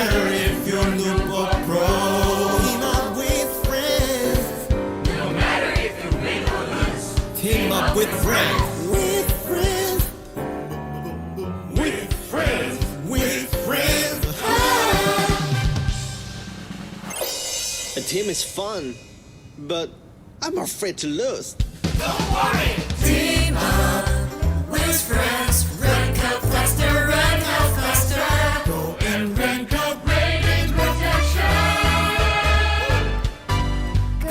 matter if you're noob or pro. Team up with friends. No matter if you win or lose. Team up with friends. With friends. With friends. With friends. A team is fun, but I'm afraid to lose. Don't worry. Team up with friends. Rank up faster, rank up faster. Go and rank up. Radiant protection.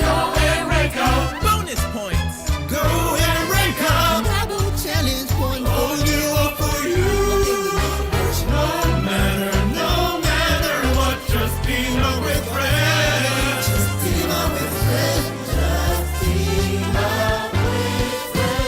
Go and rank up. Bonus points. Go and rank up. Double challenge point for you or for you. No matter what, just team up with friends. Just team up with friends. Just team up with friends.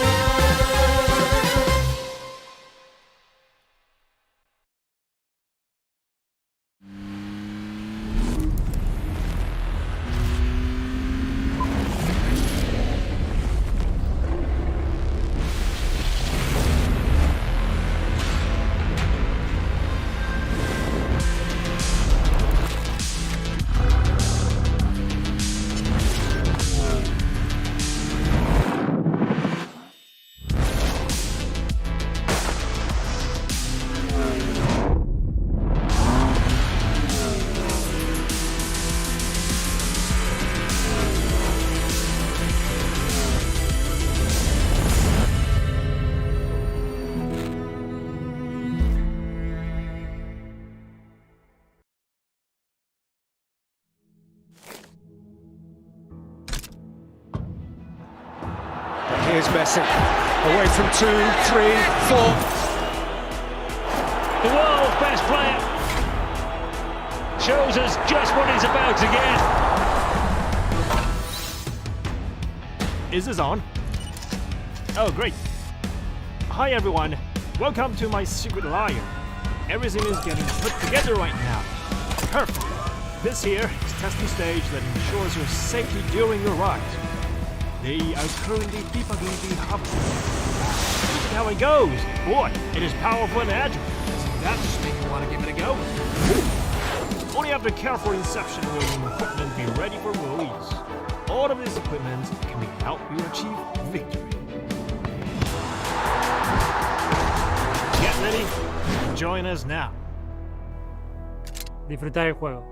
Here's Messi, away from 2, 3, 4. The world's best player shows us just what he's about to get. Is this on? Oh, great. Hi everyone, welcome to my secret lair. Everything is getting put together right now. Perfect. This here is testing stage that ensures your safety during your ride. They are currently debugging the hub. See how it goes. Boy, it is powerful and agile. That just makes me want to give it a go. Only after careful inception will the equipment be ready for release. All of this equipment can help you achieve victory. Get ready. Join us now. Disfrutar el juego.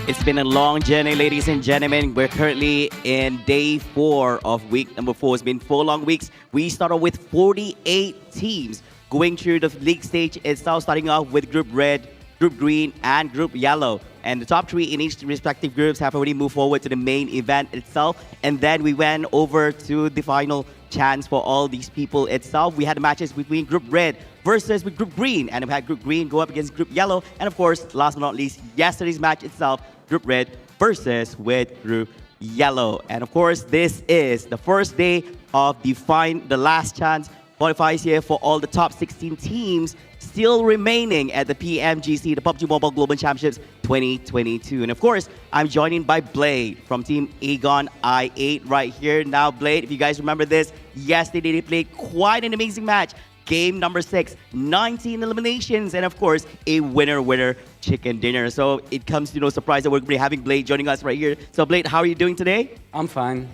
It's been a long journey, ladies and gentlemen. We're currently in day 4 of week number 4. It's been 4 long weeks. We started with 48 teams going through the league stage itself, starting off with Group Red, Group Green, and Group Yellow. And the top 3 in each respective groups have already moved forward to the main event itself. And then we went over to the final chance for all these people itself. We had matches between Group Red versus with Group Green. And we had Group Green go up against Group Yellow. And of course, last but not least, yesterday's match itself, Group Red versus with Group Yellow. And of course, this is the first day of the last chance qualifiers here for all the top 16 teams still remaining at the PMGC, the PUBG Mobile Global Championships 2022. And of course, I'm joined by Blade from Team Aegon I8 right here. Now, Blade, if you guys remember this, yesterday they played quite an amazing match. Game number 6, 19 eliminations, and of course, a winner chicken dinner. So it comes to no surprise that we're going to be having Blade joining us right here. So Blade, how are you doing today? I'm fine.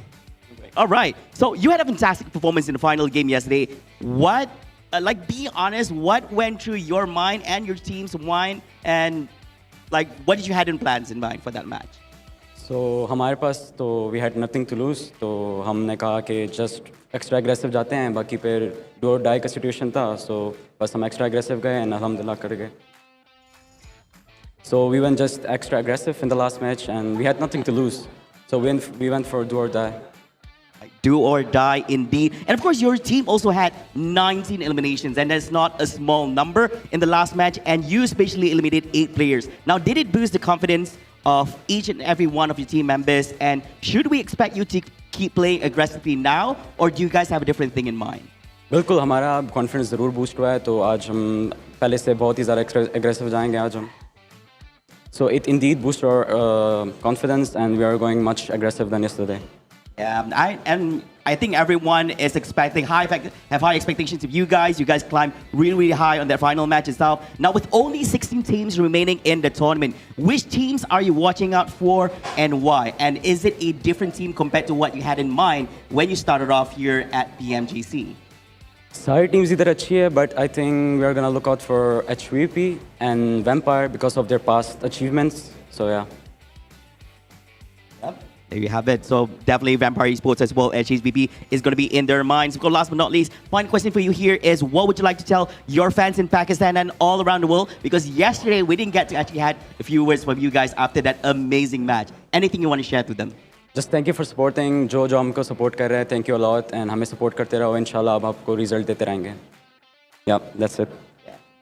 All right. So you had a fantastic performance in the final game yesterday. What, be honest, what went through your mind and your team's mind, and what did you had in plans in mind for that match? So हमारे पास तो we had nothing to lose, तो हमने कहा कि just extra aggressive जाते हैं, बाकी फिर do or die का situation था, so बस हम extra aggressive गए and alhamdulillah कर गए. So we went just extra aggressive in the last match and we had nothing to lose, so we went for do or die. Do or die indeed. And of course, your team also had 19 eliminations, and that's not a small number in the last match, and you especially eliminated 8 players. Now, did it boost the confidence of each and every one of your team members, and should we expect you to keep playing aggressively now, or do you guys have a different thing in mind? बिल्कुल हमारा confidence ज़रूर boost हुआ है, तो आज हम पहले से बहुत ही ज़्यादा aggressive जाएंगे आज हम. So it indeed boosted our confidence, and we are going much aggressive than yesterday. Yeah, I think everyone is expecting have high expectations of you guys. You guys climbed really high on that final match itself. Now, with only 16 teams remaining in the tournament, which teams are you watching out for and why? And is it a different team compared to what you had in mind when you started off here at PMGC? सारी teams इधर अच्छी है, but I think we are gonna look out for HVVP and Vampire because of their past achievements. So yeah. There you have it. So definitely Vampire Esports as well as HVP is going to be in their minds. Because last but not least, final question for you here is, what would you like to tell your fans in Pakistan and all around the world? Because yesterday we didn't get to actually had a few words from you guys after that amazing match. Anything you want to share with them? Just thank you for supporting. जो हमको support कर रहे हैं, thank you a lot, and हमें support करते रहो. इंशाल्लाह अब आपको result देते रहेंगे. Yeah, that's it.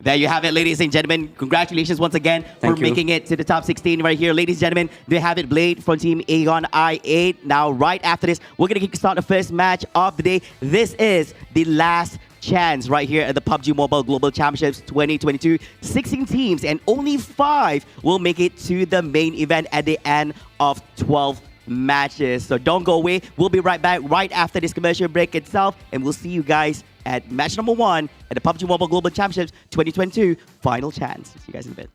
There you have it, ladies and gentlemen. Congratulations once again for making it to the top 16 right here. Ladies and gentlemen, they have it, Blade from Team Aegon I8. Now, right after this, we're going to kickstart the first match of the day. This is the last chance right here at the PUBG Mobile Global Championships 2022. 16 teams and only 5 will make it to the main event at the end of 12 matches. So don't go away. We'll be right back right after this commercial break itself, and we'll see you guys at match number 1 at the PUBG Mobile Global Championships 2022 final chance. See you guys in a bit.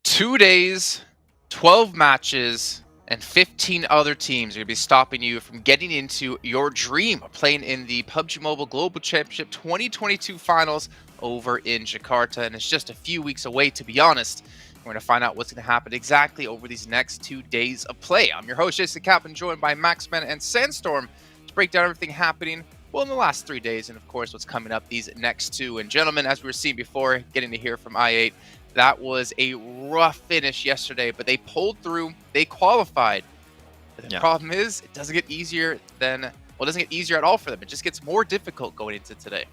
Two days, 12 matches, and 15 other teams are going to be stopping you from getting into your dream of playing in the PUBG Mobile Global Championship 2022 Finals over in Jakarta. And it's just a few weeks away, to be honest. We're going to find out what's going to happen exactly over these next 2 days of play. I'm your host, Jason Kaplan, joined by Maxman and Sandstorm to break down everything happening, well, in the last 3 days, and of course, what's coming up these next 2. And gentlemen, as we were seeing before, getting to hear from I8, That was a rough finish yesterday, but they pulled through. They qualified. But the problem is, it doesn't get easier than, well, it doesn't get easier at all for them. It just gets more difficult going into today.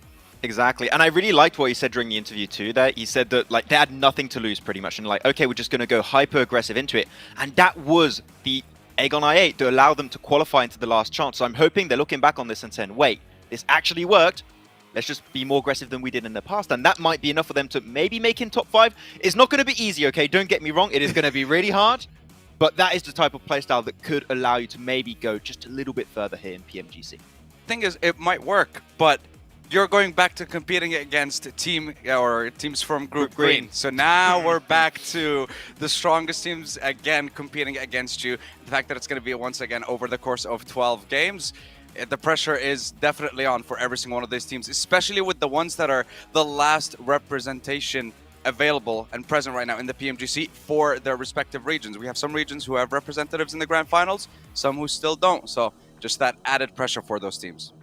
Exactly, and I really liked what he said during the interview too. That he said that like they had nothing to lose pretty much, and like, okay, we're just going to go hyper aggressive into it, and that was the egg on I8 to allow them to qualify into the last chance. So I'm hoping they're looking back on this and saying, wait, this actually worked. Let's just be more aggressive than we did in the past, and that might be enough for them to maybe make in top 5. It's not going to be easy, okay? Don't get me wrong, it is going to be really hard, but that is the type of playstyle that could allow you to maybe go just a little bit further here in PMGC. Thing is, it might work, but you're going back to competing against teams from Group Green. So now we're back to the strongest teams again competing against you. The fact that it's going to be once again over the course of 12 games, the pressure is definitely on for every single one of these teams, especially with the ones that are the last representation available and present right now in the PMGC for their respective regions. We have some regions who have representatives in the grand finals, some who still don't. So just that added pressure for those teams.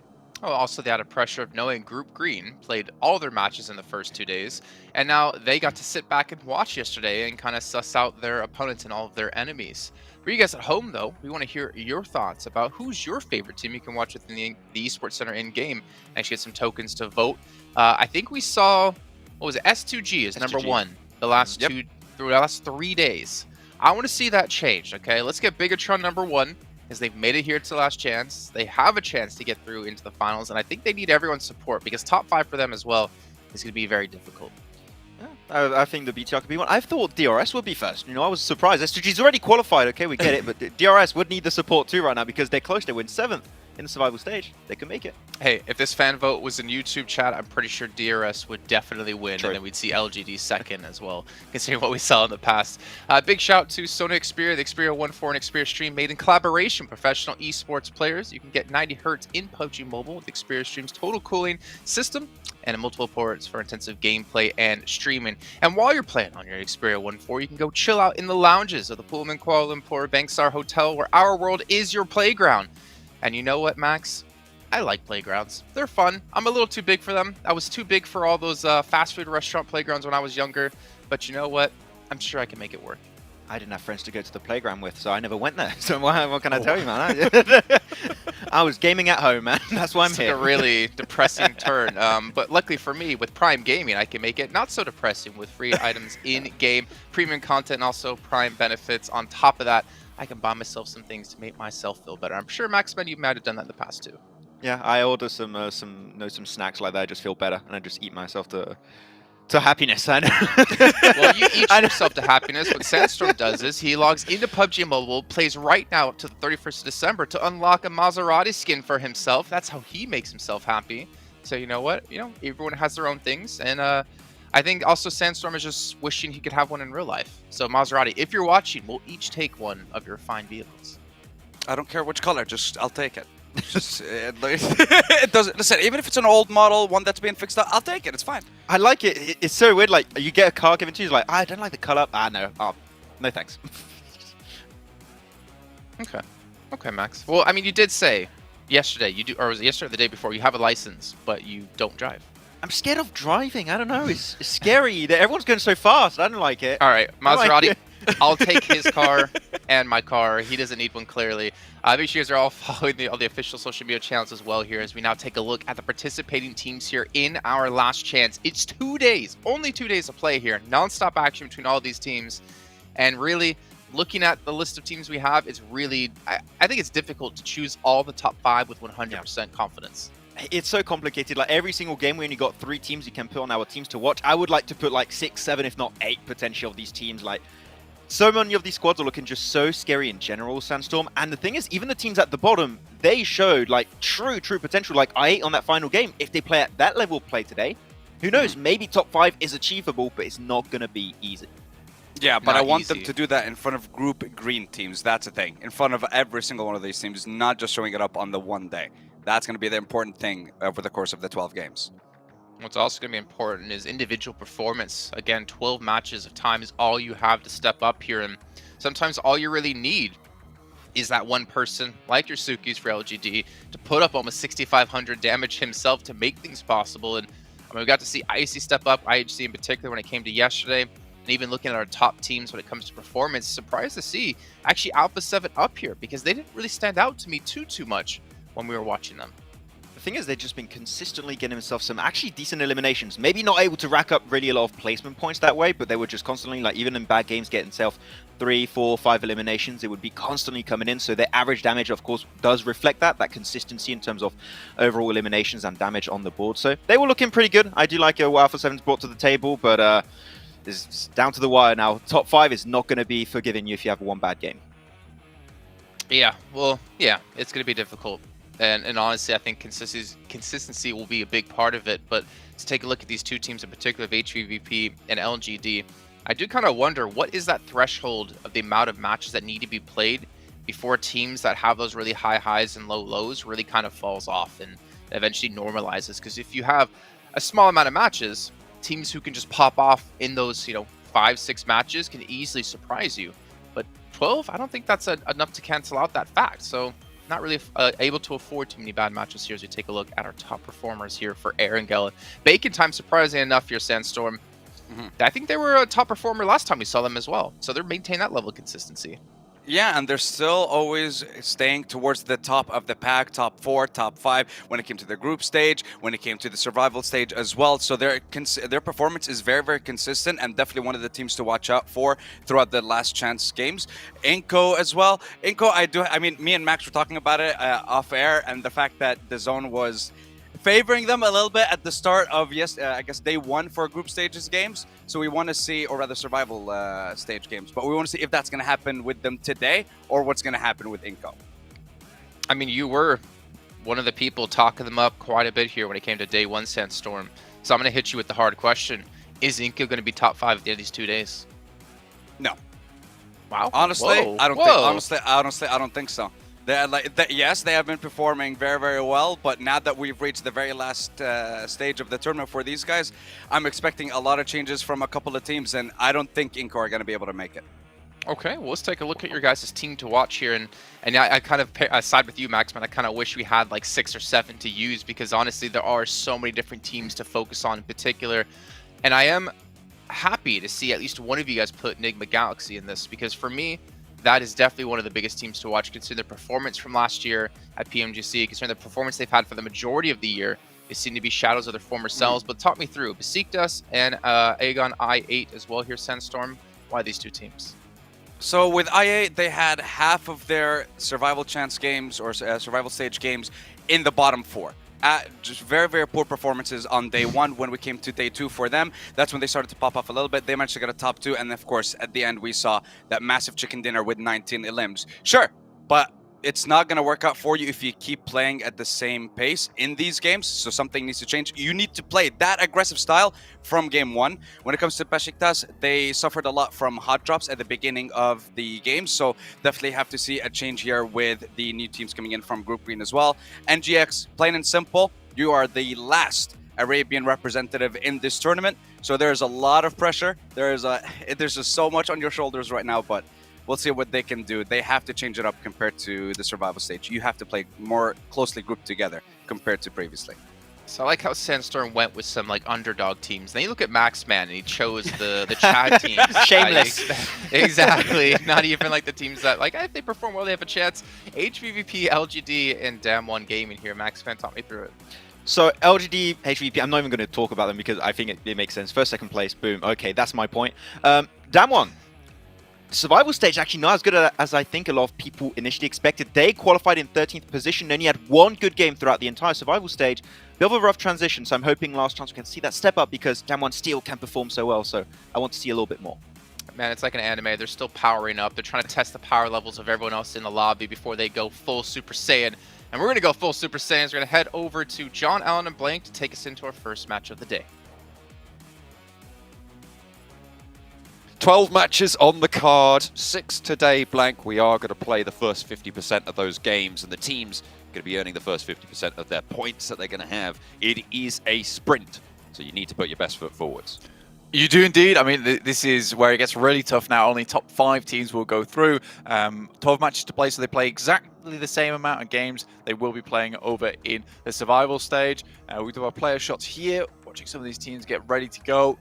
Oh, also the added pressure of knowing Group Green played all their matches in the first 2 days, and now they got to sit back and watch yesterday and kind of suss out their opponents and all of their enemies. For you guys at home, though, we want to hear your thoughts about who's your favorite team you can watch within the Esports Center in-game and actually get some tokens to vote. I think we saw, what was it, S2G is number 1 the last through the last 3 days. I want to see that change, okay? Let's get Bigatron number 1. Because they've made it here to the last chance. They have a chance to get through into the finals, and I think they need everyone's support because top 5 for them as well is going to be very difficult. Yeah, I think the BTR could be one. I thought DRS would be first. You know, I was surprised. SG's already qualified, okay, we get it, but DRS would need the support too right now because they're close. They win 7th in the survival stage. They can make it. Hey, if this fan vote was in YouTube chat, I'm pretty sure DRS would definitely win, and then we'd see LGD second as well, considering what we saw in the past. Big shout to Sony Xperia, the Xperia 1.4 and Xperia Stream made in collaboration professional esports players. You can get 90 Hz in PUBG Mobile with Xperia Stream's total cooling system and multiple ports for intensive gameplay and streaming. And while you're playing on your Xperia 1.4, you can go chill out in the lounges of the Pullman Kuala Lumpur Bangsar Hotel, where our world is your playground. And you know what, Max? I like playgrounds. They're fun. I'm a little too big for them. I was too big for all those fast food restaurant playgrounds when I was younger. But you know what? I'm sure I can make it work. I didn't have friends to go to the playground with, so I never went there. So what can I tell you, man? I was gaming at home, man. That's why I'm here. It's a really depressing turn. But luckily for me, with Prime Gaming, I can make it not so depressing with free items in-game, premium content, and also Prime benefits. On top of that, I can buy myself some things to make myself feel better. I'm sure, Maxman, you might have done that in the past, too. Yeah, I order some snacks like that. I just feel better, and I just eat myself to happiness. I know. Well, you eat yourself to happiness. What Sandstorm does is he logs into PUBG Mobile, plays right now up to the 31st of December to unlock a Maserati skin for himself. That's how he makes himself happy. So you know what? You know, everyone has their own things, and I think also Sandstorm is just wishing he could have one in real life. So Maserati, if you're watching, we'll each take one of your fine vehicles. I don't care which color, just I'll take it. Just it doesn't listen. Even if it's an old model, one that's being fixed up, I'll take it. It's fine. I like it. It's so weird. Like you get a car given to you, it's like I don't like the color. No, no thanks. Okay, Max. Well, I mean, you did say yesterday you do, or was it yesterday or the day before? You have a license, but you don't drive. I'm scared of driving. I don't know. It's scary. Everyone's going so fast. I don't like it. All right, Maserati. I'll take his car and my car. He doesn't need one, clearly. Make sure you guys are all following all the official social media channels as well here as we now take a look at the participating teams here in our last chance. It's 2 days, only 2 days of play here. Non-stop action between all these teams. And really, looking at the list of teams we have, it's really, I think it's difficult to choose all the top 5 with 100% confidence. It's so complicated. Like every single game, we only got 3 teams you can put on our teams to watch. I would like to put like 6, 7, if not 8 potential of these teams. Like so many of these squads are looking just so scary in general, Sandstorm. And the thing is, even the teams at the bottom, they showed like true potential. Like I8 on that final game, if they play at that level of play today, who knows? Maybe top 5 is achievable, but it's not going to be easy. Yeah, but Not I want easy. them to do that in front of Group Green teams. That's the thing. In front of every single one of these teams, not just showing it up on the one day. That's going to be the important thing over the course of the 12 games. What's also going to be important is individual performance. Again, 12 matches of time is all you have to step up here. And sometimes all you really need is that one person, like your Suki's for LGD, to put up almost 6,500 damage himself to make things possible. And I mean, we got to see Icy step up, IHC in particular, when it came to yesterday. And even looking at our top teams when it comes to performance, surprised to see actually Alpha 7 up here because they didn't really stand out to me too much when we were watching them. The thing is, they've just been consistently getting themselves some actually decent eliminations. Maybe not able to rack up really a lot of placement points that way, but they were just constantly, like, even in bad games, getting themselves 3, 4, 5 eliminations. It would be constantly coming in. So their average damage, of course, does reflect that consistency in terms of overall eliminations and damage on the board. So they were looking pretty good. I do like what Alpha 7's brought to the table, but it's down to the wire now. Top 5 is not going to be forgiving you if you have one bad game. Yeah, well, yeah, it's going to be difficult. And honestly, I think consistency will be a big part of it. But to take a look at these two teams in particular, of HVVP and LGD, I do kind of wonder, what is that threshold of the amount of matches that need to be played before teams that have those really high highs and low lows really kind of falls off and eventually normalizes? Because if you have a small amount of matches, teams who can just pop off in those, 5-6 matches can easily surprise you. But 12, I don't think that's enough to cancel out that fact. So not really able to afford too many bad matches here as we take a look at our top performers here for Erangel. Bacon Time, surprisingly enough here, Sandstorm. I think they were a top performer last time we saw them as well. So they're maintaining that level of consistency. Yeah, and they're still always staying towards the top of the pack, top 4, top 5, when it came to the group stage, when it came to the survival stage as well. So their performance is very, very consistent and definitely one of the teams to watch out for throughout the last chance games. iNCO as well. iNCO, me and Max were talking about it off air, and the fact that the zone was favoring them a little bit at the start of, I guess day 1 for group stages games. So we want to see, or rather survival stage games, but we want to see if that's going to happen with them today or what's going to happen with iNCO. I mean, you were one of the people talking them up quite a bit here when it came to day 1, Sandstorm. So I'm going to hit you with the hard question. Is iNCO going to be top 5 at the end of these 2 days? No. Wow. Honestly, Whoa. I don't think so. Yes, they have been performing very, very well, but now that we've reached the very last stage of the tournament for these guys, I'm expecting a lot of changes from a couple of teams, and I don't think iNCO are going to be able to make it. Okay, well, let's take a look at your guys' team to watch here, and I kind of side with you, Max, man. I kind of wish we had like 6 or 7 to use, because honestly, there are so many different teams to focus on in particular, and I am happy to see at least one of you guys put Enigma Galaxy in this, because for me, that is definitely one of the biggest teams to watch, considering their performance from last year at PMGC, considering the performance they've had for the majority of the year. They seem to be shadows of their former selves. But talk me through Besiktas and Aegon I8 as well here, Sandstorm. Why these two teams? So with I8, they had half of their survival chance games or survival stage games in the bottom 4. Just very, very poor performances on day 1. When we came to day 2 for them, that's when they started to pop off a little bit. They managed to get a top 2, and of course, at the end, we saw that massive chicken dinner with 19 elims. Sure, but it's not going to work out for you if you keep playing at the same pace in these games, so something needs to change. You need to play that aggressive style from game 1. When it comes to Besiktas, they suffered a lot from hot drops at the beginning of the game, so definitely have to see a change here with the new teams coming in from Group Green as well. NGX, plain and simple, you are the last Arabian representative in this tournament, so there's a lot of pressure. There's just so much on your shoulders right now, but we'll see what they can do. They have to change it up compared to the survival stage. You have to play more closely grouped together compared to previously. So I like how Sandstorm went with some like underdog teams. Then you look at Maxman and he chose the Chad teams. Shameless. Exactly. Not even like the teams that like if they perform well, they have a chance. HVVP, LGD, and Damwon Gaming here. Maxman, talk me through it. So LGD, HVP, I'm not even going to talk about them because I think it makes sense. First, second place, boom. Okay, that's my point. Damwon. Survival stage actually not as good as I think a lot of people initially expected. They qualified in 13th position, only had one good game throughout the entire survival stage. Bit of a rough transition, so I'm hoping last chance we can see that step up because Damwon still can perform so well, so I want to see a little bit more. Man, it's like an anime. They're still powering up. They're trying to test the power levels of everyone else in the lobby before they go full Super Saiyan. And we're going to go full Super Saiyans. We're going to head over to John, Allen, and Blank to take us into our first match of the day. 12 matches on the card, 6 today, Blank. We are going to play the first 50% of those games, and the team's going to be earning the first 50% of their points that they're going to have. It is a sprint, so you need to put your best foot forwards. You do indeed. I mean, this is where it gets really tough now. Only top 5 teams will go through. 12 matches to play, so they play exactly the same amount of games they will be playing over in the survival stage. We do our player shots here, watching some of these teams get ready to go.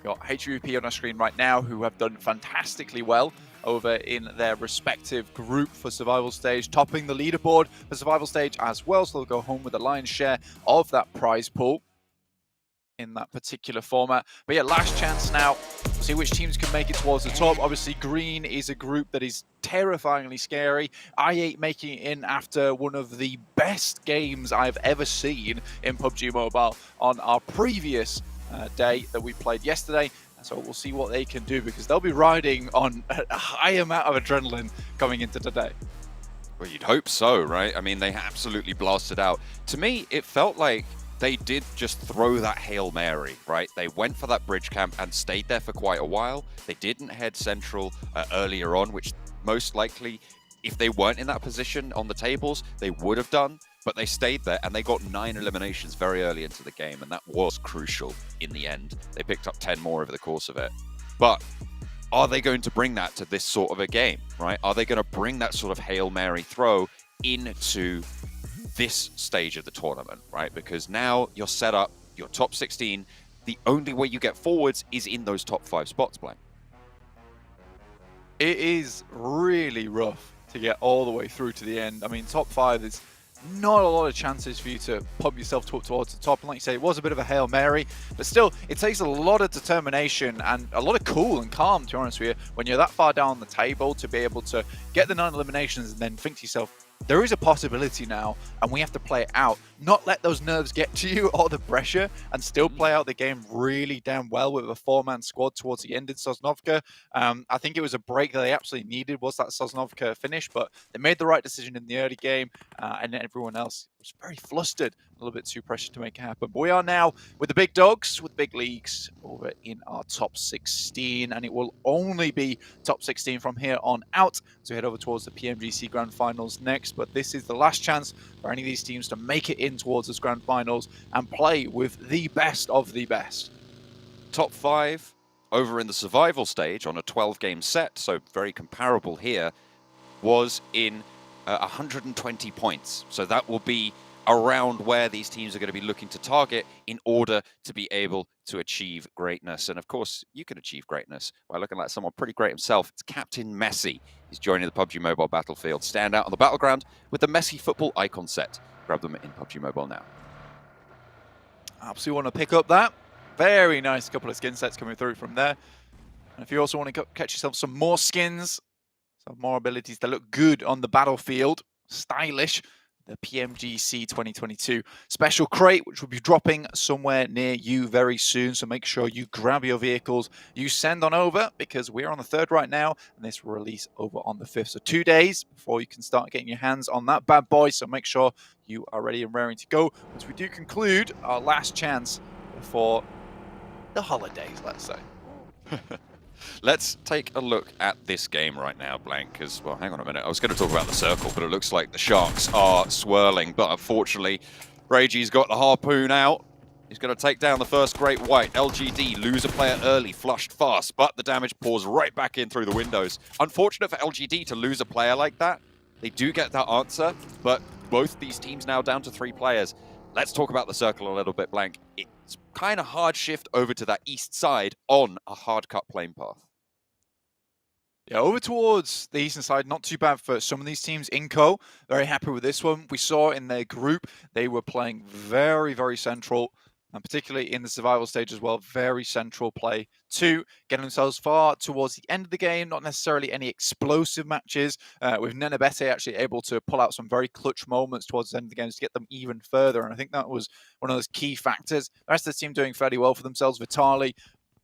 Got HVVP on our screen right now, who have done fantastically well over in their respective group for survival stage, topping the leaderboard for survival stage as well, so they'll go home with the lion's share of that prize pool in that particular format. But yeah, last chance now. We'll see which teams can make it towards the top. Obviously, green is a group that is terrifyingly scary. i8 making it in after one of the best games I've ever seen in PUBG Mobile on our previous day that we played yesterday. So we'll see what they can do, because they'll be riding on a high amount of adrenaline coming into today. Well, you'd hope so, right? I mean, they absolutely blasted out. To me, it felt like they did just throw that Hail Mary, right? They went for that bridge camp and stayed there for quite a while. They didn't head central earlier on, which most likely, if they weren't in that position on the tables, they would have done. But they stayed there and they got 9 eliminations very early into the game, and that was crucial in the end. They picked up 10 more over the course of it. But are they going to bring that to this sort of a game, right? Are they going to bring that sort of Hail Mary throw into this stage of the tournament, right? Because now you're set up, you're top 16. The only way you get forwards is in those top 5 spots, Blank. It is really rough to get all the way through to the end. I mean, top 5 is not a lot of chances for you to pump yourself towards the top. And like you say, it was a bit of a Hail Mary, but still, it takes a lot of determination and a lot of cool and calm, to be honest with you, when you're that far down the table, to be able to get the 9 eliminations and then think to yourself, there is a possibility now, and we have to play it out. Not let those nerves get to you or the pressure, and still play out the game really damn well with a 4-man squad towards the end in Sosnovka. I think it was a break that they absolutely needed, was that Sosnovka finish, but they made the right decision in the early game, and everyone else was very flustered, a little bit too pressured to make it happen. But we are now with the big dogs, with big leagues, over in our top 16, and it will only be top 16 from here on out. So head over towards the PMGC Grand Finals next, but this is the last chance for any of these teams to make it in towards this Grand Finals and play with the best of the best. Top 5 over in the survival stage on a 12-game set, so very comparable here, was in 120 points. So that will be around where these teams are going to be looking to target in order to be able to achieve greatness. And of course, you can achieve greatness by looking like someone pretty great himself. It's Captain Messi. He's joining the PUBG Mobile Battlefield. Stand out on the battleground with the Messi football icon set. Grab them in PUBG Mobile now. Absolutely want to pick up that. Very nice couple of skin sets coming through from there. And if you also want to catch yourself some more skins, some more abilities that look good on the battlefield, stylish, the PMGC 2022 special crate, which will be dropping somewhere near you very soon. So make sure you grab your vehicles, you send on over, because we're on the 3rd right now, and this will release over on the 5th. So 2 days before you can start getting your hands on that bad boy. So make sure you are ready and raring to go, once we do conclude our last chance before the holidays, let's say. Let's take a look at this game right now, Blank, because, well, hang on a minute. I was going to talk about the circle, but it looks like the Sharks are swirling. But unfortunately, Reggie's got the harpoon out. He's going to take down the first Great White. LGD lose a player early, flushed fast, but the damage pours right back in through the windows. Unfortunate for LGD to lose a player like that. They do get that answer, but both these teams now down to 3 players. Let's talk about the circle a little bit, Blank. It's kind of hard shift over to that east side on a hard cut plane path. Yeah, over towards the eastern side, not too bad for some of these teams. iNCO, very happy with this one. We saw in their group, they were playing very, very central, and particularly in the survival stage as well, very central play to getting themselves far towards the end of the game, not necessarily any explosive matches, with Nenebete actually able to pull out some very clutch moments towards the end of the game to get them even further, and I think that was one of those key factors. The rest of the team doing fairly well for themselves. Vitali,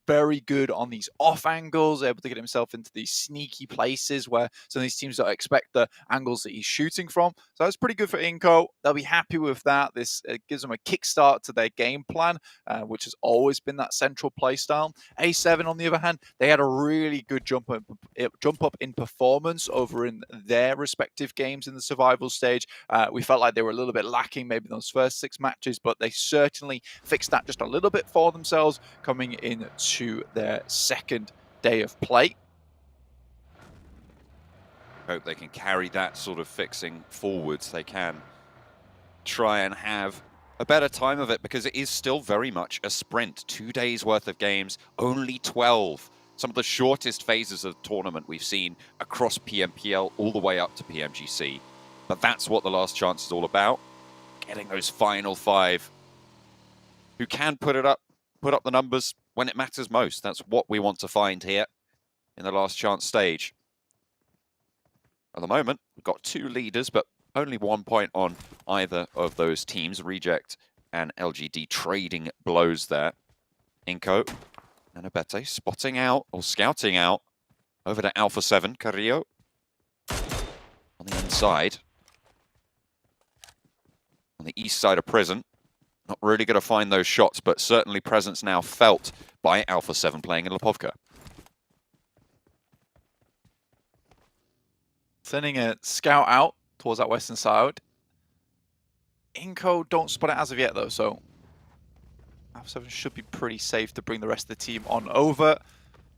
very good on these off angles, able to get himself into these sneaky places where some of these teams don't expect the angles that he's shooting from. So that's pretty good for iNCO. They'll be happy with that. This gives them a kickstart to their game plan, which has always been that central play style. A7, on the other hand, they had a really good jump up in performance over in their respective games in the survival stage. We felt like they were a little bit lacking maybe in those first 6 matches, but they certainly fixed that just a little bit for themselves coming in to their 2nd day of play. Hope they can carry that sort of fixing forwards. They can try and have a better time of it because it is still very much a sprint. 2 days worth of games, only 12. Some of the shortest phases of the tournament we've seen across PMPL all the way up to PMGC. But that's what the last chance is all about. Getting those final 5 who can put up the numbers when it matters most. That's what we want to find here in the last chance stage. At the moment, we've got 2 leaders, but only 1 point on either of those teams. Reject and LGD trading blows there. iNCO and Abete spotting out or scouting out over to Alpha 7. Carrillo on the inside. On the east side of Prison. Not really going to find those shots, but certainly presence now felt by Alpha 7 playing in Lipovka. Sending a scout out towards that western side. iNCO don't spot it as of yet though, so Alpha 7 should be pretty safe to bring the rest of the team on over.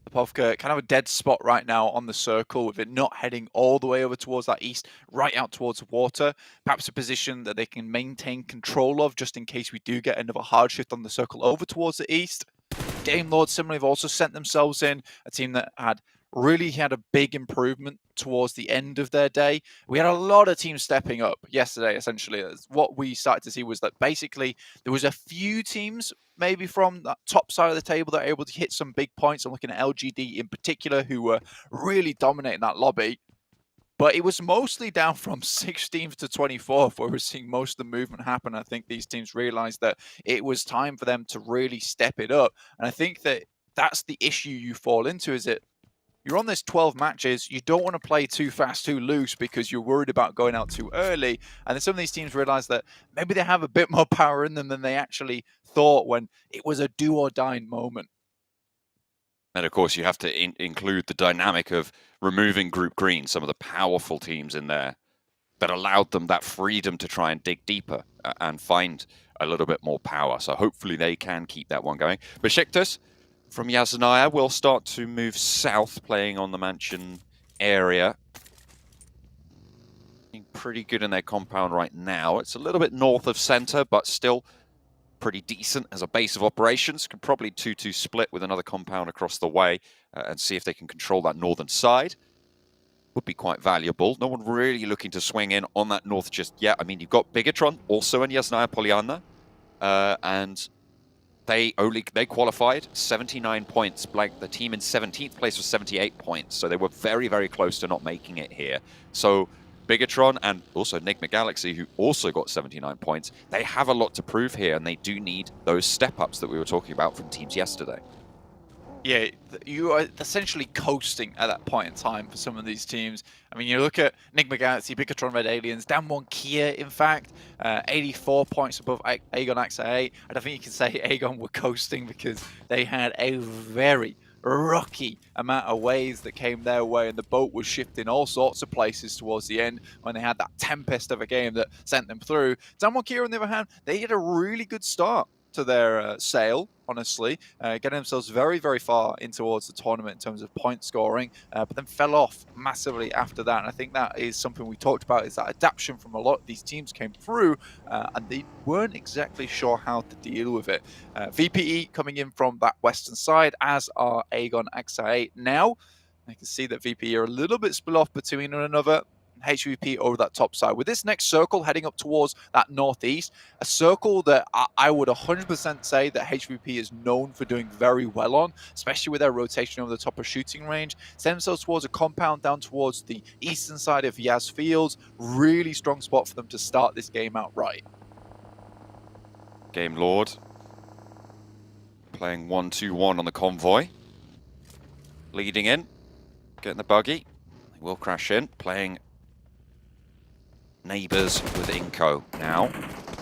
Lipovka kind of a dead spot right now on the circle with it not heading all the way over towards that east, right out towards the water. Perhaps a position that they can maintain control of just in case we do get another hard shift on the circle over towards the east. Game Lords similarly have also sent themselves in, a team that really had a big improvement towards the end of their day. We had a lot of teams stepping up yesterday, essentially. What we started to see was that basically there was a few teams maybe from that top side of the table that are able to hit some big points. I'm looking at LGD in particular, who were really dominating that lobby. But it was mostly down from 16th to 24th where we're seeing most of the movement happen. I think these teams realized that it was time for them to really step it up. And I think that that's the issue you fall into, is it you're on this 12 matches, you don't want to play too fast, too loose because you're worried about going out too early. And then some of these teams realize that maybe they have a bit more power in them than they actually thought when it was a do or die moment. And of course, you have to include the dynamic of removing Group Green, some of the powerful teams in there that allowed them that freedom to try and dig deeper and find a little bit more power. So hopefully they can keep that one going. Besiktas from Yasnaya will start to move south, playing on the mansion area. Being pretty good in their compound right now. It's a little bit north of center, but still pretty decent as a base of operations. Can probably 2-2 split with another compound across the way and see if they can control that northern side. Would be quite valuable. No one really looking to swing in on that north just yet. I mean, you've got Bigatron also in Yasnaya Poliana, and they qualified 79 points. Like the team in 17th place was 78 points, so they were very, very close to not making it here. So Bigatron and also Enigma Galaxy, who also got 79 points, they have a lot to prove here, and they do need those step-ups that we were talking about from teams yesterday. Yeah, you are essentially coasting at that point in time for some of these teams. I mean, you look at Enigma Galaxy, Bigatron Red Aliens, Damwon Kia, in fact, 84 points above Aegon AXA. And I think you can say Aegon were coasting because they had a very rocky amount of waves that came their way, and the boat was shifting all sorts of places towards the end when they had that tempest of a game that sent them through. Damwon Kia, on the other hand, they had a really good start to their sail, honestly, getting themselves very, very far in towards the tournament in terms of point scoring, but then fell off massively after that. And I think that is something we talked about, is that adaptation from a lot of these teams came through, and they weren't exactly sure how to deal with it. VPE coming in from that western side, as are Aegon AXA now. I can see that VPE are a little bit split off between one another. HVVP over that top side. With this next circle heading up towards that northeast, a circle that I would 100% say that HVVP is known for doing very well on, especially with their rotation over the top of shooting range. Send themselves towards a compound down towards the eastern side of Yas Fields. Really strong spot for them to start this game out right. Game Lord playing 1-2-1 on the convoy. Leading in, getting the buggy. They will crash in, playing neighbours with iNCO now.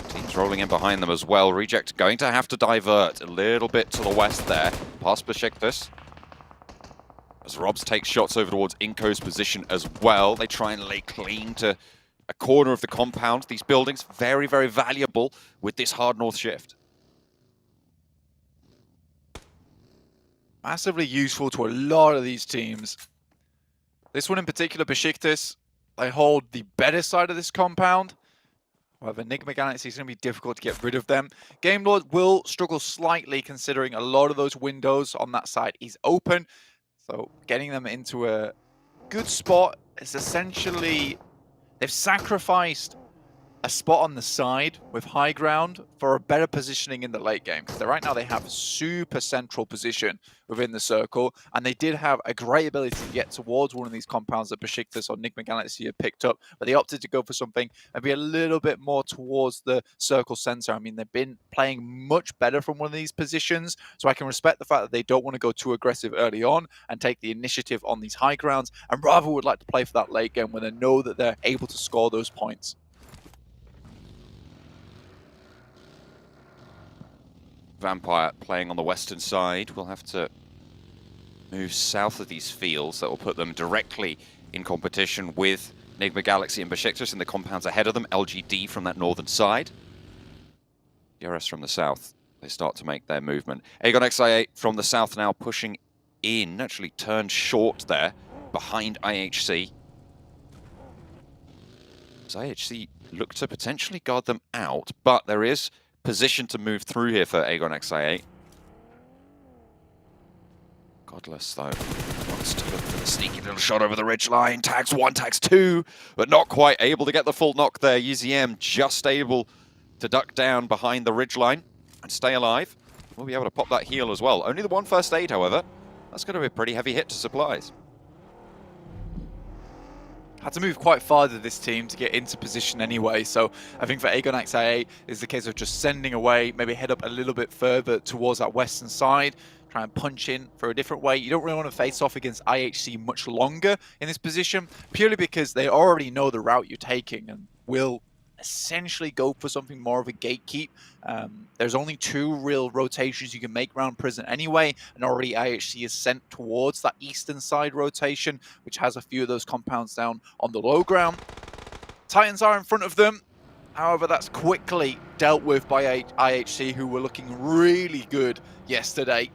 Teams rolling in behind them as well. Reject going to have to divert a little bit to the west there, past Besiktas. As Robs takes shots over towards iNCO's position as well. They try and lay claim to a corner of the compound. These buildings, very, very valuable with this hard north shift. Massively useful to a lot of these teams. This one in particular, Besiktas, they hold the better side of this compound. However, Enigma Galaxy is going to be difficult to get rid of them. Game Lord will struggle slightly considering a lot of those windows on that side is open. So getting them into a good spot is essentially, they've sacrificed a spot on the side with high ground for a better positioning in the late game. Because right now they have a super central position within the circle, and they did have a great ability to get towards one of these compounds that Besiktas or Enigma Galaxy had picked up, but they opted to go for something maybe a little bit more towards the circle center. I mean, they've been playing much better from one of these positions, so I can respect the fact that they don't want to go too aggressive early on and take the initiative on these high grounds, and rather would like to play for that late game when they know that they're able to score those points. Vampire playing on the western side will have to move south of these fields. That will put them directly in competition with Enigma Galaxy and Besiktas in the compounds ahead of them. LGD from that northern side. DRS from the south. They start to make their movement. Aegon XI8 from the south now pushing in. Actually turned short there behind IHC. So IHC look to potentially guard them out, but there is position to move through here for Aegon XI8. Godless, though, wants to look for the sneaky little shot over the ridgeline. Tags 1, tags 2, but not quite able to get the full knock there. UZM just able to duck down behind the ridgeline and stay alive. We'll be able to pop that heal as well. Only the 1 first aid, however. That's going to be a pretty heavy hit to supplies. Had to move quite far to this team to get into position anyway, so I think for Aegon XI8 is the case of just sending away, maybe head up a little bit further towards that western side, try and punch in for a different way. You don't really want to face off against IHC much longer in this position, purely because they already know the route you're taking and will essentially go for something more of a gatekeep. There's only 2 real rotations you can make around prison anyway, and already IHC is sent towards that eastern side rotation, which has a few of those compounds down on the low ground. Titans are in front of them. However, that's quickly dealt with by IHC, who were looking really good yesterday.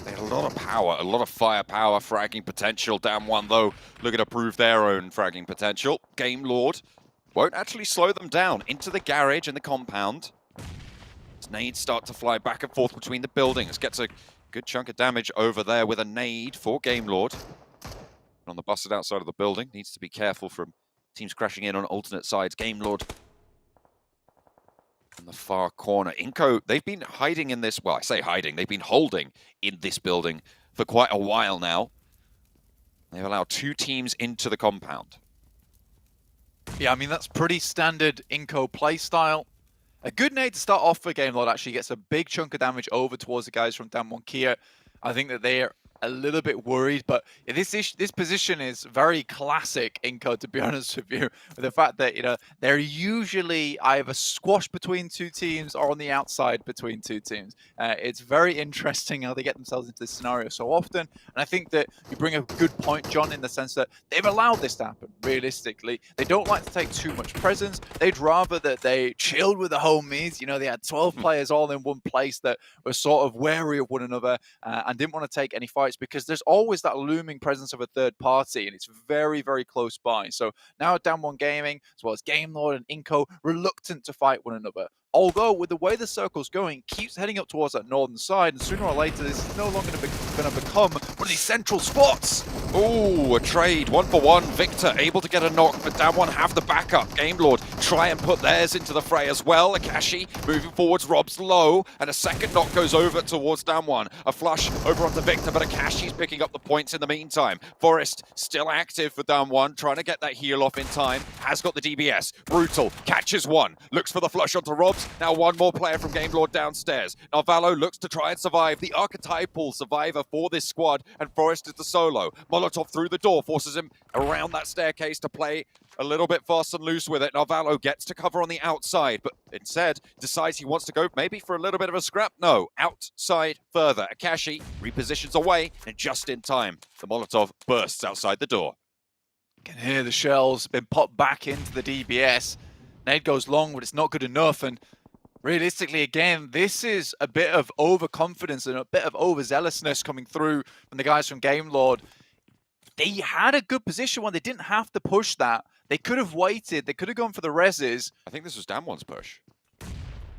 They had a lot of power, a lot of firepower, fragging potential. Down 1, though, looking to prove their own fragging potential. Game Lord won't actually slow them down into the garage and the compound. As nades start to fly back and forth between the buildings. Gets a good chunk of damage over there with a nade for Game Lord. On the busted outside of the building. Needs to be careful from teams crashing in on alternate sides. Game Lord in the far corner. iNCO, they've been hiding in this, well, I say hiding, they've been holding in this building for quite a while now. They've allowed 2 teams into the compound. Yeah, I mean, that's pretty standard iNCO playstyle. A good nade to start off for Game Lord actually gets a big chunk of damage over towards the guys from Damwon Kia. I think that they're a little bit worried, but this position is very classic iNCO, to be honest with you, with the fact that, you know, they're usually either squashed between 2 teams or on the outside between 2 teams. It's very interesting how they get themselves into this scenario so often, and I think that you bring a good point, John, in the sense that they've allowed this to happen. Realistically, they don't like to take too much presence. They'd rather that they chilled with the homies. You know, they had 12 players all in one place that were sort of wary of one another and didn't want to take any fights, because there's always that looming presence of a third party, and it's very, very close by. So now Damwon Gaming, as well as Game Lord and iNCO, reluctant to fight one another. Although, with the way the circle's going, keeps heading up towards that northern side, and sooner or later, this is no longer going to become one of these central spots. Ooh, a trade, 1-for-1. Victor able to get a knock, but Damwon have the backup. Game Lord try and put theirs into the fray as well. Akashi moving forwards, Rob's low, and a second knock goes over towards Damwon. A flush over onto Victor, but Akashi's picking up the points in the meantime. Forest still active for Damwon, trying to get that heal off in time. Has got the DBS. Brutal catches 1, looks for the flush onto Rob's. Now 1 more player from Game Lord downstairs. Narvalo looks to try and survive, the archetypal survivor for this squad, and Forest is the solo. Molotov through the door forces him around that staircase to play a little bit fast and loose with it. Narvalo gets to cover on the outside, but instead decides he wants to go maybe for a little bit of a scrap. No, outside further. Akashi repositions away, and just in time, the Molotov bursts outside the door. You can hear the shells been popped back into the DBS. Nade goes long, but it's not good enough, and realistically, again, this is a bit of overconfidence and a bit of overzealousness coming through from the guys from Game Lord. They had a good position when they didn't have to push that. They could have waited. They could have gone for the reses. I think this was Damwon's push.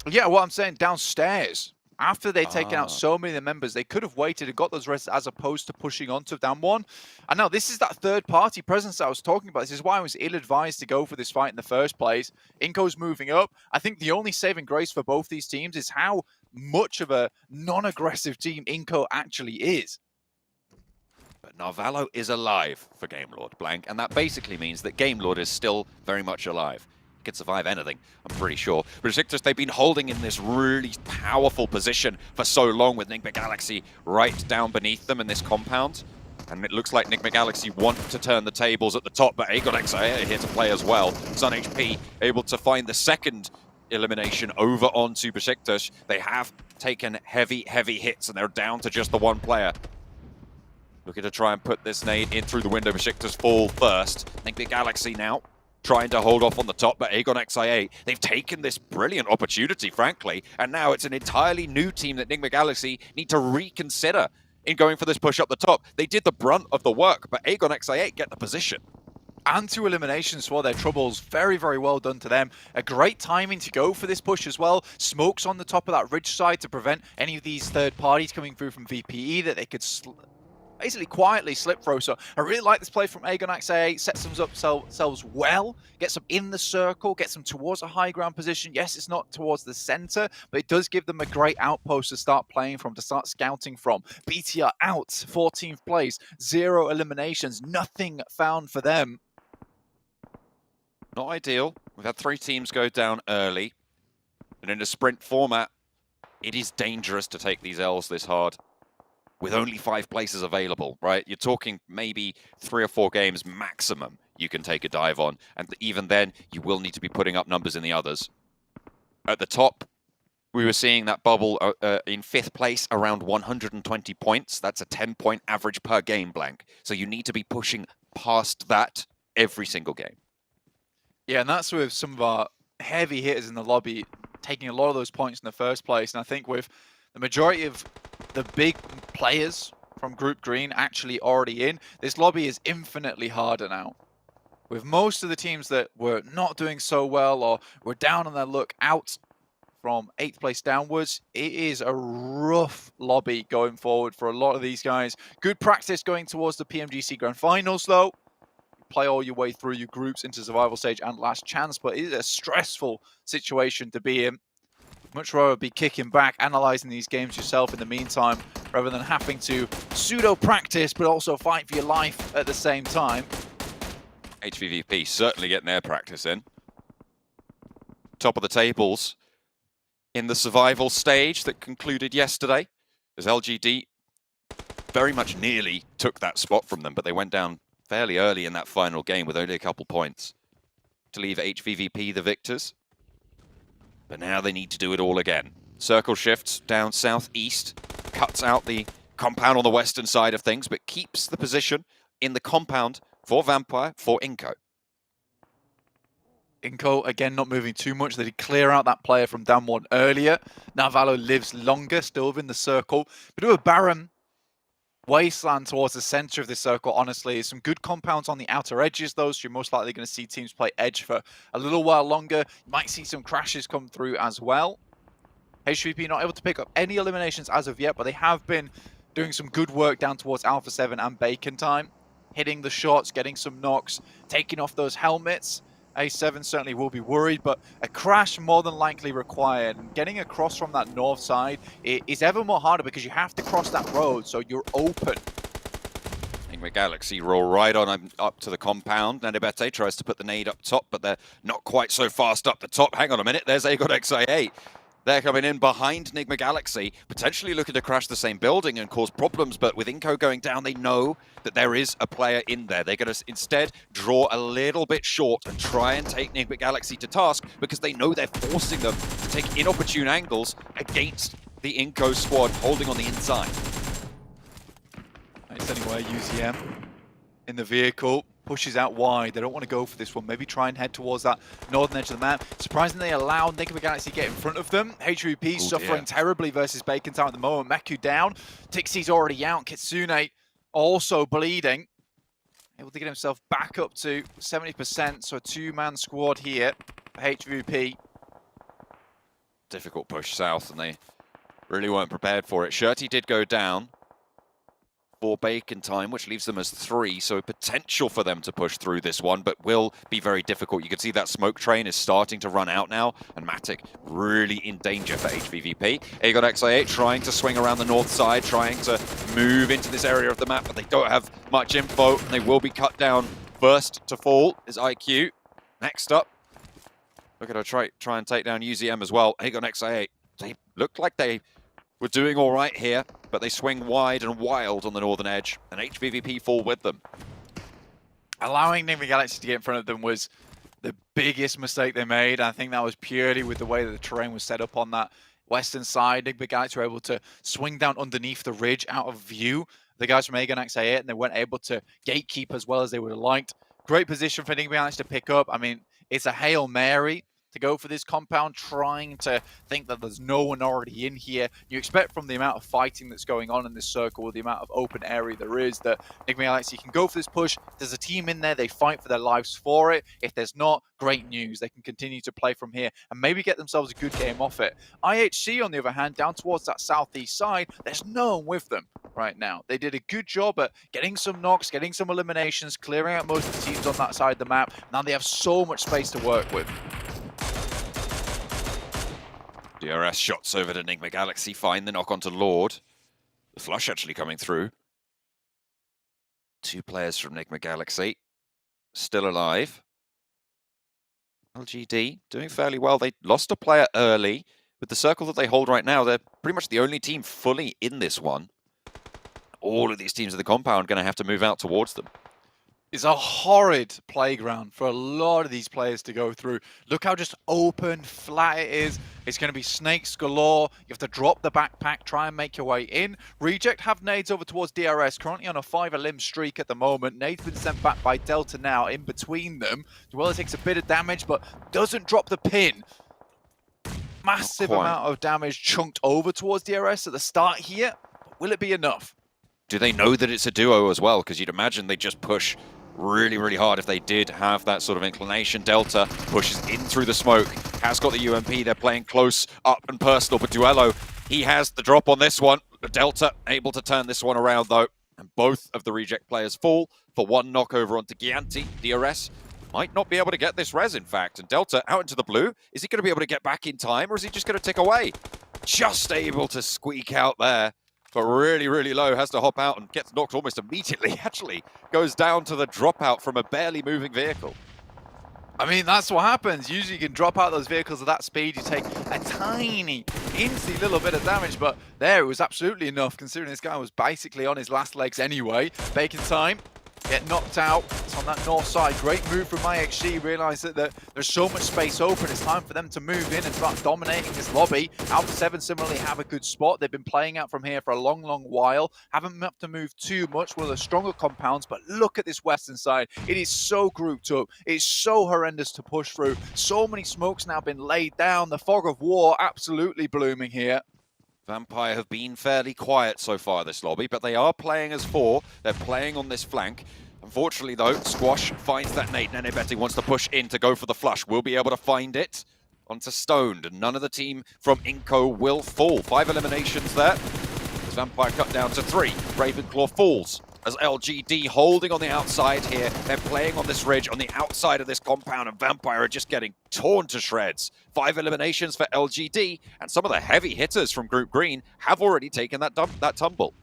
Yeah, what I'm saying, downstairs. After they'd taken out so many of the members, they could have waited and got those reses as opposed to pushing onto Damwon. And now this is that third-party presence that I was talking about. This is why I was ill-advised to go for this fight in the first place. iNCO's moving up. I think the only saving grace for both these teams is how much of a non-aggressive team iNCO actually is. But Narvalo is alive for Gamelord, Blank, and that basically means that Gamelord is still very much alive. He can survive anything, I'm pretty sure. But Besiktas, they've been holding in this really powerful position for so long with Nigma Galaxy right down beneath them in this compound. And it looks like Nigma Galaxy want to turn the tables at the top, but Aegon XIA here to play as well. Sun HP able to find the second elimination over onto Besiktas. They have taken heavy hits, and they're down to just the one player. Looking to try and put this nade in through the window. Besiktas fall first. Nigma Galaxy now trying to hold off on the top, but Aegon XIA, they've taken this brilliant opportunity, frankly, and now it's an entirely new team that Nigma Galaxy need to reconsider in going for this push up the top. They did the brunt of the work, but Aegon XIA get the position. And 2 eliminations for their troubles. Very, very well done to them. A great timing to go for this push as well. Smokes on the top of that ridge side to prevent any of these third parties coming through from VPE that they could basically quietly slip throw. So I really like this play from Aegon XIA. Sets them up themselves well, gets them in the circle, gets them towards a high ground position. Yes, it's not towards the center, but it does give them a great outpost to start playing from, to start scouting from. BTR out, 14th place, 0 eliminations, nothing found for them. Not ideal. We've had 3 teams go down early, and in a sprint format, it is dangerous to take these L's this hard. With only 5 places available, right? You're talking maybe 3 or 4 games maximum you can take a dive on. And even then, you will need to be putting up numbers in the others. At the top, we were seeing that bubble in 5th place around 120 points. That's a 10-point average per game, Blank. So you need to be pushing past that every single game. Yeah, and that's with some of our heavy hitters in the lobby taking a lot of those points in the first place. And I think with the majority of the big players from Group Green actually already in, this lobby is infinitely harder now. With most of the teams that were not doing so well or were down on their luck out from 8th place downwards, it is a rough lobby going forward for a lot of these guys. Good practice going towards the PMGC Grand Finals though. Play all your way through your groups into survival stage and last chance, but it is a stressful situation to be in. Much rather be kicking back, analysing these games yourself in the meantime, rather than having to pseudo-practice, but also fight for your life at the same time. HVVP certainly getting their practice in. Top of the tables in the survival stage that concluded yesterday, as LGD very much nearly took that spot from them, but they went down fairly early in that final game with only a couple points to leave HVVP the victors. But now they need to do it all again. Circle shifts down southeast, cuts out the compound on the western side of things, but keeps the position in the compound for Vampire, for iNCO. iNCO, again, not moving too much. They did clear out that player from down 1 earlier. Narvalo lives longer, still within the circle. Bit of a barren wasteland towards the center of this circle, honestly. Some good compounds on the outer edges, though, so you're most likely going to see teams play edge for a little while longer. You might see some crashes come through as well. HVP not able to pick up any eliminations as of yet, but they have been doing some good work down towards Alpha 7 and Bacon time. Hitting the shots, getting some knocks, taking off those helmets. A7 certainly will be worried, but a crash more than likely required. And getting across from that north side is ever more harder because you have to cross that road, so you're open. Nigma Galaxy roll right on up to the compound. Nanibete tries to put the nade up top, but they're not quite so fast up the top. Hang on a minute, there's Aegon XIA. They're coming in behind Nigma Galaxy, potentially looking to crash the same building and cause problems, but with iNCO going down, they know that there is a player in there. They're going to instead draw a little bit short and try and take Nigma Galaxy to task because they know they're forcing them to take inopportune angles against the iNCO squad holding on the inside. It's anyway, UZM in the vehicle. Pushes out wide. They don't want to go for this one. Maybe try and head towards that northern edge of the map. Surprisingly, they allow Nigma Galaxy to get in front of them. HVP suffering terribly versus Bacon Town at the moment. Meku down. Tixie's already out. Kitsune also bleeding. able to get himself back up to 70%. So a two-man squad here for HVVP. Difficult push south, and they really weren't prepared for it. Shirty did go down for bacon time, which leaves them as 3, so potential for them to push through this one, but will be very difficult. You can see that smoke train is starting to run out now, and Matic really in danger for HVVP. Aegon XIA trying to swing around the north side, trying to move into this area of the map, but they don't have much info, and they will be cut down. First to fall is IQ. Next up, look at her try and take down UZM as well. Aegon XIA, they looked like they were doing all right here, but they swing wide and wild on the northern edge, and HVVP fall with them. Allowing Enigma Galaxy to get in front of them was the biggest mistake they made. I think that was purely with the way that the terrain was set up on that western side. Enigma Galaxy were able to swing down underneath the ridge out of view. The guys from Aegon XA8, and they weren't able to gatekeep as well as they would have liked. Great position for Enigma Galaxy to pick up. I mean, it's a Hail Mary to go for this compound, trying to think that there's no one already in here. You expect from the amount of fighting that's going on in this circle, the amount of open area there is, that Enigma Galaxy can go for this push. If there's a team in there, they fight for their lives for it. If there's not, great news. They can continue to play from here and maybe get themselves a good game off it. IHC, on the other hand, down towards that southeast side, there's no one with them right now. They did a good job at getting some knocks, getting some eliminations, clearing out most of the teams on that side of the map. Now they have so much space to work with. DRS shots over to Enigma Galaxy, find the knock onto Lord. The flush actually coming through. 2 players from Enigma Galaxy still alive. LGD doing fairly well. They lost a player early. With the circle that they hold right now, they're pretty much the only team fully in this one. All of these teams of the compound are going to have to move out towards them. It's a horrid playground for a lot of these players to go through. Look how just open, flat it is. It's going to be snakes galore. You have to drop the backpack, try and make your way in. Reject have nades over towards DRS, currently on a 5-limb streak at the moment. Nades been sent back by Delta now in between them. Dweller takes a bit of damage, but doesn't drop the pin. Massive amount of damage chunked over towards DRS at the start here. Will it be enough? Do they know that it's a duo as well? Because you'd imagine they just push really, really hard if they did have that sort of inclination. Delta pushes in through the smoke, has got the UMP, they're playing close up and personal, but Duello, he has the drop on this one. Delta able to turn this one around though, and both of the Reject players fall for 1 knockover onto Gianti. DRS might not be able to get this res, in fact, and Delta out into the blue. Is he going to be able to get back in time, or is he just going to tick away? Just able to squeak out there, but really, really low, has to hop out and gets knocked almost immediately, actually. Goes down to the dropout from a barely moving vehicle. I mean, that's what happens. Usually you can drop out those vehicles at that speed, you take a tiny, incy little bit of damage, but there it was absolutely enough, considering this guy was basically on his last legs anyway. Bacon time. Get knocked out. It's on that north side. Great move from IHC. Realize that there's so much space open. It's time for them to move in and start dominating this lobby. Alpha 7 similarly have a good spot. They've been playing out from here for a long, long while. Haven't had to move too much. One of the stronger compounds, but look at this western side. It is so grouped up. It's so horrendous to push through. So many smokes now been laid down. The fog of war absolutely blooming here. Vampire have been fairly quiet so far this lobby, but they are playing as 4. They're playing on this flank. Unfortunately, though, Squash finds that nade. Nenebeti wants to push in to go for the flush. Will be able to find it onto Stoned, and none of the team from iNCO will fall. 5 eliminations there. As Vampire cut down to 3. Ravenclaw falls. As LGD holding on the outside here. They're playing on this ridge on the outside of this compound, and Vampire are just getting torn to shreds. 5 eliminations for LGD, and some of the heavy hitters from Group Green have already taken that tumble.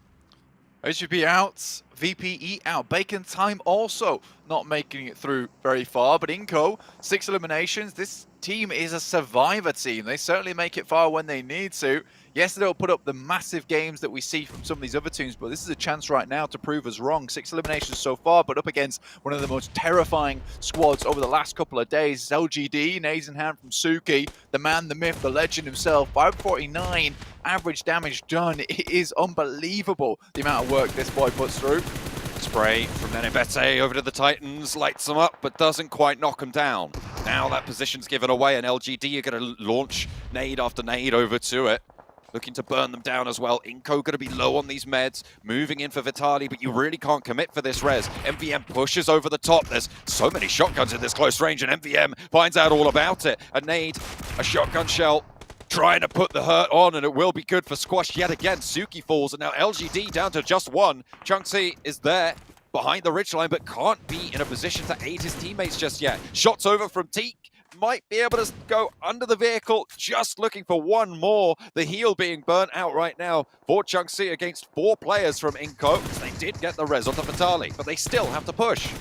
HVP out, VPE out. Bacon time also not making it through very far, but iNCO, 6 eliminations. This team is a survivor team. They certainly make it far when they need to. Yes, they'll put up the massive games that we see from some of these other teams, but this is a chance right now to prove us wrong. 6 eliminations so far, but up against one of the most terrifying squads over the last couple of days. It's LGD, nades in hand from Suki, the man, the myth, the legend himself. 549 average damage done. It is unbelievable the amount of work this boy puts through. Spray from Nenebete over to the Titans, lights them up, but doesn't quite knock them down. Now that position's given away, and LGD are going to launch nade after nade over to it. looking to burn them down as well. iNCO going to be low on these meds, moving in for Vitali, but you really can't commit for this res. MVM pushes over the top. There's so many shotguns in this close range, and MVM finds out all about it. A nade, a shotgun shell, trying to put the hurt on, and it will be good for Squash yet again. Suki falls, and now LGD down to just one. Chunksy is there behind the ridgeline, but can't be in a position to aid his teammates just yet. Shots over from Teak. Might be able to go under the vehicle, just looking for one more. The heel being burnt out right now for Chunksy against 4 players from iNCO. They did get the res onto Vitali, but they still have to push.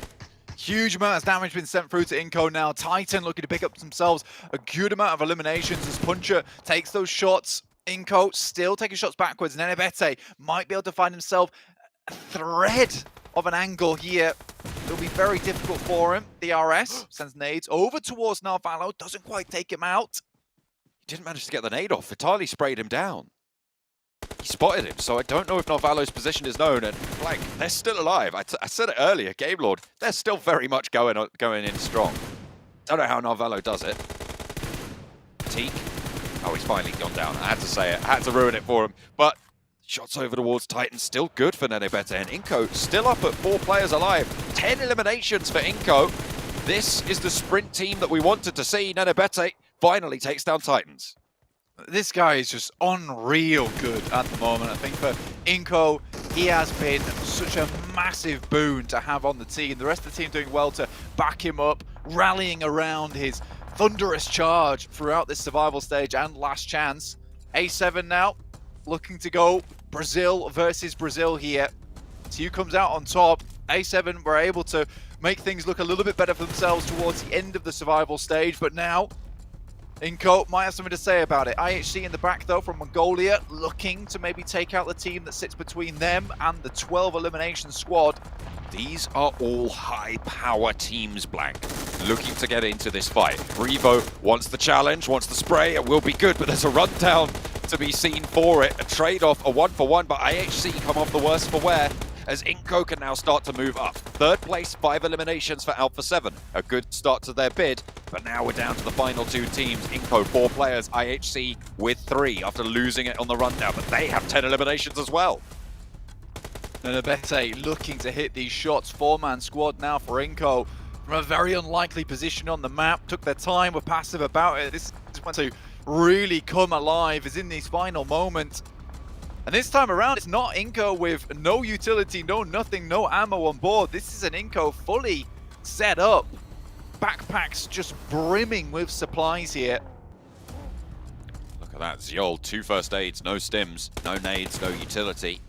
Huge amount of damage been sent through to iNCO now. Titan looking to pick up themselves a good amount of eliminations as Puncher takes those shots. iNCO still taking shots backwards. Nenebete might be able to find himself a thread of an angle here. It'll be very difficult for him. DRS sends nades over towards Narvalo, doesn't quite take him out. He didn't manage to get the nade off. Vitali sprayed him down. He spotted him, so I don't know if Narvalo's position is known. And like, they're still alive. I said it earlier, Game Lord. They're still very much going in strong. Don't know how Narvalo does it. Teak. Oh, he's finally gone down. I had to say it. I had to ruin it for him. But shots over towards Titan, still good for Nenebete, and iNCO still up at 4 players alive. 10 eliminations for iNCO. This is the sprint team that we wanted to see. Nenebete finally takes down Titans. This guy is just unreal good at the moment. I think for iNCO, he has been such a massive boon to have on the team. The rest of the team doing well to back him up, rallying around his thunderous charge throughout this survival stage and last chance. A7 now, looking to go Brazil versus Brazil here. TU comes out on top. A7 were able to make things look a little bit better for themselves towards the end of the survival stage, but now iNCO might have something to say about it. IHC in the back though from Mongolia, looking to maybe take out the team that sits between them and the 12 elimination squad. These are all high-power teams, Blank, looking to get into this fight. Revo wants the challenge, wants the spray. It will be good, but there's a rundown to be seen for it. A trade-off, a 1-for-1, but IHC come off the worst for wear as iNCO can now start to move up. 3rd place, 5 eliminations for Alpha 7. A good start to their bid, but now we're down to the final 2 teams. iNCO, 4 players, IHC with 3 after losing it on the rundown, but they have 10 eliminations as well. Nenebete looking to hit these shots. 4-man squad now for iNCO from a very unlikely position on the map. Took their time, were passive about it. This is when to really come alive is in these final moments. And this time around, it's not iNCO with no utility, no nothing, no ammo on board. This is an iNCO fully set up. Backpacks just brimming with supplies here. Look at that, Ziol, 2 first aids, no stims, no nades, no utility.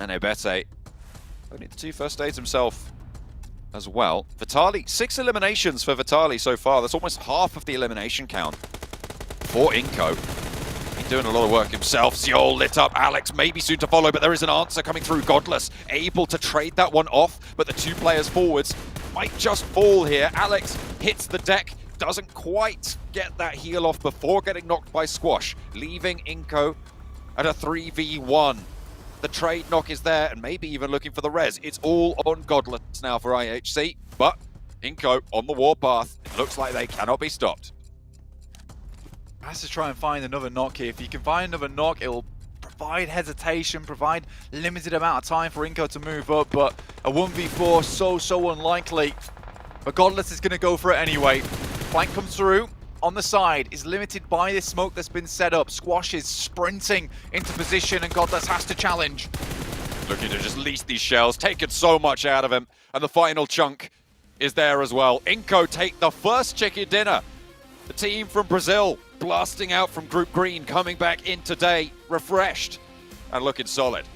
Nenebete, only the 2 first aids himself as well. Vitali, 6 eliminations for Vitali so far. That's almost half of the elimination count for iNCO. Doing a lot of work himself. Ziol lit up. Alex maybe soon to follow, but there is an answer coming through. Godless able to trade that one off, but the 2 players forwards might just fall here. Alex hits the deck, doesn't quite get that heal off before getting knocked by Squash, leaving iNCO at a 3v1. The trade knock is there, and maybe even looking for the res. It's all on Godless now for IHC, but iNCO on the warpath. It looks like they cannot be stopped. Has to try and find another knock here. If you can find another knock, it'll provide hesitation, provide limited amount of time for iNCO to move up, but a 1v4 so unlikely. But Godless is going to go for it anyway. Flank comes through on the side, is limited by this smoke that's been set up. Squash is sprinting into position and Godless has to challenge. Looking to just lease these shells, taking so much out of him, and the final chunk is there as well. iNCO take the first chicken dinner. The team from Brazil blasting out from Group Green, coming back in today, refreshed and looking solid.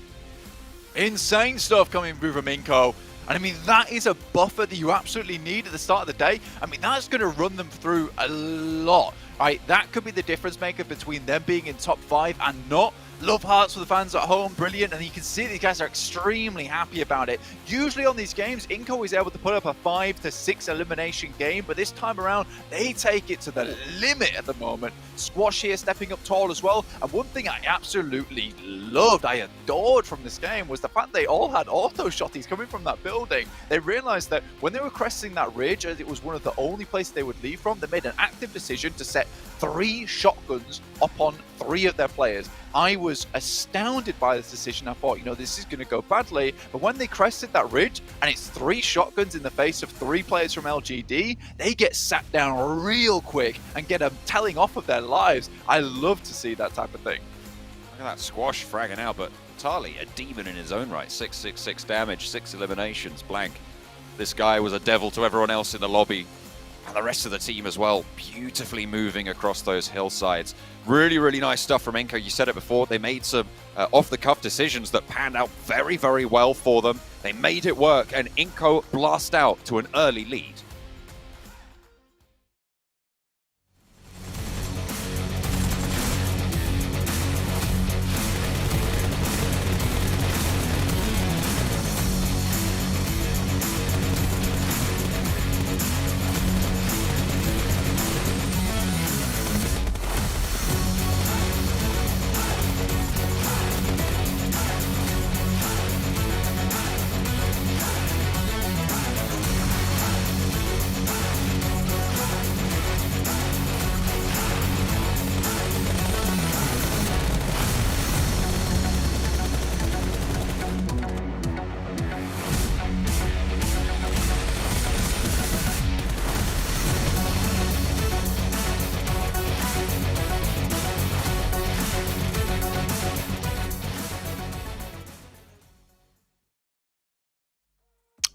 Insane stuff coming through from iNCO. And I mean, that is a buffer that you absolutely need at the start of the day. I mean, that's going to run them through a lot, right? That could be the difference maker between them being in top 5 and not. Love hearts for the fans at home, brilliant, and you can see these guys are extremely happy about it. Usually on these games, iNCO is able to put up a 5 to 6 elimination game, but this time around, they take it to the limit at the moment. Squash here stepping up tall as well, and one thing I absolutely loved, I adored from this game was the fact they all had auto shotties coming from that building. They realized that when they were cresting that ridge, as it was one of the only places they would leave from, they made an active decision to set 3 shotguns upon 3 of their players. I was astounded by this decision. I thought, you know, this is going to go badly. But when they crested that ridge and it's 3 shotguns in the face of 3 players from LGD, they get sat down real quick and get them telling off of their lives. I love to see that type of thing. Look at that Squash fragging out, but Tali, a demon in his own right. 666 damage, 6 eliminations, blank. This guy was a devil to everyone else in the lobby. And the rest of the team as well, beautifully moving across those hillsides. Really, really nice stuff from iNCO. You said it before, they made some off-the-cuff decisions that panned out very, very well for them. They made it work, and iNCO blast out to an early lead.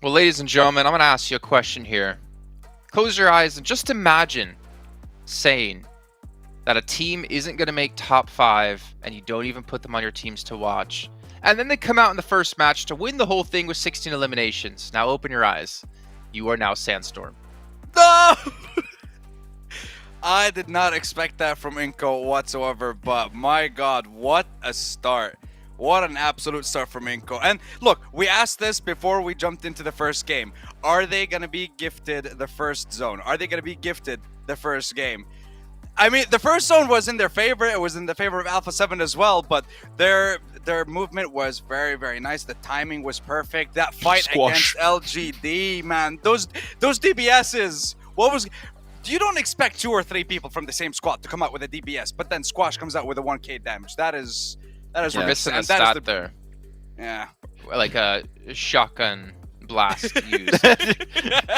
Well, ladies and gentlemen, I'm going to ask you a question here. Close your eyes and just imagine saying that a team isn't going to make top 5 and you don't even put them on your teams to watch. And then they come out in the first match to win the whole thing with 16 eliminations. Now open your eyes. You are now Sandstorm. No! I did not expect that from iNCO whatsoever, but my God, what a start. What an absolute start from iNCO. And look, we asked this before we jumped into the first game. Are they going to be gifted the first zone? Are they going to be gifted the first game? I mean, the first zone was in their favor. It was in the favor of Alpha 7 as well, but their movement was very, very nice. The timing was perfect. That fight against LGD, man, those DBSs, you don't expect 2 or 3 people from the same squad to come out with a DBS, but then Squash comes out with a 1k damage. That is we're missing a stat there. Yeah. Like a shotgun blast used.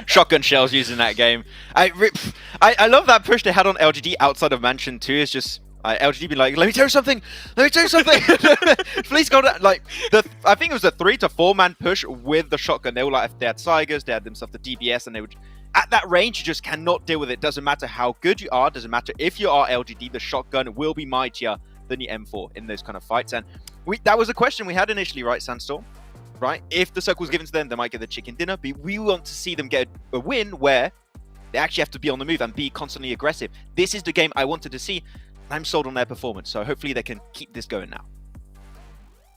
Shotgun shells used in that game. I love that push they had on LGD outside of Mansion 2. It's just LGD be like, let me tell you something. Please go down. Like I think it was a 3 to 4 man push with the shotgun. They were like, they had Cygers, they had themselves the DBS, and they would. At that range, you just cannot deal with it. Doesn't matter how good you are. Doesn't matter if you are LGD. The shotgun will be mightier than the M4 in those kind of fights. And that was a question we had initially, right, Sandstorm? Right? If the circle's given to them, they might get the chicken dinner. But we want to see them get a win where they actually have to be on the move and be constantly aggressive. This is the game I wanted to see. I'm sold on their performance. So hopefully they can keep this going now.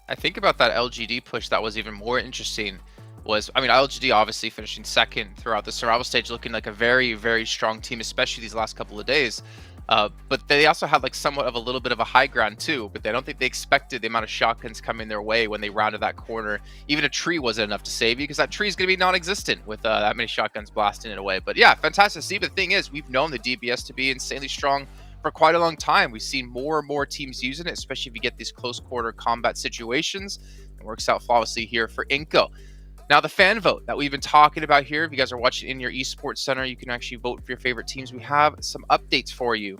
I think about that LGD push that was even more interesting was, I mean, LGD obviously finishing second throughout the survival stage, looking like a very, very strong team, especially these last couple of days. But they also had like somewhat of a little bit of a high ground too, but I don't think they expected the amount of shotguns coming their way when they rounded that corner. Even a tree wasn't enough to save you because that tree is going to be non-existent with that many shotguns blasting it away. But yeah, fantastic to see. But the thing is, we've known the DBS to be insanely strong for quite a long time. We've seen more and more teams using it, especially if you get these close quarter combat situations. It works out flawlessly here for iNCO. Now, the fan vote that we've been talking about here, if you guys are watching in your esports center, you can actually vote for your favorite teams. We have some updates for you.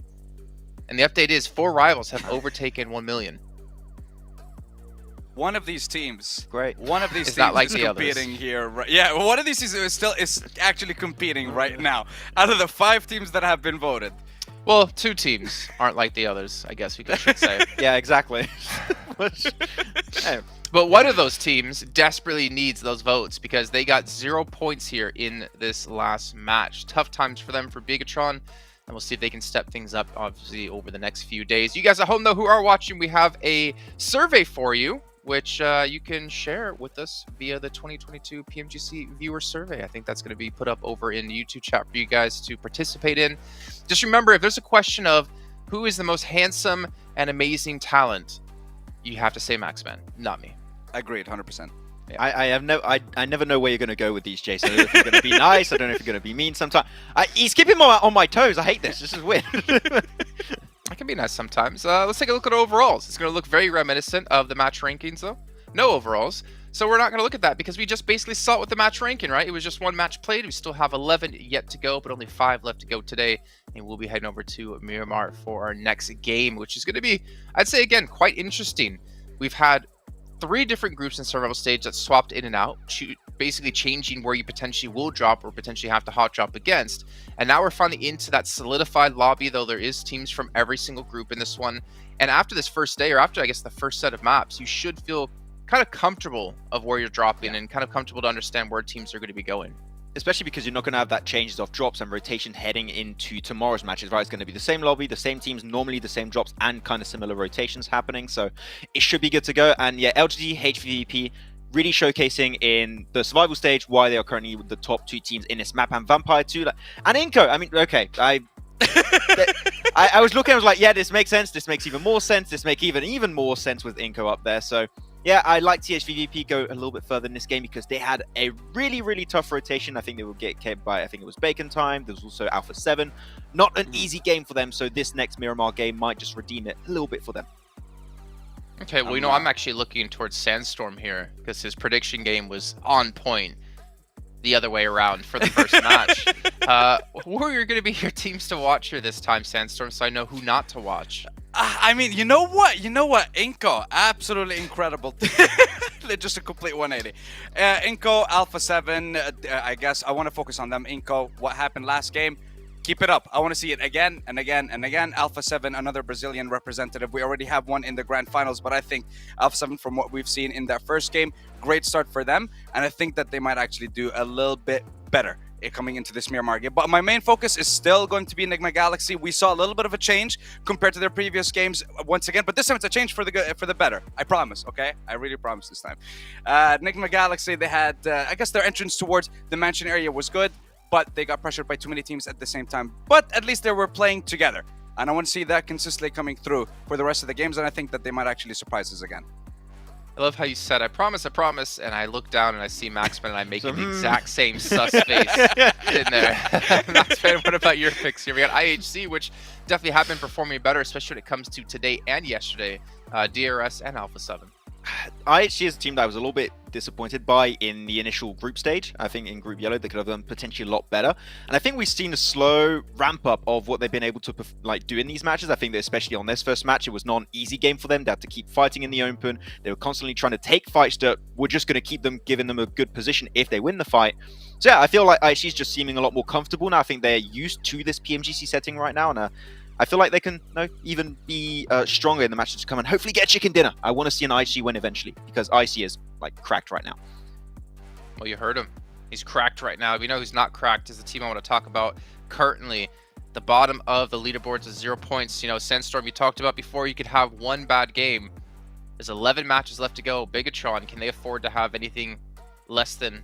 And the update is 4 rivals have overtaken 1 million. One of these teams, great. One of these It's teams not like is the competing others. here. Right, yeah, one of these teams is actually competing right now. Out of the 5 teams that have been voted. Well, 2 should aren't like the others, I guess we should say. Yeah, exactly. But one of those teams desperately needs those votes because they got 0 points here in this last match. Tough times for them for Bigatron. and we'll see if they can step things up, obviously, over the next few days. You guys at home, though, who are watching, we have a survey for you, which you can share with us via the 2022 PMGC viewer survey. I think that's going to be put up over in the YouTube chat for you guys to participate in. Just remember, if there's a question of who is the most handsome and amazing talent, you have to say Maxman, not me. Agreed, 100%. Yeah. I never know where you're going to go with these, Jason. I don't know if you're going to be nice. I don't know if you're going to be mean sometimes. He's keeping me on my toes. I hate this. This is weird. I can be nice sometimes. Let's take a look at overalls. It's going to look very reminiscent of the match rankings, though. No overalls. So we're not going to look at that because we just basically saw it with the match ranking, right? It was just one match played. We still have 11 yet to go, but only 5 left to go today. And we'll be heading over to Miramar for our next game, which is going to be, I'd say, again, quite interesting. We've had 3 different groups in survival stage that swapped in and out, basically changing where you potentially will drop or potentially have to hot drop against. And now we're finally into that solidified lobby, though there is teams from every single group in this one. And after this first day, or after, I guess, the first set of maps, you should feel kind of comfortable of where you're dropping and kind of comfortable to understand where teams are going to be going. Especially because you're not going to have that changes of drops and rotation heading into tomorrow's matches, right? It's going to be the same lobby, the same teams, normally the same drops, and kind of similar rotations happening. So it should be good to go. And yeah, LGD, HVVP, really showcasing in the survival stage why they are currently the top 2 teams in this map. And Vampire 2, and iNCO. I mean, okay, I was looking, I was like, yeah, this makes sense. This makes even more sense. This makes even more sense with iNCO up there. So yeah, I like THVVP go a little bit further in this game because they had a really, really tough rotation. I think they will get kept by, I think it was Bacon Time. There was also Alpha 7. Not an easy game for them, so this next Miramar game might just redeem it a little bit for them. Okay, well, you know, I'm actually looking towards Sandstorm here because his prediction game was on point the other way around for the first match. Who are going to be your teams to watch here this time, Sandstorm, so I know who not to watch? I mean, you know what? iNCO, absolutely incredible. Just a complete 180. iNCO, Alpha 7, I guess I want to focus on them. iNCO, what happened last game? Keep it up. I want to see it again and again and again. Alpha 7, another Brazilian representative. We already have one in the grand finals, but I think Alpha 7, from what we've seen in that first game, great start for them. And I think that they might actually do a little bit better coming into this Miramar game. But my main focus is still going to be Enigma Galaxy. We saw a little bit of a change compared to their previous games once again, but this time it's a change for the better. I promise, okay? I really promise this time. Enigma Galaxy, they had, I guess their entrance towards the mansion area was good, but they got pressured by too many teams at the same time. But at least they were playing together. And I want to see that consistently coming through for the rest of the games, and I think that they might actually surprise us again. I love how you said, I promise, and I look down and I see Maxman and I make the exact same sus face in there. Maxman, what about your picks here? We got IHC, which definitely have been performing better, especially when it comes to today and yesterday, DRS and Alpha 7. IHC is a team that I was a little bit disappointed by in the initial group stage. I think in Group Yellow they could have done potentially a lot better, and I think we've seen a slow ramp up of what they've been able to do in these matches. I think that especially on this first match, it was not an easy game for them. They had to keep fighting in the open. They were constantly trying to take fights that were just going to keep them, giving them a good position if they win the fight. So yeah, I feel like IHC is just seeming a lot more comfortable now. I think they're used to this PMGC setting right now, and I feel like they can even be stronger in the matches to come and hopefully get chicken dinner. I want to see an IC win eventually because IC is cracked right now. Well, you heard him. He's cracked right now. We know who's not cracked is the team I want to talk about currently. The bottom of the leaderboards is 0 points. You know, Sandstorm, you talked about before, you could have one bad game. There's 11 matches left to go. Bigatron, can they afford to have anything less than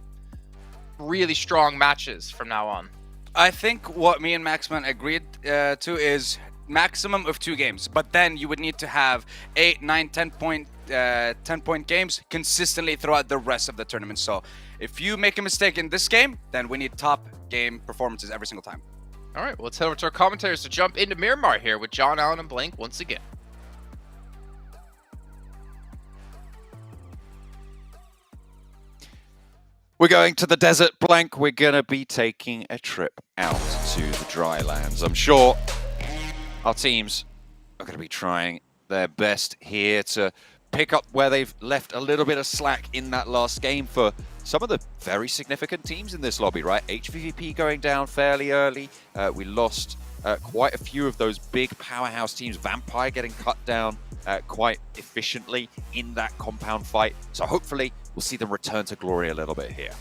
really strong matches from now on? I think what me and Maxman agreed to is maximum of 2 games, but then you would need to have 8, 9, 10 point games consistently throughout the rest of the tournament. So if you make a mistake in this game, then we need top game performances every single time. All right, well, let's head over to our commentators to jump into Miramar here with John Allen and Blank once again. We're going to the desert, Blank. We're going to be taking a trip out to the dry lands. I'm sure our teams are going to be trying their best here to pick up where they've left a little bit of slack in that last game for some of the very significant teams in this lobby, right? HVVP going down fairly early. We lost quite a few of those big powerhouse teams. Vampire getting cut down quite efficiently in that compound fight. So hopefully we'll see them return to glory a little bit here.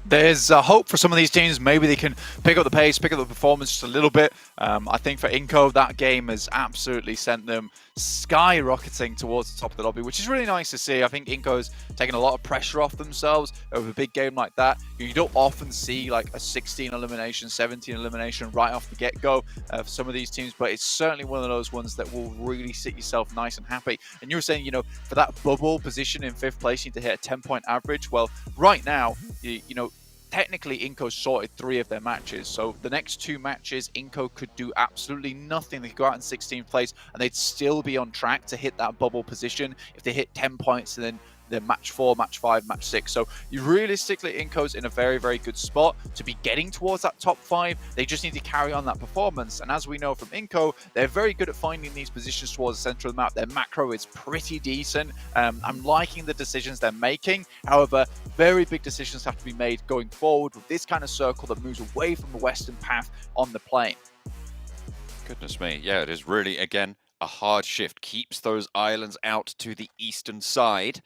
There's hope for some of these teams. Maybe they can pick up the pace, pick up the performance just a little bit. I think for iNCO, that game has absolutely sent them skyrocketing towards the top of the lobby, which is really nice to see. I think iNCO's taken a lot of pressure off themselves over a big game like that. You don't often see like a 16 elimination, 17 elimination right off the get-go for some of these teams, but it's certainly one of those ones that will really sit yourself nice and happy. And you were saying, you know, for that bubble position in 5th place, you need to hit a 10-point average. Well, right now, you know, technically iNCO sorted 3 of their matches, so the next 2 matches iNCO could do absolutely nothing. They could go out in 16th place and they'd still be on track to hit that bubble position if they hit 10 points and then match 4, match 5, match 6. So you realistically, iNCO's in a very, very good spot to be getting towards that top 5. They just need to carry on that performance. And as we know from iNCO, they're very good at finding these positions towards the center of the map. Their macro is pretty decent. I'm liking the decisions they're making. However, very big decisions have to be made going forward with this kind of circle that moves away from the western path on the plane. Goodness me. Yeah, it is really, again, a hard shift. Keeps those islands out to the eastern side.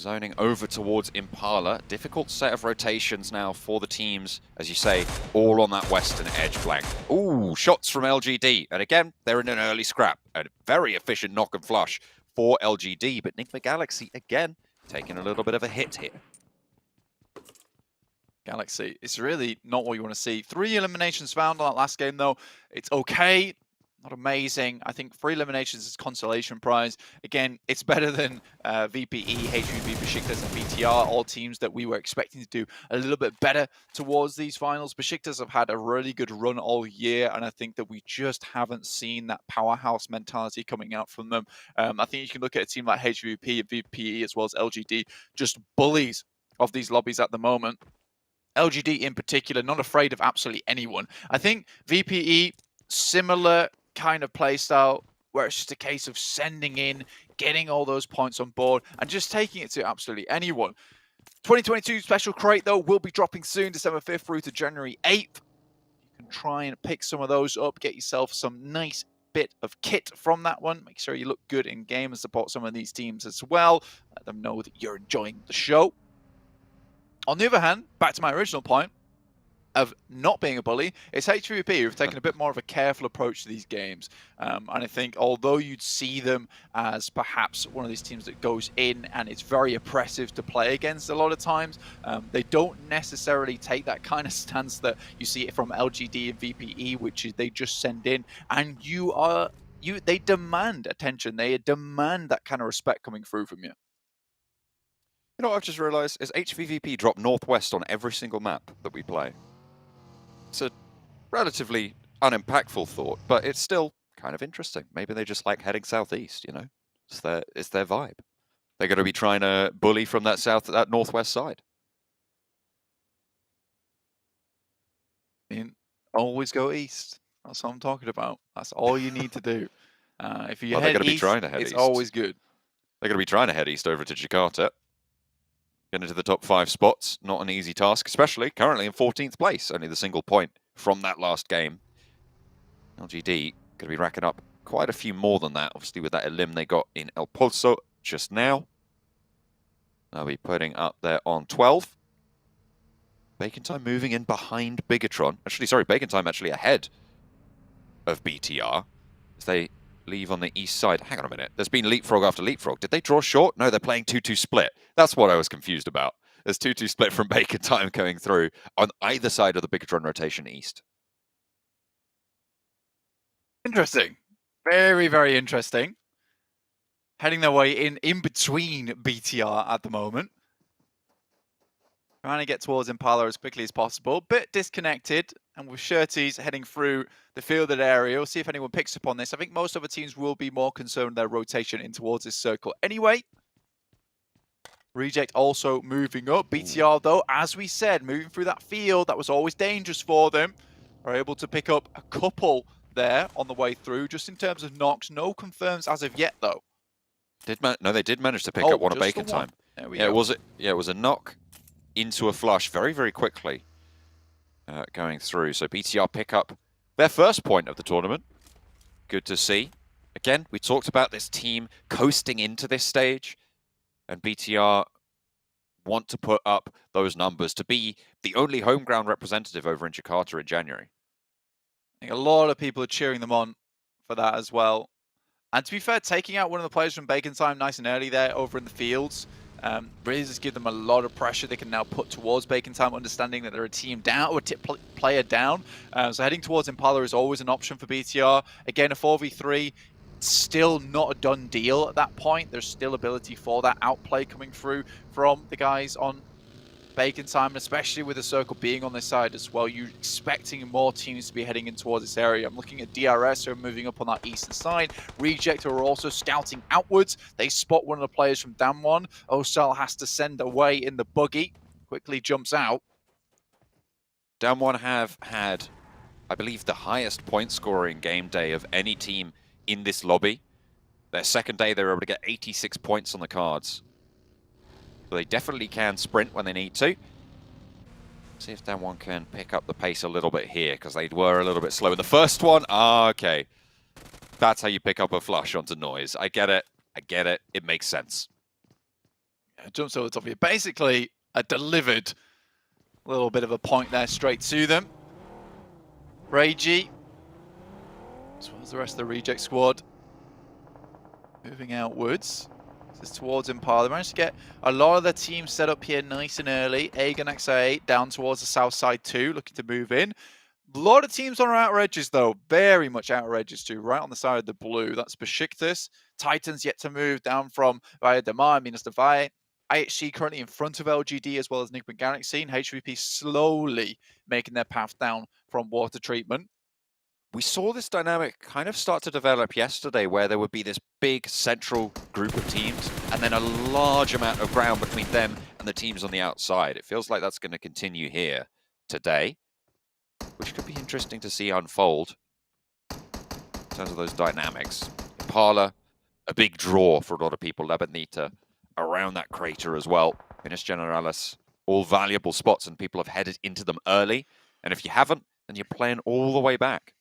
Zoning over towards Impala. Difficult set of rotations now for the teams, as you say, all on that western edge flank. Ooh, shots from LGD. And again, they're in an early scrap. A very efficient knock and flush for LGD, but Enigma Galaxy, again, taking a little bit of a hit here. Galaxy, it's really not what you want to see. 3 eliminations found on that last game, though. It's okay. Not amazing. I think 3 eliminations is consolation prize. Again, it's better than VPE, HVVP, Besiktas, and BTR, all teams that we were expecting to do a little bit better towards these finals. Besiktas have had a really good run all year, and I think that we just haven't seen that powerhouse mentality coming out from them. I think you can look at a team like HVVP, VPE, as well as LGD, just bullies of these lobbies at the moment. LGD in particular, not afraid of absolutely anyone. I think VPE, similar kind of play style where it's just a case of sending in, getting all those points on board, and just taking it to absolutely anyone. 2022 special crate, though, will be dropping soon, December 5th through to January 8th. You can try and pick some of those up, get yourself some nice bit of kit from that one. Make sure you look good in game and support some of these teams as well. Let them know that you're enjoying the show. On the other hand, back to my original point of not being a bully, it's HVVP who've taken a bit more of a careful approach to these games. And I think although you'd see them as perhaps one of these teams that goes in and it's very oppressive to play against a lot of times, they don't necessarily take that kind of stance that you see from LGD and VPE, which is they just send in and they demand attention. They demand that kind of respect coming through from you. You know what I've just realized is HVVP drop northwest on every single map that we play. It's a relatively unimpactful thought, but it's still kind of interesting. Maybe they just like heading southeast, you know? It's their vibe. They're going to be trying to bully from that northwest side. I mean, always go east. That's what I'm talking about. That's all you need to do. If you head east, it's always good. They're going to be trying to head east over to Jakarta. Get into the top 5 spots, not an easy task, especially currently in 14th place, only the single point from that last game. LGD going to be racking up quite a few more than that, obviously with that elim they got in El Pozo just now. They'll be putting up there on 12. Bacon Time moving in behind Bigatron. Actually, sorry, Bacon Time actually ahead of BTR as they leave on the east side. Hang on a minute. There's been leapfrog after leapfrog. Did they draw short? No, they're playing 2-2 split. That's what I was confused about. There's 2-2 split from Bacon Time going through on either side of the Bigatron rotation east. Interesting. Very, very interesting. Heading their way in between BTR at the moment. Trying to get towards Impala as quickly as possible. Bit disconnected. And with Shirties heading through the fielded area, we'll see if anyone picks up on this. I think most other teams will be more concerned with their rotation in towards this circle anyway. Reject also moving up. BTR, though, as we said, moving through that field, that was always dangerous for them. Are able to pick up a couple there on the way through, just in terms of knocks. No confirms as of yet, though. No, they did manage to pick up one at Bacon Time. There we go. It was a knock into a flush very, very quickly. Going through. So BTR pick up their first point of the tournament. Good to see. Again, we talked about this team coasting into this stage. And BTR want to put up those numbers to be the only home ground representative over in Jakarta in January. I think a lot of people are cheering them on for that as well. And to be fair, taking out one of the players from Bacon Time nice and early there over in the fields really just give them a lot of pressure they can now put towards Bacon Time, understanding that they're a team down or a player down. So heading towards Impala is always an option for BTR. Again, a 4v3, still not a done deal at that point. There's still ability for that outplay coming through from the guys on Bacon Time, and especially with the circle being on this side as well, you're expecting more teams to be heading in towards this area. I'm looking at DRS who are moving up on that eastern side. Reject who are also scouting outwards. They spot one of the players from Damwon. Osal has to send away in the buggy. Quickly jumps out. Damwon have had, I believe, the highest point scoring game day of any team in this lobby. Their second day, they were able to get 86 points on the cards. So they definitely can sprint when they need to. See if Damwon can pick up the pace a little bit here, because they were a little bit slow in the first one. Okay. That's how you pick up a flush onto noise. I get it. I get it. It makes sense. Yeah, jumps over the top of you. Basically, a delivered little bit of a point there straight to them. Ragey, as well as the rest of the reject squad, moving outwards. This is towards Impala. They managed to get a lot of the teams set up here nice and early. Aegon XA8 down towards the south side too, looking to move in. A lot of teams on our outer edges though, very much outer edges too, right on the side of the blue. That's Besiktas. Titans yet to move down from Via Damar, Minas Devai. IHC currently in front of LGD as well as Nick Galaxy, and HVP slowly making their path down from water treatment. We saw this dynamic kind of start to develop yesterday, where there would be this big central group of teams and then a large amount of ground between them and the teams on the outside. It feels like that's going to continue here today, which could be interesting to see unfold in terms of those dynamics. Impala, a big draw for a lot of people. Labanita around that crater as well. Minas Generalis, all valuable spots, and people have headed into them early. And if you haven't, then you're playing all the way back.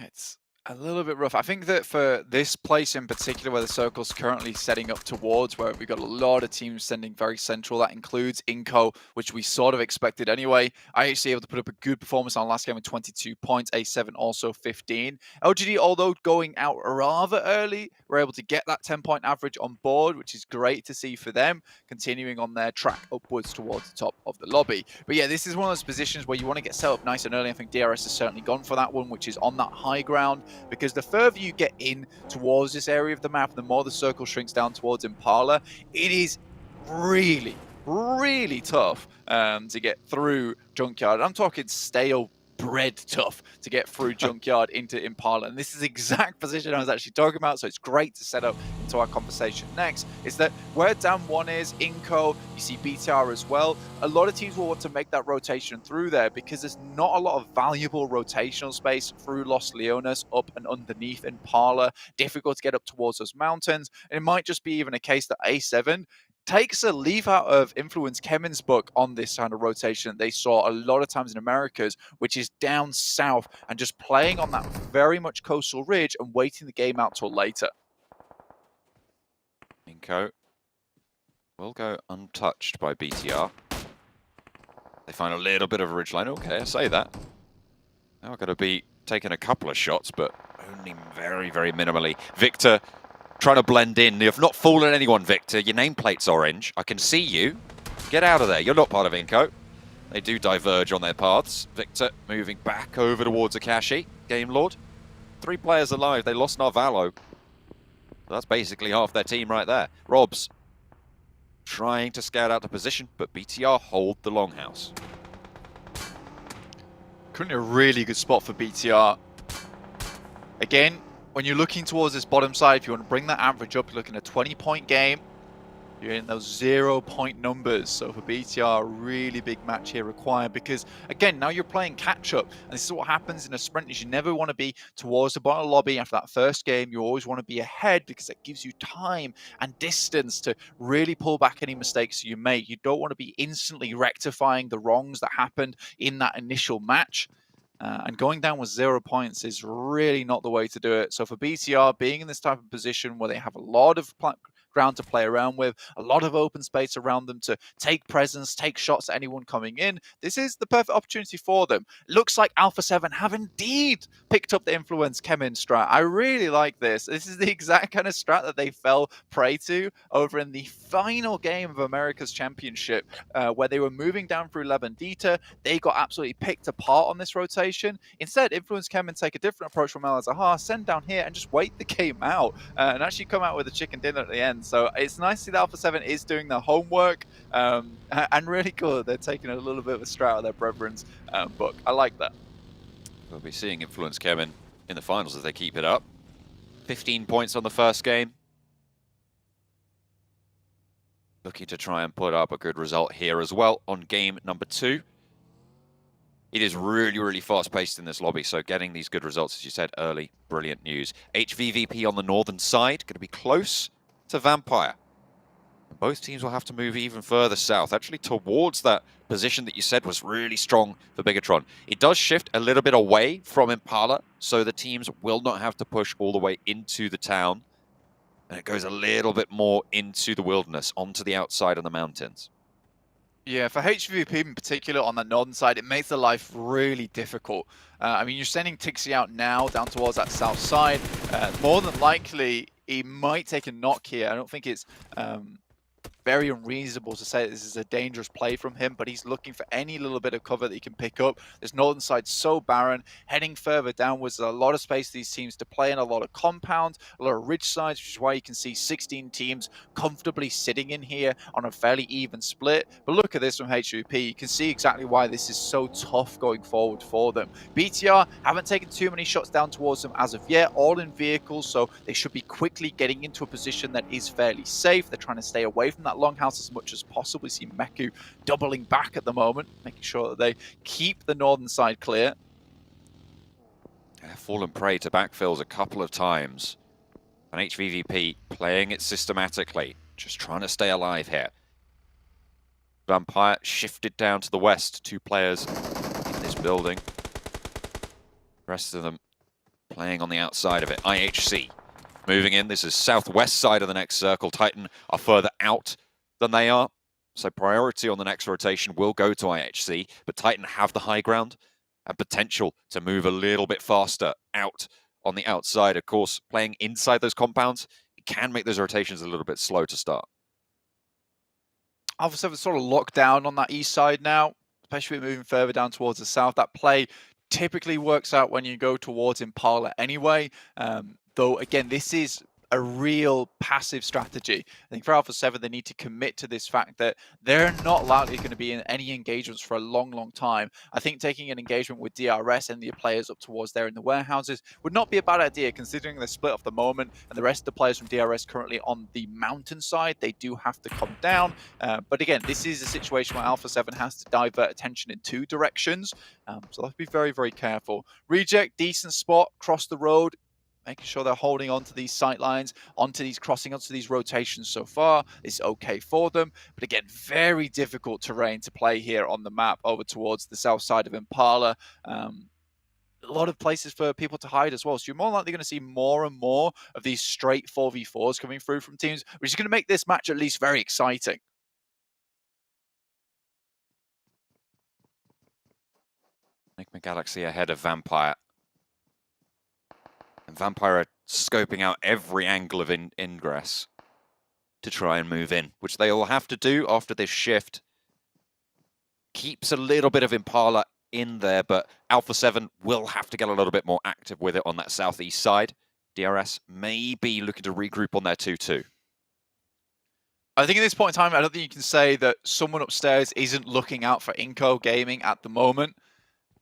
It's a little bit rough. I think that for this place in particular, where the circle's currently setting up towards, where we've got a lot of teams sending very central, that includes iNCO, which we sort of expected anyway. IHC able to put up a good performance on last game with 22 points, A7 also 15. LGD, although going out rather early, were able to get that 10-point average on board, which is great to see for them, continuing on their track upwards towards the top of the lobby. But yeah, this is one of those positions where you want to get set up nice and early. I think DRS has certainly gone for that one, which is on that high ground, because the further you get in towards this area of the map, the more the circle shrinks down towards Impala. It is really, really tough to get through Junkyard. I'm talking stale bread tough to get through Junkyard into Impala. And this is the exact position I was actually talking about, so it's great to set up into our conversation next, is that where Dam1 is, iNCO, you see BTR as well, a lot of teams will want to make that rotation through there because there's not a lot of valuable rotational space through Los Leones, up and underneath Impala, difficult to get up towards those mountains. And it might just be even a case that A7 takes a leaf out of Influence Kevin's book on this kind of rotation that they saw a lot of times in Americas, which is down south and just playing on that very much coastal ridge and waiting the game out till later. iNCO will go untouched by BTR. They find a little bit of a ridgeline. Okay, I say that. Now I've got to be taking a couple of shots, but only very, very minimally. Victor trying to blend in. You've not fallen anyone, Victor. Your nameplate's orange. I can see you. Get out of there. You're not part of iNCO. They do diverge on their paths. Victor moving back over towards Akashi. Game Lord. 3 players alive. They lost Narvalo. That's basically half their team right there. Robs trying to scout out the position, but BTR hold the longhouse. Currently a really good spot for BTR. Again, when you're looking towards this bottom side, if you want to bring that average up, you're looking at a 20-point game. You're in those 0-point numbers. So for BTR, a really big match here required because, again, now you're playing catch-up. And this is what happens in a sprint, is you never want to be towards the bottom of the lobby after that first game. You always want to be ahead because it gives you time and distance to really pull back any mistakes you make. You don't want to be instantly rectifying the wrongs that happened in that initial match. And going down with 0 points is really not the way to do it. So for BTR, being in this type of position where they have a lot of ground to play around with, a lot of open space around them to take presence, take shots at anyone coming in. This is the perfect opportunity for them. It looks like Alpha 7 have indeed picked up the influence Kemin strat. I really like this. This is the exact kind of strat that they fell prey to over in the final game of America's Championship, where they were moving down through Lebendita. They got absolutely picked apart on this rotation. Instead, Influence Kemin take a different approach from El Azahar, send down here and just wait the game out and actually come out with a chicken dinner at the end. So it's nice to see that Alpha 7 is doing their homework and really cool. They're taking a little bit of a strat out of their brethren's book. I like that. We'll be seeing Influence Kemin in the finals as they keep it up. 15 points on the first game. Looking to try and put up a good result here as well on game number 2. It is really, really fast-paced in this lobby, so getting these good results, as you said, early, brilliant news. HVVP on the northern side, going to be close to Vampire. Both teams will have to move even further south, actually towards that position that you said was really strong for Bigatron. It does shift a little bit away from Impala, so the teams will not have to push all the way into the town. And it goes a little bit more into the wilderness, onto the outside of the mountains. Yeah, for HVVP in particular on the northern side, it makes the life really difficult. I mean, you're sending Tixie out now down towards that south side. More than likely, he might take a knock here. I don't think it's very unreasonable to say that this is a dangerous play from him, but he's looking for any little bit of cover that he can pick up. This northern side so barren. Heading further downwards, there's a lot of space for these teams to play in, a lot of compounds, a lot of ridge sides, which is why you can see 16 teams comfortably sitting in here on a fairly even split. But look at this from HVP. You can see exactly why this is so tough going forward for them. BTR haven't taken too many shots down towards them as of yet, all in vehicles, so they should be quickly getting into a position that is fairly safe. They're trying to stay away from that longhouse as much as possible. We see Meku doubling back at the moment, making sure that they keep the northern side clear. Fallen prey to backfills a couple of times. And HVVP playing it systematically, just trying to stay alive here. Vampire shifted down to the west, 2 players in this building. The rest of them playing on the outside of it. IHC moving in. This is southwest side of the next circle. Titan are further out than they are. So priority on the next rotation will go to IHC, but Titan have the high ground and potential to move a little bit faster out on the outside. Of course, playing inside those compounds, it can make those rotations a little bit slow to start. Alpha 7 sort of locked down on that east side now, especially moving further down towards the south. That play typically works out when you go towards Impala anyway. Though, again, this is a real passive strategy. I think for Alpha 7, they need to commit to this fact that they're not likely going to be in any engagements for a long, long time. I think taking an engagement with DRS and the players up towards there in the warehouses would not be a bad idea, considering they're split off the moment and the rest of the players from DRS currently on the mountain side. They do have to come down. But again, this is a situation where Alpha 7 has to divert attention in 2 directions. So they'll have to be very, very careful. Reject, decent spot, cross the road, making sure they're holding onto these sight lines, crossing onto these rotations so far is okay for them. But again, very difficult terrain to play here on the map over towards the south side of Impala. A lot of places for people to hide as well. So you're more likely going to see more and more of these straight 4v4s coming through from teams, which is going to make this match at least very exciting. Enigma Galaxy ahead of Vampire. And Vampire are scoping out every angle of ingress to try and move in, which they will have to do after this shift. Keeps a little bit of Impala in there, but Alpha 7 will have to get a little bit more active with it on that southeast side. DRS may be looking to regroup on their 2-2. I think at this point in time, I don't think you can say that someone upstairs isn't looking out for iNCO Gaming at the moment.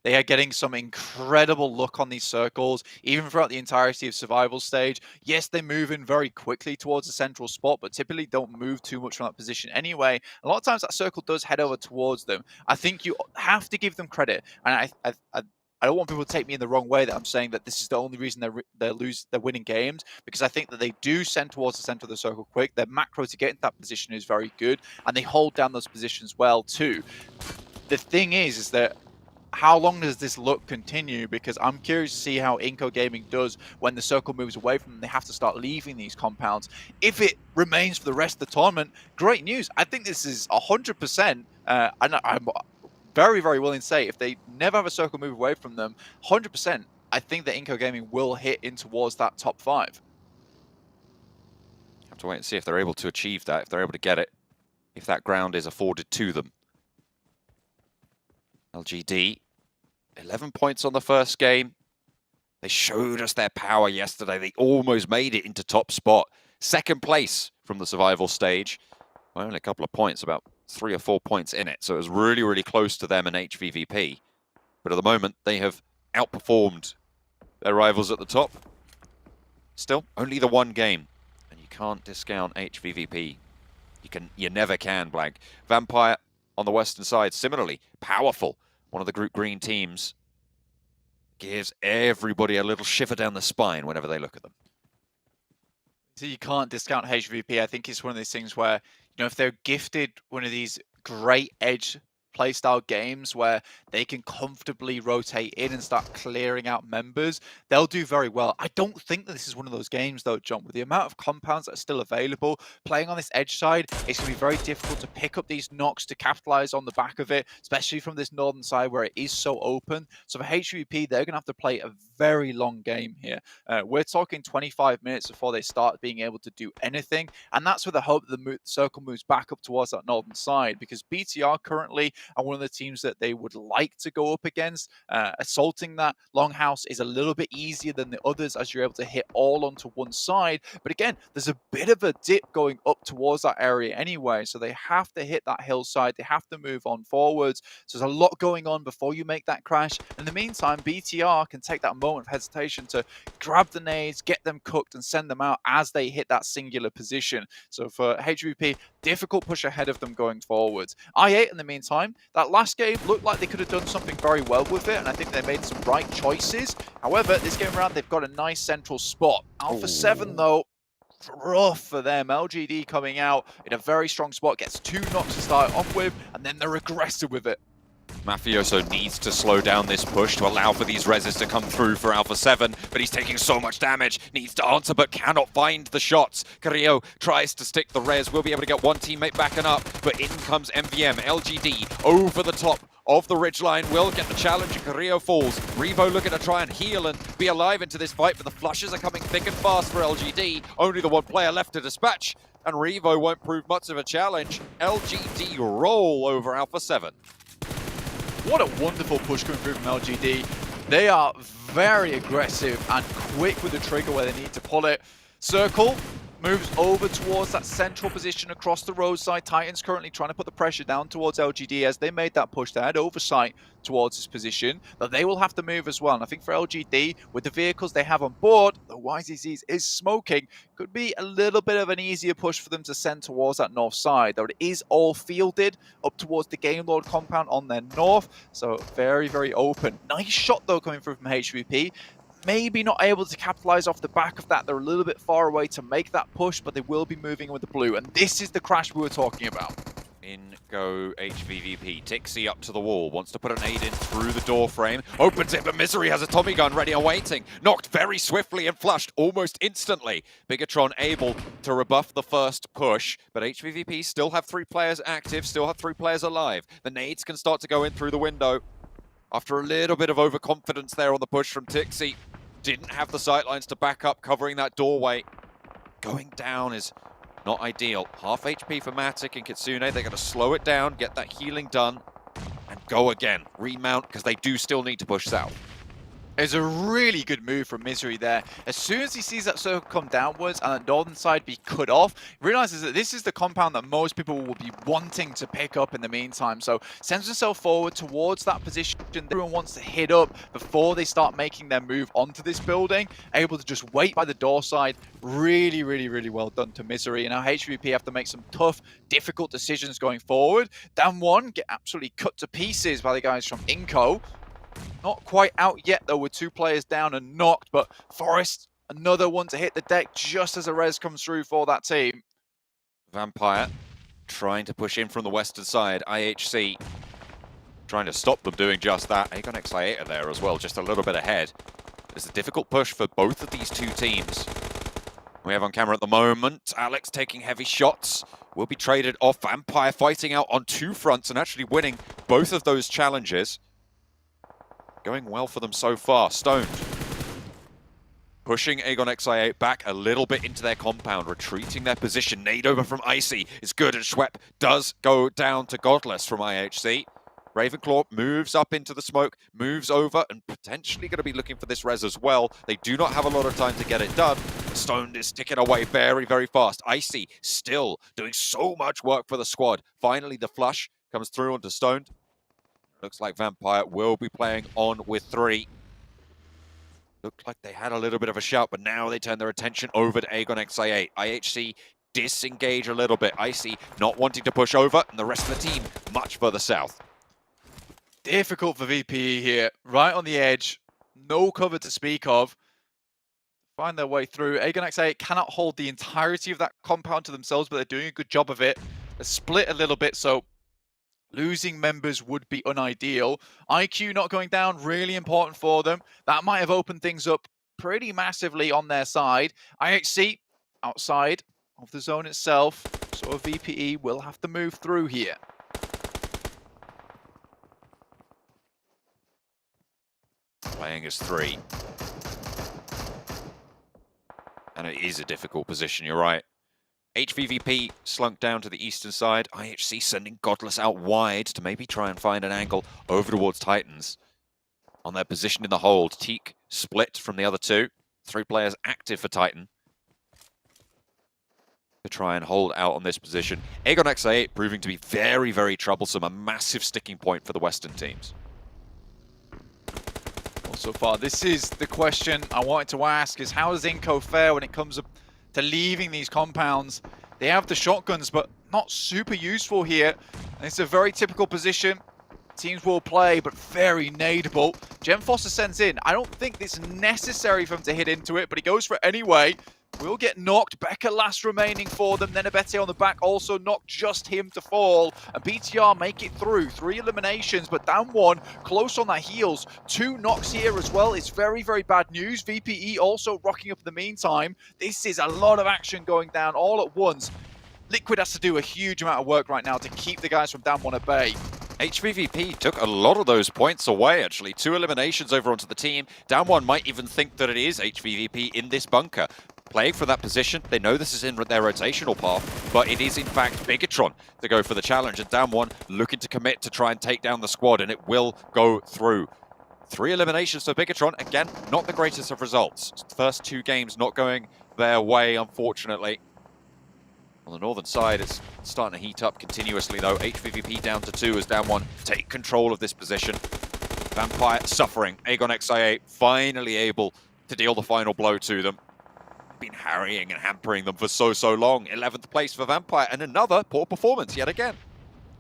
They are getting some incredible luck on these circles, even throughout the entirety of survival stage. Yes, they move in very quickly towards the central spot, but typically don't move too much from that position anyway. A lot of times that circle does head over towards them. I think you have to give them credit. And I don't want people to take me in the wrong way that I'm saying that this is the only reason they're winning games, because I think that they do send towards the center of the circle quick. Their macro to get into that position is very good, and they hold down those positions well too. The thing is that how long does this look continue? Because I'm curious to see how iNCO Gaming does when the circle moves away from them. They have to start leaving these compounds. If it remains for the rest of the tournament, great news. I think this is 100%, and I'm very, very willing to say if they never have a circle move away from them, 100%, I think that iNCO Gaming will hit in towards that top 5. Have to wait and see if they're able to achieve that, if they're able to get it, if that ground is afforded to them. LGD, 11 points on the first game. They showed us their power yesterday. They almost made it into top spot. Second place from the survival stage. Well, only a couple of points, about 3 or 4 points in it. So it was really, really close to them and HVVP. But at the moment, they have outperformed their rivals at the top. Still, only the one game. And you can't discount HVVP. You never can, Blank. Vampire on the western side, similarly, powerful. One of the Group Green teams gives everybody a little shiver down the spine whenever they look at them. So you can't discount HVP. I think it's one of those things where, if they're gifted one of these great edge playstyle games where they can comfortably rotate in and start clearing out members, they'll do very well. I don't think that this is one of those games though, John, with the amount of compounds that are still available, playing on this edge side, it's going to be very difficult to pick up these knocks to capitalize on the back of it, especially from this northern side where it is so open. So for HVP, they're going to have to play a very long game here. We're talking 25 minutes before they start being able to do anything, and that's with the hope that the circle moves back up towards that northern side, because BTR currently are one of the teams that they would like to go up against. Assaulting that longhouse is a little bit easier than the others as you're able to hit all onto one side. But again, there's a bit of a dip going up towards that area anyway. So they have to hit that hillside. They have to move on forwards. So there's a lot going on before you make that crash. In the meantime, BTR can take that moment of hesitation to grab the nades, get them cooked and send them out as they hit that singular position. So for HVP, difficult push ahead of them going forwards. i8 in the meantime, that last game looked like they could have done something very well with it, and I think they made some right choices. However, this game around, they've got a nice central spot. Alpha 7, though, rough for them. LGD coming out in a very strong spot, gets 2 knocks to start off with, and then they're aggressive with it. Mafioso needs to slow down this push to allow for these reses to come through for Alpha 7, but he's taking so much damage, needs to answer but cannot find the shots. Carrillo tries to stick the res, will be able to get one teammate backing up, but in comes MVM. LGD over the top of the ridgeline, will get the challenge and Carrillo falls. Revo looking to try and heal and be alive into this fight, but the flushes are coming thick and fast for LGD. Only the one player left to dispatch, and Revo won't prove much of a challenge. LGD roll over Alpha 7. What a wonderful push coming through from LGD. They are very aggressive and quick with the trigger where they need to pull it. Circle moves over towards that central position across the roadside. Titans currently trying to put the pressure down towards LGD as they made that push. They had oversight towards this position, but they will have to move as well. And I think for LGD, with the vehicles they have on board, the YZZ is smoking. Could be a little bit of an easier push for them to send towards that north side, though it is all fielded up towards the Game Lord compound on their north. So very, very open. Nice shot, though, coming through from HVP. Maybe not able to capitalize off the back of that. They're a little bit far away to make that push, but they will be moving with the blue. And this is the crash we were talking about. In go HVVP. Tixie up to the wall, wants to put an aid in through the door frame, opens it, but Misery has a Tommy gun ready and waiting. Knocked very swiftly and flushed almost instantly. Bigatron able to rebuff the first push, but HVVP still have 3 players active, still have 3 players alive. The nades can start to go in through the window. After a little bit of overconfidence there on the push from Tixie, didn't have the sightlines to back up covering that doorway. Going down is not ideal. Half HP for Matic and Kitsune. They're going to slow it down, get that healing done, and go again. Remount, because they do still need to push south. It's a really good move from Misery there. As soon as he sees that circle come downwards and that northern side be cut off, he realizes that this is the compound that most people will be wanting to pick up in the meantime. So sends himself forward towards that position that everyone wants to hit up before they start making their move onto this building. Able to just wait by the door side. Really, really, really well done to Misery. And now HVP have to make some tough, difficult decisions going forward. Down one, get absolutely cut to pieces by the guys from iNCO. Not quite out yet, though, with 2 players down and knocked, but Forrest, another one to hit the deck just as a res comes through for that team. Vampire trying to push in from the western side. IHC trying to stop them doing just that. Aegon XI8 are there as well, just a little bit ahead. It's a difficult push for both of these two teams. We have on camera at the moment, Alex taking heavy shots. Will be traded off. Vampire fighting out on two fronts and actually winning both of those challenges. Going well for them so far. Stoned. Pushing Aegon XI8 back a little bit into their compound, retreating their position. Nade over from Icy is good, and Schwepp does go down to Godless from IHC. Ravenclaw moves up into the smoke, moves over, and potentially going to be looking for this res as well. They do not have a lot of time to get it done. Stoned is ticking away very, very fast. Icy still doing so much work for the squad. Finally, the flush comes through onto Stoned. Looks like Vampire will be playing on with 3. Looked like they had a little bit of a shout, but now they turn their attention over to Aegon XI8. IHC disengage a little bit. Icy not wanting to push over, and the rest of the team much further south. Difficult for VPE here, right on the edge, no cover to speak of. Find their way through. Aegon XI8 cannot hold the entirety of that compound to themselves, but they're doing a good job of it. They're split a little bit, so losing members would be unideal. IQ not going down, really important for them. That might have opened things up pretty massively on their side. IHC outside of the zone itself, so a VPE will have to move through here. Playing as 3. And it is a difficult position, you're right. HVVP slunk down to the eastern side. IHC sending Godless out wide to maybe try and find an angle over towards Titans. On their position in the hold, Teak split from the other 2. 3 players active for Titan. To try and hold out on this position. Aegon XI8 proving to be very, very troublesome. A massive sticking point for the Western teams. Well, so far, this is the question I wanted to ask, is how does iNCO fare when it comes to leaving these compounds? They have the shotguns, but not super useful here. And it's a very typical position. Teams will play, but very nadeable. Gem Foster sends in. I don't think it's necessary for him to hit into it, but he goes for it anyway. Will get knocked. Becca last remaining for them. Then Abete on the back also knocked just him to fall. And BTR make it through. 3 eliminations, but down 1. Close on that heels. 2 knocks here as well. It's very, very bad news. VPE also rocking up in the meantime. This is a lot of action going down all at once. Liquid has to do a huge amount of work right now to keep the guys from down 1 at bay. HVVP took a lot of those points away, actually. 2 eliminations over onto the team. Down 1 might even think that it is HVVP in this bunker. Playing for that position, they know this is in their rotational path, but it is in fact Bigatron to go for the challenge, and down 1 looking to commit to try and take down the squad, and it will go through. 3 eliminations for Bigatron, again, not the greatest of results. First 2 games not going their way, unfortunately. On the northern side, it's starting to heat up continuously though. HVVP down to 2 as down 1 take control of this position. Vampire suffering. Aegon XI8 finally able to deal the final blow to them. Been harrying and hampering them for so long. 11th place for Vampire, and another poor performance yet again.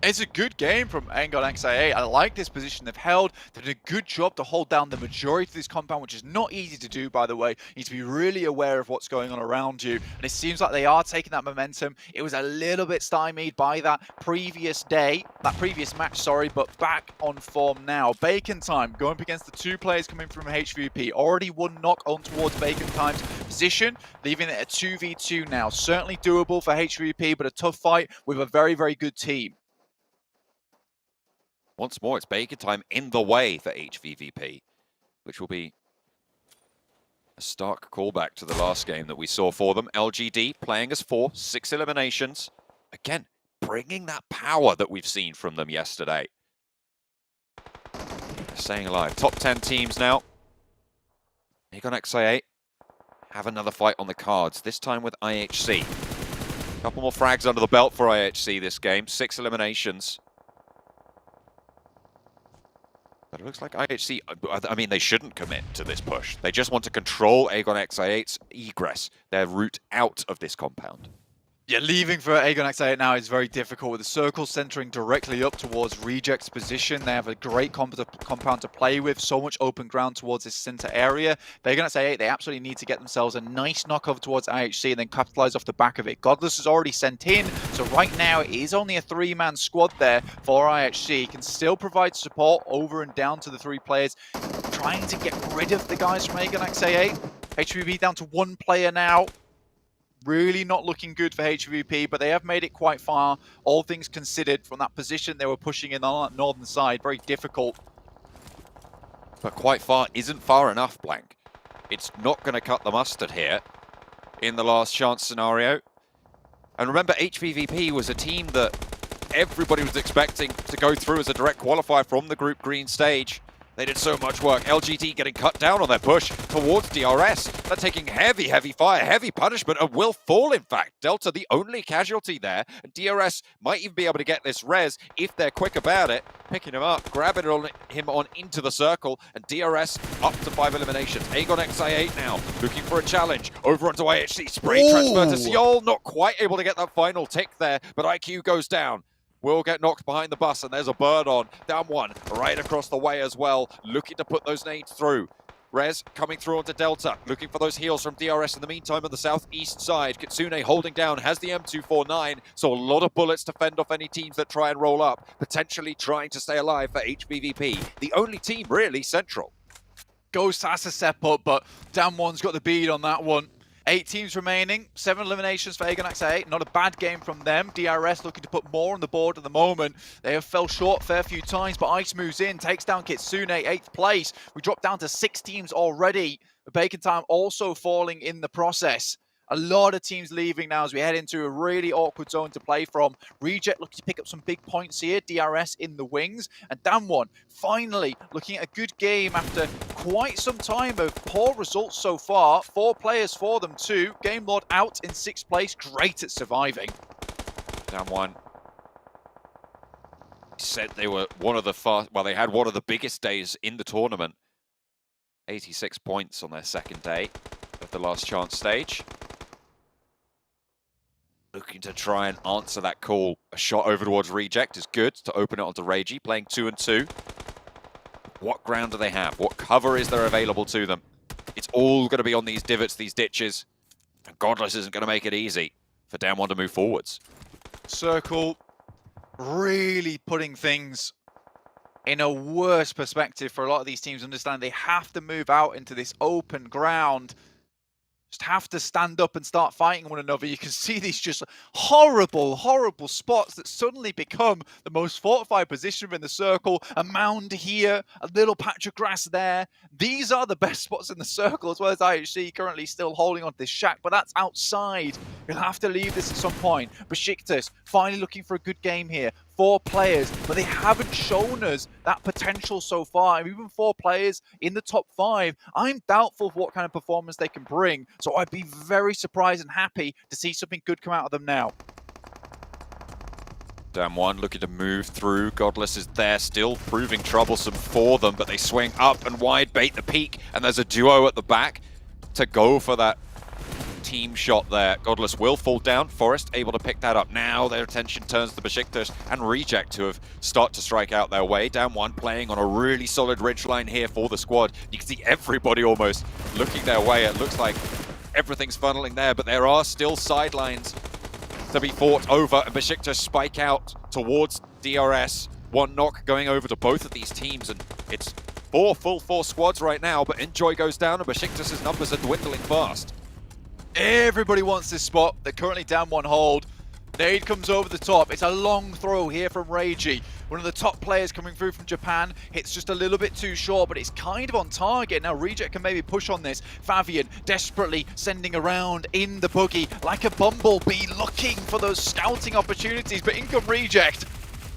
It's a good game from Aegon XI8. I like this position they've held. They've done a good job to hold down the majority of this compound, which is not easy to do, by the way. You need to be really aware of what's going on around you. And it seems like they are taking that momentum. It was a little bit stymied by that previous match, sorry, but back on form now. Bacon Time going up against the 2 players coming from HVP. Already 1 knock on towards Bacon Time's position, leaving it a 2v2 now. Certainly doable for HVP, but a tough fight with a very, very good team. Once more, it's Bacon Time in the way for HVVP, which will be a stark callback to the last game that we saw for them. LGD playing as 4, 6 eliminations. Again, bringing that power that we've seen from them yesterday. Staying alive. Top 10 teams now. Aegon XI8 have another fight on the cards, this time with IHC. A couple more frags under the belt for IHC this game. 6 eliminations. But it looks like IHC, I mean, they shouldn't commit to this push. They just want to control Aegon XI8's egress, their route out of this compound. Yeah, leaving for Aegon X8 now is very difficult, with the circle centering directly up towards Reject's position. They have a great compound to play with, so much open ground towards this center area. For Aegon X8, they absolutely need to get themselves a nice knockover towards IHC and then capitalize off the back of it. Godless is already sent in, so right now it is only a 3-man squad there for IHC. He can still provide support over and down to the 3 players, trying to get rid of the guys from Aegon X8. HVVP down to 1 player now. Really not looking good for HVVP, but they have made it quite far, all things considered, from that position they were pushing in on that northern side. Very difficult. But quite far isn't far enough, Blank. It's not going to cut the mustard here in the last chance scenario. And remember, HVVP was a team that everybody was expecting to go through as a direct qualifier from the Group Green stage. They did so much work. LGD getting cut down on their push towards DRS. They're taking heavy fire, heavy punishment, and will fall, in fact. Delta, the only casualty there. And DRS might even be able to get this res if they're quick about it. Picking him up, grabbing him on into the circle, and DRS up to 5 eliminations. Aegon XI8 now, looking for a challenge. Over onto IHC, spray transfer to Seoul. Not quite able to get that final tick there, but IQ goes down. Will get knocked behind the bus, and there's a bird on. Down 1, right across the way as well, looking to put those nades through. Rez coming through onto Delta, looking for those heals from DRS in the meantime on the southeast side. Kitsune holding down, has the M249, so a lot of bullets to fend off any teams that try and roll up, potentially trying to stay alive for HVVP. The only team really central. Ghost has to step up, but Down 1's got the bead on that one. 8 teams remaining, 7 eliminations for Aegon X8. Not a bad game from them. DRS looking to put more on the board at the moment. They have fell short a fair few times, but Ice moves in, takes down Kitsune, 8th place. We dropped down to 6 teams already. Bacon Time also falling in the process. A lot of teams leaving now as we head into a really awkward zone to play from. Reject looking to pick up some big points here. DRS in the wings. And Down 1 finally looking at a good game after quite some time of poor results so far. 4 players for them too. Game Lord out in 6th place. Great at surviving. Down 1. Said they were one of the they had one of the biggest days in the tournament. 86 points on their second day of the last chance stage. Looking to try and answer that call. A shot over towards Reject is good to open it onto Reiji, playing 2 and 2. What ground do they have? What cover is there available to them? It's all going to be on these divots, these ditches. And Godless isn't going to make it easy for Down 1 to move forwards. Circle really putting things in a worse perspective for a lot of these teams. Understand they have to move out into this open ground. Just have to stand up and start fighting one another. You can see these just horrible spots that suddenly become the most fortified position in the circle. A mound here, a little patch of grass there. These are the best spots in the circle, as well as IHC currently still holding on to this shack, but that's outside. You'll have to leave this at some point. Besiktas finally looking for a good game here. 4 players, but they haven't shown us that potential so far. And even 4 players in the top 5, I'm doubtful of what kind of performance they can bring. So I'd be very surprised and happy to see something good come out of them now. Down 1 looking to move through. Godless is there, still proving troublesome for them, but they swing up and wide, bait the peak, and there's a duo at the back to go for that team shot there. Godless will fall down. Forest able to pick that up. Now their attention turns to Besiktas and Reject, who have started to strike out their way. Down 1 playing on a really solid ridgeline here for the squad. You can see everybody almost looking their way. It looks like everything's funneling there, but there are still sidelines to be fought over, and Besiktas spike out towards DRS. 1 knock going over to both of these teams, and it's 4 full force squads right now, but Enjoy goes down and Besiktas' numbers are dwindling fast. Everybody wants this spot. They're currently Down 1 hold. Nade comes over the top. It's a long throw here from Reiji. One of the top players coming through from Japan. Hits just a little bit too short, but it's kind of on target. Now Reject can maybe push on this. Fabian desperately sending around in the buggy like a bumblebee, looking for those scouting opportunities, but in come Reject.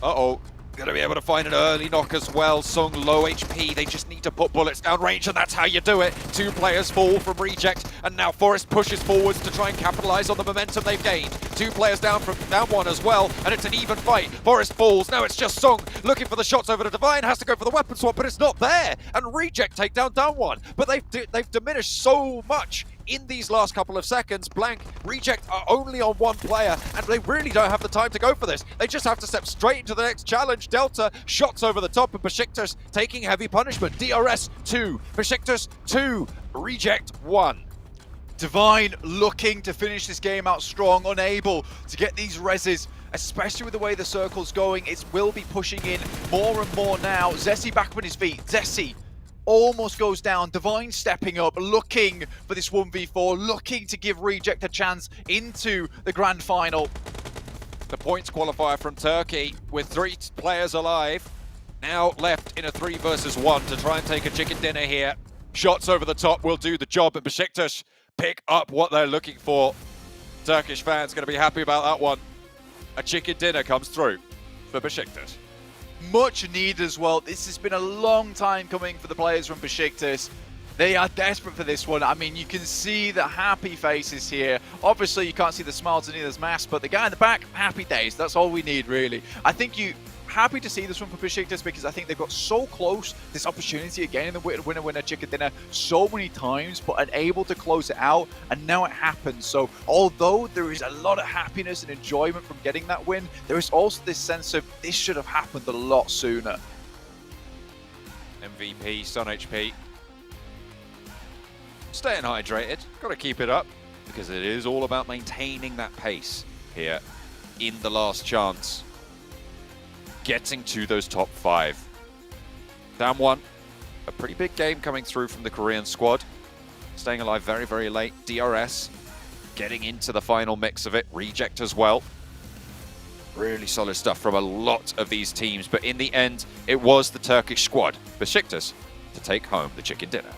Uh-oh. Going to be able to find an early knock as well. Sung low HP. They just need to put bullets down range, and that's how you do it. 2 players fall from Reject, and now Forest pushes forwards to try and capitalize on the momentum they've gained. 2 players down from Down 1 as well, and it's an even fight. Forest falls. Now it's just Sung looking for the shots over to Divine. Has to go for the weapon swap, but it's not there. And Reject take down 1. But they've diminished so much in these last couple of seconds, Blank Reject are only on one player, and they really don't have the time to go for this. They just have to step straight into the next challenge. Delta shots over the top, and Besiktas taking heavy punishment. DRS 2, Besiktas 2, Reject 1. Divine looking to finish this game out strong, unable to get these reses, especially with the way the circle's going. It will be pushing in more and more now. Zessi back on his feet. Zessi almost goes down. Divine stepping up, looking for this 1v4, looking to give Reject a chance into the grand final. The points qualifier from Turkey with 3 players alive. Now left in a 3 versus 1 to try and take a chicken dinner here. Shots over the top will do the job, and Besiktas pick up what they're looking for. Turkish fans going to be happy about that one. A chicken dinner comes through for Besiktas. Much needed as well. This has been a long time coming for the players from Besiktas. They are desperate for this one. I mean, you can see the happy faces here. Obviously, you can't see the smiles in either's mask, but the guy in the back, happy days. That's all we need, really. I think you happy to see this one for Besiktas because I think they've got so close this opportunity again in the winner chicken dinner so many times, but unable to close it out, and now it happens. So although there is a lot of happiness and enjoyment from getting that win, there is also this sense of this should have happened a lot sooner. MVP, Sun HP. Staying hydrated, got to keep it up because it is all about maintaining that pace here in the last chance. Getting to those top 5. Down 1. A pretty big game coming through from the Korean squad. Staying alive very, very late. DRS getting into the final mix of it. Reject as well. Really solid stuff from a lot of these teams. But in the end, it was the Turkish squad, Besiktas, to take home the chicken dinner.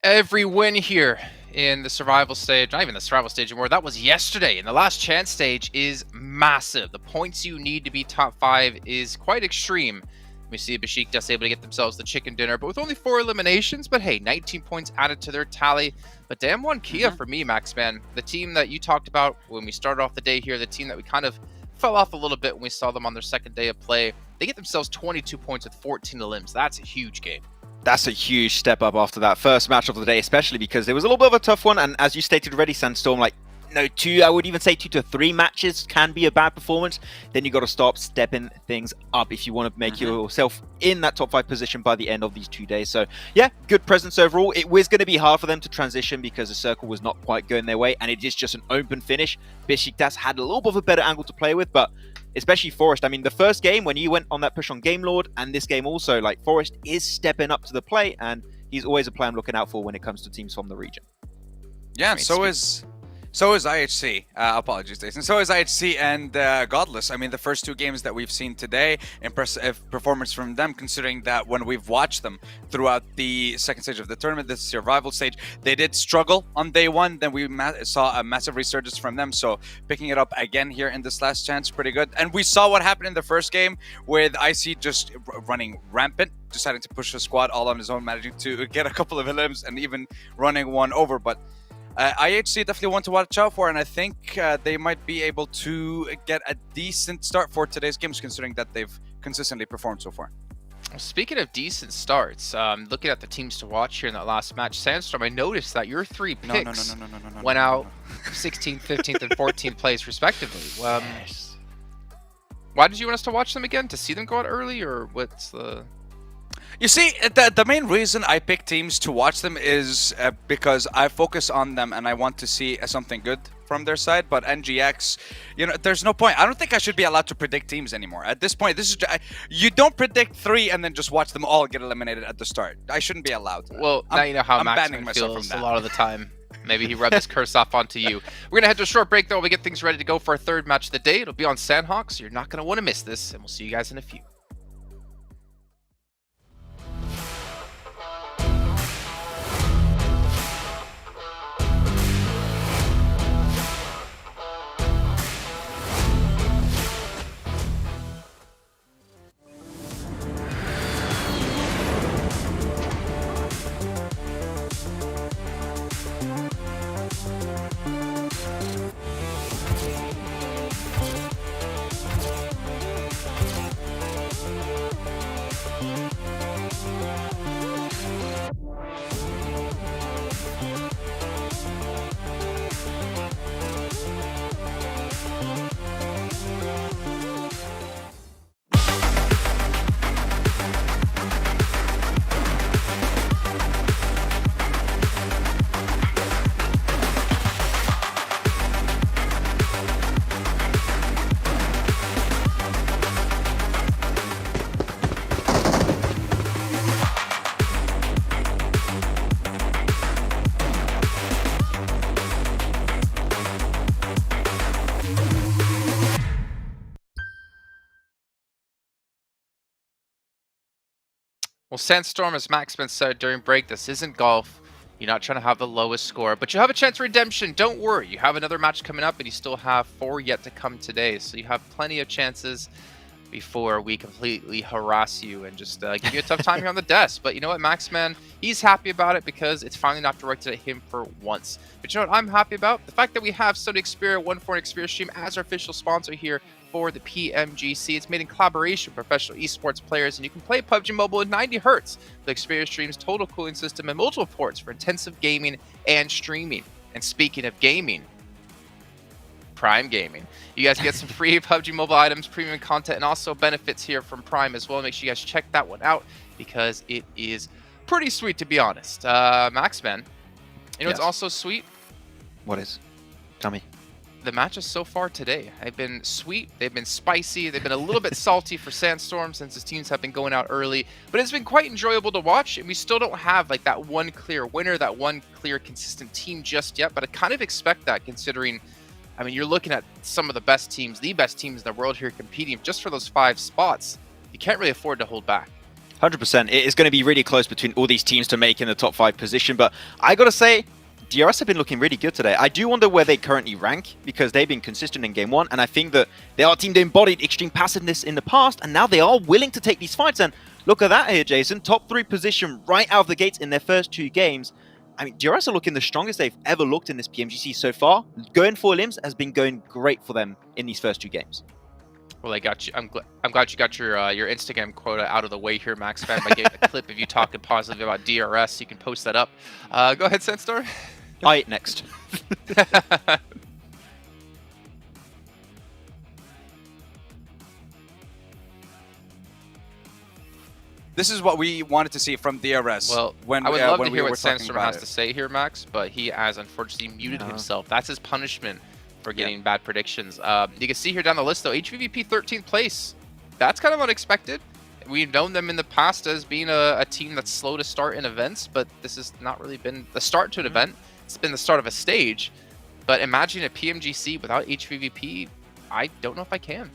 Every win here in the survival stage, not even the survival stage anymore, that was yesterday, and the last chance stage is massive. The points you need to be top 5 is quite extreme. We see Besiktas able to get themselves the chicken dinner, but with only 4 eliminations. But hey, 19 points added to their tally. But damn one Kia for me, Max, man. The team that you talked about when we started off the day here, the team that we kind of fell off a little bit when we saw them on their second day of play, they get themselves 22 points with 14 elims. That's a huge game. That's a huge step up after that first match of the day, especially because it was a little bit of a tough one. And as you stated already, Sandstorm, like, no, 2, I would even say 2 to 3 matches can be a bad performance. Then you got to stop stepping things up if you want to make yourself in that top 5 position by the end of these 2 days. So yeah, good presence overall. It was going to be hard for them to transition because the circle was not quite going their way, and it is just an open finish. Besiktas had a little bit of a better angle to play with, but especially Forest. I mean, the first game when you went on that push on Game Lord, and this game also, like, Forest is stepping up to the plate, and he's always a player I'm looking out for when it comes to teams from the region. Yeah, and so is IHC. Apologies, Jason. So is IHC and Godless. I mean, the first 2 games that we've seen today, impressive performance from them, considering that when we've watched them throughout the second stage of the tournament, the survival stage, they did struggle on day 1. Then we saw a massive resurgence from them. So picking it up again here in this last chance, pretty good. And we saw what happened in the first game with IC just running rampant, deciding to push the squad all on his own, managing to get a couple of elims and even running one over. But IHC definitely one to watch out for, and I think they might be able to get a decent start for today's games, considering that they've consistently performed so far. Well, speaking of decent starts, looking at the teams to watch here in that last match, Sandstorm, I noticed that your 3 picks went out 16th, 15th, and 14th place respectively. Why did you want us to watch them again? To see them go out early, or what's the... You see, the main reason I pick teams to watch them is because I focus on them and I want to see something good from their side. But NGX, there's no point. I don't think I should be allowed to predict teams anymore. At this point, you don't predict 3 and then just watch them all get eliminated at the start. I shouldn't be allowed. Well, now you know how I'm banning Maxman myself feels from a that. lot of the time. Maybe he rubbed his curse off onto you. We're going to head to a short break, though. We get things ready to go for our third match of the day. It'll be on Sandhawk, so you're not going to want to miss this. And we'll see you guys in a few. Well, Sandstorm, as Maxman said during break, this isn't golf. You're not trying to have the lowest score, but you have a chance for redemption. Don't worry. You have another match coming up, and you still have 4 yet to come today. So you have plenty of chances before we completely harass you and just give you a tough time here on the desk. But you know what, Maxman, he's happy about it because it's finally not directed at him for once. But you know what I'm happy about? The fact that we have Sony Xperia 1-4 Xperia stream as our official sponsor here for the PMGC. It's made in collaboration with professional esports players, and you can play PUBG Mobile at 90 Hz. The Xperia stream's total cooling system and multiple ports for intensive gaming and streaming. And speaking of gaming, Prime Gaming. You guys get some free PUBG Mobile items, premium content, and also benefits here from Prime as well. Make sure you guys check that one out because it is pretty sweet, to be honest. Maxman, you know what's also sweet? What is? Tell me. The matches so far today have been sweet, they've been spicy, they've been a little bit salty for Sandstorm since his teams have been going out early, but it's been quite enjoyable to watch, and we still don't have like that one clear winner, that one clear consistent team just yet, but I kind of expect that considering, I mean, you're looking at some of the best teams, the best teams in the world here competing just for those 5 spots. You can't really afford to hold back. 100%. It is going to be really close between all these teams to make in the top 5 position, but I got to say, DRS have been looking really good today. I do wonder where they currently rank because they've been consistent in game 1, and I think that they are a team that embodied extreme passiveness in the past, and now they are willing to take these fights. And look at that here, Jason. Top 3 position right out of the gates in their first 2 games. I mean, DRS are looking the strongest they've ever looked in this PMGC so far. Going for limbs has been going great for them in these first 2 games. Well, I got you. I'm glad you got your Instagram quota out of the way here, Max. By getting a clip of you talking positively about DRS, you can post that up. Go ahead, Sandstorm. Next. This is what we wanted to see from DRS. Well, when I would love to when hear we what were talking Sandstorm about has it. to say here, Max, but he has unfortunately muted himself. That's his punishment for getting bad predictions. You can see here down the list, though, HVVP 13th place. That's kind of unexpected. We've known them in the past as being a team that's slow to start in events, but this has not really been the start to an event. It's been the start of a stage. But imagine a PMGC without HVVP, I don't know if I can.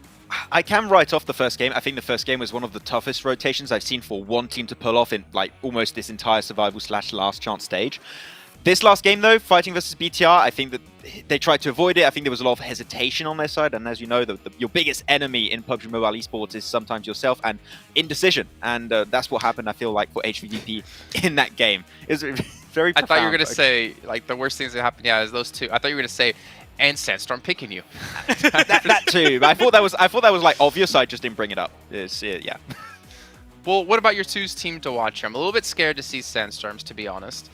I can write off the first game. I think the first game was one of the toughest rotations I've seen for one team to pull off in like almost this entire survival / last chance stage. This last game though, fighting versus BTR, I think that they tried to avoid it. I think there was a lot of hesitation on their side, and as you know, your biggest enemy in PUBG Mobile Esports is sometimes yourself and indecision, and that's what happened, I feel like, for HVVP in that game. It was very profound. I thought you were going to say, like, the worst things that happened, is those two. I thought you were going to say, and Sandstorm picking you. that too. But I thought that was like obvious. I just didn't bring it up. Yeah. Well, what about your two's team to watch here? I'm a little bit scared to see Sandstorms, to be honest.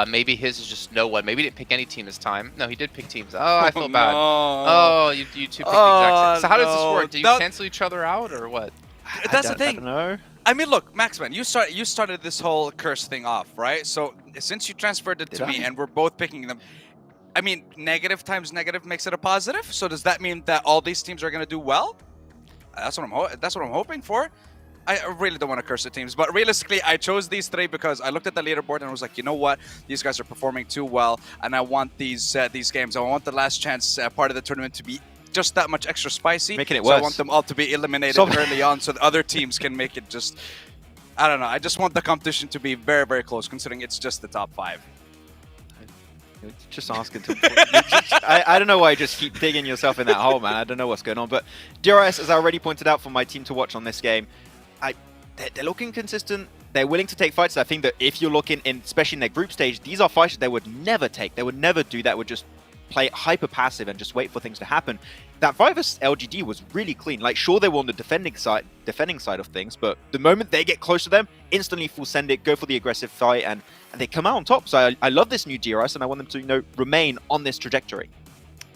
Maybe his is just no one. Maybe he didn't pick any team this time. No, he did pick teams. Oh, I feel bad. Oh, you two picked the exact same. So how does this work? Do you cancel each other out or what? That's the thing. I don't know. I mean, look, Maxman, you started this whole curse thing off, right? So since you transferred it to me and we're both picking them, I mean, negative times negative makes it a positive. So does that mean that all these teams are going to do well? That's what I'm hoping for. I really don't want to curse the teams, but realistically, I chose these three because I looked at the leaderboard and I was like, you know what? These guys are performing too well, and I want these games. I want the last chance part of the tournament to be just that much extra spicy. Making it so worse. I want them all to be eliminated early on so the other teams can make it just... I don't know. I just want the competition to be very, very close, considering it's just the top 5. Just asking to... I don't know why you just keep digging yourself in that hole, man. I don't know what's going on. But DRS, as I already pointed out for my team to watch on this game, they're looking consistent. They're willing to take fights. I think that if you're looking in, especially in their group stage, these are fights they would never take. They would never do that. Would just play hyper passive and just wait for things to happen. That fight versus LGD was really clean. Like, sure, they were on the defending side of things, but the moment they get close to them, instantly full send it, go for the aggressive fight, and they come out on top. So I love this new DRS, and I want them to, you know, remain on this trajectory.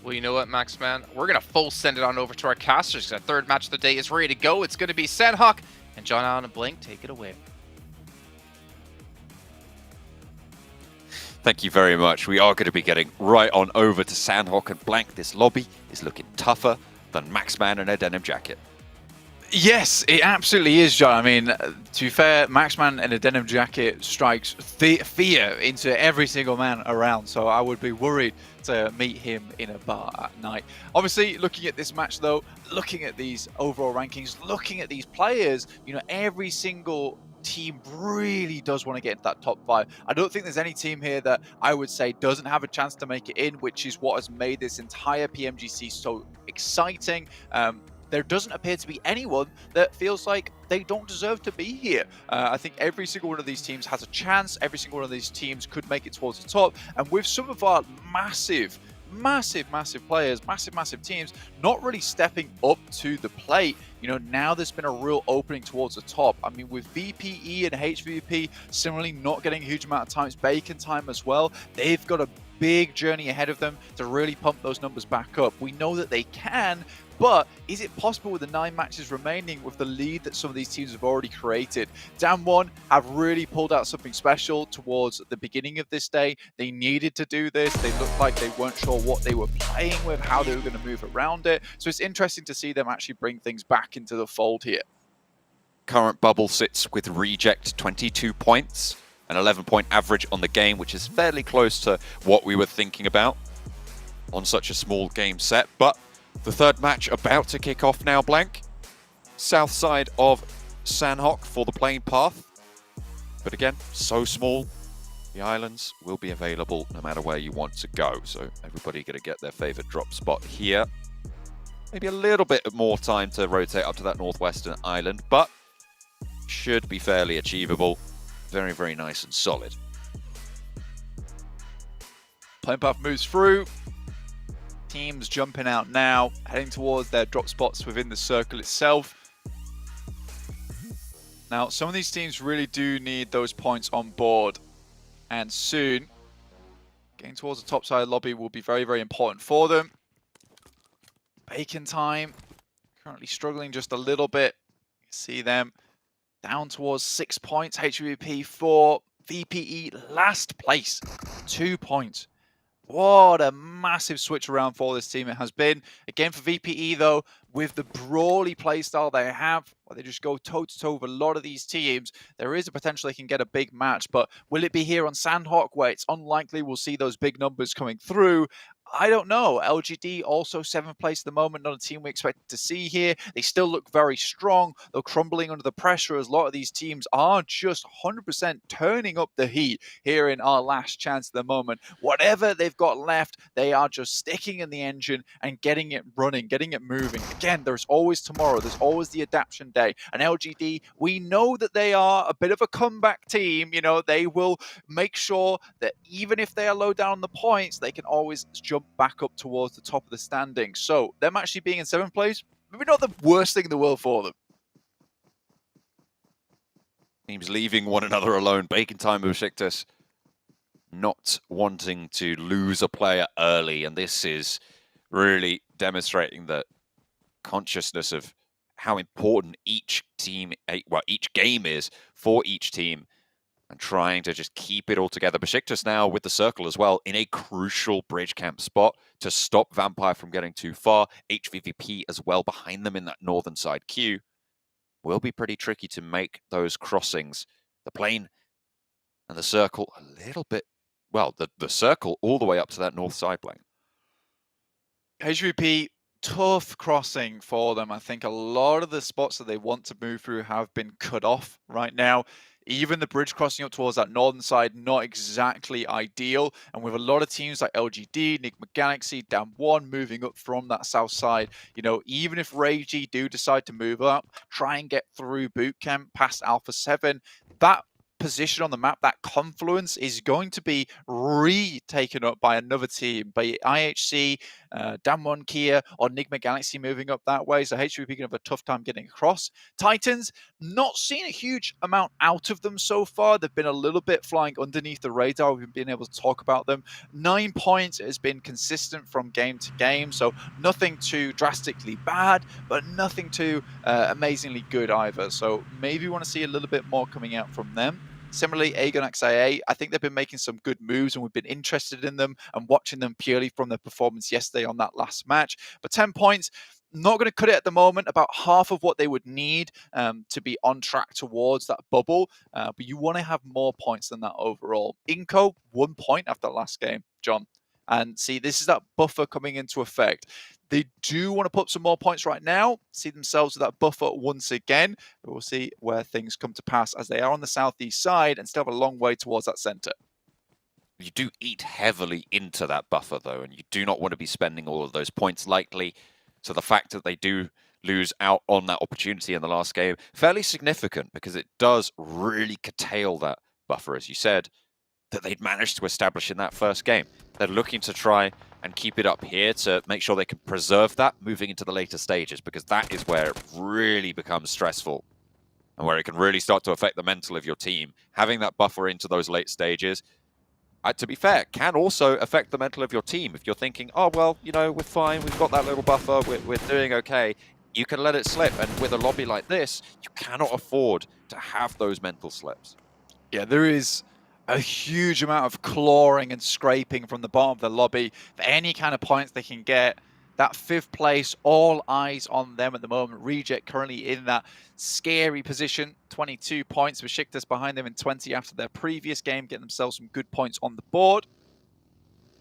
Well, you know what, Max, man? We're going to full send it on over to our casters. Our third match of the day is ready to go. It's going to be Sandhawk and John Allen and Blink. Take it away. Thank you very much. We are going to be getting right on over to Sandhawk and Blank. This lobby is looking tougher than Maxman and a denim jacket. Yes, it absolutely is, John. I mean, to be fair, Maxman in a denim jacket strikes fear into every single man around, so I would be worried to meet him in a bar at night. Obviously, looking at this match, though, looking at these overall rankings, looking at these players, you know, every single team really does want to get into that top 5. I don't think there's any team here that I would say doesn't have a chance to make it in, which is what has made this entire PMGC so exciting. There doesn't appear to be anyone that feels like they don't deserve to be here. I think every single one of these teams has a chance. Every single one of these teams could make it towards the top. And with some of our massive players, massive teams not really stepping up to the plate, you know, now there's been a real opening towards the top. I mean, with VPE and HVVP similarly not getting a huge amount of time, it's bacon time as well. They've got a big journey ahead of them to really pump those numbers back up. We know that they can, but is it possible with the 9 matches remaining with the lead that some of these teams have already created? Damwon have really pulled out something special towards the beginning of this day. They needed to do this. They looked like they weren't sure what they were playing with, how they were going to move around it. So it's interesting to see them actually bring things back into the fold here. Current bubble sits with Reject 22 points, an 11-point average on the game, which is fairly close to what we were thinking about on such a small game set. But the third match about to kick off now, Blank. South side of Sandhawk for the playing path. But again, so small, the islands will be available no matter where you want to go. So everybody going to get their favorite drop spot here. Maybe a little bit more time to rotate up to that northwestern island, but should be fairly achievable. Very, very nice and solid. Playing path moves through. Teams jumping out now, heading towards their drop spots within the circle itself. Now, some of these teams really do need those points on board, and soon getting towards the top side of the lobby will be very, very important for them. Bacon time, currently struggling just a little bit. You see them down towards 6 points. HVVP 4, VPE last place, 2 points. What a massive switch around for this team it has been. Again, for VPE, though, with the brawly playstyle they have, where they just go toe-to-toe with a lot of these teams, there is a potential they can get a big match. But will it be here on Sandhawk, where it's unlikely we'll see those big numbers coming through? I don't know. LGD also 7th place at the moment, not a team we expected to see here. They still look very strong. They're crumbling under the pressure as a lot of these teams are just 100% turning up the heat here in our last chance at the moment. Whatever they've got left, they are just sticking in the engine and getting it running, getting it moving. Again, there's always tomorrow. There's always the adaptation day. And LGD, we know that they are a bit of a comeback team. You know, they will make sure that even if they are low down on the points, they can always jump back up towards the top of the standings. So them actually being in 7th place, maybe not the worst thing in the world for them. Teams leaving one another alone. Bacon time with Besiktas not wanting to lose a player early, and this is really demonstrating the consciousness of how important each team, well, each game is for each team, and trying to just keep it all together. Besiktas now with the circle as well in a crucial bridge camp spot to stop Vampire from getting too far. HVVP as well behind them in that northern side queue. Will be pretty tricky to make those crossings. The plane and the circle a little bit, well, the circle all the way up to that north side plane. HVP, tough crossing for them. I think a lot of the spots that they want to move through have been cut off right now. Even the bridge crossing up towards that northern side, not exactly ideal. And with a lot of teams like LGD, Enigma Galaxy, Dam1 moving up from that south side, you know, even if Rage do decide to move up, try and get through boot camp past Alpha 7, that position on the map, that confluence is going to be retaken up by another team, by IHC, Dam1 Kia, or Enigma Galaxy moving up that way. So HVP going to have a tough time getting across. Titans, not seen a huge amount out of them so far. They've been a little bit flying underneath the radar. We've been able to talk about them. 9 points has been consistent from game to game, so nothing too drastically bad, but nothing too amazingly good either. So maybe we want to see a little bit more coming out from them. Similarly, Aegon XIA, I think they've been making some good moves and we've been interested in them and watching them purely from their performance yesterday on that last match. But 10 points, not going to cut it at the moment, about half of what they would need to be on track towards that bubble. But you want to have more points than that overall. iNCO, 1 point after the last game, John. And see, this is that buffer coming into effect. They do want to put some more points right now, see themselves with that buffer once again. But we'll see where things come to pass as they are on the southeast side and still have a long way towards that center. You do eat heavily into that buffer, though, and you do not want to be spending all of those points lightly. So the fact that they do lose out on that opportunity in the last game, fairly significant because it does really curtail that buffer, as you said, that they'd managed to establish in that first game. They're looking to try and keep it up here to make sure they can preserve that moving into the later stages, because that is where it really becomes stressful and where it can really start to affect the mental of your team. Having that buffer into those late stages, to be fair, can also affect the mental of your team. If you're thinking, oh, well, you know, we're fine, we've got that little buffer, we're doing okay, you can let it slip. And with a lobby like this, you cannot afford to have those mental slips. Yeah, there is a huge amount of clawing and scraping from the bottom of the lobby for any kind of points they can get. That 5th place, all eyes on them at the moment. Reject currently in that scary position, 22 points. Besiktas behind them in 20 after their previous game, getting themselves some good points on the board.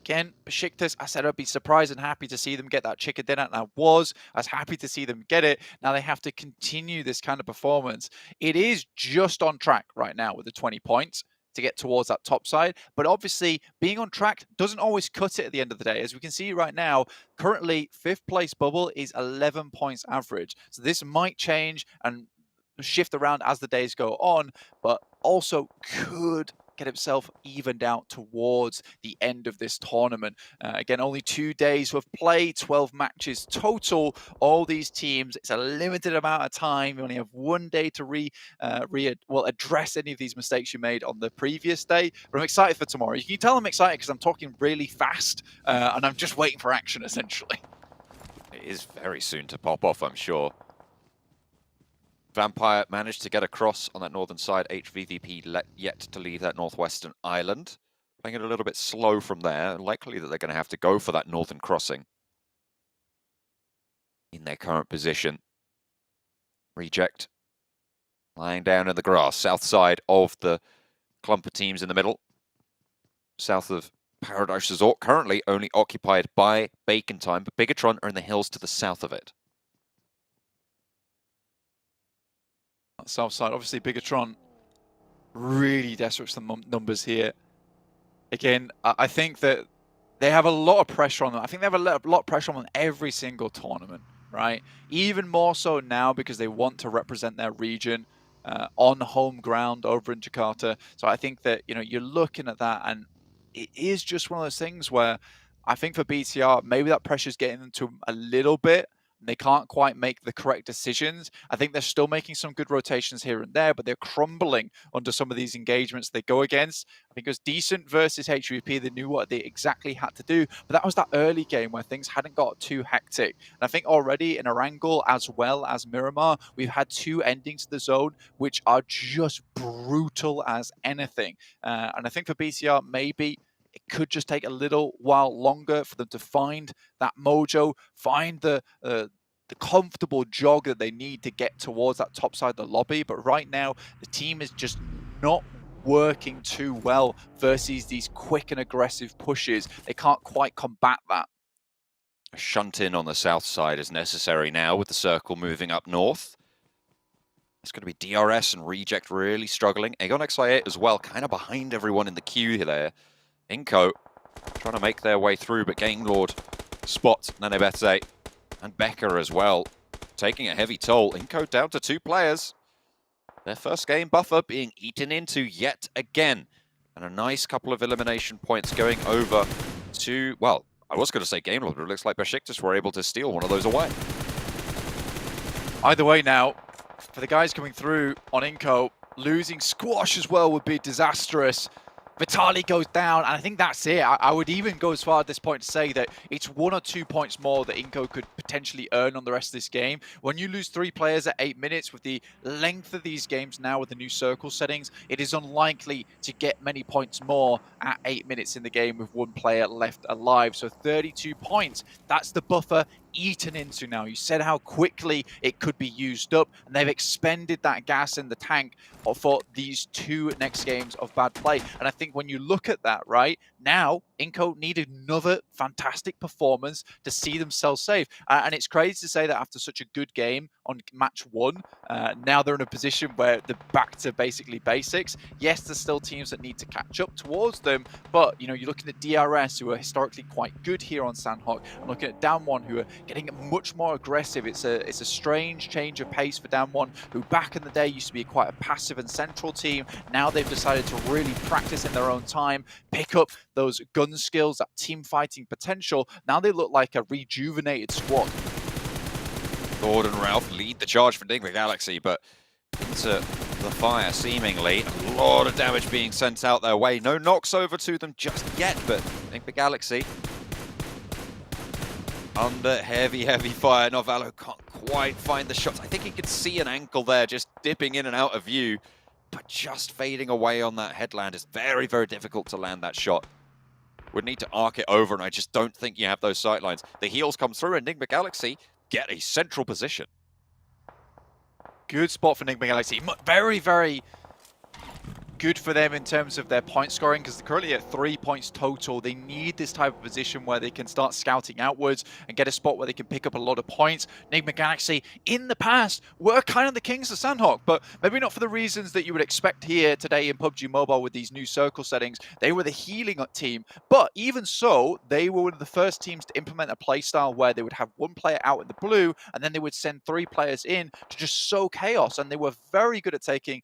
Again, Besiktas, I said I'd be surprised and happy to see them get that chicken dinner, and I was happy to see them get it. Now they have to continue this kind of performance. It is just on track right now with the 20 points to get towards that top side, but obviously being on track doesn't always cut it at the end of the day. As we can see right now, currently 5th place bubble is 11 points average. So this might change and shift around as the days go on, but also could get himself evened out towards the end of this tournament. Again, only 2 days of play, 12 matches total. All these teams, it's a limited amount of time. You only have 1 day to address any of these mistakes you made on the previous day. But I'm excited for tomorrow. You can tell I'm excited because I'm talking really fast and I'm just waiting for action, essentially. It is very soon to pop off, I'm sure. Vampire managed to get across on that northern side. HVVP yet to leave that northwestern island. Playing it a little bit slow from there. Likely that they're going to have to go for that northern crossing in their current position. Reject. Lying down in the grass. South side of the clump of teams in the middle. South of Paradise Resort. Currently only occupied by Bacon Time, but Bigatron are in the hills to the south of it. South side, obviously Bigatron really desperate for some numbers here. Again, I think that they have a lot of pressure on them. I think they have a lot of pressure on them every single tournament, right? Even more so now because they want to represent their region on home ground over in Jakarta. So I think that, you know, you're looking at that and it is just one of those things where I think for BTR, maybe that pressure is getting them to a little bit. and they can't quite make the correct decisions. I think they're still making some good rotations here and there, but they're crumbling under some of these engagements they go against. I think it was decent versus HVP. They knew what they exactly had to do, but that was that early game where things hadn't got too hectic. And I think already in Erangel as well as Miramar, we've had 2 endings to the zone, which are just brutal as anything. And I think for BCR, maybe it could just take a little while longer for them to find that mojo, find the comfortable jog that they need to get towards that top side of the lobby. But right now, the team is just not working too well versus these quick and aggressive pushes. They can't quite combat that. A shunt in on the south side is necessary now with the circle moving up north. It's going to be DRS and Reject really struggling. Aegon XI8 as well, kind of behind everyone in the queue there. iNCO trying to make their way through, but Game Lord spots Nanebete and Becker as well, taking a heavy toll. iNCO down to 2 players. Their first game buffer being eaten into yet again. And a nice couple of elimination points going over to, well, I was going to say Game Lord, but it looks like Besiktas were able to steal one of those away. Either way now, for the guys coming through on iNCO, losing Squash as well would be disastrous. Vitali goes down, and I think that's it. I would even go as far at this point to say that it's 1 or 2 points more that iNCO could potentially earn on the rest of this game. When you lose 3 players at 8 minutes, with the length of these games now with the new circle settings, it is unlikely to get many points more at 8 minutes in the game with 1 player left alive. So 32 points, that's the buffer eaten into now. You said how quickly it could be used up, and they've expended that gas in the tank for these 2 next games of bad play. And I think when you look at that, right, now iNCO need another fantastic performance to see themselves safe. And it's crazy to say that after such a good game on match 1, now they're in a position where they're back to basically basics. Yes, there's still teams that need to catch up towards them, but you know, you're looking at DRS, who are historically quite good here on Sandhawk, and looking at Damwon, who are getting much more aggressive. It's a strange change of pace for Damwon, who back in the day used to be quite a passive and central team. Now they've decided to really practice in their own time, pick up those gun skills, that team fighting potential. Now they look like a rejuvenated squad. Gordon Ralph lead the charge for Enigma Galaxy, but into the fire seemingly. A lot of damage being sent out their way. No knocks over to them just yet, but Enigma Galaxy under heavy fire. Novalo can't quite find the shots. I think he could see an ankle there just dipping in and out of view, but just fading away on that headland. Is very, very difficult to land that shot. Would need to arc it over, and I just don't think you have those sightlines. The heals come through, and Enigma Galaxy get a central position. Good spot for Enigma Galaxy. Very, very good for them in terms of their point scoring, because they're currently at 3 points total. They need this type of position where they can start scouting outwards and get a spot where they can pick up a lot of points. Enigma Galaxy, in the past, were kind of the kings of Sandhawk, but maybe not for the reasons that you would expect here today in PUBG Mobile with these new circle settings. They were the healing team, but even so, they were one of the first teams to implement a playstyle where they would have 1 player out in the blue, and then they would send 3 players in to just sow chaos, and they were very good at taking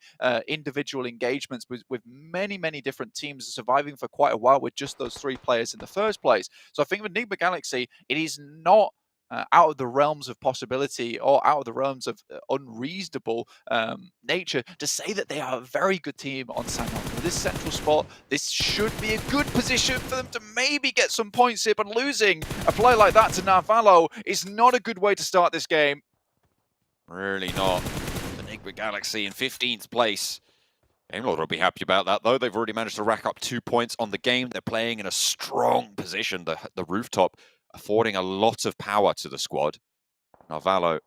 individual engagements with many different teams, surviving for quite a while with just those 3 players in the first place. So I think with Enigma Galaxy, it is not out of the realms of possibility or out of the realms of unreasonable nature to say that they are a very good team on Sandhawk. With this central spot, this should be a good position for them to maybe get some points here, but losing a play like that to Narvalo is not a good way to start this game. Really not. Enigma Galaxy in 15th place. Game Lord will be happy about that, though. They've already managed to rack up 2 points on the game. They're playing in a strong position. The rooftop affording a lot of power to the squad. Narvalo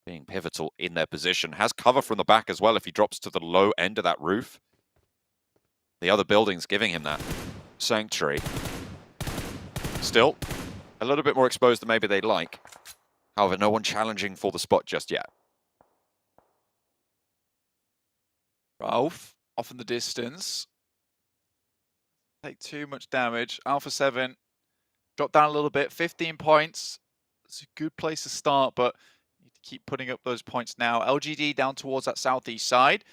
being pivotal in their position. Has cover from the back as well if he drops to the low end of that roof. The other building's giving him that sanctuary. Still, a little bit more exposed than maybe they'd like. However, no one challenging for the spot just yet. Ralph, off in the distance. Take too much damage. Alpha 7, drop down a little bit. 15 points. It's a good place to start, but you need to keep putting up those points now. LGD down towards that southeast side.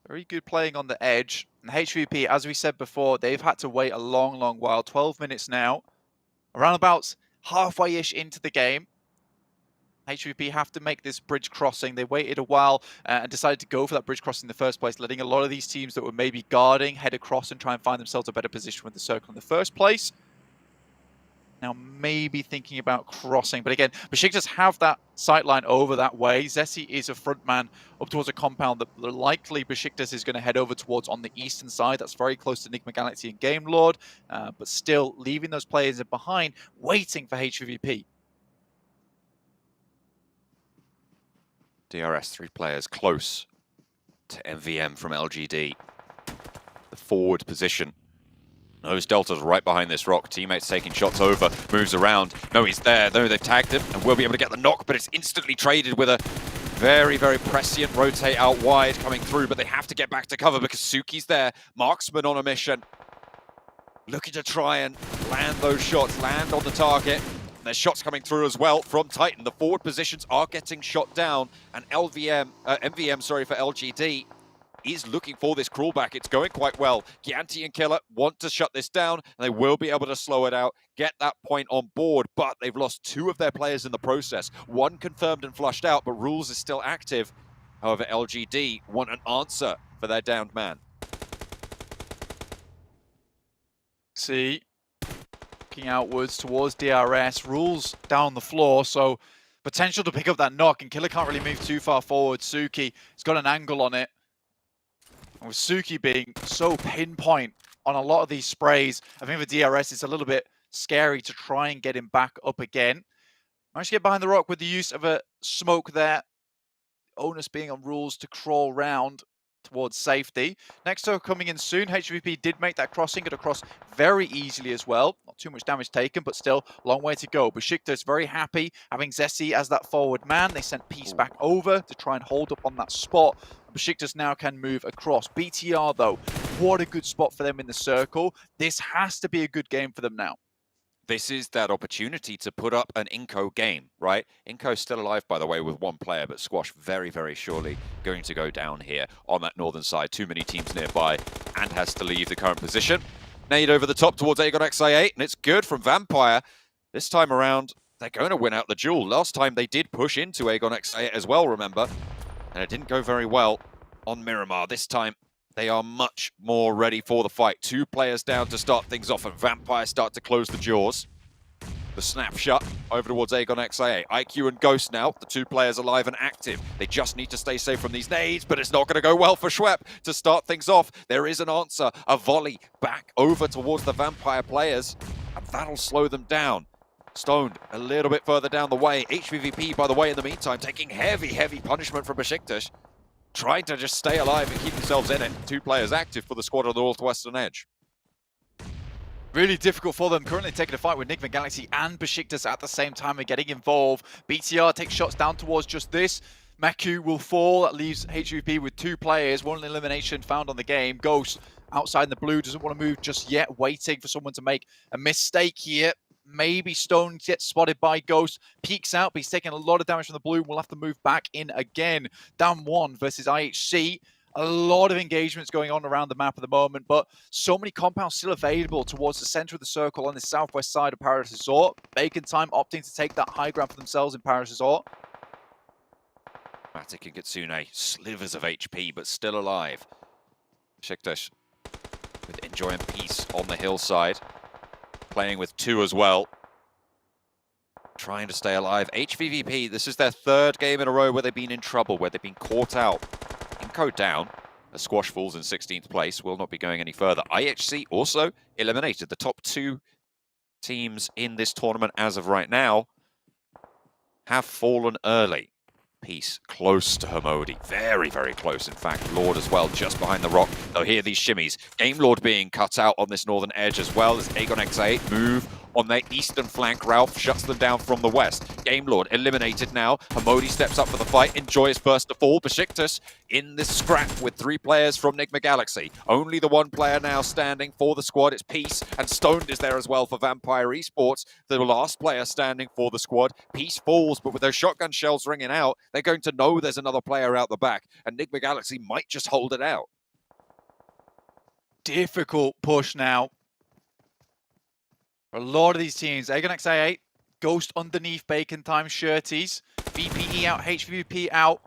Very good playing on the edge. And HVP, as we said before, they've had to wait a long while. 12 minutes now. Around about halfway-ish into the game. HVP have to make this bridge crossing. They waited a while and decided to go for that bridge crossing in the first place, letting a lot of these teams that were maybe guarding head across and try and find themselves a better position with the circle in the first place. Now maybe thinking about crossing, but again, Besiktas have that sight line over that way. Zessi is a front man up towards a compound that likely Besiktas is going to head over towards on the eastern side. That's very close to Enigma Galaxy and Game Lord, but still leaving those players behind, waiting for HVVP. DRS, 3 players close to MVM from LGD. The forward position. Knows Delta's right behind this rock. Teammates taking shots over, moves around. No, he's there. No, they've tagged him and will be able to get the knock, but it's instantly traded with a very, very prescient rotate out wide coming through, but they have to get back to cover because Suki's there. Marksman on a mission. Looking to try and land those shots, land on the target. There's shots coming through as well from Titan. The forward positions are getting shot down, and MVM, sorry, for LGD is looking for this crawlback. It's going quite well. Gianti and Killer want to shut this down, and they will be able to slow it out, get that point on board, but they've lost 2 of their players in the process. 1 confirmed and flushed out, but Rules is still active. However, LGD want an answer for their downed man. See, looking outwards towards DRS, Rules down the floor, so potential to pick up that knock, and Killer can't really move too far forward. Suki has got an angle on it. And with Suki being so pinpoint on a lot of these sprays, I think for DRS it's a little bit scary to try and get him back up again. Managed to get behind the rock with the use of a smoke there. Onus being on Rules to crawl round towards safety. Next turret coming in soon. HVP did make that crossing, got across very easily as well. Not too much damage taken, but still long way to go. Besiktas very happy having Zessi as that forward man. They sent Peace back over to try and hold up on that spot. Besiktas now can move across. BTR though, what a good spot for them in the circle. This has to be a good game for them now. This is that opportunity to put up an iNCO game, right? iNCO's still alive, by the way, with 1 player, but Squash very, very surely going to go down here on that northern side. Too many teams nearby and has to leave the current position. Nade over the top towards Aegon XI8, and it's good from Vampire. This time around, they're going to win out the duel. Last time they did push into Aegon XI8 as well, remember? And it didn't go very well on Miramar. This time, they are much more ready for the fight. 2 players down to start things off, and Vampire start to close the jaws. The snapshot over towards Aegon XI8. IQ and Ghost now, the 2 players alive and active. They just need to stay safe from these nades, but it's not going to go well for Schwepp to start things off. There is an answer, a volley back over towards the Vampire players, and that'll slow them down. Stoned a little bit further down the way. HVVP, by the way, in the meantime, taking heavy, heavy punishment from Besiktas. Trying to just stay alive and keep themselves in it. 2 players active for the squad on the northwestern edge. Really difficult for them. Currently taking a fight with Enigma Galaxy and Besiktas at the same time and getting involved. BTR takes shots down towards just this. Maku will fall. That leaves HVP with 2 players. 1 elimination found on the game. Ghost outside in the blue. Doesn't want to move just yet. Waiting for someone to make a mistake here. Maybe Stone gets spotted by Ghost, peeks out, but he's taking a lot of damage from the blue. We'll have to move back in again. Down 1 versus IHC. A lot of engagements going on around the map at the moment, but so many compounds still available towards the center of the circle on the southwest side of Paradise Resort. Bacon Time opting to take that high ground for themselves in Paradise Resort. Matic and Kitsune, slivers of HP, but still alive. Besiktas with Enjoy and Peace on the hillside. Playing with 2 as well. Trying to stay alive. HVVP, this is their 3rd game in a row where they've been in trouble, where they've been caught out. iNCO down. A Squash falls in 16th place, will not be going any further. IHC also eliminated. The top 2 teams in this tournament as of right now have fallen early. Peace close to Hermodi. Very, very close, in fact. Lord as well, just behind the rock. They'll hear these shimmies. Game Lord being cut out on this northern edge as well as Aegon XA8 move on their eastern flank. Ralph shuts them down from the west. Game Lord eliminated now. Hermodi steps up for the fight. Enjoy his first to fall. Besiktas in this scrap with 3 players from Enigma Galaxy. Only the 1 player now standing for the squad. It's Peace, and Stoned is there as well for Vampire Esports. The last player standing for the squad. Peace falls, but with those shotgun shells ringing out, they're going to know there's another player out the back, and Enigma Galaxy might just hold it out. Difficult push now. For a lot of these teams, Aegon XA8, Ghost underneath Bacon Time Shirties. VPE out, HVVP out.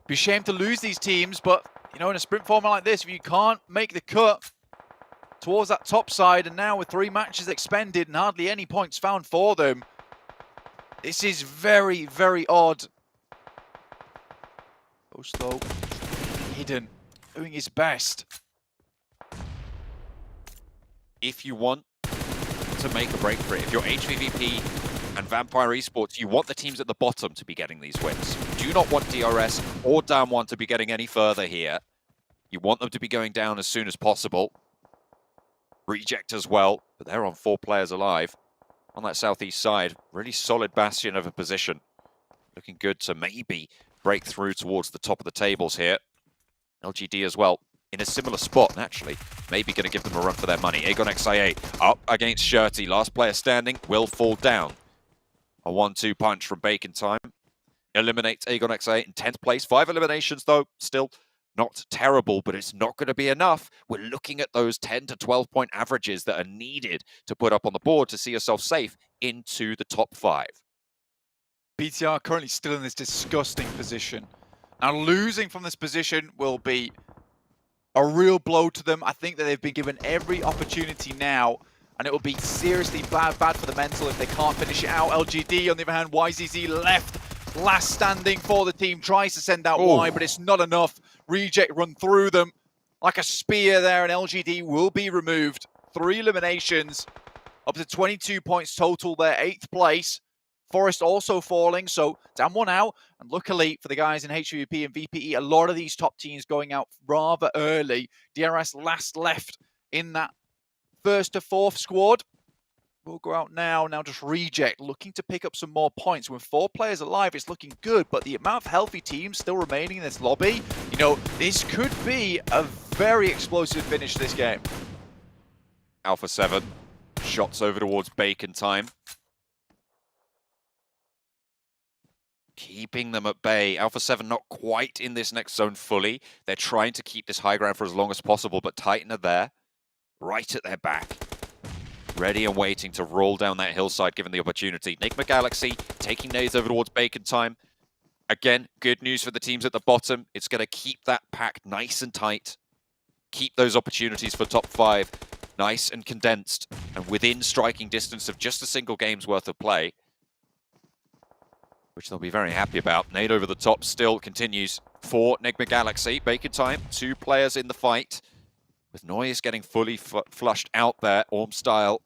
Be a shame to lose these teams, but you know, in a sprint format like this, if you can't make the cut towards that top side, and now with 3 matches expended and hardly any points found for them, this is very, very odd. Ghost though, hidden, doing his best. If you want to make a break for it, if you're HVVP and Vampire Esports, you want the teams at the bottom to be getting these wins. You do not want DRS or Down1 to be getting any further here. You want them to be going down as soon as possible. Reject as well, but they're on 4 players alive on that southeast side. Really solid bastion of a position. Looking good to maybe break through towards the top of the tables here. LGD as well in a similar spot, naturally. Maybe going to give them a run for their money. Aegon XIA up against Shirty. Last player standing will fall down. A 1-2 punch from Bacon Time. Eliminates Aegon XIA in 10th place. 5 eliminations though, still not terrible, but it's not going to be enough. We're looking at those 10 to 12 point averages that are needed to put up on the board to see yourself safe into the top 5. BTR currently still in this disgusting position. Now losing from this position will be a real blow to them. I think that they've been given every opportunity now, and it will be seriously bad for the mental if they can't finish it out. LGD, on the other hand, YZZ left, last standing for the team, tries to send out Y, but it's not enough. Reject run through them like a spear there, and LGD will be removed. 3 eliminations, up to 22 points total there, 8th place. Forest also falling, so down 1 out. And luckily for the guys in HVVP and VPE, a lot of these top teams going out rather early. DRS last left in that 1st to 4th squad. We'll go out now just Reject, looking to pick up some more points. With 4 players alive, it's looking good, but the amount of healthy teams still remaining in this lobby, you know, this could be a very explosive finish to this game. Alpha 7, shots over towards Bacon Time. Keeping them at bay. Alpha 7 not quite in this next zone fully. They're trying to keep this high ground for as long as possible, but Titan are there, right at their back. Ready and waiting to roll down that hillside given the opportunity. Enigma Galaxy taking nades over towards Bacon Time. Again, good news for the teams at the bottom. It's going to keep that pack nice and tight. Keep those opportunities for top 5 nice and condensed and within striking distance of just a single game's worth of play, which they'll be very happy about. Nade over the top still continues for Enigma Galaxy. Bacon Time, 2 players in the fight, with Noise getting fully flushed out there, Orm style.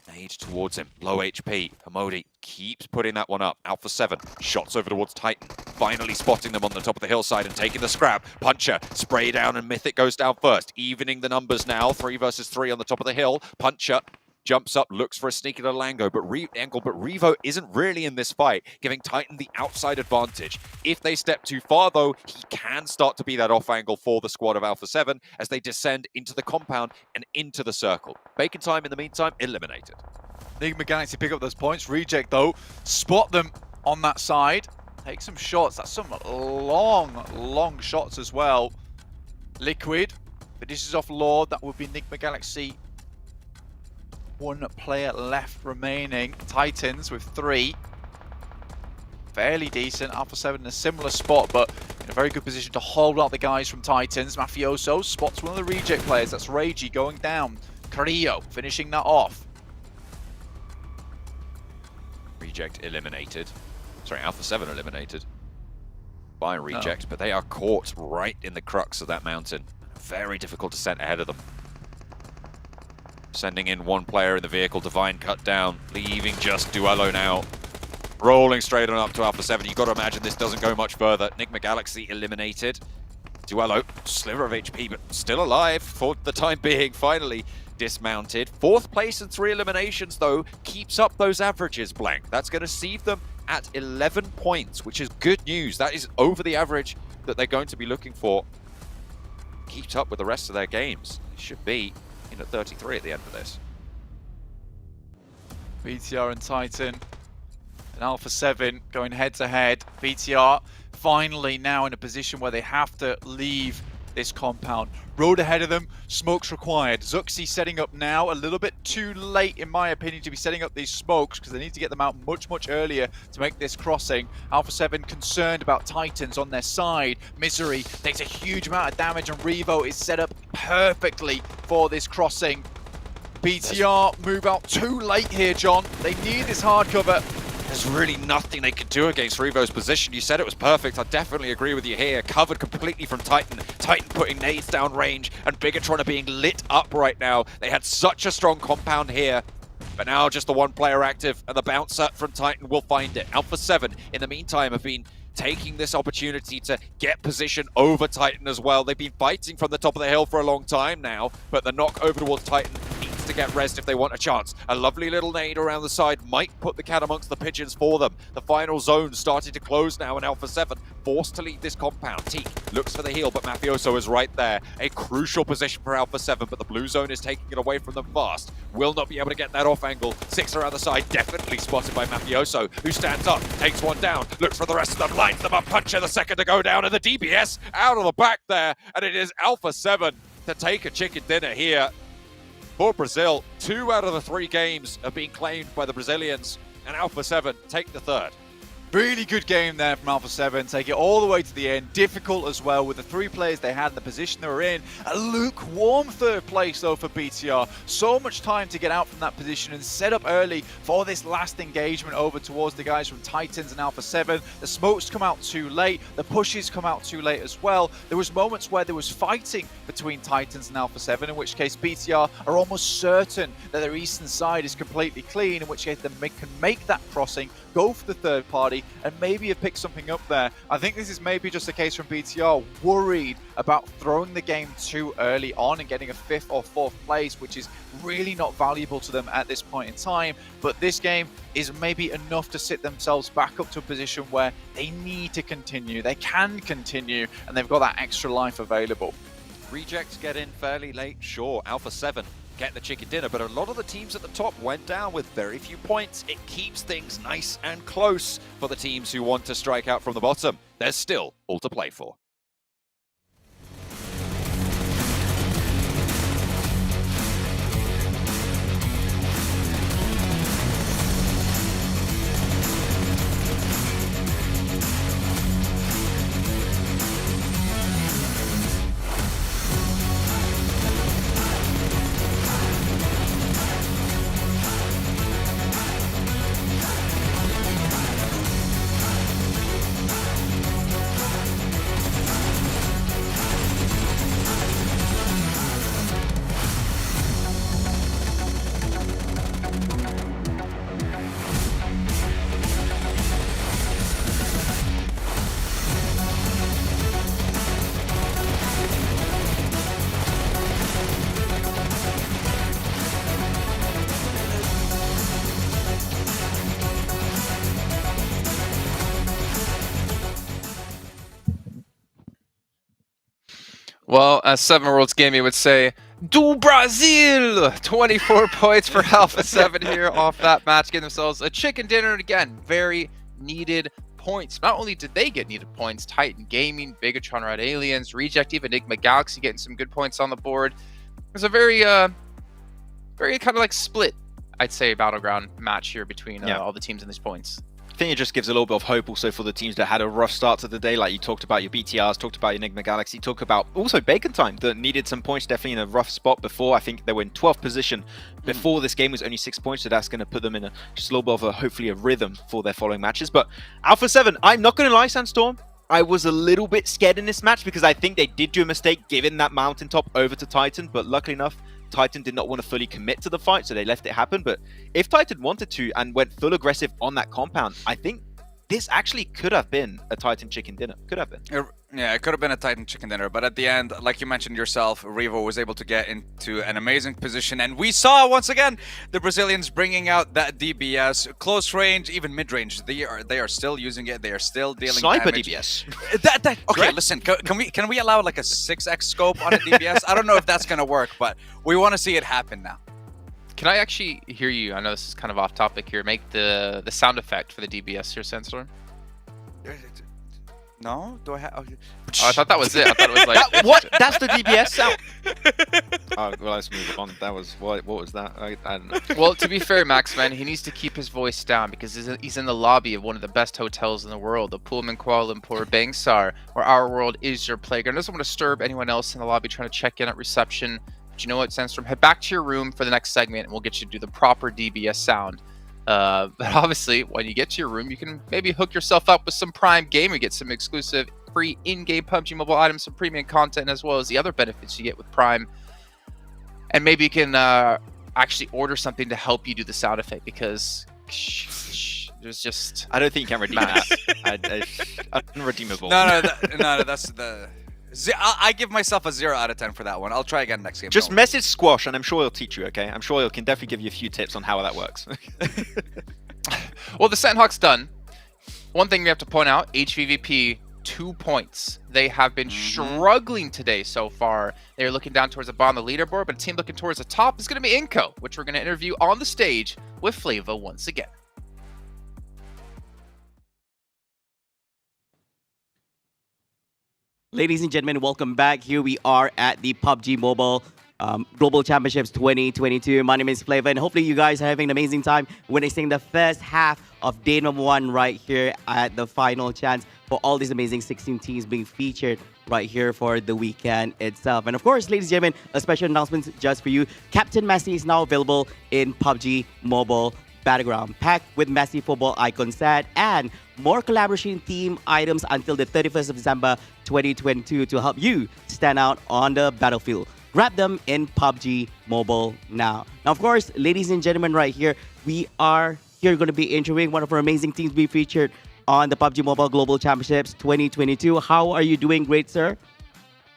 Nade towards him, low HP. Hamodi keeps putting that one up. Alpha 7, shots over towards Titan. Finally spotting them on the top of the hillside and taking the scrap. Puncher, spray down, and Mythic goes down first. Evening the numbers now, 3 versus 3 on the top of the hill. Puncher jumps up, looks for a sneaky little angle, but Revo isn't really in this fight, giving Titan the outside advantage. If they step too far, though, he can start to be that off angle for the squad of Alpha 7 as they descend into the compound and into the circle. Bacon Time, in the meantime, eliminated. Enigma Galaxy pick up those points. Reject, though, spot them on that side. Take some shots. That's some long shots as well. Liquid finishes off Lord. That would be Enigma Galaxy. 1 player left remaining. Titans with 3. Fairly decent. Alpha 7 in a similar spot, but in a very good position to hold out the guys from Titans. Mafioso spots one of the Reject players. That's Reiji going down. Carrillo finishing that off. Reject eliminated. Sorry, Alpha 7 eliminated by Reject, but they are caught right in the crux of that mountain. Very difficult descent ahead of them. Sending in 1 player in the vehicle, Divine cut down, leaving just Duello now. Rolling straight on up to Alpha 7. You've got to imagine this doesn't go much further. Enigma Galaxy eliminated. Duello, sliver of HP, but still alive for the time being, finally dismounted. 4th place and 3 eliminations, though, keeps up those averages, Blank. That's going to see them at 11 points, which is good news. That is over the average that they're going to be looking for. Keeps up with the rest of their games. It should be at 33 at the end of this. BTR and Titan and Alpha 7 going head to head. BTR finally now in a position where they have to leave this compound. Road ahead of them, smokes required. Zuxi setting up now, a little bit too late in my opinion to be setting up these smokes because they need to get them out much earlier to make this crossing. Alpha 7 concerned about Titans on their side. Misery takes a huge amount of damage and Revo is set up perfectly for this crossing. BTR move out too late here, John. They need this hard cover. There's really nothing they could do against Revo's position. You said it was perfect. I definitely agree with you here. Covered completely from Titan. Titan putting nades down range, and Bigatron are being lit up right now. They had such a strong compound here. But now just the one player active, and the bouncer from Titan will find it. Alpha 7, in the meantime, have been taking this opportunity to get position over Titan as well. They've been fighting from the top of the hill for a long time now, but the knock over towards Titan needs to get rezzed if they want a chance. A lovely little nade around the side might put the cat amongst the pigeons for them. The final zone starting to close now, and Alpha 7 forced to leave this compound. Teak looks for the heal, but Mafioso is right there. A crucial position for Alpha 7, but the blue zone is taking it away from them fast. Will not be able to get that off angle. 6 around the side, definitely spotted by Mafioso, who stands up, takes one down, looks for the rest of them, lines them up, puncher the second to go down, and the DBS out of the back there, and it is Alpha 7 to take a chicken dinner here. For Brazil, 2 out of the 3 games are being claimed by the Brazilians, and Alpha 7 take the third. Really good game there from Alpha 7, take it all the way to the end. Difficult as well with the 3 players they had in the position they were in. A lukewarm third place though for BTR. So much time to get out from that position and set up early for this last engagement over towards the guys from Titans and Alpha 7. The smokes come out too late, the pushes come out too late as well. There was moments where there was fighting between Titans and Alpha 7, in which case BTR are almost certain that their eastern side is completely clean, in which case they can make that crossing, go for the third party, and maybe have picked something up there. I think this is maybe just a case from BTR, worried about throwing the game too early on and getting a 5th or 4th place, which is really not valuable to them at this point in time. But this game is maybe enough to sit themselves back up to a position where they need to continue, they can continue, and they've got that extra life available. Rejects get in fairly late, sure. Alpha 7 get the chicken dinner, but a lot of the teams at the top went down with very few points. It keeps things nice and close for the teams who want to strike out from the bottom. There's still all to play for. Well, as 7 Worlds Gaming would say, do Brazil! 24 points for Alpha 7 here off that match, getting themselves a chicken dinner, and again, very needed points. Not only did they get needed points, Titan Gaming, Bigatron Red Aliens, Reject, even Enigma Galaxy getting some good points on the board. It was a very kind of like split, I'd say, battleground match here between all the teams in these points. I think it just gives a little bit of hope also for the teams that had a rough start to the day. Like you talked about your BTRs, talked about your Enigma Galaxy, talked about also Bacon Time that needed some points, definitely in a rough spot before. I think they were in 12th position before this game was only 6 points, so that's going to put them in just a little bit of a, hopefully a rhythm for their following matches. But Alpha 7, I'm not going to lie, Sandstorm, I was a little bit scared in this match because I think they did do a mistake giving that mountaintop over to Titan, but luckily enough, Titan did not want to fully commit to the fight, so they left it happen. But if Titan wanted to and went full aggressive on that compound, I think this actually could have been a Titan chicken dinner. Could have been. Yeah, it could have been a Titan chicken dinner, but at the end, like you mentioned yourself, Revo was able to get into an amazing position, and we saw once again the Brazilians bringing out that DBS, close range, even mid range. They are still using it. They are still dealing Sniper damage. DBS. Okay, listen. Can we allow like a 6x scope on a DBS? I don't know if that's gonna work, but we want to see it happen now. Can I actually hear you? I know this is kind of off topic here. Make the sound effect for the DBS here, Sandstorm. No? Do I have? Okay. Oh, I thought that was it. I thought it was like. What? That's the DBS sound. Oh, well, let's move on. That was what was that? I don't know. Well, to be fair, Max, man, he needs to keep his voice down because he's in the lobby of one of the best hotels in the world, the Pullman Kuala Lumpur Bangsar, where our world is your playground. Doesn't want to disturb anyone else in the lobby trying to check in at reception. But you know what, Sandstorm? Head back to your room for the next segment, and we'll get you to do the proper DBS sound. But obviously, when you get to your room, you can maybe hook yourself up with some Prime Gaming, get some exclusive free in-game PUBG Mobile items, some premium content, as well as the other benefits you get with Prime. And maybe you can actually order something to help you do the sound effect because there's just... I don't think you can redeem that. Unredeemable. No, that's the... I give myself a 0 out of 10 for that one. I'll try again next game. Just message Squash, and I'm sure he'll teach you. Okay, I'm sure he can definitely give you a few tips on how that works. Well, the Sandhawk's done. One thing we have to point out: HVVP 2 points. They have been struggling today so far. They're looking down towards the bottom of the leaderboard, but a team looking towards the top is going to be iNCO, which we're going to interview on the stage with Flava once again. Ladies and gentlemen, welcome back. Here we are at the PUBG Mobile Global Championships 2022. My name is Flava, and hopefully you guys are having an amazing time witnessing the first half of day number 1 right here at the final chance for all these amazing 16 teams being featured right here for the weekend itself. And of course, ladies and gentlemen, a special announcement just for you. Captain Messi is now available in PUBG Mobile Battleground, packed with Messi football icon set and more collaboration team items until the 31st of December 2022 to help you stand out on the battlefield. Grab them in PUBG Mobile now. Now, of course, ladies and gentlemen, right here, we are here going to be interviewing one of our amazing teams be featured on the PUBG Mobile Global Championships 2022. How are you doing, great sir?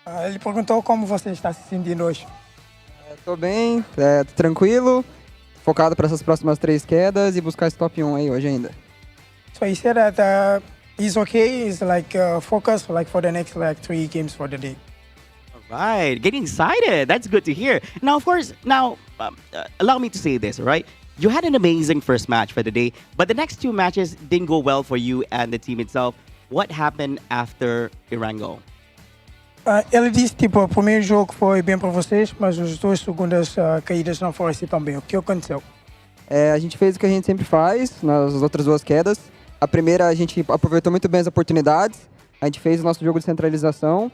Ele perguntou como você está se sentindo hoje. Tô bem, tô tranquilo, focado para essas próximas 3 quedas e buscar esse top 1 aí hoje ainda. So he said that he's okay. He's like focused like for the next like 3 games for the day. All right, getting excited. That's good to hear. Now, of course, allow me to say this, all right? You had an amazing first match for the day, but the next 2 matches didn't go well for you and the team itself. What happened after Irango? Ele disse, tipo, o primeiro jogo foi bem para vocês, mas as 2 segundas caídas não foram assim tão bem. O que aconteceu? A gente fez o que a gente sempre faz nas outras 2 quedas. A primeira, a gente aproveitou muito bem as oportunidades. A gente fez o nosso jogo de centralização.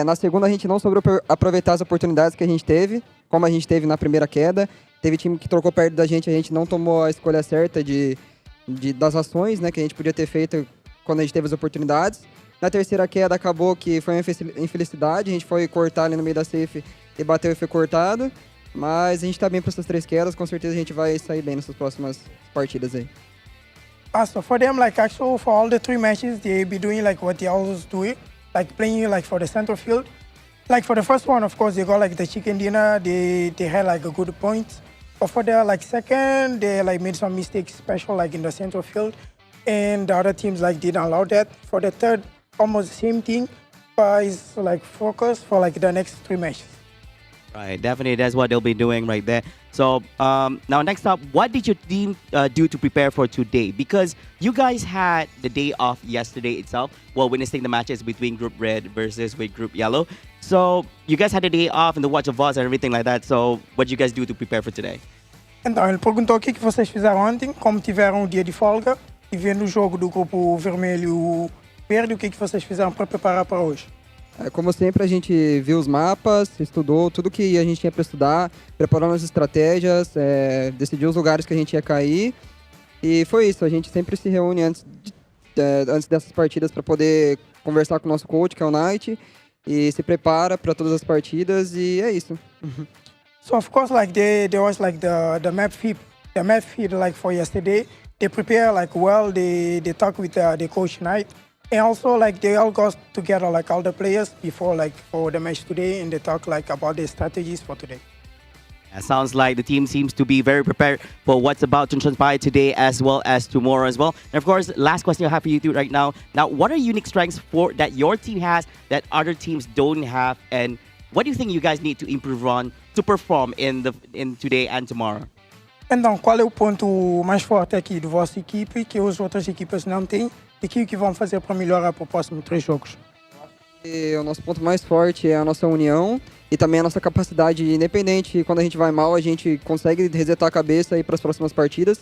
Na segunda, a gente não soube aproveitar as oportunidades que a gente teve, como a gente teve na primeira queda. Teve time que trocou perto da gente não tomou a escolha certa das ações, né, que a gente podia ter feito quando a gente teve as oportunidades. Na terceira queda, acabou que foi uma infelicidade. A gente foi cortar ali no meio da safe e bateu e foi cortado. Mas a gente tá bem para essas 3 quedas. Com certeza a gente vai sair bem nessas próximas partidas aí. So for them, like actually for all the 3 matches, they be doing like what they always do, like playing like for the center field. Like for the first one, of course, they got like the chicken dinner. They had like a good point. But for the like second, they like made some mistakes, special like in the center field, and the other teams like didn't allow that. For the third, almost the same thing, but it's like focus for like the next 3 matches. Right, definitely that's what they'll be doing right there. So now next up, what did your team do to prepare for today? Because you guys had the day off yesterday itself while witnessing the matches between Group Red versus with Group Yellow. So you guys had the day off and the watch of us and everything like that. So what did you guys do to prepare for today? Então, ele perguntou o que vocês fizeram ontem, como tiveram o dia de folga, e vendo o jogo do grupo vermelho e o verde, o que vocês fizeram para preparar para hoje? Como sempre, a gente viu os mapas, estudou tudo que a gente tinha para estudar, preparou as estratégias, decidiu os lugares que a gente ia cair. E foi isso, a gente sempre se reúne antes dessas partidas para poder conversar com o nosso coach, que é o Knight, e se prepara para todas as partidas, e é isso. So of course, like there was like the map feed like for yesterday. They prepare like well. They talk with the coach Knight. And also, like, they all got together, like, all the players before, like, for the match today, and they talk, like, about their strategies for today. It sounds like the team seems to be very prepared for what's about to transpire today as well as tomorrow as well. And, of course, last question I have for you two right now. Now, what are unique strengths that your team has that other teams don't have? And what do you think you guys need to improve on to perform in today and tomorrow? Então, qual é o ponto mais forte aqui da vossa equipe que as outras equipas não têm? e que vão fazer para melhorar para os próximos 3 jogos? E o nosso ponto mais forte é a nossa união e também a nossa capacidade independente. Quando a gente vai mal, a gente consegue resetar a cabeça e ir para as próximas partidas.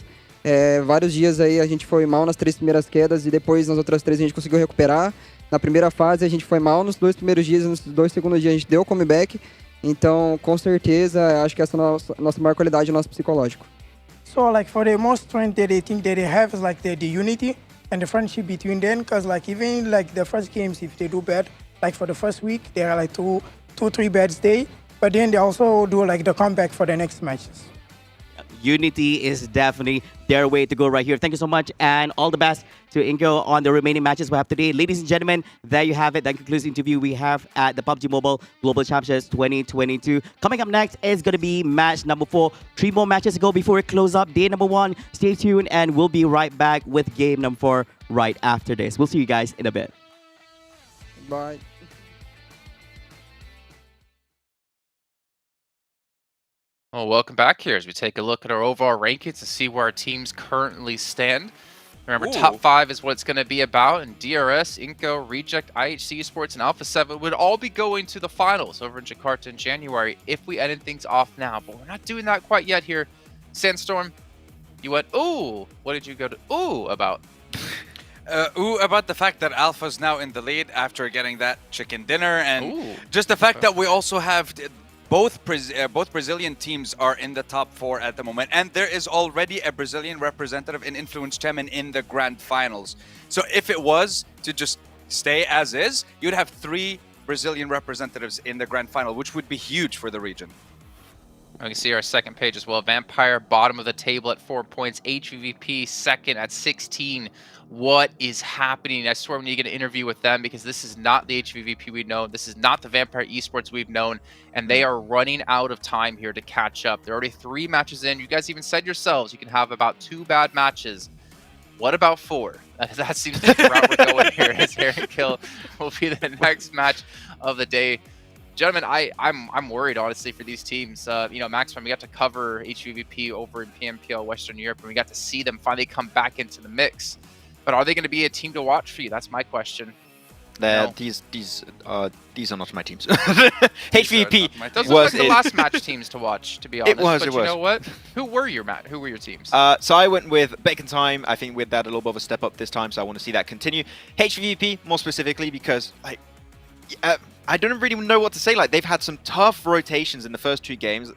Vários dias aí a gente foi mal nas 3 primeiras quedas e depois nas outras 3 a gente conseguiu recuperar. Na primeira fase a gente foi mal nos 2 primeiros dias e nos 2 segundos dias a gente deu o comeback. Então, com certeza, acho que essa é a nossa maior qualidade, o nosso psicológico. So like for the most strength that they think that they have is like the unity and the friendship between them, because like even like the first games, if they do bad, like for the first week, there are like two, 3 bad days, but then they also do like the comeback for the next matches. Unity is definitely their way to go right here. Thank you so much, and all the best to iNCO on the remaining matches we have today. Ladies and gentlemen, there you have it. That concludes the interview we have at the PUBG Mobile Global Championships 2022. Coming up next is going to be match number 4. 3 more matches to go before we close up day number 1. Stay tuned, and we'll be right back with game number 4 right after this. We'll see you guys in a bit. Bye. Well, welcome back here as we take a look at our overall rankings to see where our teams currently stand. Remember, top 5 is what it's going to be about, and DRS, iNCO, Reject, IHC Esports, and Alpha 7 would all be going to the finals over in Jakarta in January if we ended things off now. But we're not doing that quite yet here. Sandstorm, you went, ooh. What did you go to ooh about? Ooh, about the fact that Alpha's now in the lead after getting that chicken dinner, and just the fact that we also have both Brazilian teams are in the top 4 at the moment, and there is already a Brazilian representative in Influence Chairman in the grand finals. So if it was to just stay as is, you'd have 3 Brazilian representatives in the grand final, which would be huge for the region. We can see our second page as well. Vampire, bottom of the table at 4 points. HVVP, second at 16. What is happening? I swear we need to get an interview with them, because this is not the HVVP we've known. This is not the Vampire Esports we've known. And they are running out of time here to catch up. They're already 3 matches in. You guys even said yourselves you can have about 2 bad matches. What about 4? That seems like the route we're going here. As Aaron Kill will be the next match of the day. Gentlemen, I'm worried, honestly, for these teams. You know, Maximum, we got to cover HVVP over in PMPL Western Europe, and we got to see them finally come back into the mix. But are they going to be a team to watch for you? That's my question. No. These are not my teams. HVVP Those look like the last match teams to watch, to be honest. It was. But you know what? Who were your teams? So I went with Bacon Time. I think with that a little bit of a step up this time, so I want to see that continue. HVVP more specifically because I don't really know what to say. Like, they've had some tough rotations in the first 2 games,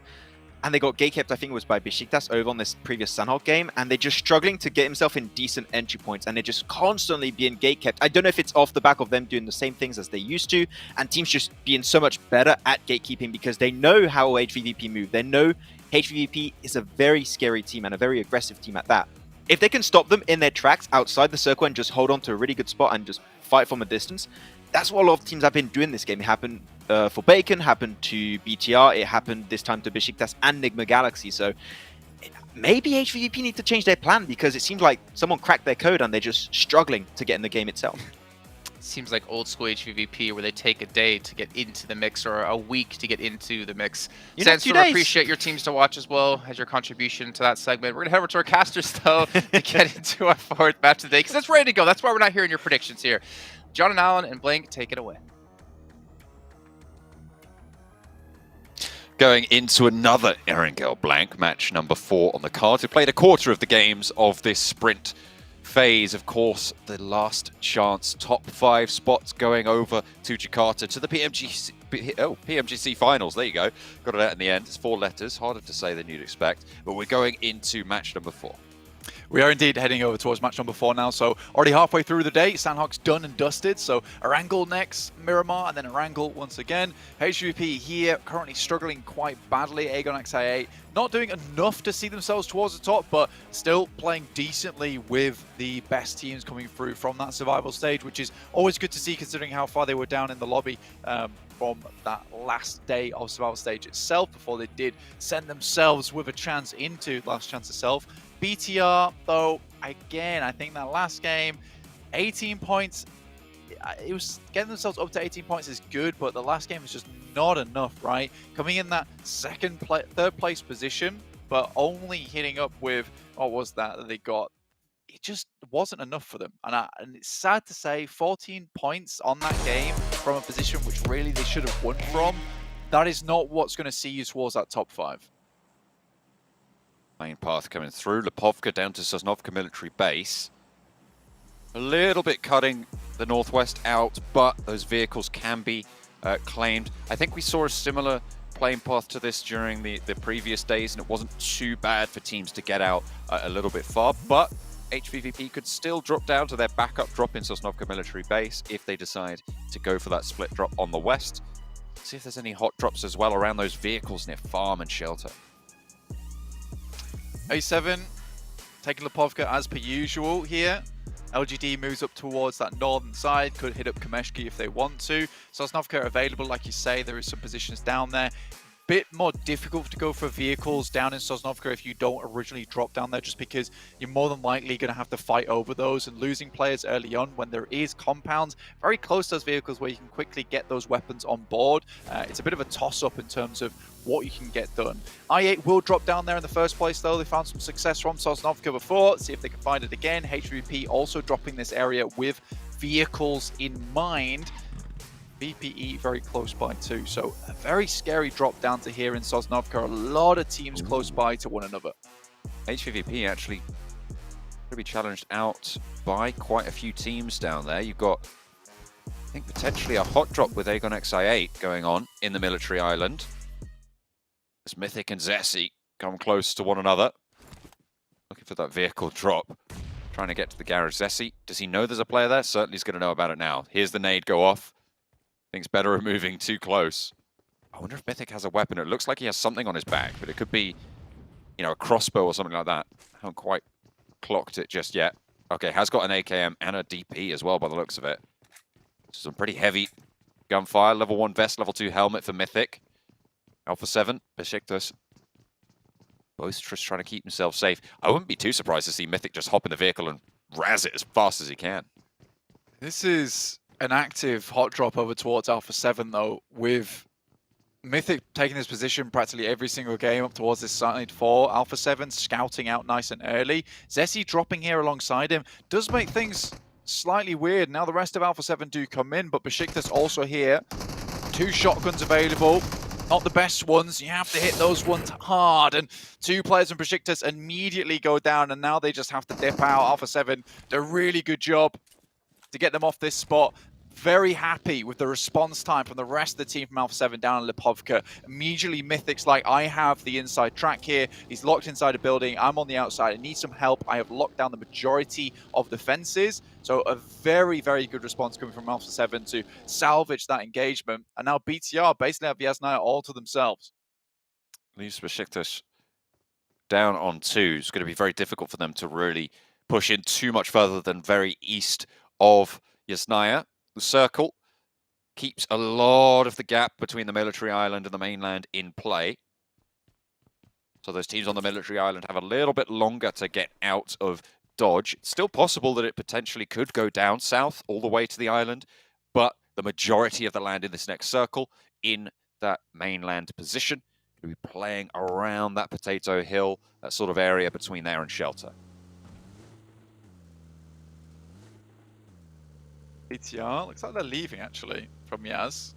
and they got gatekept, I think it was by Besiktas over on this previous Sanhok game, and they're just struggling to get himself in decent entry points, and they're just constantly being gatekept. I don't know if it's off the back of them doing the same things as they used to, and teams just being so much better at gatekeeping because they know how HVVP move. They know HVVP is a very scary team and a very aggressive team at that. If they can stop them in their tracks outside the circle and just hold on to a really good spot and just fight from a distance, that's what a lot of teams have been doing this game. It happened for Bacon, happened to BTR, it happened this time to Besiktas and Nigma Galaxy. So maybe HVVP need to change their plan, because it seems like someone cracked their code and they're just struggling to get in the game itself. Seems like old school HVVP, where they take a day to get into the mix or a week to get into the mix. Sandstorm, appreciate your teams to watch as well as your contribution to that segment. We're going to head over to our casters, though, to get into our 4th match of the day, because it's ready to go. That's why we're not hearing your predictions here. John and Alan and Blank, take it away. Going into another Erangel Blank, match number 4 on the card. We played a quarter of the games of this sprint phase. Of course, the last chance top 5 spots going over to Jakarta to the PMGC Finals. There you go. Got it out in the end. It's 4 letters, harder to say than you'd expect. But we're going into match number 4. We are indeed heading over towards match number 4 now, so already halfway through the day. Sanhok's done and dusted, so Erangel next, Miramar, and then Erangel once again. HVP here currently struggling quite badly. Aegon XI8 not doing enough to see themselves towards the top, but still playing decently with the best teams coming through from that survival stage, which is always good to see considering how far they were down in the lobby from that last day of survival stage itself before they did send themselves with a chance into last chance itself. BTR, though, again, I think that last game, 18 points, it was getting themselves up to 18 points is good, but the last game is just not enough, right? Coming in that third place position, but only hitting up with, what was that they got? it just wasn't enough for them. And it's sad to say, 14 points on that game from a position which really they should have won from. That is not what's going to see you towards that top 5. Main path coming through. Lipovka down to Sosnovka military base. A little bit cutting the northwest out, but those vehicles can be claimed. I think we saw a similar playing path to this during the previous days, and it wasn't too bad for teams to get out a little bit far, but HVVP could still drop down to their backup drop in Sosnovka military base if they decide to go for that split drop on the west. See if there's any hot drops as well around those vehicles near farm and shelter. A7 taking Lipovka as per usual here. LGD moves up towards that northern side, could hit up Kameshki if they want to. Sosnovka available, like you say, there is some positions down there. Bit more difficult to go for vehicles down in Sosnovka if you don't originally drop down there, just because you're more than likely going to have to fight over those, and losing players early on when there is compounds very close to those vehicles where you can quickly get those weapons on board. It's a bit of a toss-up in terms of what you can get done. I8 will drop down there in the first place though. They found some success from Sosnovka before. See if they can find it again. HVP also dropping this area with vehicles in mind. VPE very close by too, so a very scary drop down to here in Sosnovka. A lot of teams close by to one another. HVVP actually going to be challenged out by quite a few teams down there. You've got, I think, potentially a hot drop with Aegon XI8 going on in the military island. As Mythic and Zessi come close to one another. Looking for that vehicle drop. Trying to get to the garage. Zessi, does he know there's a player there? Certainly he's going to know about it now. Here's the nade go off. Thinks better of moving too close. I wonder if Mythic has a weapon. It looks like he has something on his back, but it could be, you know, a crossbow or something like that. I haven't quite clocked it just yet. Okay, has got an AKM and a DP as well by the looks of it. Some pretty heavy gunfire. Level 1 vest, level 2 helmet for Mythic. Alpha 7, Besiktas. Both just trying to keep himself safe. I wouldn't be too surprised to see Mythic just hop in the vehicle and razz it as fast as he can. This is an active hot drop over towards Alpha 7 though, with Mythic taking his position practically every single game up towards this side for Alpha 7, scouting out nice and early. Zessi dropping here alongside him does make things slightly weird. Now the rest of Alpha 7 do come in, but Besiktas also here. 2 shotguns available. Not the best ones. You have to hit those ones hard. And 2 players from Besiktas immediately go down, and now they just have to dip out. Alpha 7 did a really good job to get them off this spot. Very happy with the response time from the rest of the team from Alpha 7 down in Lipovka. Immediately Mythic's like, I have the inside track here. He's locked inside a building. I'm on the outside. I need some help. I have locked down the majority of the fences. So a very, very good response coming from Alpha 7 to salvage that engagement. And now BTR basically have Yasnaya all to themselves. Leaves Besiktas down on 2. It's going to be very difficult for them to really push in too much further than very east of Yasnaya. The circle keeps a lot of the gap between the military island and the mainland in play. So those teams on the military island have a little bit longer to get out of dodge. It's still possible that it potentially could go down south all the way to the island, but the majority of the land in this next circle in that mainland position will be playing around that Potato Hill, that sort of area between there and shelter. BTR, looks like they're leaving actually from Yaz.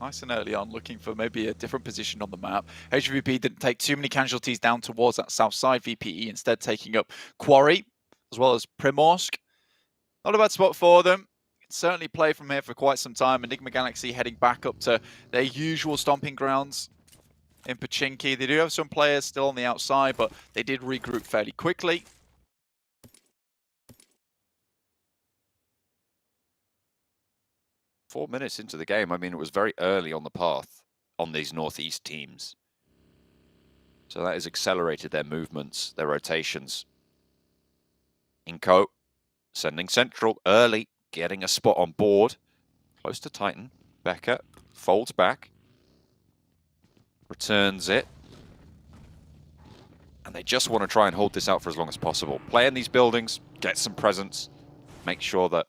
Nice and early on, looking for maybe a different position on the map. HVP didn't take too many casualties down towards that south side. VPE instead taking up Quarry, as well as Primorsk. Not a bad spot for them. Can certainly play from here for quite some time. Enigma Galaxy heading back up to their usual stomping grounds in Pachinki. They do have some players still on the outside, but they did regroup fairly quickly. Four minutes into the game, I mean, it was very early on the path on these northeast teams. So that has accelerated their movements, their rotations. iNCO sending central early, getting a spot on board. Close to Titan. Becker folds back. Returns it. And they just want to try and hold this out for as long as possible. Play in these buildings, get some presence, make sure that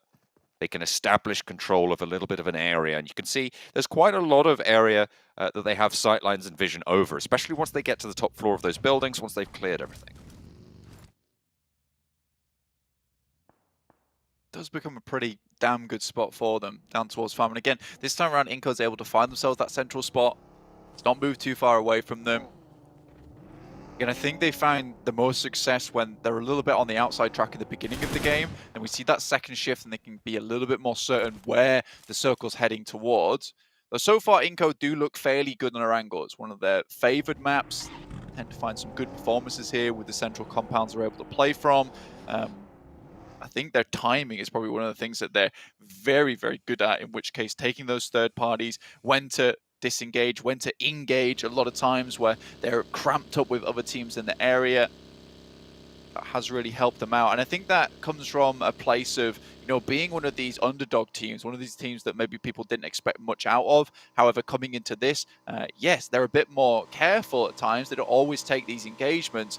they can establish control of a little bit of an area. And you can see there's quite a lot of area that they have sightlines and vision over, especially once they get to the top floor of those buildings, once they've cleared everything. does become a pretty damn good spot for them down towards farm. And again, this time around, iNCO's able to find themselves that central spot. It's not moved too far away from them. And I think they find the most success when they're a little bit on the outside track at the beginning of the game, and we see that second shift and they can be a little bit more certain where the circle's heading towards. Though so far, iNCO do look fairly good on their angle. It's one of their favored maps. Tend to find some good performances here with the central compounds they're able to play from. I think their timing is probably one of the things that they're very, very good at, in which case taking those third parties, when to disengage, when to engage, a lot of times where they're cramped up with other teams in the area. That has really helped them out. And I think that comes from a place of, you know, being one of these underdog teams, one of these teams that maybe people didn't expect much out of. However, coming into this, yes, they're a bit more careful at times. They don't always take these engagements,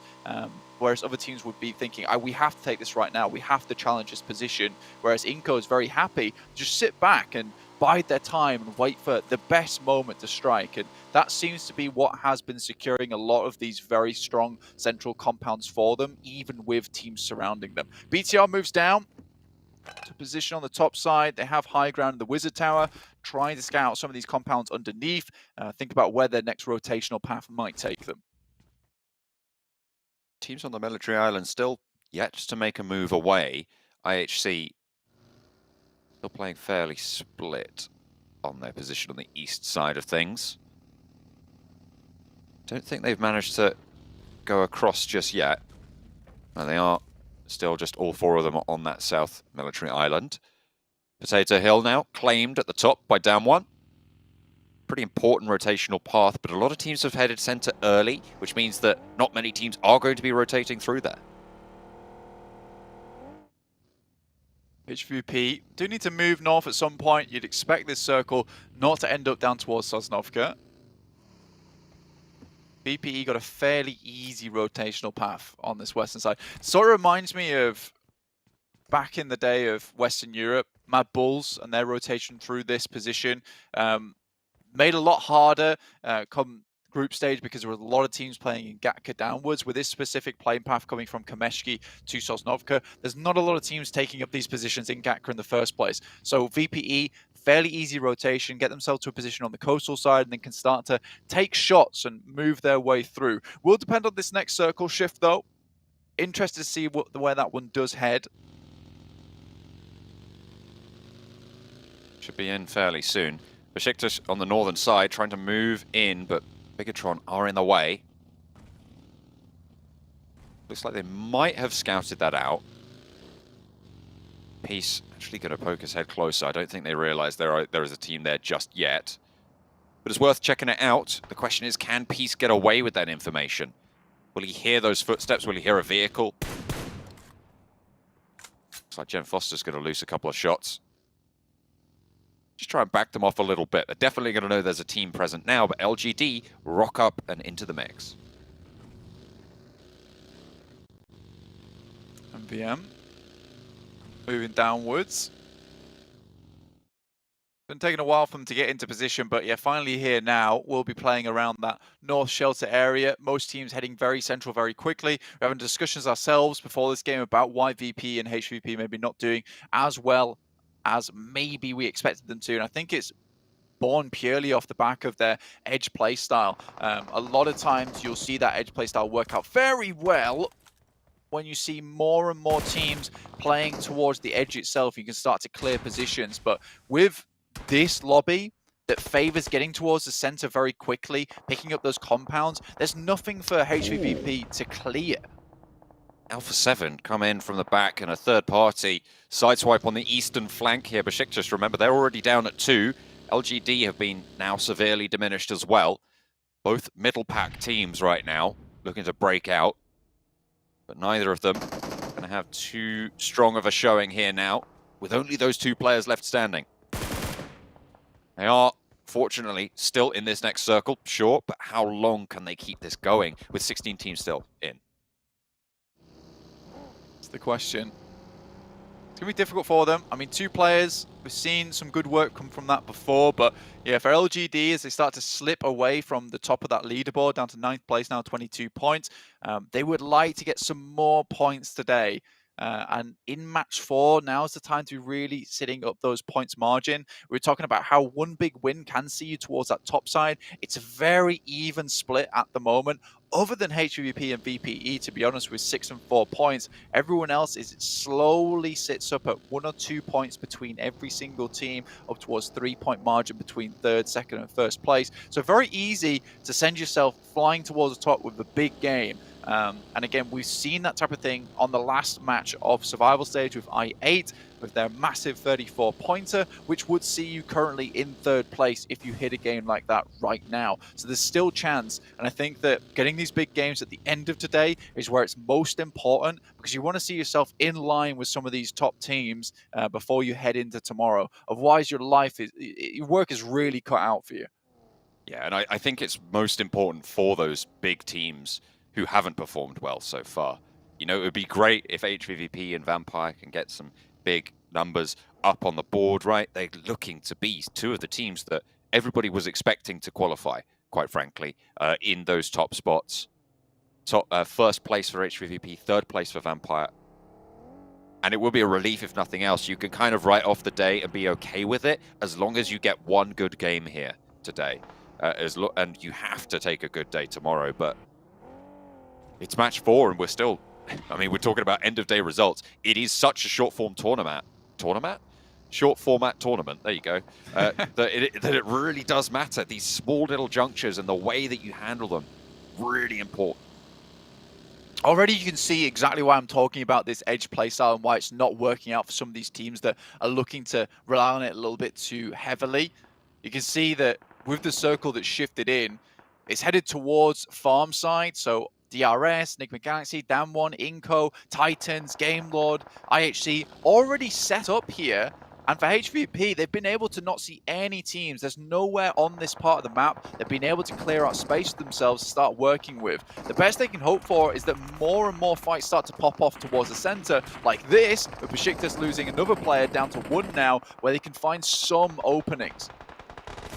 whereas other teams would be thinking, we have to take this right now. We have to challenge this position. Whereas iNCO is very happy, just sit back and bide their time and wait for the best moment to strike. And that seems to be what has been securing a lot of these very strong central compounds for them, even with teams surrounding them. BTR moves down to position on the top side. They have high ground in the Wizard Tower, trying to scout some of these compounds underneath. Think about where their next rotational path might take them. Teams on the military island still yet to make a move away. IHC still playing fairly split on their position on the east side of things. Don't think they've managed to go across just yet. And they are still just all four of them on that south military island. Potato Hill now claimed at the top by down one. Pretty important rotational path, but a lot of teams have headed center early, which means that not many teams are going to be rotating through there. HVVP do need to move north at some point. You'd expect this circle not to end up down towards Sosnovka. VPE got a fairly easy rotational path on this western side. Sort of reminds me of back in the day of Western Europe, Mad Bulls and their rotation through this position. Made a lot harder come group stage because there were a lot of teams playing in Gatka downwards. With this specific playing path coming from Kameshki to Sosnovka, there's not a lot of teams taking up these positions in Gatka in the first place. So VPE, fairly easy rotation, get themselves to a position on the coastal side and then can start to take shots and move their way through. Will depend on this next circle shift though. Interested to see where that one does head. Should be in fairly soon. Besiktas on the northern side trying to move in, but Bigatron are in the way. Looks like they might have scouted that out. Peace actually going to poke his head closer. I don't think they realize there is a team there just yet. But it's worth checking it out. The question is, can Peace get away with that information? Will he hear those footsteps? Will he hear a vehicle? Looks like Jen Foster's going to lose a couple of shots. Just try and back them off a little bit. They're definitely going to know there's a team present now, but LGD rock up and into the mix. MVM moving downwards. Been taking a while for them to get into position, but yeah, finally here now. We'll be playing around that north shelter area. Most teams heading very central very quickly. We're having discussions ourselves before this game about why VP and HVP maybe not doing as well as maybe we expected them to. And I think it's born purely off the back of their edge play style. A lot of times you'll see that edge play style work out very well when you see more and more teams playing towards the edge itself. You can start to clear positions. But with this lobby that favors getting towards the center very quickly, picking up those compounds, there's nothing for HVVP to clear. Alpha 7 come in from the back and a third party sideswipe on the eastern flank here. Besiktas, remember, they're already down at 2. LGD have been now severely diminished as well. Both middle pack teams right now looking to break out, but neither of them going to have too strong of a showing here now with only those 2 players left standing. They are, fortunately, still in this next circle, sure, but how long can they keep this going with 16 teams still in? That's the question. It's going to be difficult for them. I mean, 2 players, we've seen some good work come from that before, but yeah, for LGD, as they start to slip away from the top of that leaderboard, down to 9th place now, 22 points, they would like to get some more points today. And in match 4, now's the time to be really sitting up those points margin. We're talking about how one big win can see you towards that top side. It's a very even split at the moment. Other than HVVP and VPE, to be honest, with 6 and 4 points, everyone else is slowly sits up at 1 or 2 points between every single team, up towards 3-point margin between 3rd, 2nd, and 1st place. So very easy to send yourself flying towards the top with a big game. And again, we've seen that type of thing on the last match of Survival Stage with i8, with their massive 34-pointer, which would see you currently in 3rd place if you hit a game like that right now. So there's still chance, and I think that getting these big games at the end of today is where it's most important, because you want to see yourself in line with some of these top teams before you head into tomorrow. Otherwise, your work is really cut out for you. Yeah, and I think it's most important for those big teams who haven't performed well so far. You know, it would be great if HVVP and Vampire can get some big numbers up on the board, right? They're looking to be 2 of the teams that everybody was expecting to qualify, quite frankly, in those top spots. So, 1st place for HVVP, 3rd place for Vampire. And it will be a relief if nothing else. You can kind of write off the day and be okay with it as long as you get one good game here today. And you have to take a good day tomorrow, but it's match 4 and we're still, I mean, we're talking about end of day results. It is such a short form tournament? Short format tournament, there you go, that it really does matter. These small little junctures and the way that you handle them, really important. Already you can see exactly why I'm talking about this edge playstyle and why it's not working out for some of these teams that are looking to rely on it a little bit too heavily. You can see that with the circle that's shifted in, it's headed towards farm side, so DRS, Enigma Galaxy, Damwon, iNCO, Titans, Game Lord, IHC already set up here. And for HVP, they've been able to not see any teams. There's nowhere on this part of the map they've been able to clear out space for themselves to start working with. The best they can hope for is that more and more fights start to pop off towards the center, like this, with Besiktas losing another player down to 1 now, where they can find some openings.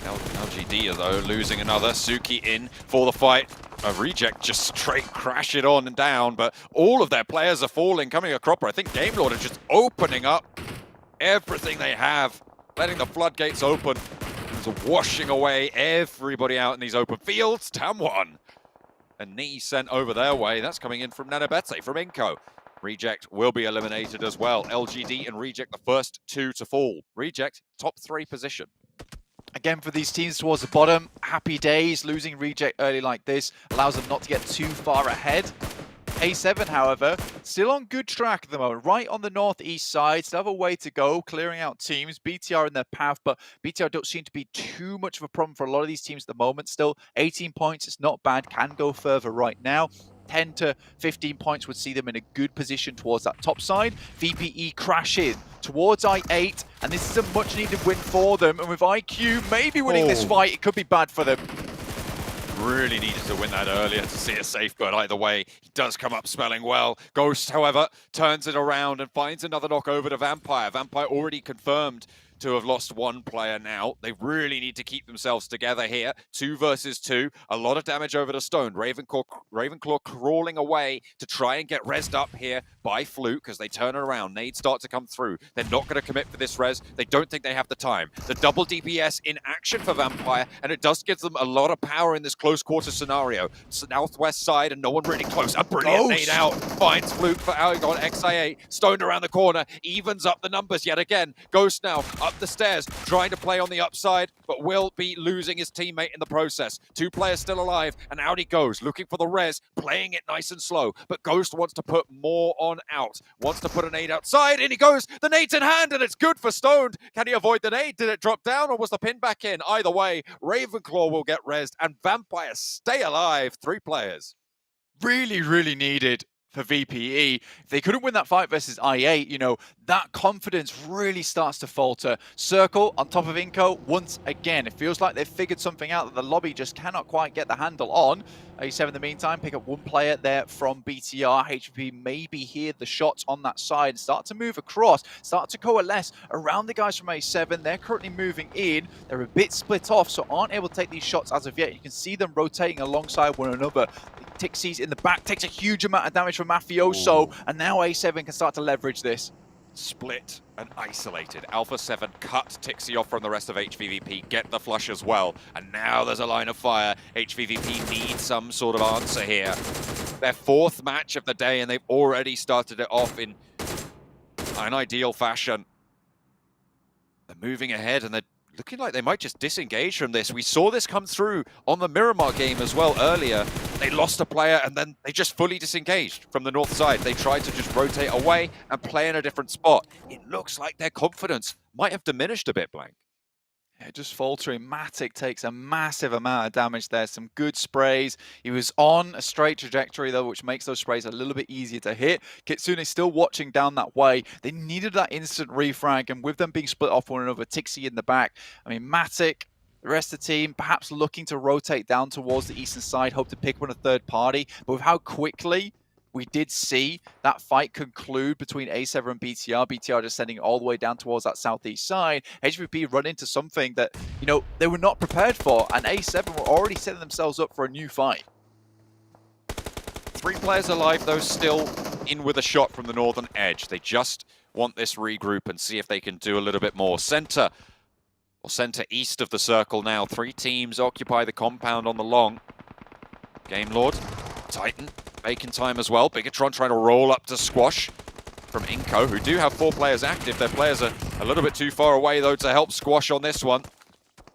LGD, though, losing another. Suki in for the fight. A reject just straight crash it on and down, but all of their players are falling, coming a cropper. I think Game Lord is just opening up everything they have, letting the floodgates open. It's washing away everybody out in these open fields. Damwon. A knee sent over their way. That's coming in from Nanabete, from iNCO. Reject will be eliminated as well. LGD and Reject, the first 2 to fall. Reject, top 3 position. Again, for these teams towards the bottom, happy days. Losing Reject early like this allows them not to get too far ahead. A7, however, still on good track at the moment, right on the northeast side. Still have a way to go, clearing out teams. BTR in their path, but BTR don't seem to be too much of a problem for a lot of these teams at the moment. Still, 18 points, it's not bad, can go further right now. 10 to 15 points would see them in a good position towards that top side. VPE crash in towards i8, and this is a much needed win for them. And with IQ maybe winning this fight, it could be bad for them. Really needed to win that earlier to see a safe, but either way, he does come up smelling well. Ghost, however, turns it around and finds another knock over to Vampire. Vampire already confirmed to have lost 1 player now. They really need to keep themselves together here. 2 versus 2. A lot of damage over to Stone. Ravenclaw crawling away to try and get rezzed up here by Fluke as they turn it around. Nades start to come through. They're not going to commit for this res. They don't think they have the time. The double DPS in action for Vampire, and it does give them a lot of power in this close quarter scenario. Southwest side and no one really close. A brilliant nade out. Finds Fluke for Aragon. XI8 stoned around the corner. Evens up the numbers yet again. Ghost now up the stairs, trying to play on the upside, but will be losing his teammate in the process. 2 players still alive, and out he goes, looking for the res, playing it nice and slow, but Ghost wants to put more on out, wants to put a nade outside, and he goes, the nade's in hand, and it's good for Stoned. Can he avoid the nade? Did it drop down, or was the pin back in? Either way, Ravenclaw will get rezzed, and Vampire stay alive. 3 players. Really, really needed for VPE. If they couldn't win that fight versus i8, you know, that confidence really starts to falter. Circle on top of iNCO once again. It feels like they've figured something out that the lobby just cannot quite get the handle on. A7 in the meantime, pick up 1 player there from BTR. HVP maybe hear the shots on that side and start to move across, start to coalesce around the guys from A7. They're currently moving in. They're a bit split off, so aren't able to take these shots as of yet. You can see them rotating alongside one another. Tixie's in the back, takes a huge amount of damage from Mafioso, and now A7 can start to leverage this. Split and isolated. Alpha 7 cut Tixie off from the rest of HVVP, get the flush as well. And now there's a line of fire. HVVP needs some sort of answer here. Their 4th match of the day, and they've already started it off in an ideal fashion. They're moving ahead, and they're looking like they might just disengage from this. We saw this come through on the Miramar game as well earlier. They lost a player and then they just fully disengaged from the north side. They tried to just rotate away and play in a different spot. It looks like their confidence might have diminished a bit, Blank. Yeah, just faltering. Matic takes a massive amount of damage there. Some good sprays. He was on a straight trajectory, though, which makes those sprays a little bit easier to hit. Kitsune still watching down that way. They needed that instant refrag, and with them being split off one another, Tixie in the back. I mean, Matic, the rest of the team, perhaps looking to rotate down towards the eastern side, hope to pick up on a third party. But with how quickly we did see that fight conclude between A7 and BTR. BTR just sending it all the way down towards that southeast side. HVP run into something that, you know, they were not prepared for, and A7 were already setting themselves up for a new fight. 3 players alive, though, still in with a shot from the northern edge. They just want this regroup and see if they can do a little bit more. Center east of the circle now. 3 teams occupy the compound on the long. Game Lord, Titan, Bacon time as well. Bigatron trying to roll up to squash from iNCO, who do have 4 players active. Their players are a little bit too far away, though, to help squash on this one.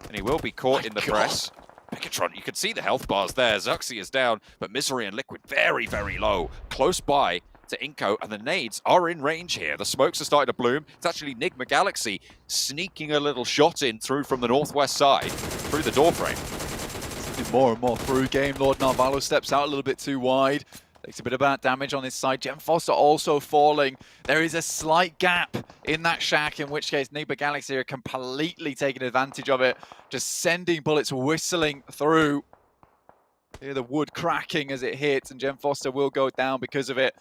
And he will be caught in the press. Bigatron, you can see the health bars there. Zuxi is down, but Misery and Liquid very, very low. Close by to iNCO, and the nades are in range here. The smokes are starting to bloom. It's actually Nigma Galaxy sneaking a little shot in through from the northwest side, through the doorframe. More and more through. Game Lord Narvalo steps out a little bit too wide. Takes a bit of bad damage on his side. Gem Foster also falling. There is a slight gap in that shack, in which case Nigma Galaxy are completely taking advantage of it. Just sending bullets whistling through. Hear the wood cracking as it hits, and Gem Foster will go down because of it.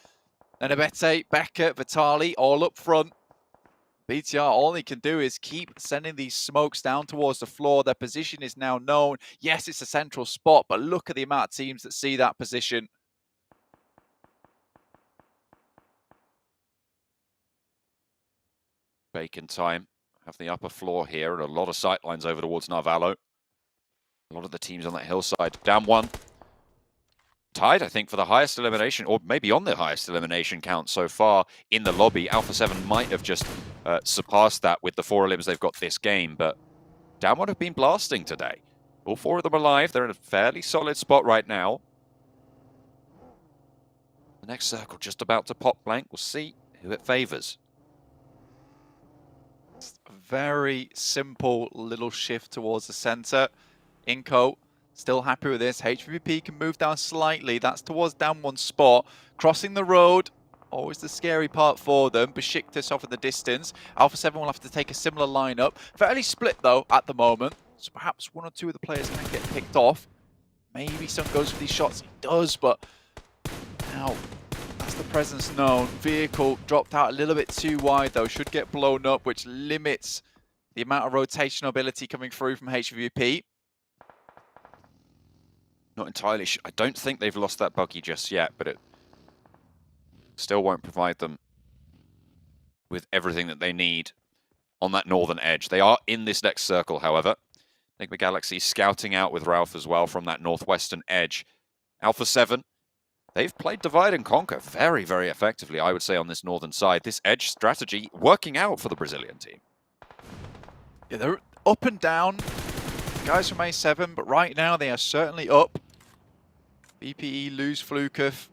Then Abete, Becker, Vitali all up front. BTR, all he can do is keep sending these smokes down towards the floor. Their position is now known. Yes, it's a central spot, but look at the amount of teams that see that position. Bacon time. Have the upper floor here, and a lot of sightlines over towards Narvalo. A lot of the teams on that hillside. Down 1. Tied, I think, for the highest elimination, or maybe on the highest elimination count so far in the lobby. Alpha 7 might have just surpassed that with the 4 elims they've got this game, but Down 1 have been blasting today. All 4 of them alive. They're in a fairly solid spot right now. The next circle just about to pop, Blank. We'll see who it favors. Very simple little shift towards the center. iNCO still happy with this. HVP can move down slightly. That's towards down 1 spot. Crossing the road, always the scary part for them. Besiktas off in the distance. Alpha 7 will have to take a similar lineup. Fairly split, though, at the moment. So perhaps 1 or 2 of the players can get picked off. Maybe Sun goes for these shots. He does, but now that's the presence known. Vehicle dropped out a little bit too wide, though. Should get blown up, which limits the amount of rotational ability coming through from HVP. Not entirely sure. I don't think they've lost that buggy just yet, but it still won't provide them with everything that they need on that northern edge. They are in this next circle, however. Nigma Galaxy scouting out with Ralph as well from that northwestern edge. Alpha 7, they've played divide and conquer very, very effectively, I would say, on this northern side. This edge strategy working out for the Brazilian team. Yeah, they're up and down, guys from A7, but right now they are certainly up. BPE lose Flukov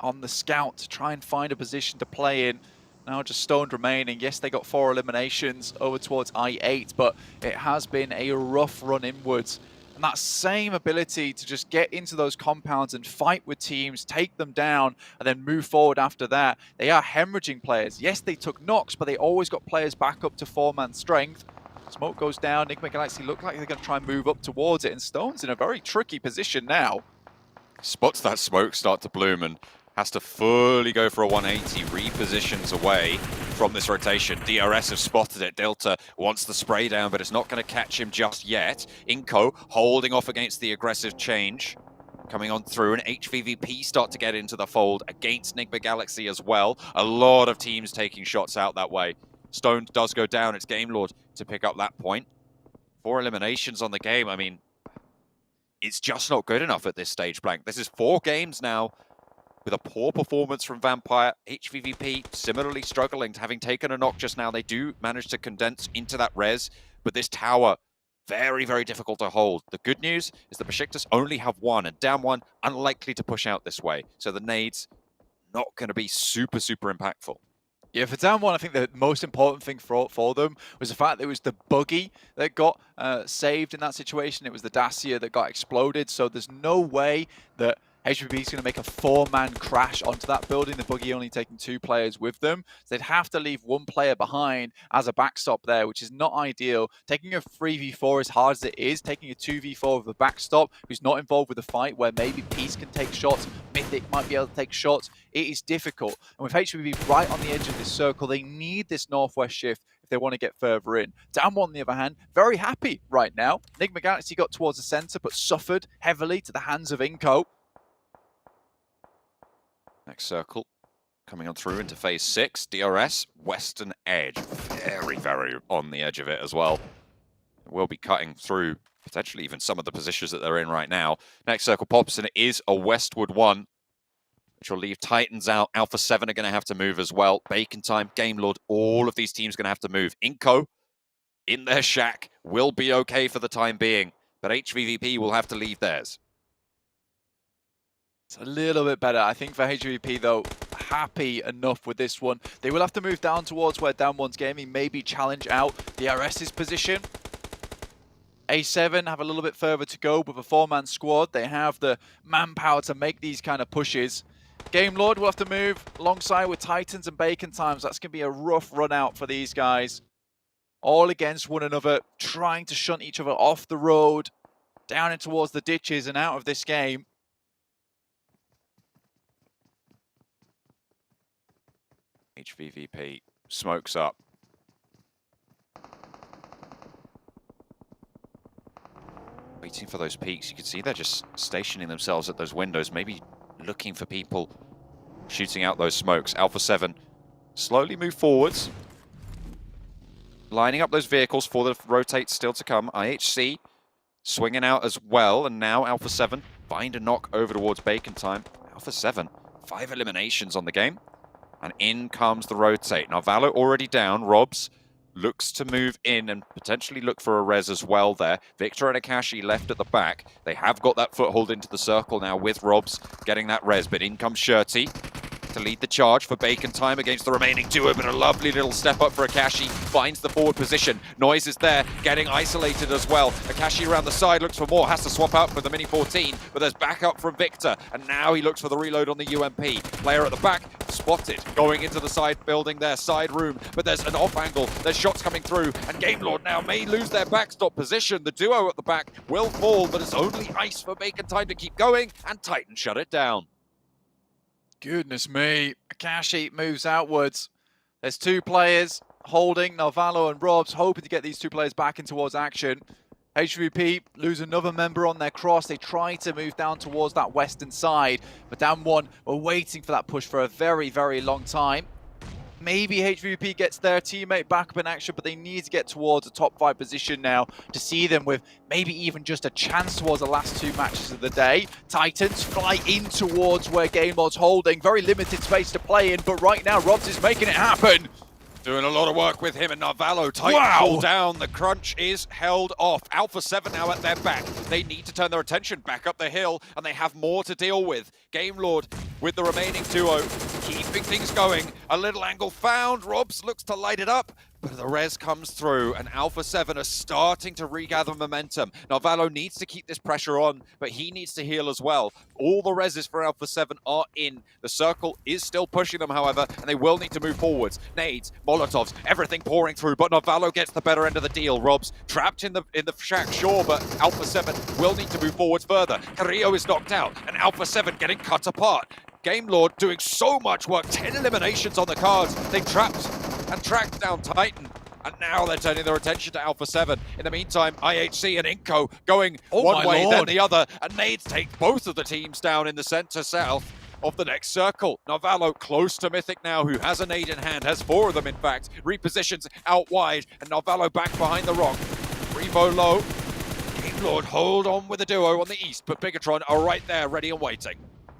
on the scout to try and find a position to play in. Now just stoned remaining. Yes, they got 4 eliminations over towards I8, but it has been a rough run inwards. And that same ability to just get into those compounds and fight with teams, take them down, and then move forward after that. They are hemorrhaging players. Yes, they took knocks, but they always got players back up to 4-man strength. Smoke goes down. Nigma Galaxy look like they're going to try and move up towards it, and Stone's in a very tricky position now. Spots that smoke start to bloom and has to fully go for a 180, repositions away from this rotation. DRS have spotted it. Delta wants the spray down, but it's not going to catch him just yet. iNCO holding off against the aggressive change. coming on through, and HVVP start to get into the fold against Nigma Galaxy as well. A lot of teams taking shots out that way. Stone does go down. It's Game Lord to pick up that point. 4 eliminations on the game. I mean, it's just not good enough at this stage, Blank. This is 4 games now with a poor performance from Vampire. HVVP similarly struggling, having taken a knock just now. They do manage to condense into that res, but this tower, very, very difficult to hold. The good news is the Besiktas only have 1, and down 1, unlikely to push out this way. So the nades, not going to be super, super impactful. Yeah, for down 1, I think the most important thing for them was the fact that it was the buggy that got saved in that situation. It was the Dacia that got exploded, so there's no way that HVP is going to make a 4-man crash onto that building, the buggy only taking 2 players with them. So they'd have to leave 1 player behind as a backstop there, which is not ideal. Taking a 3v4 as hard as it is, taking a 2v4 with a backstop who's not involved with the fight, where maybe Peace can take shots, Mythic might be able to take shots, it is difficult. And with HVP right on the edge of this circle, they need this northwest shift if they want to get further in. Down 1, on the other hand, very happy right now. Nigma Galaxy got towards the center, but suffered heavily to the hands of iNCO. Next circle coming on through into phase 6. DRS, western edge. Very, very on the edge of it as well. We'll be cutting through potentially even some of the positions that they're in right now. Next circle pops, and it is a westward one, which will leave Titans out. Alpha 7 are going to have to move as well. Bacon Time, Game Lord, all of these teams going to have to move. iNCO in their shack will be okay for the time being, but HVVP will have to leave theirs. It's a little bit better. I think for HVP, though, happy enough with this one. They will have to move down towards where down 1's gaming, maybe challenge out the RS's position. A7 have a little bit further to go, but with a 4-man squad, they have the manpower to make these kind of pushes. Game Lord will have to move alongside with Titans and Bacon Times. That's going to be a rough run out for these guys. All against one another, trying to shunt each other off the road, down and towards the ditches and out of this game. HVVP smokes up. Waiting for those peaks. You can see they're just stationing themselves at those windows, maybe looking for people shooting out those smokes. Alpha 7 slowly move forwards, lining up those vehicles for the rotate still to come. IHC swinging out as well, and now Alpha 7 find a knock over towards Bacon Time. Alpha 7, 5 eliminations on the game. And in comes the rotate. Now, Valo already down. Robs looks to move in and potentially look for a res as well there. Victor and Akashi left at the back. They have got that foothold into the circle now with Robs getting that res. But in comes Shirty to lead the charge for Bacon Time against the remaining duo, but a lovely little step up for Akashi, finds the forward position. Noise is there, getting isolated as well. Akashi around the side, looks for more, has to swap out for the Mini 14, but there's backup from Victor, and now he looks for the reload on the UMP. Player at the back, spotted, going into the side building there, side room, but there's an off angle, there's shots coming through, and Game Lord now may lose their backstop position. The duo at the back will fall, but it's only ice for Bacon Time to keep going, and Titan shut it down. Goodness me, Akashi moves outwards. There's two players holding, Nalvalo and Robs, hoping to get these two players back in towards action. HVP lose another member on their cross. They try to move down towards that western side, but down one, we're waiting for that push for a very, very long time. Maybe HVP gets their teammate back up in action, but they need to get towards a top 5 position now to see them with maybe even just a chance towards the last 2 matches of the day. Titans fly in towards where Game Lord's holding. Very limited space to play in, but right now Robs is making it happen. Doing a lot of work with him and Narvalo. Titan pull down. The crunch is held off. Alpha 7 now at their back. They need to turn their attention back up the hill, and they have more to deal with. Game Lord with the remaining duo, keeping things going. A little angle found. Robs looks to light it up, but the res comes through, and Alpha 7 are starting to regather momentum. Narvalo needs to keep this pressure on, but he needs to heal as well. All the reses for Alpha 7 are in. The circle is still pushing them, however, and they will need to move forwards. Nades, Molotovs, everything pouring through, but Narvalo gets the better end of the deal. Robs trapped in the shack, sure, but Alpha 7 will need to move forwards further. Carrillo is knocked out, and Alpha 7 getting cut apart. Game Lord doing so much work, 10 eliminations on the cards. They trapped and tracked down Titan. And now they're turning their attention to Alpha 7. In the meantime, IHC and iNCO going one way, then the other. And nades take both of the teams down in the center south of the next circle. Narvalo close to Mythic now, who has a nade in hand, has 4 of them in fact. Repositions out wide, and Narvalo back behind the rock. Revo low. Game Lord hold on with the duo on the east, but Bigatron are right there, ready and waiting.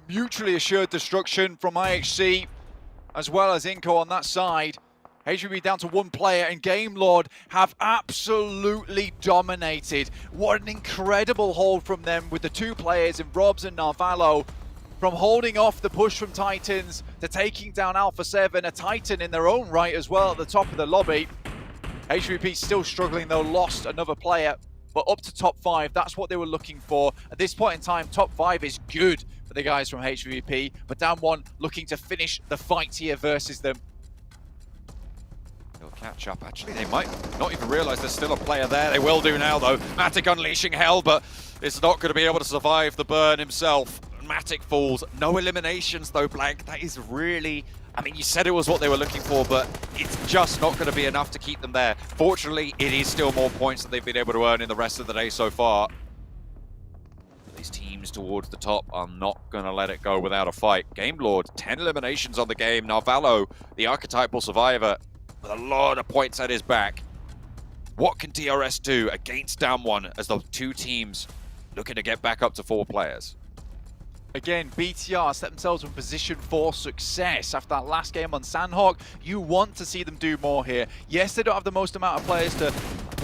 Mutually assured destruction from IHC, as well as iNCO on that side. HVVP down to 1 player, and Game Lord have absolutely dominated. What an incredible hold from them with the 2 players in Robs and Narvalo. From holding off the push from Titans to taking down Alpha 7, a Titan in their own right as well at the top of the lobby. HVVP still struggling though, lost another player, but up to top 5, that's what they were looking for. At this point in time, top 5 is good for the guys from HVVP, but down 1 looking to finish the fight here versus them. They'll catch up. Actually, they might not even realize there's still a player there. They will do now, though. Matic unleashing hell, but it's not going to be able to survive the burn himself. Matic falls. No eliminations, though, Blank. That is really... I mean, you said it was what they were looking for, but it's just not going to be enough to keep them there. Fortunately, it is still more points that they've been able to earn in the rest of the day so far. These teams towards the top are not going to let it go without a fight. Game Lord, 10 eliminations on the game. Narvalo, the archetypal survivor, with a lot of points at his back. What can DRS do against down 1 as the 2 teams looking to get back up to 4 players? Again, BTR set themselves in position for success after that last game on Sandhawk. You want to see them do more here. Yes, they don't have the most amount of players to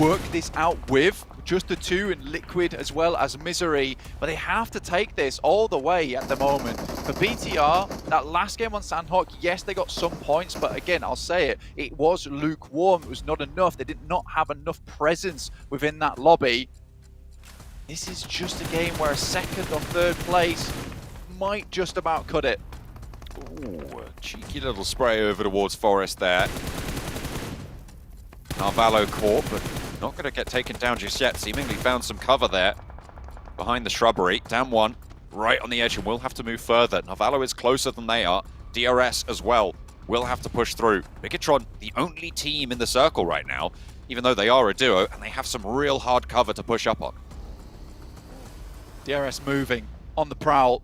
work this out with, just the 2 in Liquid as well as Misery, but they have to take this all the way at the moment. For BTR, that last game on Sandhawk, yes, they got some points, but again, I'll say it, it was lukewarm. It was not enough. They did not have enough presence within that lobby. This is just a game where a 2nd or 3rd place might just about cut it. Ooh, a cheeky little spray over towards Forest there. Narvalo caught, but not going to get taken down just yet. Seemingly found some cover there behind the shrubbery. Down 1, right on the edge, and will have to move further. Narvalo is closer than they are. DRS as well will have to push through. Bigatron, the only team in the circle right now, even though they are a duo, and they have some real hard cover to push up on. DRS moving on the prowl.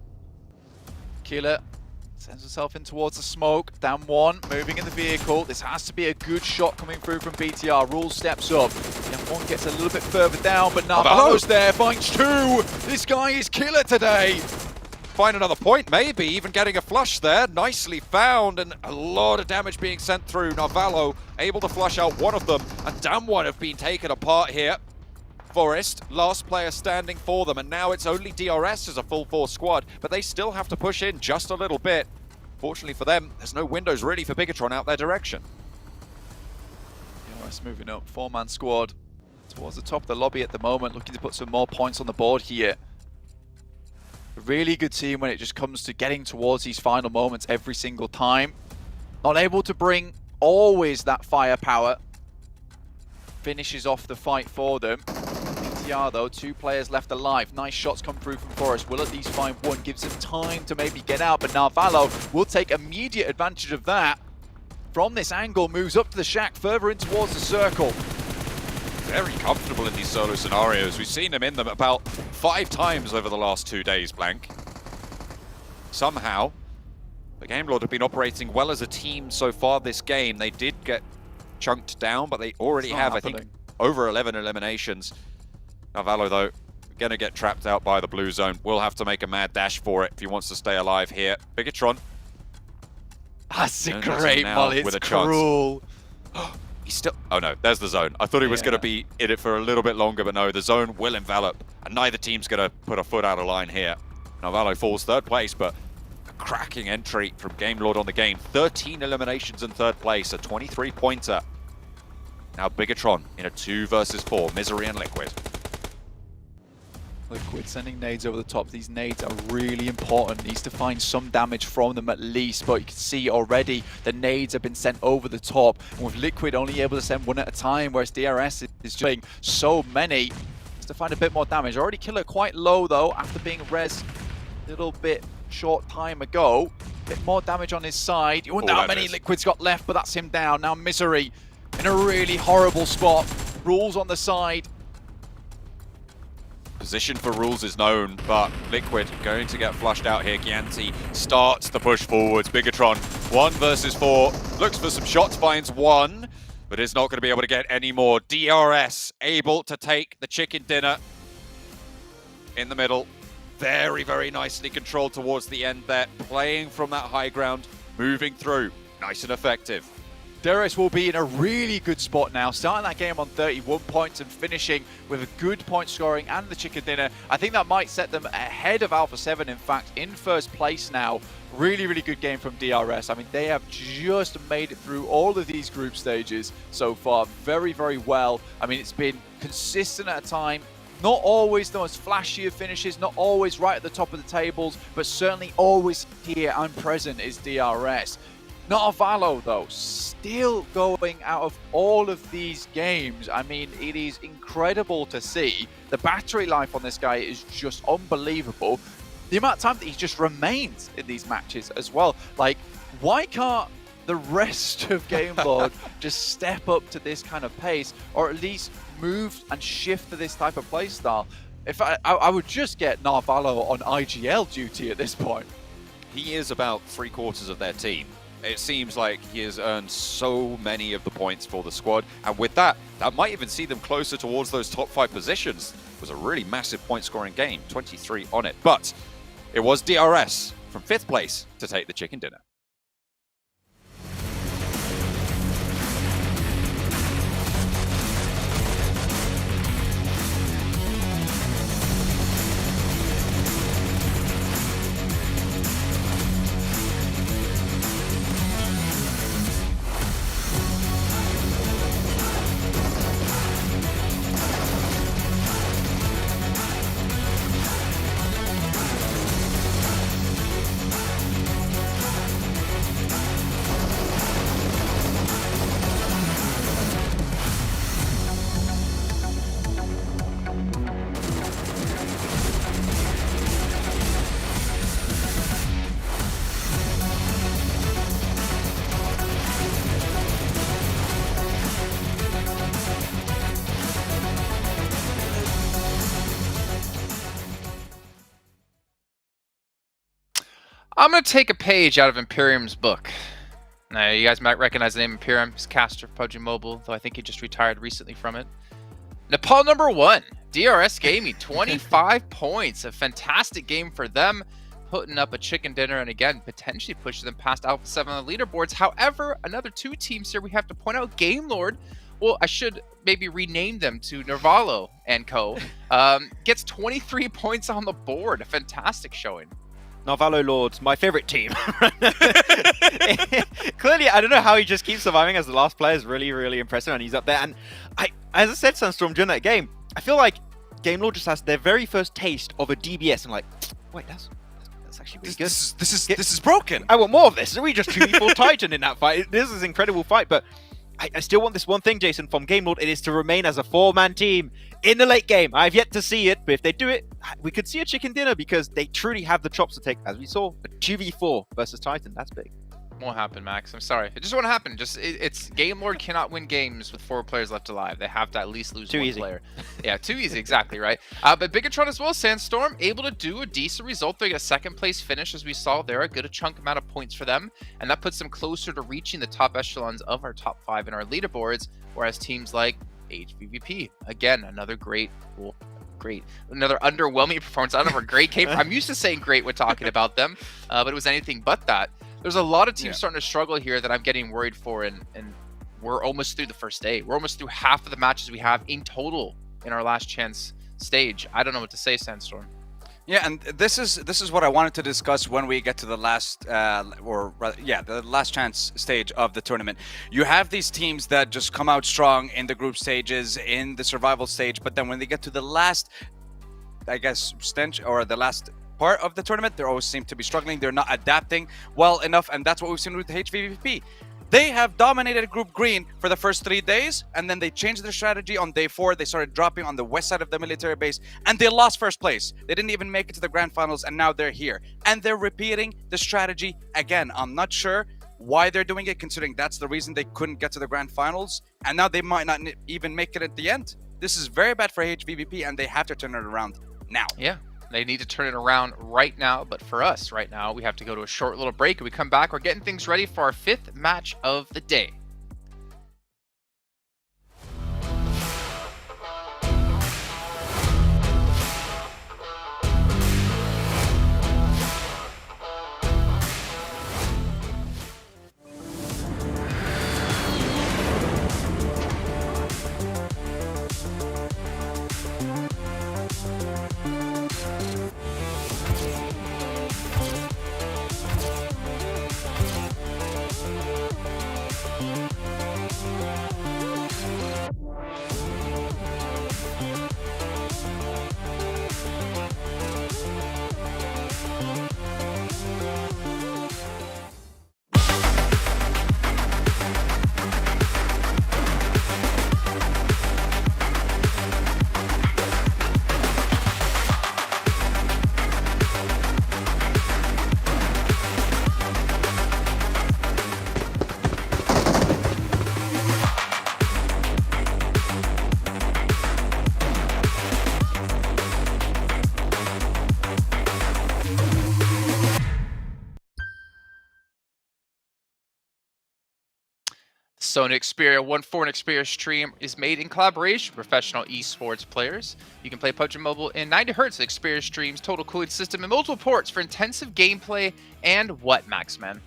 Killer sends himself in towards the smoke. Down 1, moving in the vehicle. This has to be a good shot coming through from BTR. Rule steps up. Down 1 gets a little bit further down, but Narvalo's there, finds 2. This guy is killer today. Find another point, maybe, even getting a flush there. Nicely found, and a lot of damage being sent through. Narvalo able to flush out 1 of them, and down 1 have been taken apart here. Forest, last player standing for them, and now it's only DRS as a full force squad, but they still have to push in just a little bit. Fortunately for them, there's no windows really for Bigatron out their direction. DRS moving up, 4-man squad towards the top of the lobby at the moment, looking to put some more points on the board here. A really good team when it just comes to getting towards these final moments every single time. Not able to bring always that firepower. Finishes off the fight for them. BTR though, 2 players left alive. Nice shots come through from Forest. Will at least find 1, gives him time to maybe get out, but Narvalo will take immediate advantage of that. From this angle, moves up to the shack, further in towards the circle. Very comfortable in these solo scenarios. We've seen him in them about 5 times over the last 2 days, Blank. Somehow, the Game Lord have been operating well as a team so far this game. They did get chunked down, but they already have, I think, over 11 eliminations. Narvalo, though, gonna get trapped out by the blue zone. Will have to make a mad dash for it if he wants to stay alive here. Bigatron. That's a great volley, it's cruel. He's still... Oh no, there's the zone. I thought he was going to be in it for a little bit longer, but no, the zone will envelop, and neither team's going to put a foot out of line here. Narvalo falls 3rd place, but a cracking entry from Game Lord on the game. 13 eliminations in 3rd place, a 23-pointer. Now Bigatron in a 2 versus 4, Misery and Liquid. Liquid sending nades over the top. These nades are really important. Needs to find some damage from them at least, but you can see already the nades have been sent over the top, and with Liquid only able to send 1 at a time, whereas DRS is doing so many. Needs to find a bit more damage. Already Killer quite low though, after being res a little bit short time ago. Bit more damage on his side. You wonder how many Liquid's got left, but that's him down. Now Misery in a really horrible spot. Rules on the side. Position for Rules is known, but Liquid going to get flushed out here. Gianti starts the push forwards. Bigatron, 1 versus 4. Looks for some shots, finds 1, but is not going to be able to get any more. DRS able to take the chicken dinner in the middle. Very, very nicely controlled towards the end there. Playing from that high ground, moving through. Nice and effective. DRS will be in a really good spot now, starting that game on 31 points and finishing with a good point scoring and the chicken dinner. I think that might set them ahead of Alpha 7, in fact, in first place now. Really, really good game from DRS. I mean, they have just made it through all of these group stages so far very, very well. I mean, it's been consistent at a time. Not always the most flashy of finishes, not always right at the top of the tables, but certainly always here and present is DRS. Narvalo, though, still going out of all of these games. I mean, it is incredible to see. The battery life on this guy is just unbelievable. The amount of time that he just remains in these matches as well. Like, why can't the rest of Gamelord just step up to this kind of pace, or at least move and shift to this type of play style? If I would just get Narvalo on IGL duty at this point. He is about 3/4 of their team. It seems like he has earned so many of the points for the squad, and with that, that might even see them closer towards those top 5 positions. It was a really massive point scoring game, 23 on it, but it was DRS from 5th place to take the chicken dinner. I'm going to take a page out of Imperium's book. Now, you guys might recognize the name Imperium. He's caster for Pubgmobile, though I think he just retired recently from it. Nepal number 1, DRS Gaming, 25 points. A fantastic game for them, putting up a chicken dinner and, again, potentially pushing them past Alpha 7 on the leaderboards. However, another 2 teams here we have to point out. Gamelord, well, I should maybe rename them to Narvalo and Co. Gets 23 points on the board. A fantastic showing. Narvalo Lords, my favorite team. Clearly, I don't know how he just keeps surviving as the last player. Is really, really impressive, and he's up there. And as I said, Sunstorm, during that game, I feel like Gamelord just has their very first taste of a DBS, and like, wait, that's actually really good. This is broken. I want more of this. We just 2v4 Titan in that fight. This is an incredible fight, but I still want this one thing, Jason, from Gamelord. It is to remain as a 4-man team in the late game. I've yet to see it, but if they do it, we could see a chicken dinner because they truly have the chops to take, as we saw, a 2v4 versus Titan. That's big. Won't happen, Max. I'm sorry. It just won't happen. It's Gamelord cannot win games with 4 players left alive. They have to at least lose one player. Yeah, too easy. Exactly, right? But Bigatron as well, Sandstorm, able to do a decent result. They get a 2nd place finish, as we saw there. A good chunk amount of points for them. And that puts them closer to reaching the top echelons of our top 5 in our leaderboards. Whereas teams like HVVP, again, another another underwhelming performance. I don't know if great came. I'm used to saying great when talking about them, but it was anything but that. There's a lot of teams starting to struggle here that I'm getting worried for, and we're almost through the first day. We're almost through half of the matches we have in total in our last chance stage. I don't know what to say, Sandstorm. Yeah, and this is what I wanted to discuss when we get to the last, the last chance stage of the tournament. You have these teams that just come out strong in the group stages, in the survival stage, but then when they get to the last, I guess, stench or the last part of the tournament, they always seem to be struggling. They're not adapting well enough, and that's what we've seen with the HVVP. They have dominated Group Green for the first 3 days, and then they changed their strategy on day 4. They started dropping on the west side of the military base, and they lost first place. They didn't even make it to the grand finals, and now they're here. And they're repeating the strategy again. I'm not sure why they're doing it, considering that's the reason they couldn't get to the grand finals, and now they might not even make it at the end. This is very bad for HVVP, and they have to turn it around now. Yeah, they need to turn it around right now. But for us right now, we have to go to a short little break. And we come back, we're getting things ready for our 5th match of the day. Sony Xperia 1.4 and Xperia stream is made in collaboration with professional esports players. You can play PUBG Mobile in 90 Hz with Xperia streams, total cooling system, and multiple ports for intensive gameplay. And what, Maxman?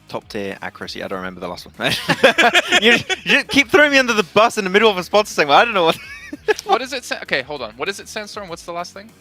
Top tier accuracy. I don't remember the last one. you just keep throwing me under the bus in the middle of a sponsor segment. I don't know what. What does it say? Okay, hold on. What is it, Sandstorm? What's the last thing?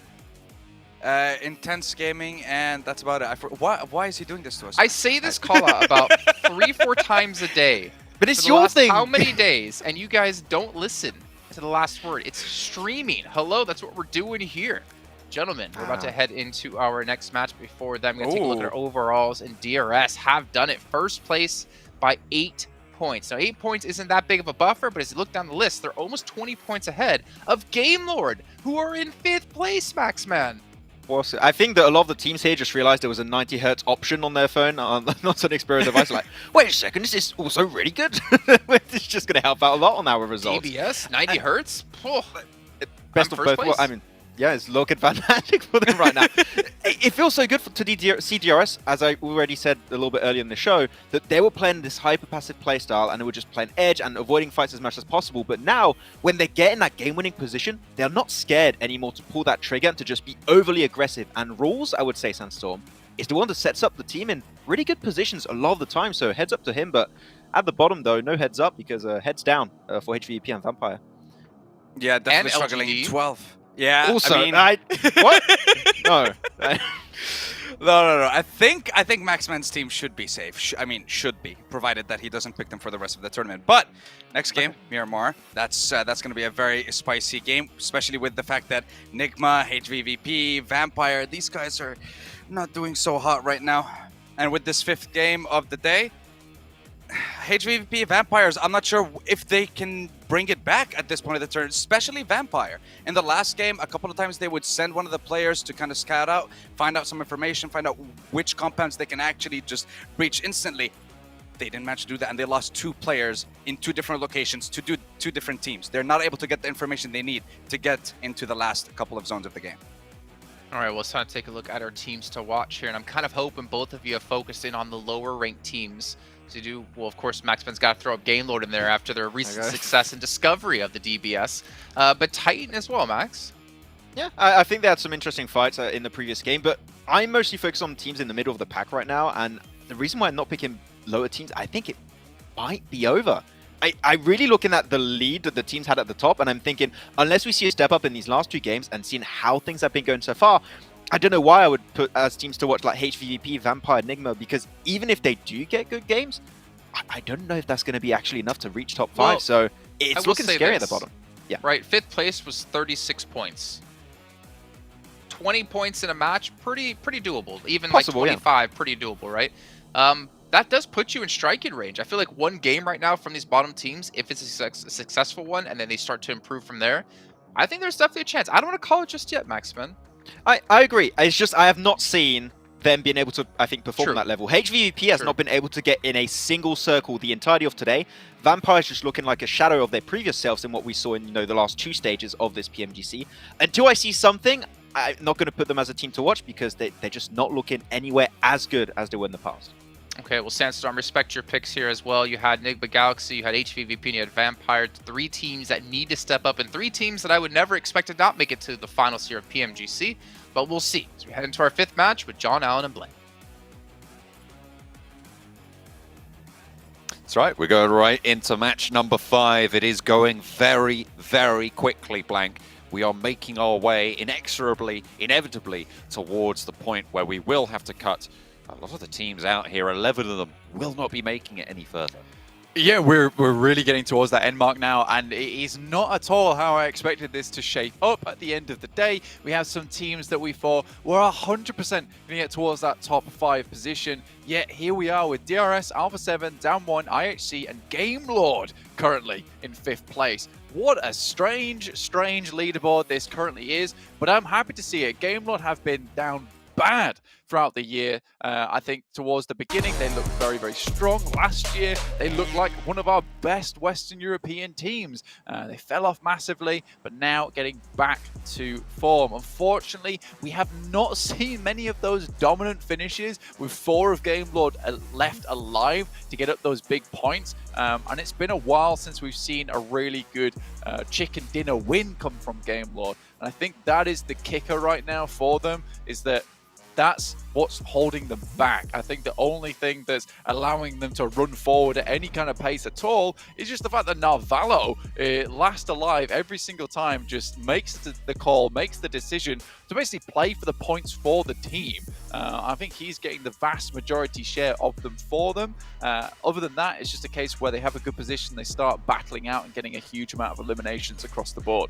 Intense gaming, and that's about it. Why is he doing this to us? I say this call out about 3-4 times a day. But it's for the your last thing. How many days? And you guys don't listen to the last word. It's streaming. Hello, that's what we're doing here. Gentlemen, we're about to head into our next match. Before that, I'm going to take a look at our overalls, and DRS have done it. First place by 8 points. Now, 8 points isn't that big of a buffer, but as you look down the list, they're almost 20 points ahead of Game Lord, who are in 5th place, Maxman. I think that a lot of the teams here just realized there was a 90 Hz option on their phone, not on an Xperia device. Like, wait a second, this is also really good. It's just going to help out a lot on our results. DBS, 90 Hz? Oh, Best of both. Well, I mean, yeah, it's looking fantastic for them right now. It feels so good to see DRS, as I already said a little bit earlier in the show, that they were playing this hyper-passive playstyle and they were just playing edge and avoiding fights as much as possible. But now, when they get in that game-winning position, they're not scared anymore to pull that trigger and to just be overly aggressive. And Rules, I would say, Sandstorm, is the one that sets up the team in really good positions a lot of the time. So heads up to him. But at the bottom, though, no heads up because heads down for HVVP and Vampire. Yeah, definitely And struggling. LGD. 12. Yeah. Also, I mean, what? No. No. I think Maxman's team should be safe. Should be, provided that he doesn't pick them for the rest of the tournament. But next game, Miramar. That's going to be a very spicy game, especially with the fact that Nigma, HVVP, Vampire, these guys are not doing so hot right now. And with this 5th game of the day, HVVP, Vampires, I'm not sure if they can bring it back at this point of the turn, especially Vampire. In the last game, a couple of times they would send one of the players to kind of scout out, find out some information, find out which compounds they can actually just breach instantly. They didn't manage to do that, and they lost 2 players in 2 different locations to do 2 different teams. They're not able to get the information they need to get into the last couple of zones of the game. All right, well, it's time to take a look at our teams to watch here, and I'm kind of hoping both of you have focused in on the lower-ranked teams to do. Well, of course, Maxman's got to throw up Game Lord in there after their recent success and discovery of the DBS, but Titan as well, Max. Yeah, I think they had some interesting fights in the previous game, but I'm mostly focused on teams in the middle of the pack right now, and the reason why I'm not picking lower teams, I think it might be over. I'm really looking at the lead that the teams had at the top, and I'm thinking, unless we see a step up in these last 2 games and seeing how things have been going so far, I don't know why I would put as teams to watch like HVVP, Vampire, Enigma, because even if they do get good games, I don't know if that's going to be actually enough to reach top 5. Well, so it's looking scary at the bottom. Yeah. Right, 5th place was 36 points. 20 points in a match, pretty doable. Even possible, like 25, yeah. Pretty doable, right? That does put you in striking range. I feel like one game right now from these bottom teams, if it's a successful one, and then they start to improve from there, I think there's definitely a chance. I don't want to call it just yet, Maxman. I agree. It's just I have not seen them being able to, I think, perform at that level. HVVP has not been able to get in a single circle the entirety of today. Vampire's just looking like a shadow of their previous selves in what we saw in, the last 2 stages of this PMGC. Until I see something, I'm not going to put them as a team to watch because they're just not looking anywhere as good as they were in the past. Okay, well, Sandstorm, respect your picks here as well. You had Enigma Galaxy, you had HVVP, and you had Vampire. 3 teams that need to step up, and 3 teams that I would never expect to not make it to the finals here of PMGC. But we'll see as we head into our 5th match with John, Allen, and Blaine. That's right, we're going right into match number 5. It is going very, very quickly, Blank. We are making our way inexorably, inevitably, towards the point where we will have to cut a lot of the teams out here. 11 of them will not be making it any further. Yeah, we're really getting towards that end mark now, and it is not at all how I expected this to shape up at the end of the day. We have some teams that we thought were 100% going to get towards that top 5 position, yet here we are with DRS, Alpha 7, Down 1, IHC, and Game Lord currently in 5th place. What a strange leaderboard this currently is, but I'm happy to see it. Game Lord have been down bad throughout the year. I think towards the beginning they looked very, very strong. Last year they looked like one of our best Western European teams. They fell off massively, but now getting back to form. Unfortunately, we have not seen many of those dominant finishes with 4 of Game Lord left alive to get up those big points. And it's been a while since we've seen a really good chicken dinner win come from Game Lord. And I think that is the kicker right now for them, is that that's what's holding them back. I think the only thing that's allowing them to run forward at any kind of pace at all is just the fact that Narvalo, last alive every single time, just makes the call, makes the decision to basically play for the points for the team. I think he's getting the vast majority share of them for them. Other than that, it's just a case where they have a good position, they start battling out and getting a huge amount of eliminations across the board.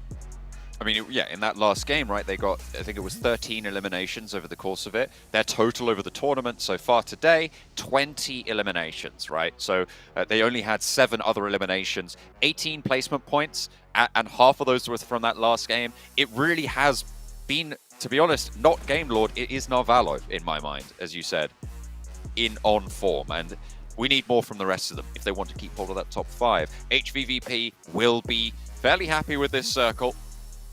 I mean, yeah, in that last game, right, they got, I think it was 13 eliminations over the course of it. Their total over the tournament so far today, 20 eliminations, right? So they only had 7 other eliminations, 18 placement points, and half of those were from that last game. It really has been, to be honest, not Game Lord, it is Narvalo, in my mind, as you said, on form. And we need more from the rest of them if they want to keep hold of that top 5. HVVP will be fairly happy with this circle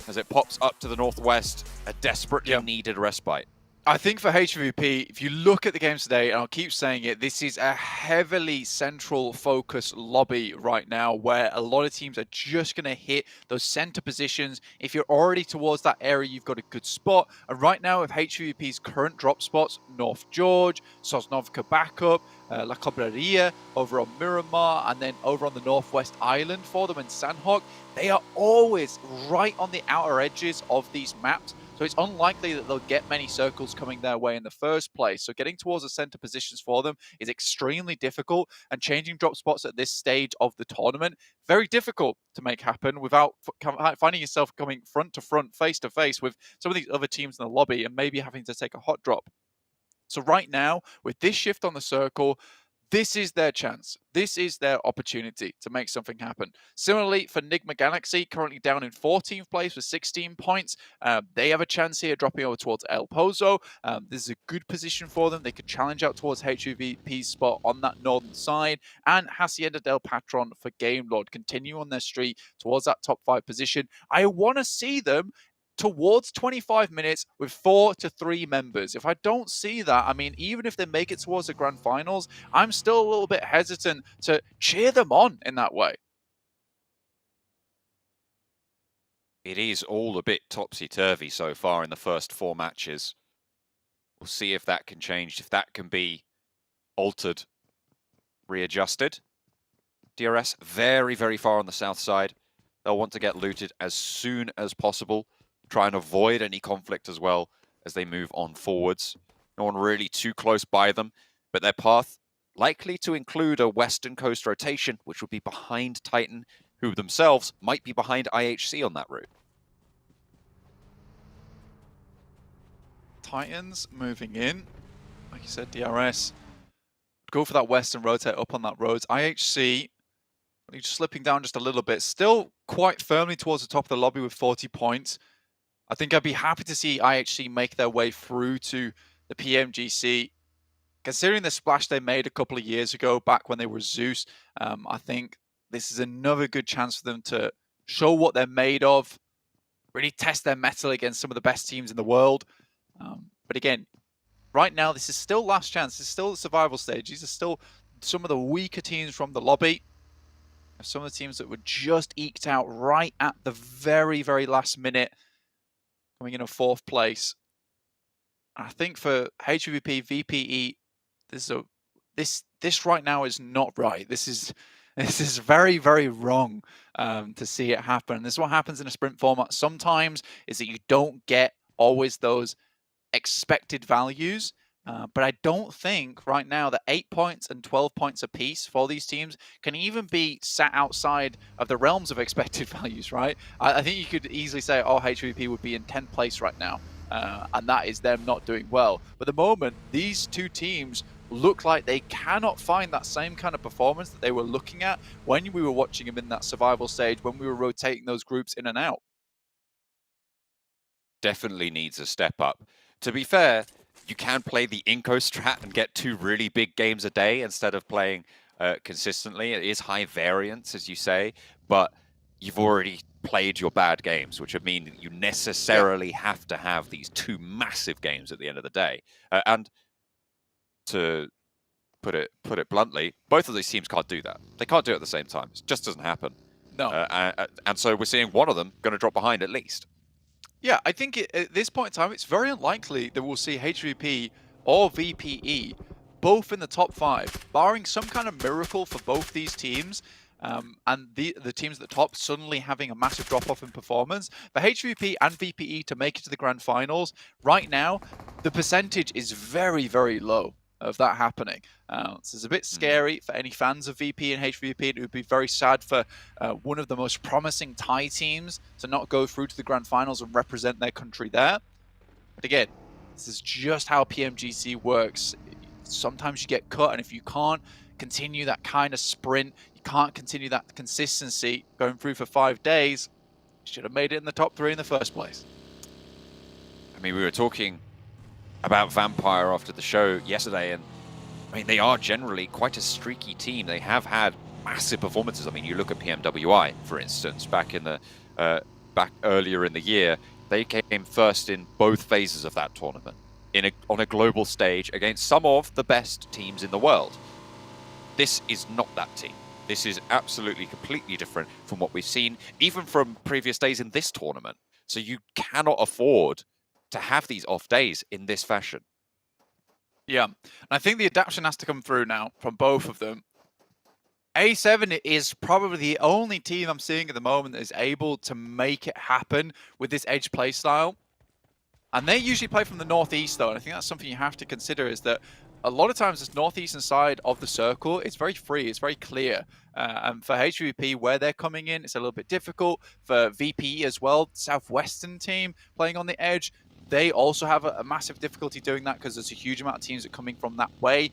as it pops up to the northwest, a desperately needed respite. I think for HVVP, if you look at the games today, and I'll keep saying it, this is a heavily central focus lobby right now where a lot of teams are just going to hit those center positions. If you're already towards that area, you've got a good spot. And right now with HVVP's current drop spots, North George, Sosnovka backup, La Cobreria over on Miramar, and then over on the Northwest Island for them in Sandhawk, they are always right on the outer edges of these maps. So it's unlikely that they'll get many circles coming their way in the first place. So getting towards the center positions for them is extremely difficult, and changing drop spots at this stage of the tournament, very difficult to make happen without finding yourself coming front to front, face to face with some of these other teams in the lobby and maybe having to take a hot drop. So right now, with this shift on the circle, this is their chance. This is their opportunity to make something happen. Similarly, for Enigma Galaxy, currently down in 14th place with 16 points. They have a chance here dropping over towards El Pozo. This is a good position for them. They could challenge out towards HVVP's spot on that northern side. And Hacienda del Patron for Game Lord continue on their streak towards that top 5 position. I want to see them towards 25 minutes with 4 to 3 members. If I don't see that, I mean, even if they make it towards the grand finals, I'm still a little bit hesitant to cheer them on in that way. It is all a bit topsy-turvy so far in the first 4 matches. We'll see if that can change, if that can be altered, readjusted. DRS very, very far on the south side. They'll want to get looted as soon as possible. Try and avoid any conflict as well as they move on forwards. No one really too close by them, but their path likely to include a western coast rotation, which would be behind Titan, who themselves might be behind IHC on that route. Titans moving in. Like you said, DRS. Go for that western rotate up on that road. IHC just slipping down just a little bit. Still quite firmly towards the top of the lobby with 40 points. I think I'd be happy to see IHC make their way through to the PMGC. Considering the splash they made a couple of years ago, back when they were Zeus, I think this is another good chance for them to show what they're made of, really test their mettle against some of the best teams in the world. But again, right now, this is still last chance. This is still the survival stage. These are still some of the weaker teams from the lobby. Some of the teams that were just eked out right at the very, very last minute, coming in a 4th place. I think for HVVP, VPE, this right now is not right. This is very, very wrong to see it happen. This is what happens in a sprint format. Sometimes is that you don't get always those expected values. But I don't think right now that 8 points and 12 points apiece for these teams can even be sat outside of the realms of expected values, right? I think you could easily say, oh, HVP would be in 10th place right now, and that is them not doing well. But at the moment, these two teams look like they cannot find that same kind of performance that they were looking at when we were watching them in that survival stage, when we were rotating those groups in and out. Definitely needs a step up. To be fair, you can play the iNCO strat and get 2 really big games a day instead of playing consistently. It is high variance, as you say, but you've already played your bad games, which would mean that you necessarily have to have these 2 massive games at the end of the day. And to put it bluntly, both of these teams can't do that. They can't do it at the same time. It just doesn't happen. No. And so we're seeing one of them going to drop behind at least. Yeah, I think at this point in time, it's very unlikely that we'll see HVP or VPE both in the top 5, barring some kind of miracle for both these teams, and the teams at the top suddenly having a massive drop-off in performance. For HVP and VPE to make it to the grand finals, right now, the percentage is very, very low of that happening. So it's a bit scary for any fans of VP and HVP. It would be very sad for one of the most promising Thai teams to not go through to the grand finals and represent their country there. But again, this is just how PMGC works. Sometimes you get cut, and if you can't continue that kind of sprint, you can't continue that consistency going through for 5 days, you should have made it in the top 3 in the first place. I mean, we were talking about Vampire after the show yesterday, and I mean, they are generally quite a streaky team. They have had massive performances. I mean, you look at PMWI, for instance, back earlier in the year, they came first in both phases of that tournament on a global stage against some of the best teams in the world. This is not that team. This is absolutely completely different from what we've seen, even from previous days in this tournament. So you cannot afford to have these off days in this fashion. Yeah, and I think the adaptation has to come through now from both of them. A7 is probably the only team I'm seeing at the moment that is able to make it happen with this edge play style. And they usually play from the northeast, though, and I think that's something you have to consider, is that a lot of times this northeastern side of the circle, it's very free, it's very clear. And for HVP, where they're coming in, it's a little bit difficult. For VPE as well, southwestern team playing on the edge, they also have a massive difficulty doing that because there's a huge amount of teams that are coming from that way,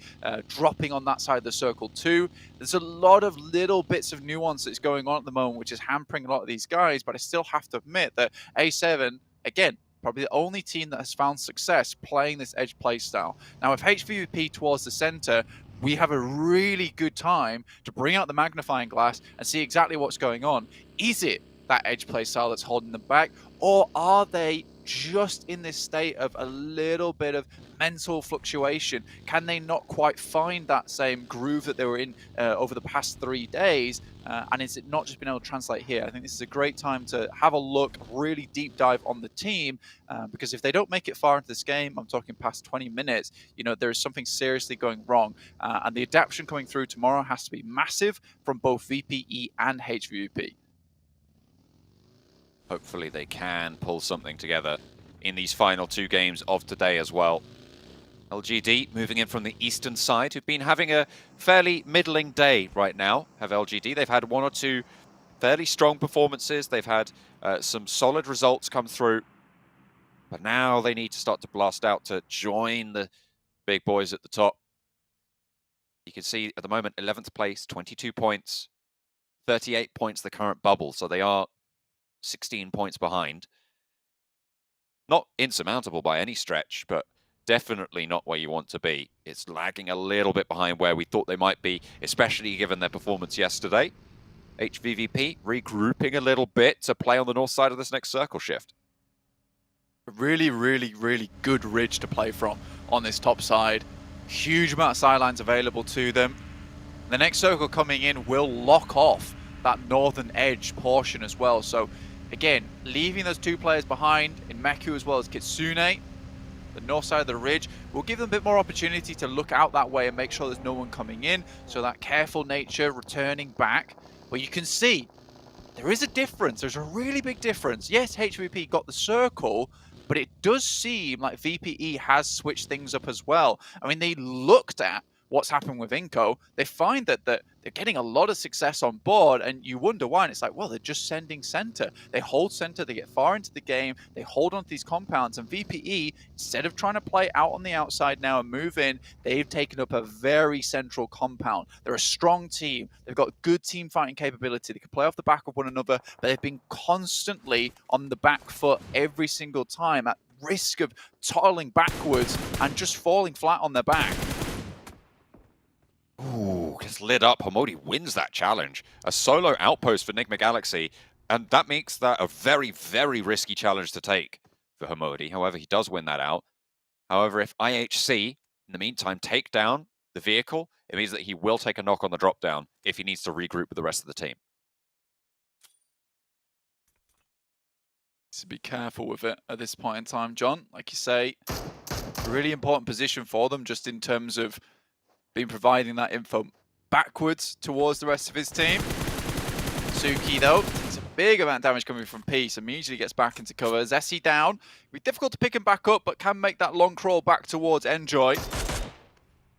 dropping on that side of the circle too. There's a lot of little bits of nuance that's going on at the moment, which is hampering a lot of these guys, but I still have to admit that A7, again, probably the only team that has found success playing this edge play style. Now, if HVP towards the center, we have a really good time to bring out the magnifying glass and see exactly what's going on. Is it that edge play style that's holding them back, or are they just in this state of a little bit of mental fluctuation? Can they not quite find that same groove that they were in over the past 3 days? And is it not just been able to translate here? I think this is a great time to have a look, really deep dive on the team, because if they don't make it far into this game, I'm talking past 20 minutes, you know, there is something seriously going wrong. And the adaptation coming through tomorrow has to be massive from both VPE and HVP. Hopefully they can pull something together in these final 2 games of today as well. LGD moving in from the eastern side, who've been having a fairly middling day right now, have LGD. They've had 1 or 2 fairly strong performances. They've had some solid results come through. But now they need to start to blast out to join the big boys at the top. You can see at the moment, 11th place, 22 points, 38 points the current bubble. So they are 16 points behind. Not insurmountable by any stretch, but definitely not where you want to be. It's lagging a little bit behind where we thought they might be, especially given their performance yesterday. HVVP regrouping a little bit to play on the north side of this next circle shift. A really, really, really good ridge to play from on this top side. Huge amount of sidelines available to them. The next circle coming in will lock off that northern edge portion as well. So again, leaving those two players behind in Meku as well as Kitsune, the north side of the ridge, will give them a bit more opportunity to look out that way and make sure there's no one coming in. So that careful nature returning back. But you can see there is a difference. There's a really big difference. Yes, HVP got the circle, but it does seem like VPE has switched things up as well. I mean, they looked at what's happened with iNCO. They find that they're getting a lot of success on board, and you wonder why. And it's like, well, they're just sending center. They hold center, they get far into the game, they hold on to these compounds, and VPE, instead of trying to play out on the outside now and move in, they've taken up a very central compound. They're a strong team. They've got good team fighting capability. They can play off the back of one another, but they've been constantly on the back foot every single time at risk of toddling backwards and just falling flat on their back. Ooh, gets lit up. Homodi wins that challenge. A solo outpost for Enigma Galaxy, and that makes that a very, very risky challenge to take for Homodi. However, he does win that out. However, if IHC, in the meantime, take down the vehicle, it means that he will take a knock on the drop down if he needs to regroup with the rest of the team. So be careful with it at this point in time, John. Like you say, a really important position for them just in terms of been providing that info backwards towards the rest of his team. Suki, though, it's a big amount of damage coming from Peace. Immediately gets back into cover. Zessie down. It'll be difficult to pick him back up, but can make that long crawl back towards Enjoy.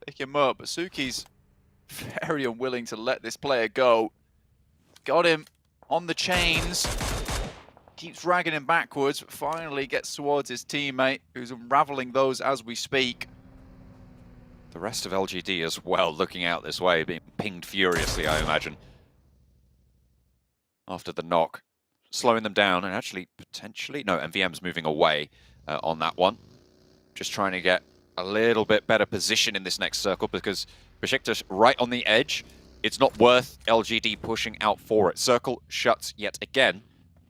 Pick him up, but Suki's very unwilling to let this player go. Got him on the chains. Keeps dragging him backwards, but finally gets towards his teammate, who's unraveling those as we speak. The rest of LGD as well, looking out this way, being pinged furiously, I imagine. After the knock, slowing them down, and actually, potentially... No, MVM's moving away on that one. Just trying to get a little bit better position in this next circle, because Besiktas right on the edge. It's not worth LGD pushing out for it. Circle shuts yet again.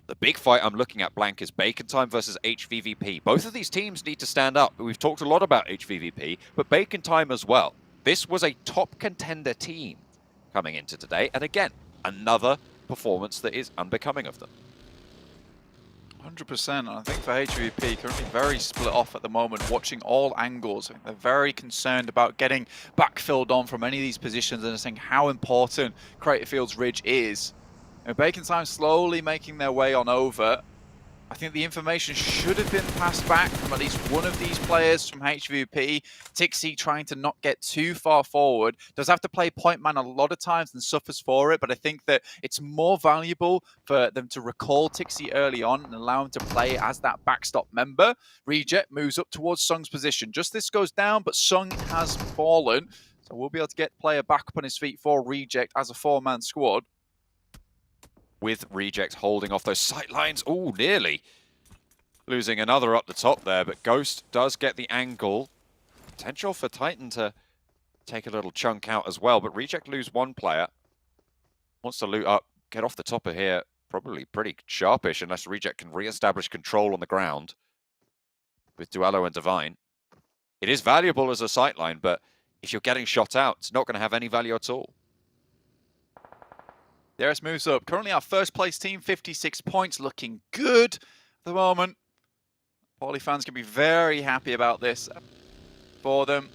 The big fight I'm looking at, Blank, is Bacon Time versus HVVP. Both of these teams need to stand up. We've talked a lot about HVVP, but Bacon Time as well. This was a top contender team coming into today, and again, another performance that is unbecoming of them. 100%, and I think for HVP, currently very split off at the moment, watching all angles. They're very concerned about getting backfilled on from any of these positions and saying how important Crater Fields Ridge is. And Bacon Time slowly making their way on over. I think the information should have been passed back from at least one of these players from HVP. Tixie trying to not get too far forward. Does have to play point man a lot of times and suffers for it, but I think that it's more valuable for them to recall Tixie early on and allow him to play as that backstop member. Reject moves up towards Sung's position. Just this goes down, but Sung has fallen. So we'll be able to get the player back up on his feet for Reject as a four-man squad. With Reject holding off those sight lines. Ooh, nearly losing another up the top there, but Ghost does get the angle. Potential for Titan to take a little chunk out as well, but Reject lose one player. Wants to loot up, get off the top of here. Probably pretty sharpish unless Reject can re-establish control on the ground with Duello and Divine. It is valuable as a sightline, but if you're getting shot out, it's not going to have any value at all. Darius moves up. Currently our first place team, 56 points, looking good at the moment. Poly fans can be very happy about this for them.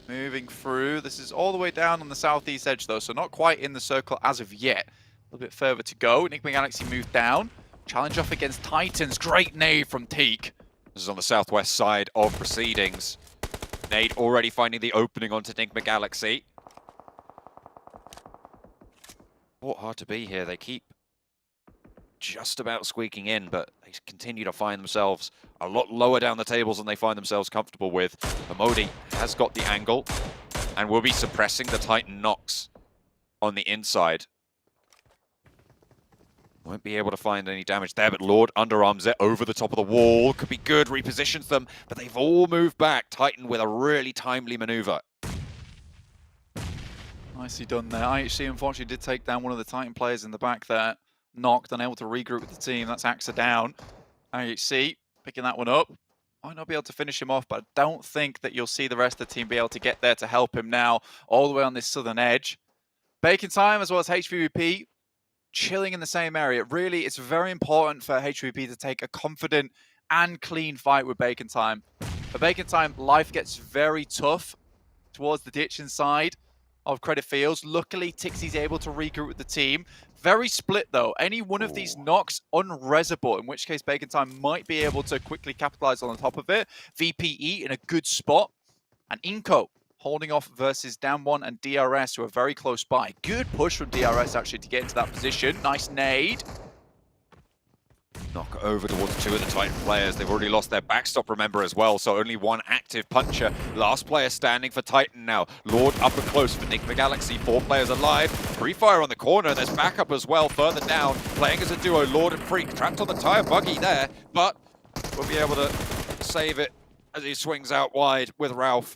Moving through. This is all the way down on the southeast edge though, so not quite in the circle as of yet. A little bit further to go. Enigma Galaxy moved down. Challenge off against Titans. Great nade from Teak. This is on the southwest side of proceedings. Nade already finding the opening onto Enigma Galaxy. What hard to be here. They keep just about squeaking in, but they continue to find themselves a lot lower down the tables than they find themselves comfortable with. Amodi has got the angle and will be suppressing the Titan knocks on the inside. Won't be able to find any damage there, but Lord underarms it over the top of the wall. Could be good, repositions them, but they've all moved back. Titan with a really timely maneuver. Nicely done there. IHC unfortunately did take down one of the Titan players in the back there. Knocked, unable to regroup with the team. That's Axa down. IHC picking that one up. Might not be able to finish him off, but I don't think that you'll see the rest of the team be able to get there to help him now, all the way on this southern edge. Bacon Time as well as HVVP chilling in the same area. Really, it's very important for HVVP to take a confident and clean fight with Bacon Time. For Bacon Time, life gets very tough towards the ditch inside of Credit Fields. Luckily, Tixie's able to regroup with the team. Very split, though. Any one of these knocks unresable, in which case Bacon Time might be able to quickly capitalize on the top of it. VPE in a good spot. And iNCO holding off versus Down1 and DRS, who are very close by. Good push from DRS, actually, to get into that position. Nice nade. Knock over towards two of the Titan players. They've already lost their backstop, remember, as well, so only one active puncher. Last player standing for Titan now. Lord up and close for Enigma Galaxy. 4 players alive. Pre-fire on the corner. There's backup as well further down. Playing as a duo, Lord and Freak. Trapped on the tire buggy there, but we'll be able to save it as he swings out wide with Ralph.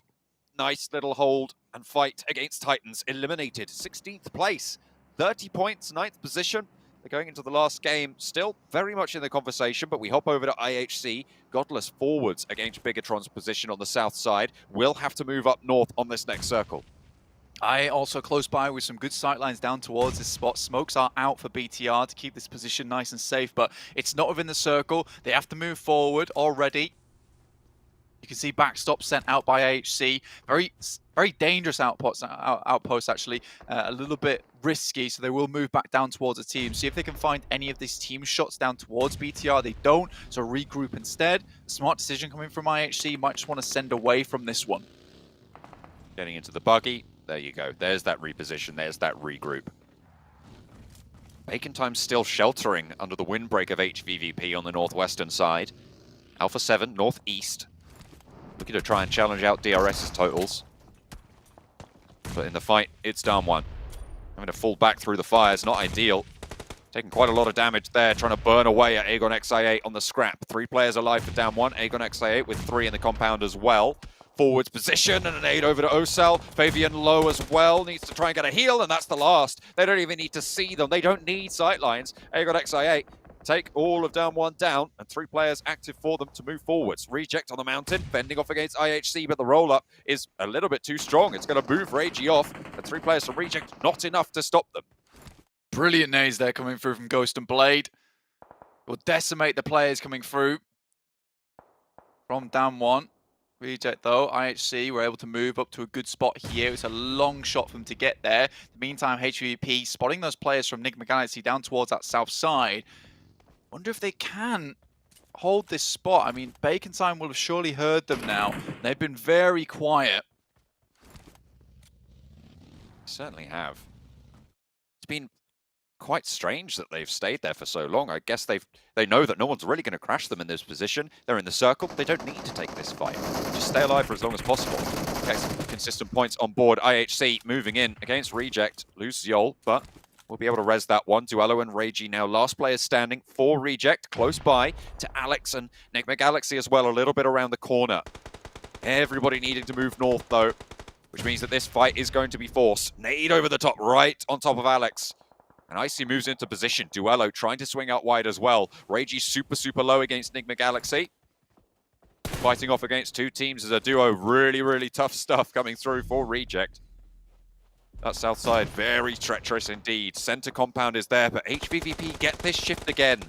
Nice little hold and fight against Titans. Eliminated. 16th place. 30 points, 9th position. They're going into the last game, still very much in the conversation, but we hop over to IHC. Godless forwards against Bigatron's position on the south side. Will have to move up north on this next circle. I also close by with some good sightlines down towards this spot. Smokes are out for BTR to keep this position nice and safe, but it's not within the circle. They have to move forward already. You can see backstop sent out by AHC. Very dangerous outpost actually. A little bit risky, so they will move back down towards the team. See if they can find any of these team shots down towards BTR. They don't, so regroup instead. Smart decision coming from IHC. Might just want to send away from this one. Getting into the buggy. There you go. There's that reposition. There's that regroup. Bacon Time still sheltering under the windbreak of HVVP on the northwestern side. Alpha 7 northeast. Looking to try and challenge out DRS's totals. But in the fight, it's Down1. Having to fall back through the fires, not ideal. Taking quite a lot of damage there, trying to burn away at Aegon XI8 on the scrap. 3 players alive for Down1. Aegon XI8 with 3 in the compound as well. Forwards position and an aid over to Osal. Fabian low as well. Needs to try and get a heal, and that's the last. They don't even need to see them. They don't need sightlines. Aegon XI8 take all of Down1 down, and 3 players active for them to move forwards. Reject on the mountain, fending off against IHC, but the roll-up is a little bit too strong. It's going to move Ragey off, and 3 players from Reject, not enough to stop them. Brilliant nades there coming through from Ghost and Blade. Will decimate the players coming through from Down1. Reject though, IHC were able to move up to a good spot here. It's a long shot for them to get there. In the meantime, HVP spotting those players from Enigma Galaxy down towards that south side. Wonder if they can hold this spot. I mean, Bacon Time will have surely heard them now. They've been very quiet. Certainly have. It's been quite strange that they've stayed there for so long. I guess they know that no one's really going to crash them in this position. They're in the circle. They don't need to take this fight. Just stay alive for as long as possible. Okay, some consistent points on board. IHC moving in against Reject. Lose Yol, but we'll be able to res that one. Duello and Ragey now. Last player standing for Reject. Close by to Alex and Enigma Galaxy as well. A little bit around the corner. Everybody needing to move north though, which means that this fight is going to be forced. Nade over the top, right on top of Alex. And Icy moves into position. Duello trying to swing out wide as well. Ragey super low against Enigma Galaxy. Fighting off against 2 teams as a duo. Really tough stuff coming through for Reject. That south side, very treacherous indeed. Center compound is there, but HVVP get this shift again.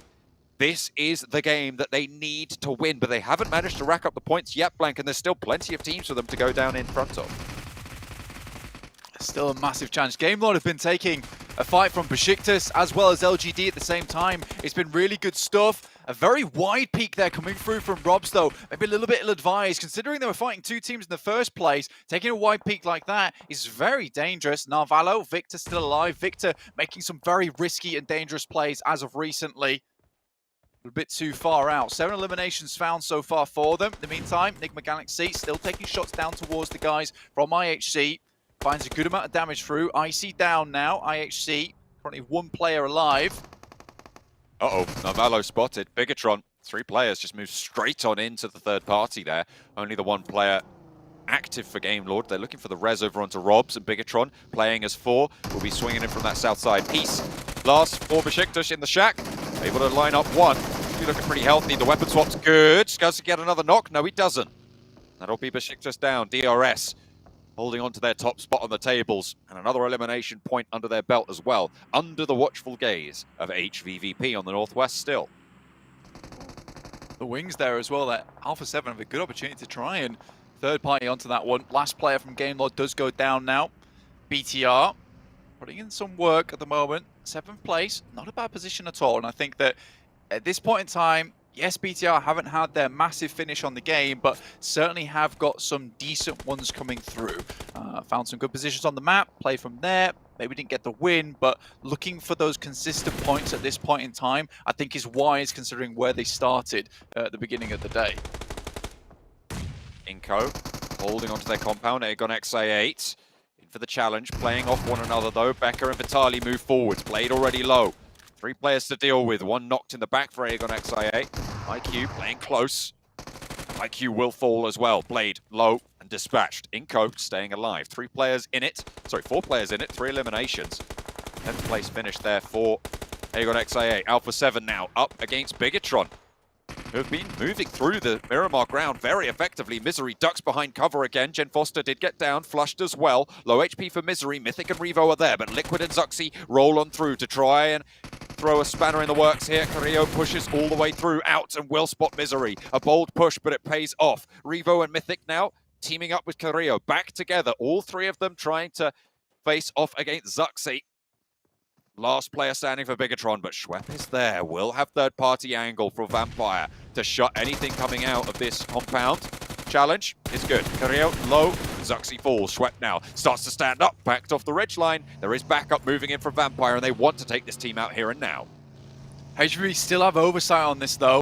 This is the game that they need to win, but they haven't managed to rack up the points yet, Blank, and there's still plenty of teams for them to go down in front of. Still a massive challenge. Game Lord have been taking a fight from Besiktas as well as LGD at the same time. It's been really good stuff. A very wide peak there coming through from Robs, though. Maybe a little bit ill-advised, considering they were fighting 2 teams in the first place. Taking a wide peak like that is very dangerous. Narvalo, Victor still alive. Victor making some very risky and dangerous plays as of recently. A bit too far out. 7 eliminations found so far for them. In the meantime, Enigma Galaxy still taking shots down towards the guys from IHC. Finds a good amount of damage through. IC down now. IHC currently 1 player alive. Uh-oh, Navallo spotted. Bigatron, 3 players just moved straight on into the third party there. Only the 1 player active for Game Lord. They're looking for the res over onto Robs, and Bigatron playing as 4 will be swinging in from that south side piece. Last for Besiktas in the shack, able to line up 1. He's looking pretty healthy. The weapon swap's good. Does he get another knock? No, he doesn't. That'll be Besiktas down. DRS holding on to their top spot on the tables, and another elimination point under their belt as well, under the watchful gaze of HVVP on the Northwest still. The wings there as well, that Alpha 7 have a good opportunity to try and third party onto that one. Last player from Game Lord does go down now. BTR putting in some work at the moment. 7th place, not a bad position at all. And I think that at this point in time, yes, BTR haven't had their massive finish on the game, but certainly have got some decent ones coming through. Found some good positions on the map, play from there. Maybe didn't get the win, but looking for those consistent points at this point in time, I think is wise considering where they started at the beginning of the day. iNCO holding onto their compound. Aegon XA8 in for the challenge, playing off one another though. Becker and Vitali move forwards. Blade already low. 3 players to deal with. 1 knocked in the back for Aegon XA8. iNCO playing close. iNCO will fall as well. Blade low and dispatched. iNCO staying alive. 3 players in it. Sorry, 4 players in it. 3 eliminations. 10th place finish there for Aegon XA8. Alpha 7 now up against Bigatron, who have been moving through the Miramar ground very effectively. Misery ducks behind cover again. Jen Foster did get down, flushed as well. Low HP for Misery. Mythic and Revo are there, but Liquid and Zuxi roll on through to try and throw a spanner in the works here. Carrillo pushes all the way through, out, and will spot Misery. A bold push, but it pays off. Revo and Mythic now teaming up with Carrillo. Back together, all 3 of them trying to face off against Zuxi. Last player standing for Bigatron, but Schwepp is there. Will have third-party angle for Vampire to shut anything coming out of this compound. Challenge is good. Carrillo low, Zuxi falls. Schwepp now starts to stand up, backed off the ridge line. There is backup moving in from Vampire, and they want to take this team out here and now. HVP still have oversight on this though.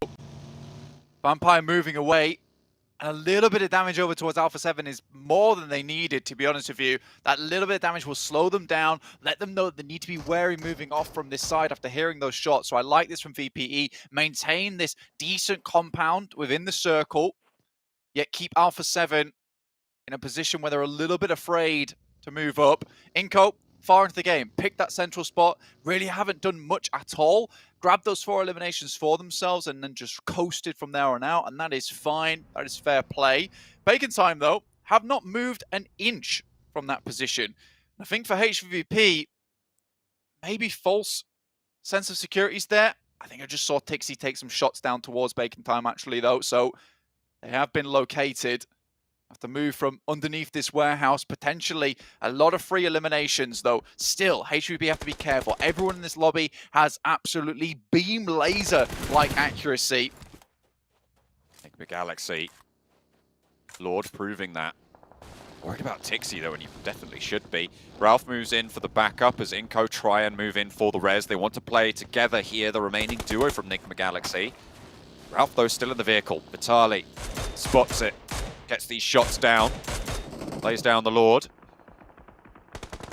Vampire moving away. And a little bit of damage over towards Alpha 7 is more than they needed, to be honest with you. That little bit of damage will slow them down, let them know that they need to be wary moving off from this side after hearing those shots. So I like this from VPE. Maintain this decent compound within the circle, yet keep Alpha 7 in a position where they're a little bit afraid to move up. iNCO, far into the game, picked that central spot, really haven't done much at all. Grabbed those 4 eliminations for themselves and then just coasted from there on out, and that is fine. That is fair play. Bacon Time, though, have not moved an inch from that position. I think for HVVP, maybe false sense of security is there. I think I just saw Tixie take some shots down towards Bacon Time, actually, though, so they have been located. Have to move from underneath this warehouse. Potentially a lot of free eliminations, though. Still, HVP have to be careful. Everyone in this lobby has absolutely beam laser-like accuracy. Enigma Galaxy. Lord proving that. Worried about Tixie, though, and you definitely should be. Ralph moves in for the backup as iNCO try and move in for the res. They want to play together here, the remaining duo from Enigma Galaxy. Ralph, though, still in the vehicle. Vitali spots it. Gets these shots down, lays down the Lord.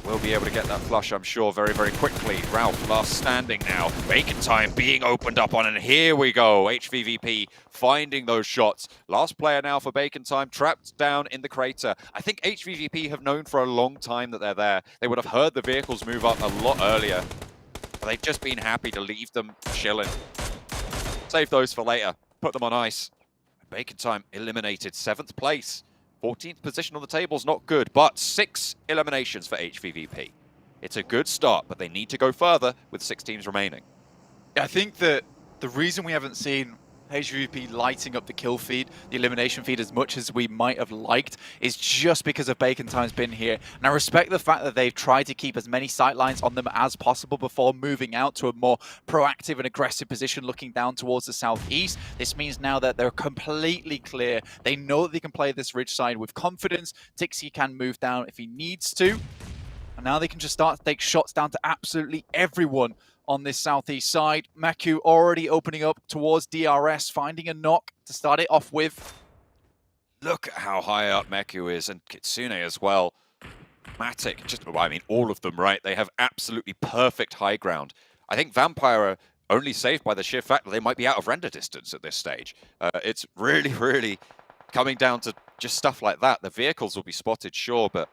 Will be able to get that flush, I'm sure, very, very quickly. Ralph, last standing now. Bacon Time being opened up on, and here we go. HVVP finding those shots. Last player now for Bacon Time, trapped down in the crater. I think HVVP have known for a long time that they're there. They would have heard the vehicles move up a lot earlier, but they've just been happy to leave them chilling. Save those for later. Put them on ice. Bacon Time eliminated 7th place. 14th position on the table is not good, but 6 eliminations for HVVP. It's a good start, but they need to go further with 6 teams remaining. I think that the reason we haven't seen HVP lighting up the kill feed, the elimination feed, as much as we might have liked, is just because of Bacon Time's been here. And I respect the fact that they've tried to keep as many sight lines on them as possible before moving out to a more proactive and aggressive position looking down towards the southeast. This means now that they're completely clear. They know that they can play this ridge side with confidence. Tixie can move down if he needs to. And now they can just start to take shots down to absolutely everyone on this southeast side. Maku already opening up towards DRS, finding a knock to start it off with. Look at how high up Maku is, and Kitsune as well. Matic, just, I mean, all of them, right? They have absolutely perfect high ground. I think Vampire are only saved by the sheer fact that they might be out of render distance at this stage. It's really, really coming down to just stuff like that. The vehicles will be spotted, sure, but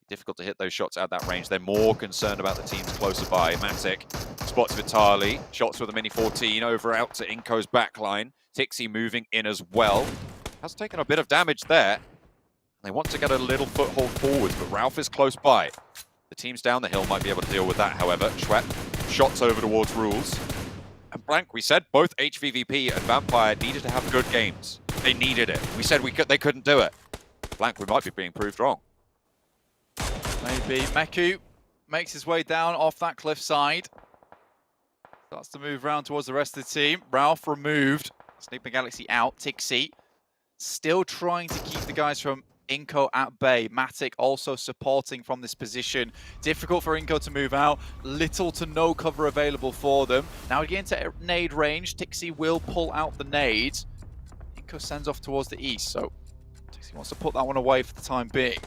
difficult to hit those shots at that range. They're more concerned about the teams closer by. Matic spots Vitali, shots with a Mini 14 over out to iNCO's backline. Tixi moving in as well. Has taken a bit of damage there. They want to get a little foothold forwards, but Ralph is close by. The teams down the hill might be able to deal with that, however. Schwep shots over towards Rules. And Blank, we said both HVVP and Vampire needed to have good games. They needed it. We said they couldn't do it. Blank, we might be being proved wrong. Maybe. Meku makes his way down off that cliff side. Starts to move around towards the rest of the team. Ralph removed. Sleeping Galaxy out. Tixi still trying to keep the guys from iNCO at bay. Matic also supporting from this position. Difficult for iNCO to move out. Little to no cover available for them. Now we get into nade range. Tixi will pull out the nades. iNCO sends off towards the east, so Tixi wants to put that one away for the time being.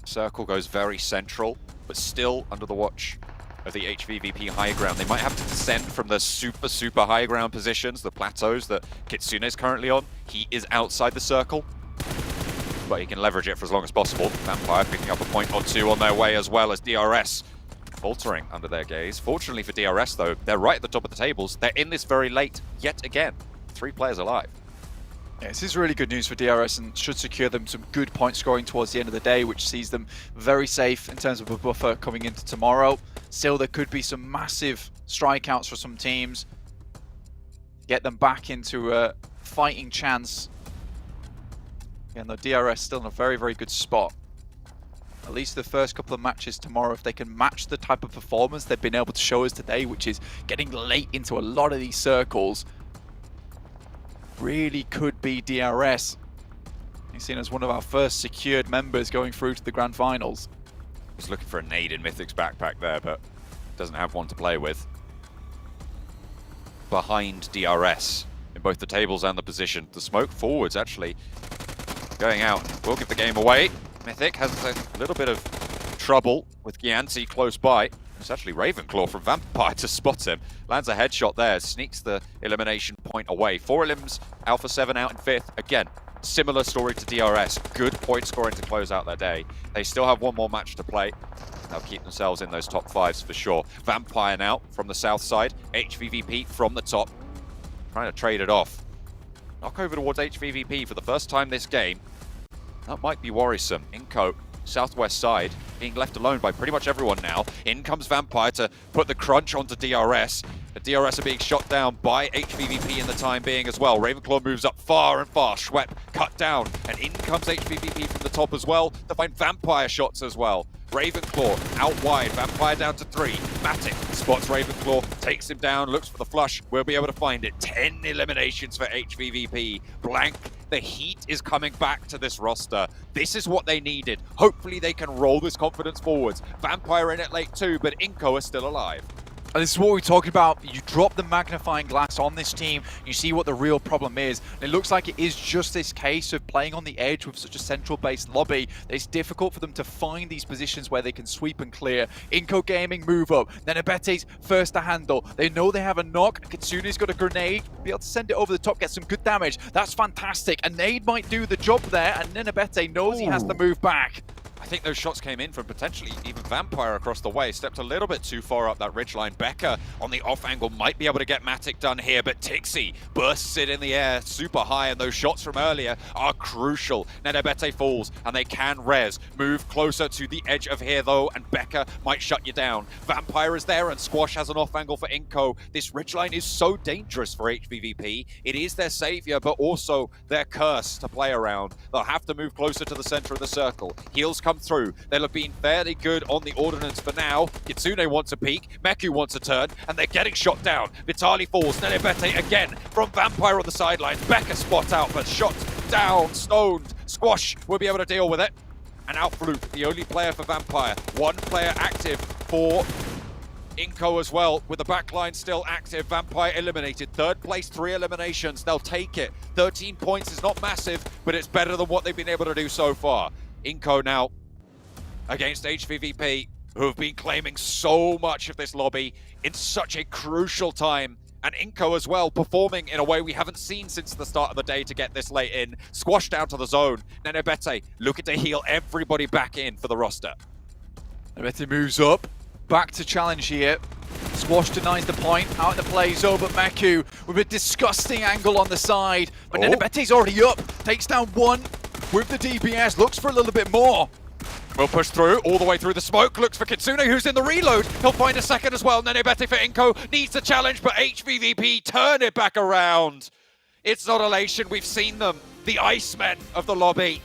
Circle goes very central, but still under the watch of the HVVP high ground. They might have to descend from the super high ground positions, the plateaus that Kitsune is currently on. He is outside the circle, but he can leverage it for as long as possible. Vampire picking up a point or two on their way, as well as DRS faltering under their gaze. Fortunately for DRS, though, they're right at the top of the tables. They're in this very late, yet again. 3 players alive. Yeah, this is really good news for DRS and should secure them some good point scoring towards the end of the day, which sees them very safe in terms of a buffer coming into tomorrow. Still, there could be some massive strikeouts for some teams. Get them back into a fighting chance. Again, though, DRS still in a very, very good spot. At least the first couple of matches tomorrow, if they can match the type of performance they've been able to show us today, which is getting late into a lot of these circles, really could be DRS. He's seen as one of our first secured members going through to the grand finals. He's looking for a nade in Mythic's backpack there, but doesn't have one to play with. Behind DRS in both the tables and the position. The smoke forwards actually going out. Will give the game away. Mythic has a little bit of trouble with Gianti close by. It's actually Ravenclaw from Vampire to spot him. Lands a headshot there, sneaks the elimination point away. 4 elims, Alpha 7 out in 5th. Again, similar story to DRS. Good point scoring to close out their day. They still have one more match to play. They'll keep themselves in those top 5s for sure. Vampire now from the south side. HVVP from the top. Trying to trade it off. Knock over towards HVVP for the first time this game. That might be worrisome. iNCO, southwest side, being left alone by pretty much everyone now. In comes Vampire to put the crunch onto DRS. The DRS are being shot down by HVVP in the time being as well. Ravenclaw moves up far and far. Schwep cut down. And in comes HVVP from the top as well to find Vampire shots as well. Ravenclaw out wide. Vampire down to 3. Matic spots Ravenclaw, takes him down, looks for the flush. We'll be able to find it. 10 eliminations for HVVP. Blank. The heat is coming back to this roster. This is what they needed. Hopefully they can roll this confidence forwards. Vampire in it late too, but iNCO are still alive. And this is what we're talking about. You drop the magnifying glass on this team, you see what the real problem is. And it looks like it is just this case of playing on the edge with such a central-based lobby that it's difficult for them to find these positions where they can sweep and clear. iNCO Gaming move up. Nenebete's first to handle. They know they have a knock. Kitsune's got a grenade. Be able to send it over the top, get some good damage. That's fantastic. A nade might do the job there, and Nenebete knows he has to move back. I think those shots came in from potentially even Vampire across the way. Stepped a little bit too far up that ridgeline. Becca on the off angle might be able to get Matic done here, but Tixi bursts it in the air super high, and those shots from earlier are crucial. Nenebete falls, and they can res. Move closer to the edge of here, though, and Becca might shut you down. Vampire is there, and Squash has an off angle for iNCO. This ridgeline is so dangerous for HVVP. It is their savior, but also their curse to play around. They'll have to move closer to the center of the circle. Heals come through. They'll have been fairly good on the ordnance for now. Kitsune wants a peek, Meku wants a turn, and they're getting shot down. Vitali falls, Nenebete again from Vampire on the sidelines. Becca spot out, but shot down, stoned. Squash will be able to deal with it. And out Flute, the only player for Vampire. 1 player active for iNCO as well, with the backline still active. Vampire eliminated. 3rd place, 3 eliminations. They'll take it. 13 points is not massive, but it's better than what they've been able to do so far. iNCO now against HVVP. who have been claiming so much of this lobby in such a crucial time. And iNCO as well, performing in a way we haven't seen since the start of the day to get this late in. Squashed out to the zone. Nenebete looking to heal everybody back in for the roster. Nenebete moves up, back to challenge here. Squash denies the point, out in the play zone, but Meku with a disgusting angle on the side. But Nenebete's already up, takes down one with the DPS, looks for a little bit more. Will push through, all the way through the smoke, looks for Kitsune, who's in the reload. He'll find a second as well. Nenebete for iNCO, needs the challenge, but HVVP turn it back around. It's not elation, we've seen them. The Icemen of the lobby.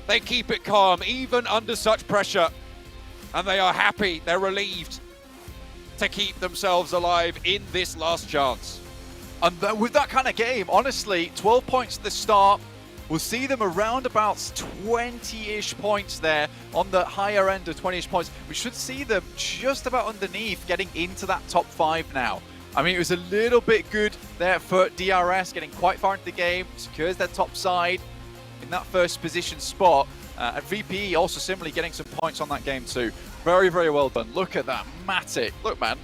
They keep it calm, even under such pressure. And they are happy, they're relieved to keep themselves alive in this last chance. And with that kind of game, honestly, 12 points at the start, we'll see them around about 20-ish points there on the higher end of 20-ish points. We should see them just about underneath, getting into that top 5 now. I mean, it was a little bit good there for DRS, getting quite far into the game, secures their top side in that first position spot. And VPE also similarly getting some points on that game too. Very, very well done. Look at that, Matic. Look, man,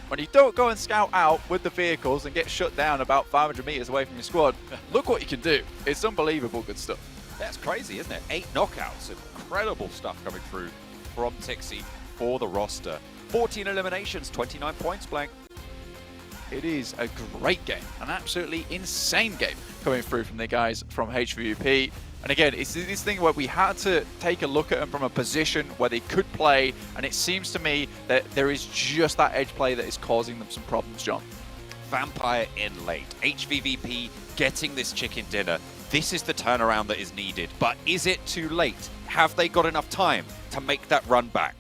when you don't go and scout out with the vehicles and get shut down about 500 meters away from your squad, look what you can do. It's unbelievable good stuff. That's crazy, isn't it? 8 knockouts, incredible stuff coming through from Tixi for the roster. 14 eliminations, 29 points, Blank. It is a great game, an absolutely insane game coming through from the guys from HVVP. And again, it's this thing where we had to take a look at them from a position where they could play, and it seems to me that there is just that edge play that is causing them some problems, John. Vampire in late. HVVP getting this chicken dinner. This is the turnaround that is needed. But is it too late? Have they got enough time to make that run back?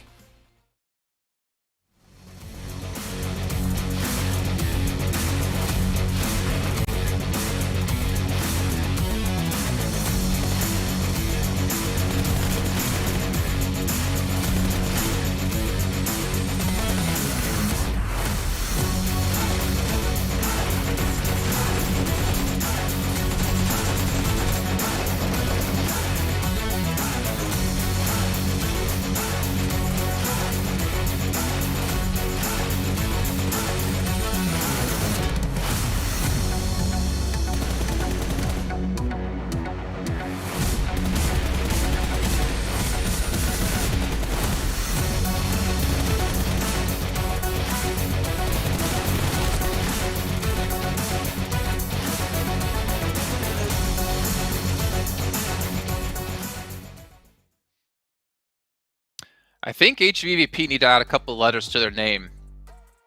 I think HVVP need to add a couple letters to their name.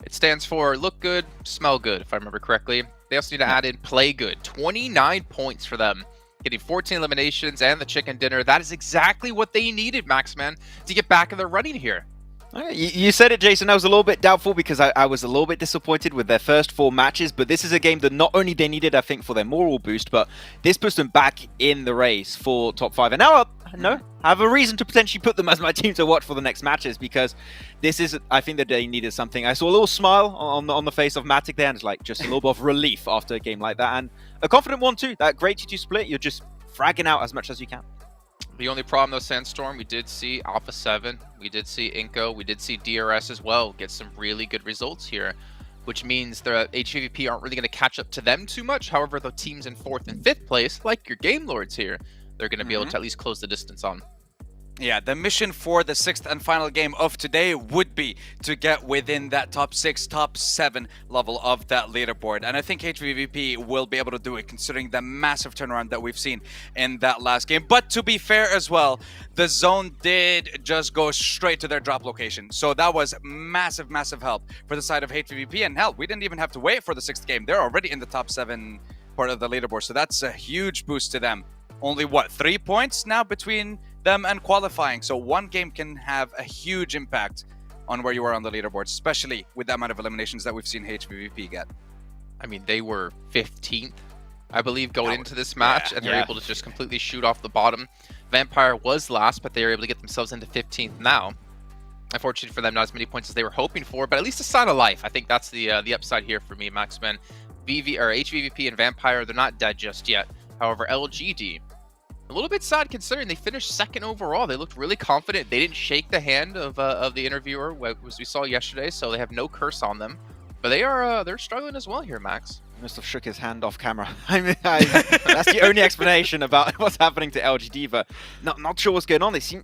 It stands for look good, smell good, if I remember correctly. They also need to add in play good. 29 points for them. Getting 14 eliminations and the chicken dinner. That is exactly what they needed, Maxman, to get back in the running here. You said it, Jason. I was a little bit doubtful because I was a little bit disappointed with their first 4 matches, but this is a game that not only they needed, I think, for their moral boost, but this puts them back in the race for top 5. And now I have a reason to potentially put them as my team to watch for the next matches, because this is, I think that they needed something. I saw a little smile on the face of Matic there, and it's like just a little bit of relief after a game like that, and a confident one too. That great 2-2 split, you're just fragging out as much as you can. The only problem though, Sandstorm, we did see Alpha 7, we did see iNCO, we did see DRS as well get some really good results here, which means the HVVP aren't really going to catch up to them too much. However, the teams in 4th and 5th place, like your Game Lords here, they're going to be able to at least close the distance on. Yeah, the mission for the 6th and final game of today would be to get within that top 6, top 7 level of that leaderboard. And I think HVVP will be able to do it considering the massive turnaround that we've seen in that last game. But to be fair as well, the zone did just go straight to their drop location. So that was massive, massive help for the side of HVVP. And hell, we didn't even have to wait for the 6th game. They're already in the top 7 part of the leaderboard. So that's a huge boost to them. Only, what, 3 points now between them and qualifying. So one game can have a huge impact on where you are on the leaderboard, especially with the amount of eliminations that we've seen HVVP get. I mean, they were 15th, I believe, going into this match, and they're able to just completely shoot off the bottom. Vampire was last, but they were able to get themselves into 15th now. Unfortunately for them, not as many points as they were hoping for, but at least a sign of life. I think that's the upside here for me, Maxman. HVVP and Vampire, they're not dead just yet. However, LGD, A little bit sad considering they finished second overall. They looked really confident. They didn't shake the hand of the interviewer, as we saw yesterday, so they have no curse on them. But they're struggling as well here, Max. He must have shook his hand off camera. I mean, that's the only explanation about what's happening to LGD, but not sure what's going on. It's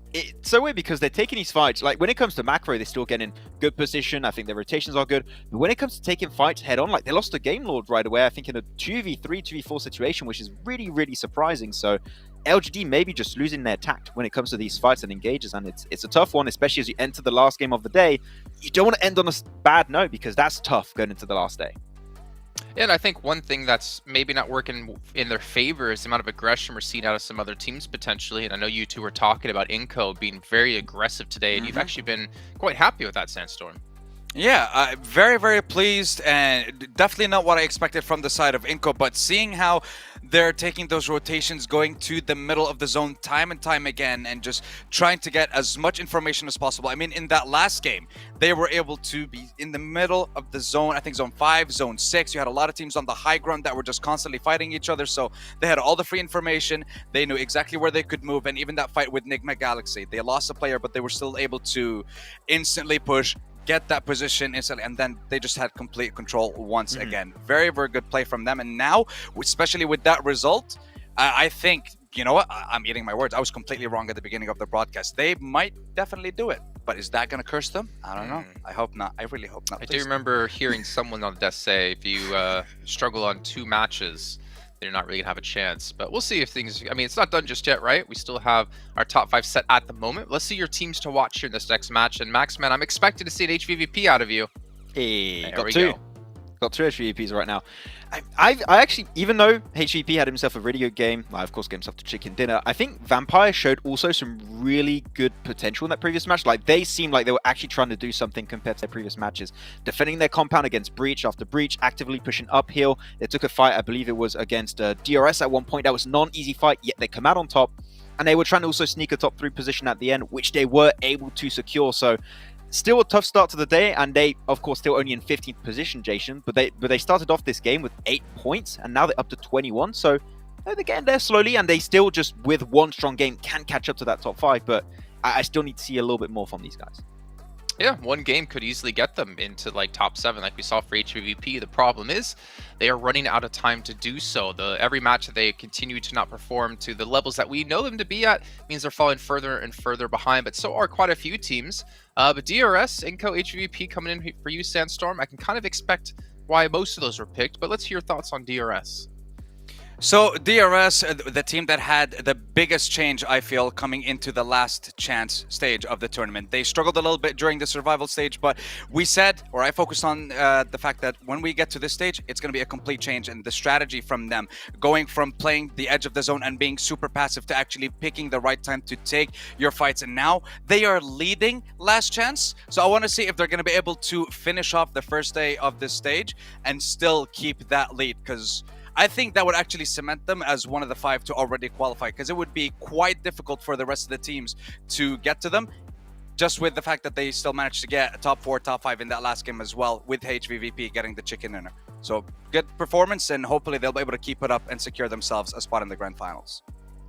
so weird because they're taking these fights. Like, when it comes to macro, they still get in good position. I think their rotations are good. But when it comes to taking fights head on, like, they lost a Game Lord right away, I think, in a 2v3, 2v4 situation, which is really, really surprising. So LGD may be just losing their tact when it comes to these fights and engages, and it's a tough one, especially as you enter the last game of the day. You don't want to end on a bad note because that's tough going into the last day. Yeah, and I think one thing that's maybe not working in their favor is the amount of aggression we're seeing out of some other teams potentially. And I know you two were talking about iNCO being very aggressive today, and you've actually been quite happy with that, Sandstorm. Yeah, very, very pleased, and definitely not what I expected from the side of iNCO, but seeing how they're taking those rotations, going to the middle of the zone time and time again, and just trying to get as much information as possible. I mean, in that last game, they were able to be in the middle of the zone, I think zone 5, zone 6. You had a lot of teams on the high ground that were just constantly fighting each other, so they had all the free information. They knew exactly where they could move, and even that fight with Nigma Galaxy, they lost a player, but they were still able to instantly push, get that position instantly, and then they just had complete control once again. Very, very good play from them. And now, especially with that result, I think, you know what, I'm eating my words. I was completely wrong at the beginning of the broadcast. They might definitely do it, but is that going to curse them? I don't know. I hope not. I really hope not. I do remember hearing someone on the desk say if you struggle on 2 matches, they're not really gonna have a chance. But we'll see if things, I mean, it's not done just yet, right? We still have our top 5 set at the moment. Let's see your teams to watch here in this next match. And Max, man, I'm expecting to see an HVVP out of you. Hey, there got we 2. go. Got 2 HVPs right now. I actually, even though HVP had himself a really good game, of course, gave himself the chicken dinner, I think Vampire showed also some really good potential in that previous match. Like, they seemed like they were actually trying to do something compared to their previous matches. Defending their compound against Breach after Breach, actively pushing uphill. They took a fight, I believe it was against DRS at one point. That was a non-easy fight, yet they come out on top. And they were trying to also sneak a top 3 position at the end, which they were able to secure. So, still a tough start to the day, and they, of course, still only in 15th position, Jason. But they started off this game with 8 points, and now they're up to 21. So they're getting there slowly, and they still just, with one strong game, can catch up to that top 5. But I still need to see a little bit more from these guys. Yeah, one game could easily get them into like top 7 like we saw for HVVP. The problem is they are running out of time to do so. Every match that they continue to not perform to the levels that we know them to be at means they're falling further and further behind, but so are quite a few teams. But DRS, iNCO, HVVP coming in for you, Sandstorm. I can kind of expect why most of those were picked, but let's hear your thoughts on DRS. So DRS, the team that had the biggest change, I feel, coming into the last chance stage of the tournament. They struggled a little bit during the survival stage, but we said, or I focused on the fact that when we get to this stage, it's going to be a complete change in the strategy from them, going from playing the edge of the zone and being super passive to actually picking the right time to take your fights. And now they are leading last chance. So I want to see if they're going to be able to finish off the first day of this stage and still keep that lead, because I think that would actually cement them as one of the 5 to already qualify, because it would be quite difficult for the rest of the teams to get to them, just with the fact that they still managed to get a top 4, top 5 in that last game as well, with HVVP getting the chicken dinner. So good performance, and hopefully they'll be able to keep it up and secure themselves a spot in the grand finals.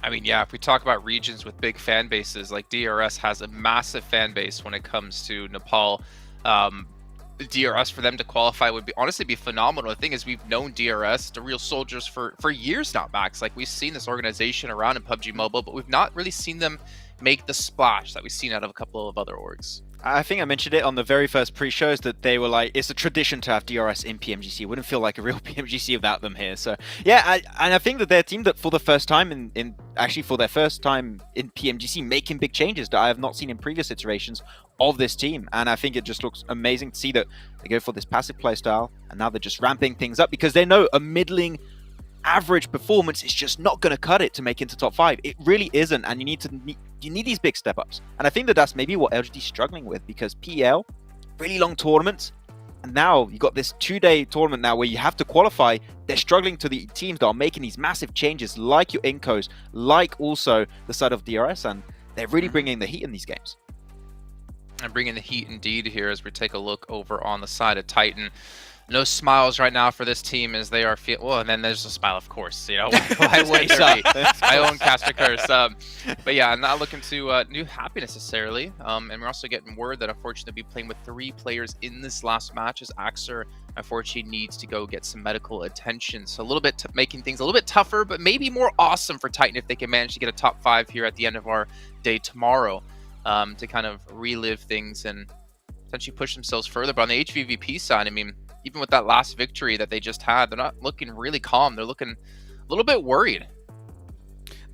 I mean, yeah, if we talk about regions with big fan bases, like DRS has a massive fan base when it comes to Nepal. DRS for them to qualify would honestly be phenomenal. The thing is, we've known DRS, the real soldiers, for years now, Max. Like, we've seen this organization around in PUBG Mobile, but we've not really seen them make the splash that we've seen out of a couple of other orgs. I think I mentioned it on the very first pre-shows that they were like, it's a tradition to have DRS in PMGC. It wouldn't feel like a real PMGC without them here. So yeah, I think that they're a team that for the first time for their first time in PMGC, making big changes that I have not seen in previous iterations of this team. And I think it just looks amazing to see that they go for this passive play style, and now they're just ramping things up because they know a middling average performance is just not going to cut it to make into top 5. It really isn't, and you need these big step ups. And I think that that's maybe what LGD's struggling with, because PL, really long tournaments, and now you got this 2-day tournament now where you have to qualify. They're struggling to the teams that are making these massive changes, like your iNCOs, like also the side of DRS, and they're really bringing the heat in these games. And bringing the heat indeed here as we take a look over on the side of Titan. No smiles right now for this team as they are well, and then there's a smile, of course. You know, why would there be? I own Caster Curse. But yeah, I'm not looking to new happiness necessarily. And we're also getting word that unfortunately we'll be playing with 3 players in this last match as Axer unfortunately needs to go get some medical attention. So a little bit making things a little bit tougher, but maybe more awesome for Titan if they can manage to get a top 5 here at the end of our day tomorrow, to kind of relive things and potentially push themselves further. But on the HVVP side, I mean, even with that last victory that they just had, they're not looking really calm. They're looking a little bit worried.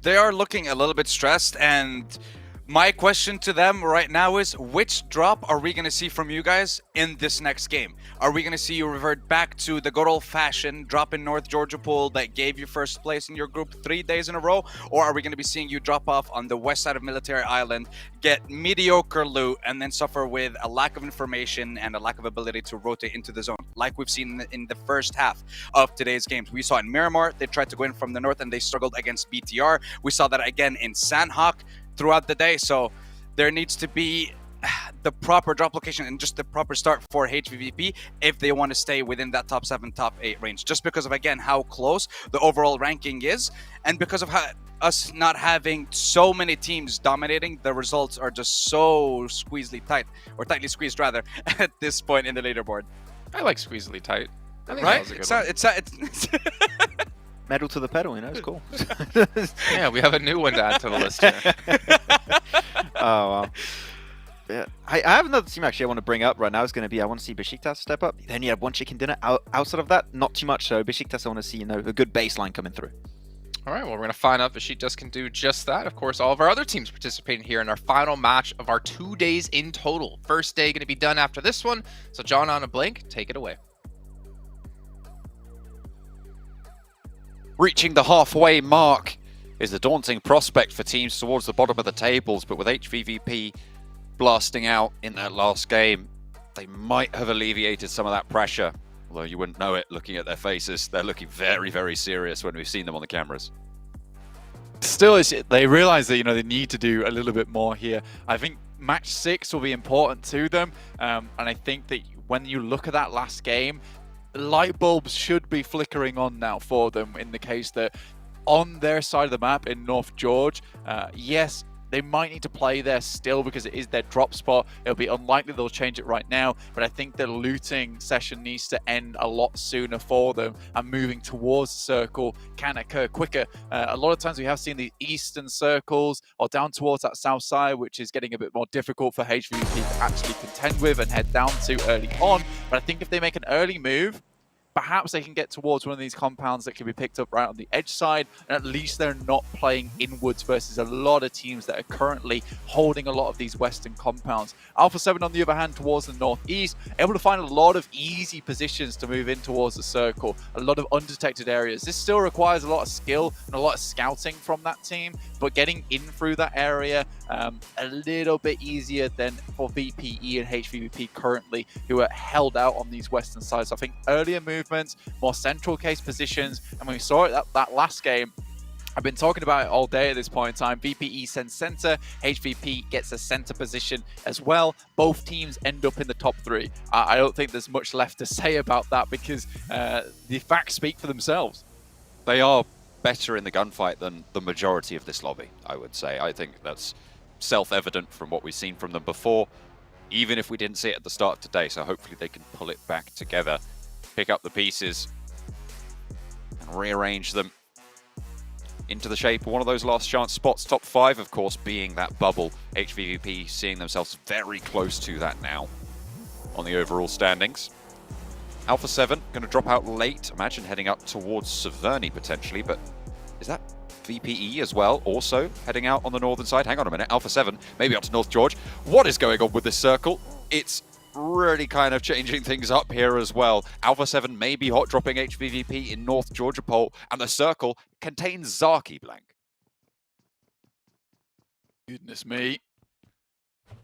They are looking a little bit stressed, and my question to them right now is, which drop are we going to see from you guys in this next game? Are we going to see you revert back to the good old-fashioned drop in North Georgia pool that gave you first place in your group 3 days in a row? Or are we going to be seeing you drop off on the west side of Military Island, get mediocre loot, and then suffer with a lack of information and a lack of ability to rotate into the zone, like we've seen in the first half of today's games? We saw in Miramar, they tried to go in from the north and they struggled against BTR. We saw that again in Sandhawk throughout the day. So there needs to be the proper drop location and just the proper start for HVVP if they want to stay within that top 7, top 8 range, just because of, again, how close the overall ranking is, and because of how us not having so many teams dominating, the results are just so squeezely tight, or tightly squeezed rather, at this point in the leaderboard. I like squeezely tight. I think Right? that was a good one. Medal to the pedal, you know, it's cool. Yeah, we have a new one to add to the list here. Oh, wow. Yeah. I have another team actually I want to bring up right now. Is going to be, I want to see Besiktas step up. Then you have one chicken dinner. Outside of that, not too much. So Besiktas, I want to see, you know, a good baseline coming through. All right, well, we're going to find out if Besiktas can do just that. Of course, all of our other teams participating here in our final match of our 2 days in total. First day going to be done after this one. So John on a blank, take it away. Reaching the halfway mark is a daunting prospect for teams towards the bottom of the tables, but with HVVP blasting out in that last game, they might have alleviated some of that pressure. Although you wouldn't know it looking at their faces. They're looking very, very serious when we've seen them on the cameras. Still, they realize that, you know, they need to do a little bit more here. I think match 6 will be important to them, and I think that when you look at that last game, light bulbs should be flickering on now for them, in the case that on their side of the map in North George, yes, they might need to play there still because it is their drop spot. It'll be unlikely they'll change it right now, but I think the looting session needs to end a lot sooner for them, and moving towards the circle can occur quicker. A lot of times we have seen the eastern circles or down towards that south side, which is getting a bit more difficult for HVVP to actually contend with and head down to early on. But I think if they make an early move, perhaps they can get towards one of these compounds that can be picked up right on the edge side, and at least they're not playing inwards versus a lot of teams that are currently holding a lot of these western compounds. Alpha 7, on the other hand, towards the northeast, able to find a lot of easy positions to move in towards the circle, a lot of undetected areas. This still requires a lot of skill and a lot of scouting from that team, but getting in through that area a little bit easier than for VPE and HVVP currently, who are held out on these western sides. So I think earlier movements, more central case positions, and when we saw it that last game, I've been talking about it all day at this point in time. VPE sends center, HVP gets a center position as well. Both teams end up in the top 3. I don't think there's much left to say about that because the facts speak for themselves. They are better in the gunfight than the majority of this lobby, I would say. I think that's self-evident from what we've seen from them before, even if we didn't see it at the start of today. So hopefully they can pull it back together, pick up the pieces, and rearrange them into the shape of one of those last chance spots. Top 5, of course, being that bubble. HVVP seeing themselves very close to that now on the overall standings. Alpha 7 going to drop out late. Imagine heading up towards Severny potentially, but is that VPE as well also heading out on the northern side? Hang on a minute, Alpha 7 maybe up to North George. What is going on with this circle? It's really kind of changing things up here as well. Alpha 7 may be hot dropping HVVP in North Georgia pole, and the circle contains Zaki blank. Goodness me.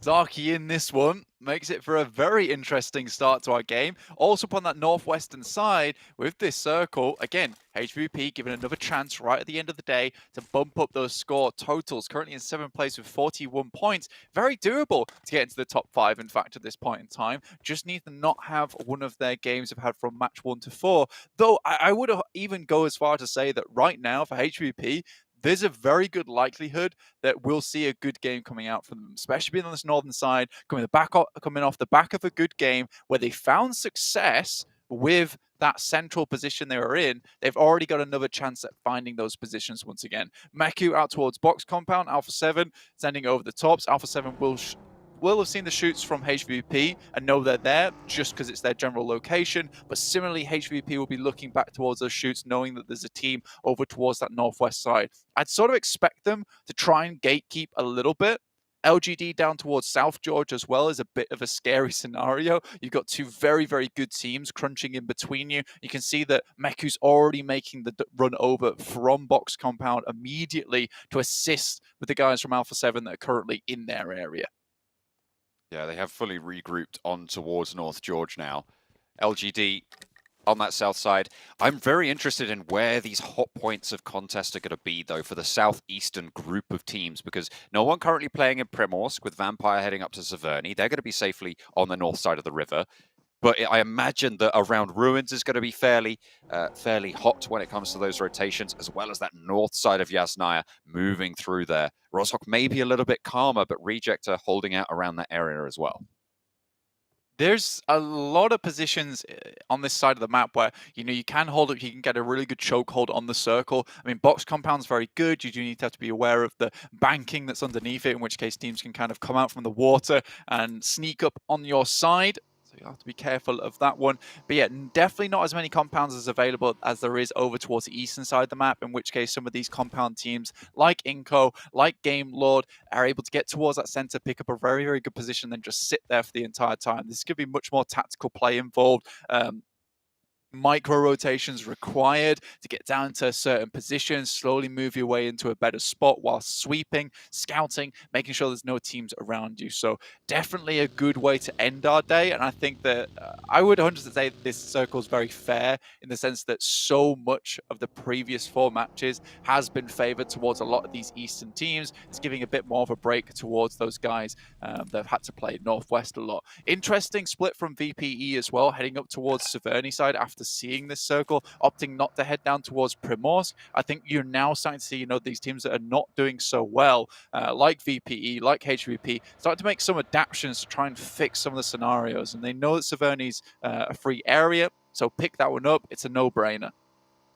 Zaki in this one makes it for a very interesting start to our game. Also up on that northwestern side with this circle, again, HVVP given another chance right at the end of the day to bump up those score totals. Currently in 7th place with 41 points. Very doable to get into the top 5, in fact, at this point in time. Just need to not have one of their games they've had from match 1 to 4. Though I would even go as far to say that right now for HVVP, there's a very good likelihood that we'll see a good game coming out from them, especially being on this northern side, coming off the back of a good game where they found success with that central position they were in. They've already got another chance at finding those positions once again. Meku out towards box compound, Alpha 7 sending over the tops. Alpha 7 will have seen the shoots from HVP and know they're there just because it's their general location. But similarly, HVP will be looking back towards those shoots, knowing that there's a team over towards that northwest side. I'd sort of expect them to try and gatekeep a little bit. LGD down towards South George as well is a bit of a scary scenario. You've got two very, very good teams crunching in between you. You can see that Meku's already making the run over from box compound immediately to assist with the guys from Alpha 7 that are currently in their area. Yeah, they have fully regrouped on towards North George now. LGD on that south side. I'm very interested in where these hot points of contest are going to be, though, for the southeastern group of teams, because no one currently playing in Primorsk, with Vampire heading up to Severny. They're going to be safely on the north side of the river. But I imagine that around Ruins is going to be fairly hot when it comes to those rotations, as well as that north side of Yasnaya moving through there. Roshok may be a little bit calmer, but Reject are holding out around that area as well. There's a lot of positions on this side of the map where, you can hold up, you can get a really good chokehold on the circle. I mean, box compound's very good. You do need to have to be aware of the banking that's underneath it, in which case teams can kind of come out from the water and sneak up on your side. So you have to be careful of that one. But yeah, definitely not as many compounds as available as there is over towards the eastern side of the map, in which case some of these compound teams like iNCO, like Game Lord, are able to get towards that center, pick up a very, very good position, then just sit there for the entire time. This could be much more tactical play involved. Micro rotations required to get down to certain positions, slowly move your way into a better spot while sweeping, scouting, making sure there's no teams around you. So definitely a good way to end our day. And I think that I would 100% say this circle is very fair in the sense that so much of the previous 4 matches has been favored towards a lot of these eastern teams. It's giving a bit more of a break towards those guys that have had to play Northwest a lot. Interesting split from VPE as well, heading up towards Severny side after seeing this circle, opting not to head down towards Primorsk. I think you're now starting to see, these teams that are not doing so well, like VPE, like HVP, starting to make some adaptations to try and fix some of the scenarios. And they know that Severny's a free area, so pick that one up. It's a no-brainer.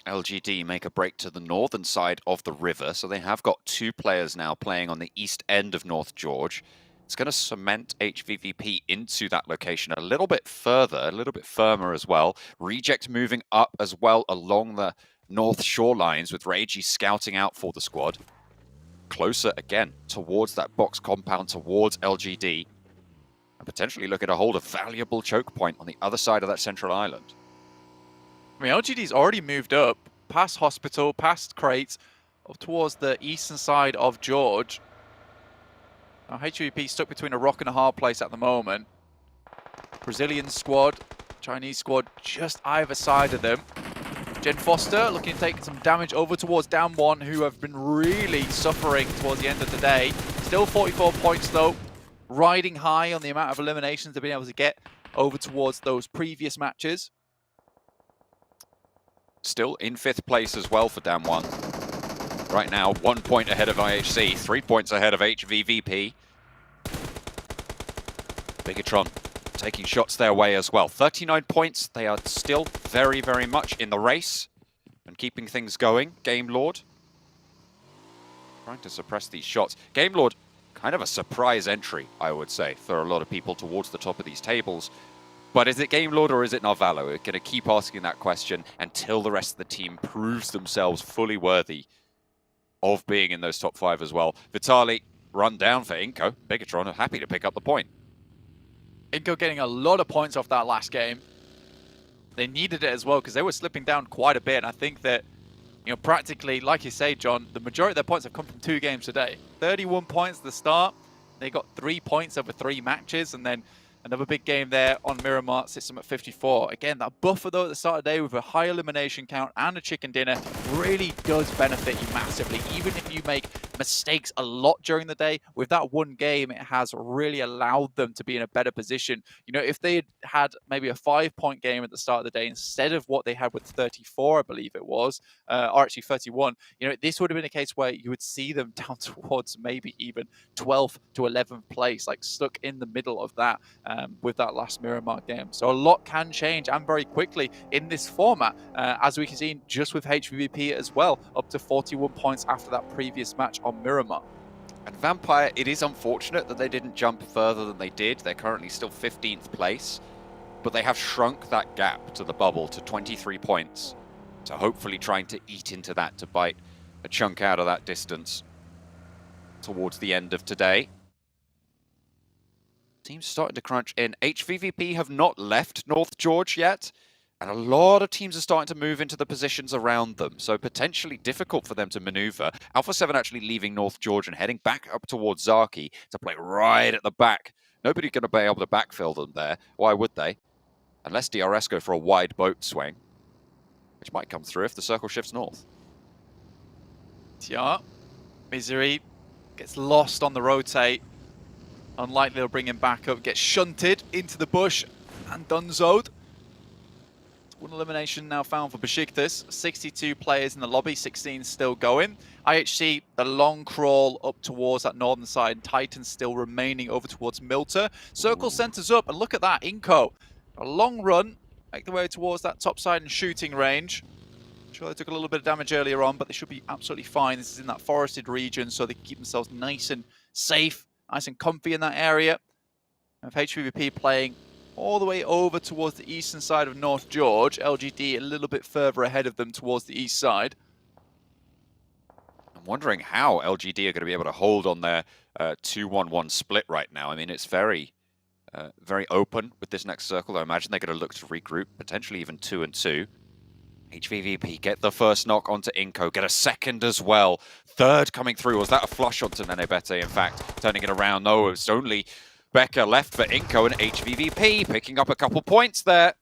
LGD make a break to the northern side of the river, so they have got 2 players now playing on the east end of North George. It's going to cement HVVP into that location a little bit further, a little bit firmer as well. Reject moving up as well along the north shorelines, with Reiji scouting out for the squad. Closer again towards that box compound, towards LGD. And potentially looking to hold a valuable choke point on the other side of that central island. I mean, LGD's already moved up past Hospital, past Crate, up towards the eastern side of George. Now, HVP stuck between a rock and a hard place at the moment. Brazilian squad, Chinese squad just either side of them. Jen Foster looking to take some damage over towards Down 1, who have been really suffering towards the end of the day. Still 44 points though, riding high on the amount of eliminations they've been able to get over towards those previous matches. Still in 5th place as well for Down 1. Right now, 1 point ahead of IHC, 3 points ahead of HVVP. Bigatron taking shots their way as well. 39 points. They are still very, very much in the race and keeping things going. Game Lord trying to suppress these shots. Game Lord, kind of a surprise entry, I would say, for a lot of people towards the top of these tables. But is it Game Lord or is it Narvalo? We're going to keep asking that question until the rest of the team proves themselves fully worthy of being in those top 5 as well. Vitali run down for iNCO. Bigatron are happy to pick up the point. iNCO getting a lot of points off that last game. They needed it as well because they were slipping down quite a bit. And I think that, practically, like you say, John, the majority of their points have come from 2 games today. 31 points at the start. They got 3 points over 3 matches. And then Another big game there on Miramar sits them at 54. Again, that buffer though at the start of the day with a high elimination count and a chicken dinner really does benefit you massively. Even if you make mistakes a lot during the day, with that one game, it has really allowed them to be in a better position. You know, if they had had maybe a 5-point game at the start of the day instead of what they had with 34, I believe it was, or actually 31, you know, this would have been a case where you would see them down towards maybe even 12th to 11th place, like stuck in the middle of that. With that last Miramar game. So a lot can change and very quickly in this format, as we can see just with HVVP as well, up to 41 points after that previous match on Miramar. And Vampire, it is unfortunate that they didn't jump further than they did. They're currently still 15th place, but they have shrunk that gap to the bubble to 23 points. So hopefully trying to eat into that to bite a chunk out of that distance towards the end of today. Teams starting to crunch in. HVVP have not left North George yet, and a lot of teams are starting to move into the positions around them, so potentially difficult for them to maneuver. Alpha 7 actually leaving North George and heading back up towards Zaki to play right at the back. Nobody's going to be able to backfill them there. Why would they? Unless DRS go for a wide boat swing, which might come through if the circle shifts north. Yeah, Misery gets lost on the rotate. Unlikely they'll bring him back up, gets shunted into the bush and dunzoed. One elimination now found for Besiktas. 62 players in the lobby, 16 still going. IHC, the long crawl up towards that northern side, and Titan still remaining over towards Milter. Circle centers up, and look at that, iNCO. A long run, make the way towards that top side and shooting range. Sure, they took a little bit of damage earlier on, but they should be absolutely fine. This is in that forested region, so they can keep themselves nice and safe. Nice and comfy in that area. With HVVP playing all the way over towards the eastern side of North George. LGD a little bit further ahead of them towards the east side. I'm wondering how LGD are going to be able to hold on their 2-1-1 split right now. I mean, it's very open with this next circle. I imagine they're going to look to regroup, potentially even 2-2. HVVP get the first knock onto iNCO, get a second as well. Third coming through. Was that a flush onto Nenebete, in fact? Turning it around. No, it's only Becca left for iNCO, and HVVP picking up a couple points there.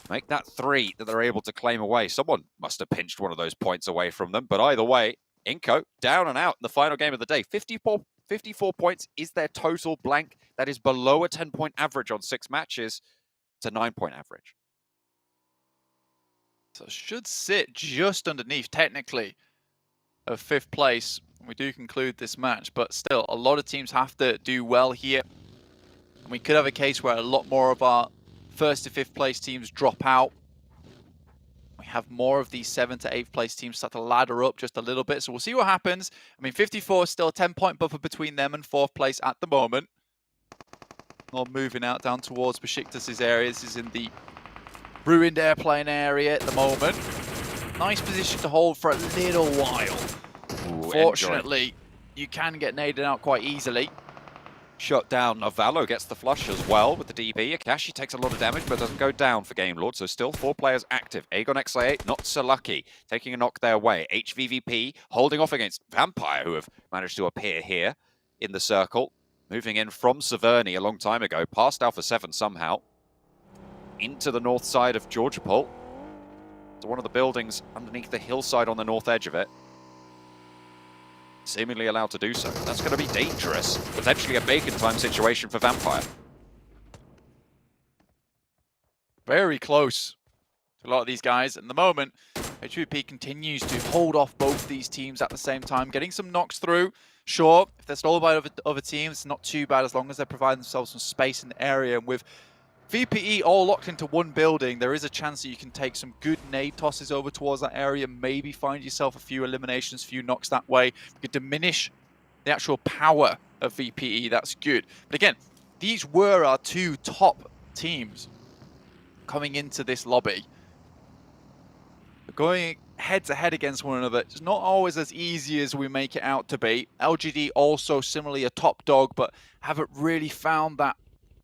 Make that 3 that they're able to claim away. Someone must have pinched one of those points away from them. But either way, iNCO down and out in the final game of the day. 54 points is their total blank. That is below a 10-point average on 6 matches. It's a 9-point average. So should sit just underneath, technically, of 5th place. We do conclude this match, but still, a lot of teams have to do well here. And we could have a case where a lot more of our 1st to 5th place teams drop out. We have more of these 7th to 8th place teams start to ladder up just a little bit. So we'll see what happens. I mean, 54 is still a 10-point buffer between them and 4th place at the moment. All moving out down towards Besiktas' area. This is in the ruined airplane area at the moment. Nice position to hold for a little while. Ooh, fortunately, you can get naded out quite easily. Shut down. Navallo gets the flush as well with the DB. Akashi takes a lot of damage but doesn't go down for Game Lord, so still 4 players active. Aegon XI8 not so lucky, taking a knock their way. HVVP holding off against Vampire, who have managed to appear here in the circle. Moving in from Severny a long time ago, past Alpha 7 somehow. Into the north side of Georgopol, to one of the buildings underneath the hillside on the north edge of it. Seemingly allowed to do so. That's going to be dangerous. Potentially a bacon time situation for Vampire. Very close to a lot of these guys. At the moment, HVP continues to hold off both these teams at the same time, getting some knocks through. Sure, if they're stalled by other teams, it's not too bad as long as they provide themselves some space in the area. And with VPE all locked into one building, there is a chance that you can take some good nade tosses over towards that area, maybe find yourself a few eliminations, a few knocks that way. You could diminish the actual power of VPE, that's good. But again, these were our 2 top teams coming into this lobby. Going head-to-head against one another, it's not always as easy as we make it out to be. LGD also similarly a top dog, but haven't really found that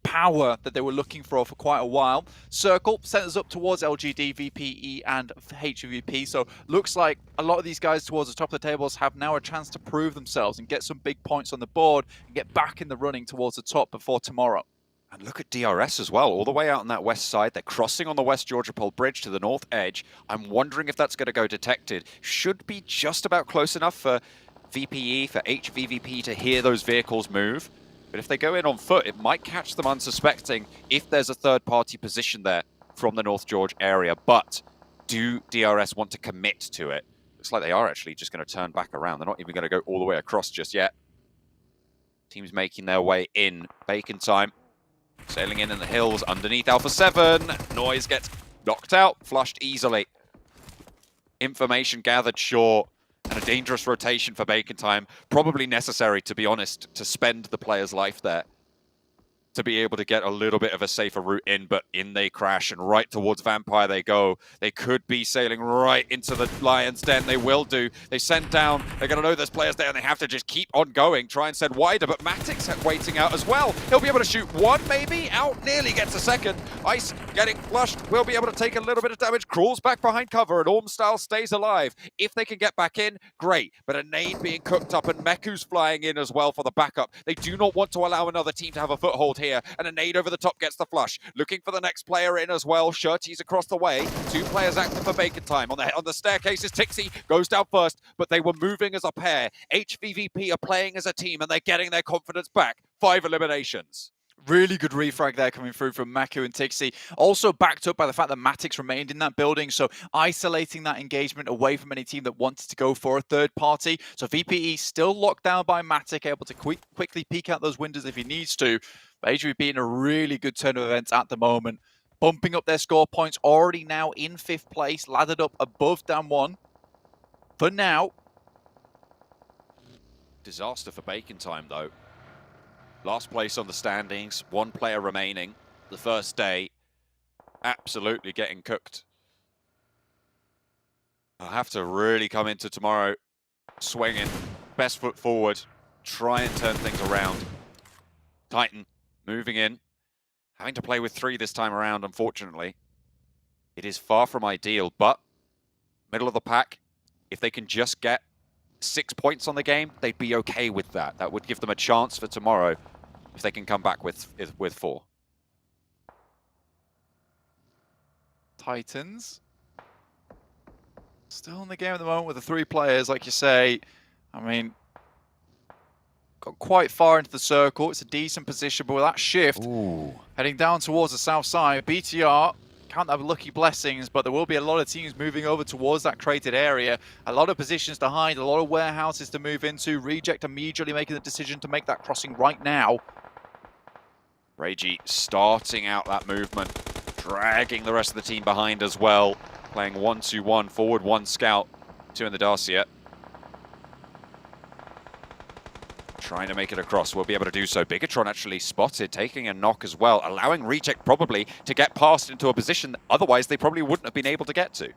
power that they were looking for quite a while. Circle centers up towards LGD, VPE, and HVVP. So looks like a lot of these guys towards the top of the tables have now a chance to prove themselves and get some big points on the board and get back in the running towards the top before tomorrow. And look at DRS as well, all the way out on that west side. They're crossing on the West Georgia Pole Bridge to the north edge. I'm wondering if that's going to go detected. Should be just about close enough for VPE, for HVVP to hear those vehicles move. But if they go in on foot, it might catch them unsuspecting if there's a third-party position there from the North George area. But do DRS want to commit to it? Looks like they are actually just going to turn back around. They're not even going to go all the way across just yet. Teams making their way in. Bacon time. Sailing in the hills underneath Alpha 7. Noise gets knocked out, flushed easily. Information gathered short, and a dangerous rotation for Bacon time. Probably necessary, to be honest, to spend the player's life there, to be able to get a little bit of a safer route in, but in they crash, and right towards Vampire they go. They could be sailing right into the Lion's Den. They will do. They send down. They're going to know there's players there, and they have to just keep on going, try and send wider, but Matic's waiting out as well. He'll be able to shoot one, maybe. Out nearly gets a second. Ice getting flushed. Will be able to take a little bit of damage. Crawls back behind cover, and Ormstyle stays alive. If they can get back in, great. But a nade being cooked up, and Meku's flying in as well for the backup. They do not want to allow another team to have a foothold here, and a nade over the top gets the flush. Looking for the next player in as well. Shirty's across the way. Two players active for Bacon time. On the staircases, Tixie goes down first, but they were moving as a pair. HVVP are playing as a team, and they're getting their confidence back. 5 eliminations. Really good refrag there coming through from Meku and Tixie. Also backed up by the fact that Matix remained in that building, so isolating that engagement away from any team that wanted to go for a third party. So VPE still locked down by Matic, able to quickly peek out those windows if he needs to. But HVP in a really good turn of events at the moment. Bumping up their score points, already now in 5th place, laddered up above Damwon. For now. Disaster for Bacon time, though. Last place on the standings, 1 player remaining. The first day, absolutely getting cooked. I'll have to really come into tomorrow swinging, best foot forward, try and turn things around. Titan moving in, having to play with 3 this time around, unfortunately. It is far from ideal, but middle of the pack, if they can just get 6 points on the game, they'd be okay with that. That would give them a chance for tomorrow if they can come back with 4. Titans still in the game at the moment with the 3 players, like you say. I mean, got quite far into the circle. It's a decent position, but with that shift, heading down towards the south side, BTR can't have lucky blessings, but there will be a lot of teams moving over towards that crated area. A lot of positions to hide, a lot of warehouses to move into. Reject immediately making the decision to make that crossing right now. Reiji starting out that movement, dragging the rest of the team behind as well. Playing 1-2-1, forward 1 scout, 2 in the Dacia. Trying to make it across, will be able to do so. Bigatron actually spotted, taking a knock as well, allowing Reject probably to get past into a position that otherwise they probably wouldn't have been able to get to.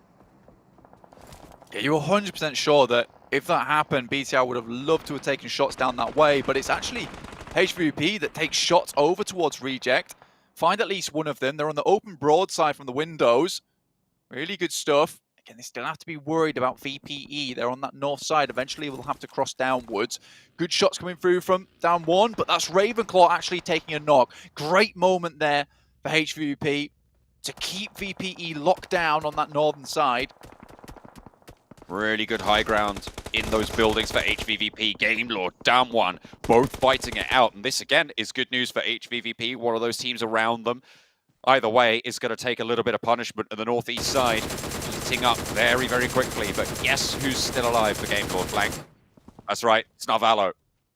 Yeah, you're 100% sure that if that happened, BTR would have loved to have taken shots down that way, but it's actually HVP that takes shots over towards Reject. Find at least one of them. They're on the open broadside from the windows. Really good stuff. Again, they still have to be worried about VPE. They're on that north side. Eventually, we'll have to cross downwards. Good shots coming through from down 1, but that's Ravenclaw actually taking a knock. Great moment there for HVP to keep VPE locked down on that northern side. Really good high ground in those buildings for HVVP. Game Lord, down 1, both fighting it out. And this, again, is good news for HVVP. One of those teams around them, either way, is going to take a little bit of punishment on the northeast side. Heating up very, very quickly. But guess who's still alive for Game Lord Blank? That's right, it's Narvalo.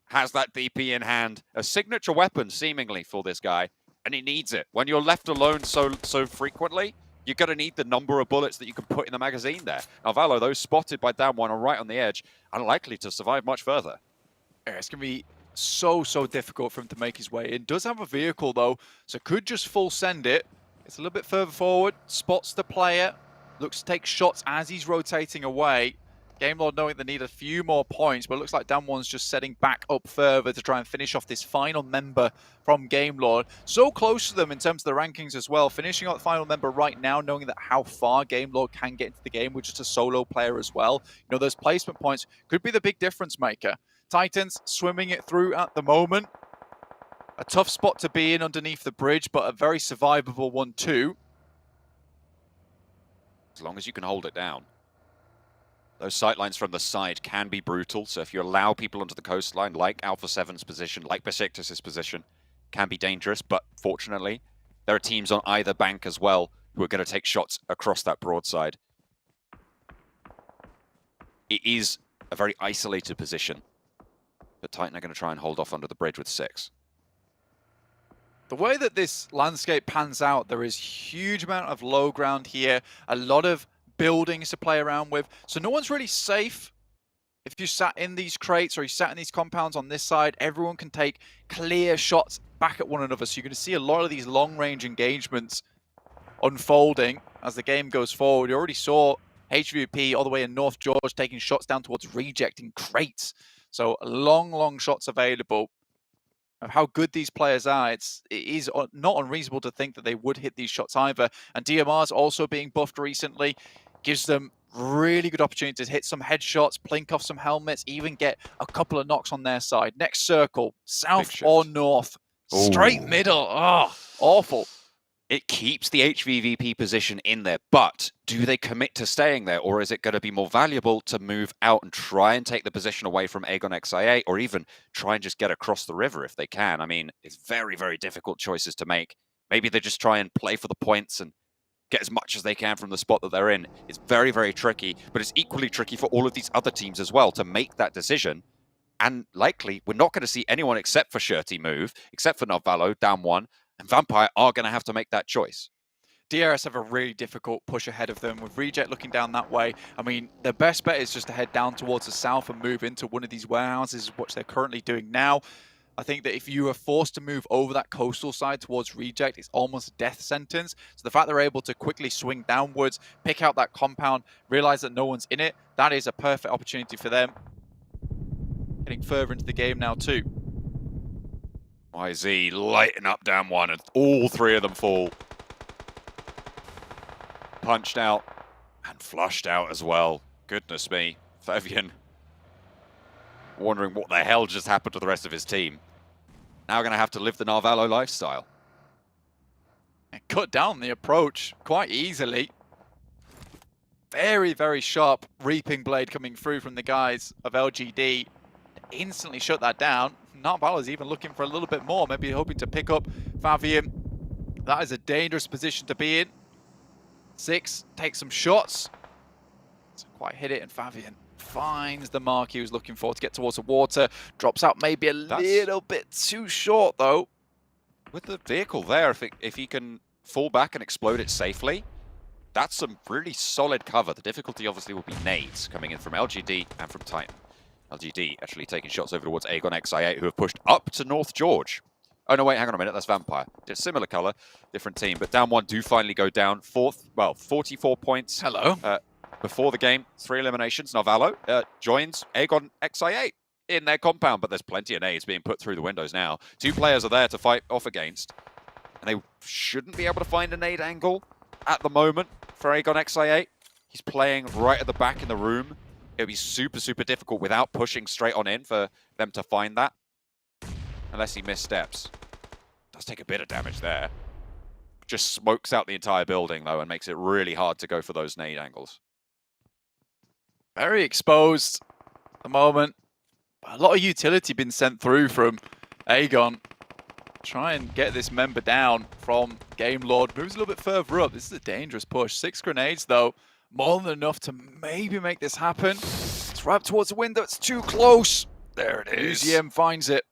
Has that DP in hand. A signature weapon, seemingly, for this guy. And he needs it. When you're left alone so frequently, you're going to need the number of bullets that you can put in the magazine there. Narvalo, though, spotted by Down 1 and right on the edge, unlikely to survive much further. Yeah, it's going to be so difficult for him to make his way in. Does have a vehicle, though, so could just full send it. It's a little bit further forward, spots the player, looks to take shots as he's rotating away. Game Lord knowing they need a few more points, but it looks like Dan One's just setting back up further to try and finish off this final member from Game Lord. So close to them in terms of the rankings as well. Finishing out the final member right now, knowing that how far Game Lord can get into the game with just a solo player as well. You know, those placement points could be the big difference maker. Titans swimming it through at the moment. A tough spot to be in underneath the bridge, but a very survivable one too. As long as you can hold it down. Those sightlines from the side can be brutal, so if you allow people onto the coastline, like Alpha 7's position, like Besiktas' position, can be dangerous, but fortunately, there are teams on either bank as well who are going to take shots across that broadside. It is a very isolated position, but Titan are going to try and hold off under the bridge with 6. The way that this landscape pans out, there is huge amount of low ground here, a lot of buildings to play around with, so no one's really safe. If you sat in these crates or you sat in these compounds on this side, everyone can take clear shots back at one another, so you're going to see a lot of these long-range engagements unfolding as the game goes forward. You already saw HVVP all the way in North George taking shots down towards rejecting crates, so long shots available. Of how good these players are, it is not unreasonable to think that they would hit these shots either. And DMR's also being buffed recently, gives them really good opportunity to hit some headshots, plink off some helmets, even get a couple of knocks on their side. Next circle, south or north, straight middle. Oh, awful. It keeps the HVVP position in there, but do they commit to staying there, or is it going to be more valuable to move out and try and take the position away from Aegon XIA, or even try and just get across the river if they can? I mean, it's very, very difficult choices to make. Maybe they just try and play for the points and get as much as they can from the spot that they're in. It's very, very tricky, but it's equally tricky for all of these other teams as well to make that decision. And likely, we're not going to see anyone except for Shirty move, except for Narvalo, down 1, and Vampire are going to have to make that choice. DRS have a really difficult push ahead of them with Reject looking down that way. I mean, the best bet is just to head down towards the south and move into one of these warehouses, which they're currently doing now. I think that if you are forced to move over that coastal side towards Reject, it's almost a death sentence. So the fact they're able to quickly swing downwards, pick out that compound, realize that no one's in it, that is a perfect opportunity for them. Getting further into the game now too. YZ lighting up down 1, and all 3 of them fall. Punched out and flushed out as well. Goodness me. Fabian wondering what the hell just happened to the rest of his team. Now going to have to live the Narvalo lifestyle. And cut down the approach quite easily. Very, very sharp reaping blade coming through from the guys of LGD. Instantly shut that down. Narvalo's even looking for a little bit more, maybe hoping to pick up Fabian. That is a dangerous position to be in. 6 takes some shots. Doesn't quite hit it, and Fabian finds the mark he was looking for to get towards the water. Drops out maybe a little bit too short, though. With the vehicle there, if he can fall back and explode it safely, that's some really solid cover. The difficulty obviously will be nades coming in from LGD and from Titan. LGD actually taking shots over towards Aegon XI8, who have pushed up to North George. Oh, no, wait, hang on a minute. That's Vampire. It's similar color, different team. But down 1 do finally go down. 44 points. Hello. Before the game, 3 eliminations. Narvalo joins Aegon XI8 in their compound, but there's plenty of nades being put through the windows now. 2 players are there to fight off against, and they shouldn't be able to find a nade angle at the moment for Aegon XI8. He's playing right at the back in the room. It'll be super, super difficult without pushing straight on in for them to find that. Unless he missteps. Does take a bit of damage there. Just smokes out the entire building, though, and makes it really hard to go for those nade angles. Very exposed at the moment. A lot of utility been sent through from Aegon. Try and get this member down from Game Lord. Moves a little bit further up. This is a dangerous push. 6 grenades, though. More than enough to maybe make this happen. It's right up towards the window. It's too close. There it is. UZM finds it.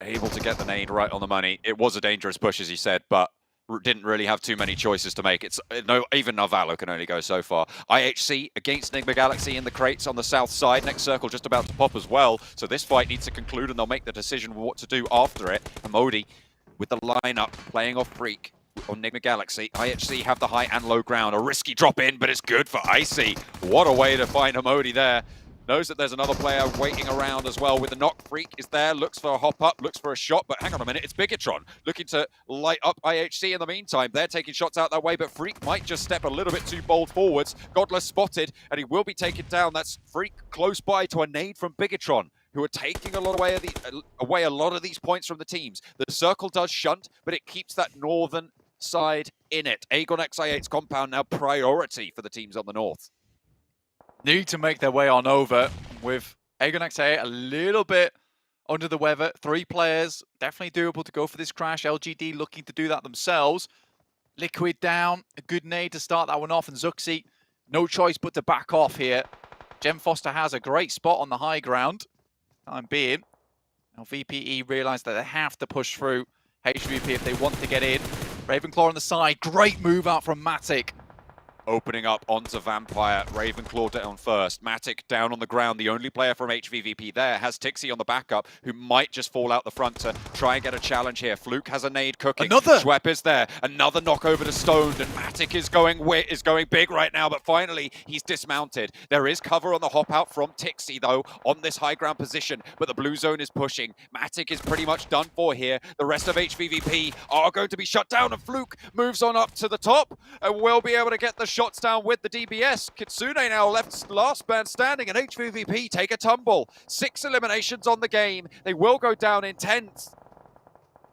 Able to get the nade right on the money. It was a dangerous push, as he said, but didn't really have too many choices to make. Even Narvalo can only go so far. IHC against Enigma Galaxy in the crates on the south side. Next circle just about to pop as well. So this fight needs to conclude, and they'll make the decision what to do after it. And Modi with the lineup, playing off Freak on Enigma Galaxy. IHC have the high and low ground. A risky drop in, but it's good for Icy. What a way to find a Modi there. Knows that there's another player waiting around as well with the knock. Freak is there, looks for a hop up, looks for a shot, but hang on a minute, it's Bigatron looking to light up IHC in the meantime. They're taking shots out that way, but Freak might just step a little bit too bold forwards. Godless spotted, and he will be taken down. That's Freak close by to a nade from Bigatron, who are taking a lot away a lot of these points from the teams. The circle does shunt, but it keeps that northern side in it. Aegon XI8's compound now priority for the teams on the north. Need to make their way on over with Aegon XI8 a little bit under the weather. 3 players, definitely doable to go for this crash. LGD looking to do that themselves. Liquid down, a good nade to start that one off, and Zuxi, no choice but to back off here. Jem Foster has a great spot on the high ground, time being. Now VPE realise that they have to push through HVVP if they want to get in. Ravenclaw on the side, great move out from Matic. Opening up onto Vampire, Ravenclaw down first. Matic down on the ground, the only player from HVVP there. Has Tixie on the backup, who might just fall out the front to try and get a challenge here. Fluke has a nade cooking. Another! Schwepp is there. Another knock over to Stoned, and Matic is going big right now, but finally he's dismounted. There is cover on the hop out from Tixie, though, on this high ground position, but the blue zone is pushing. Matic is pretty much done for here. The rest of HVVP are going to be shut down, and Fluke moves on up to the top and will be able to get the shots down with the DBS. Kitsune now left last man standing, and HVVP take a tumble. 6 eliminations on the game. They will go down in 10th.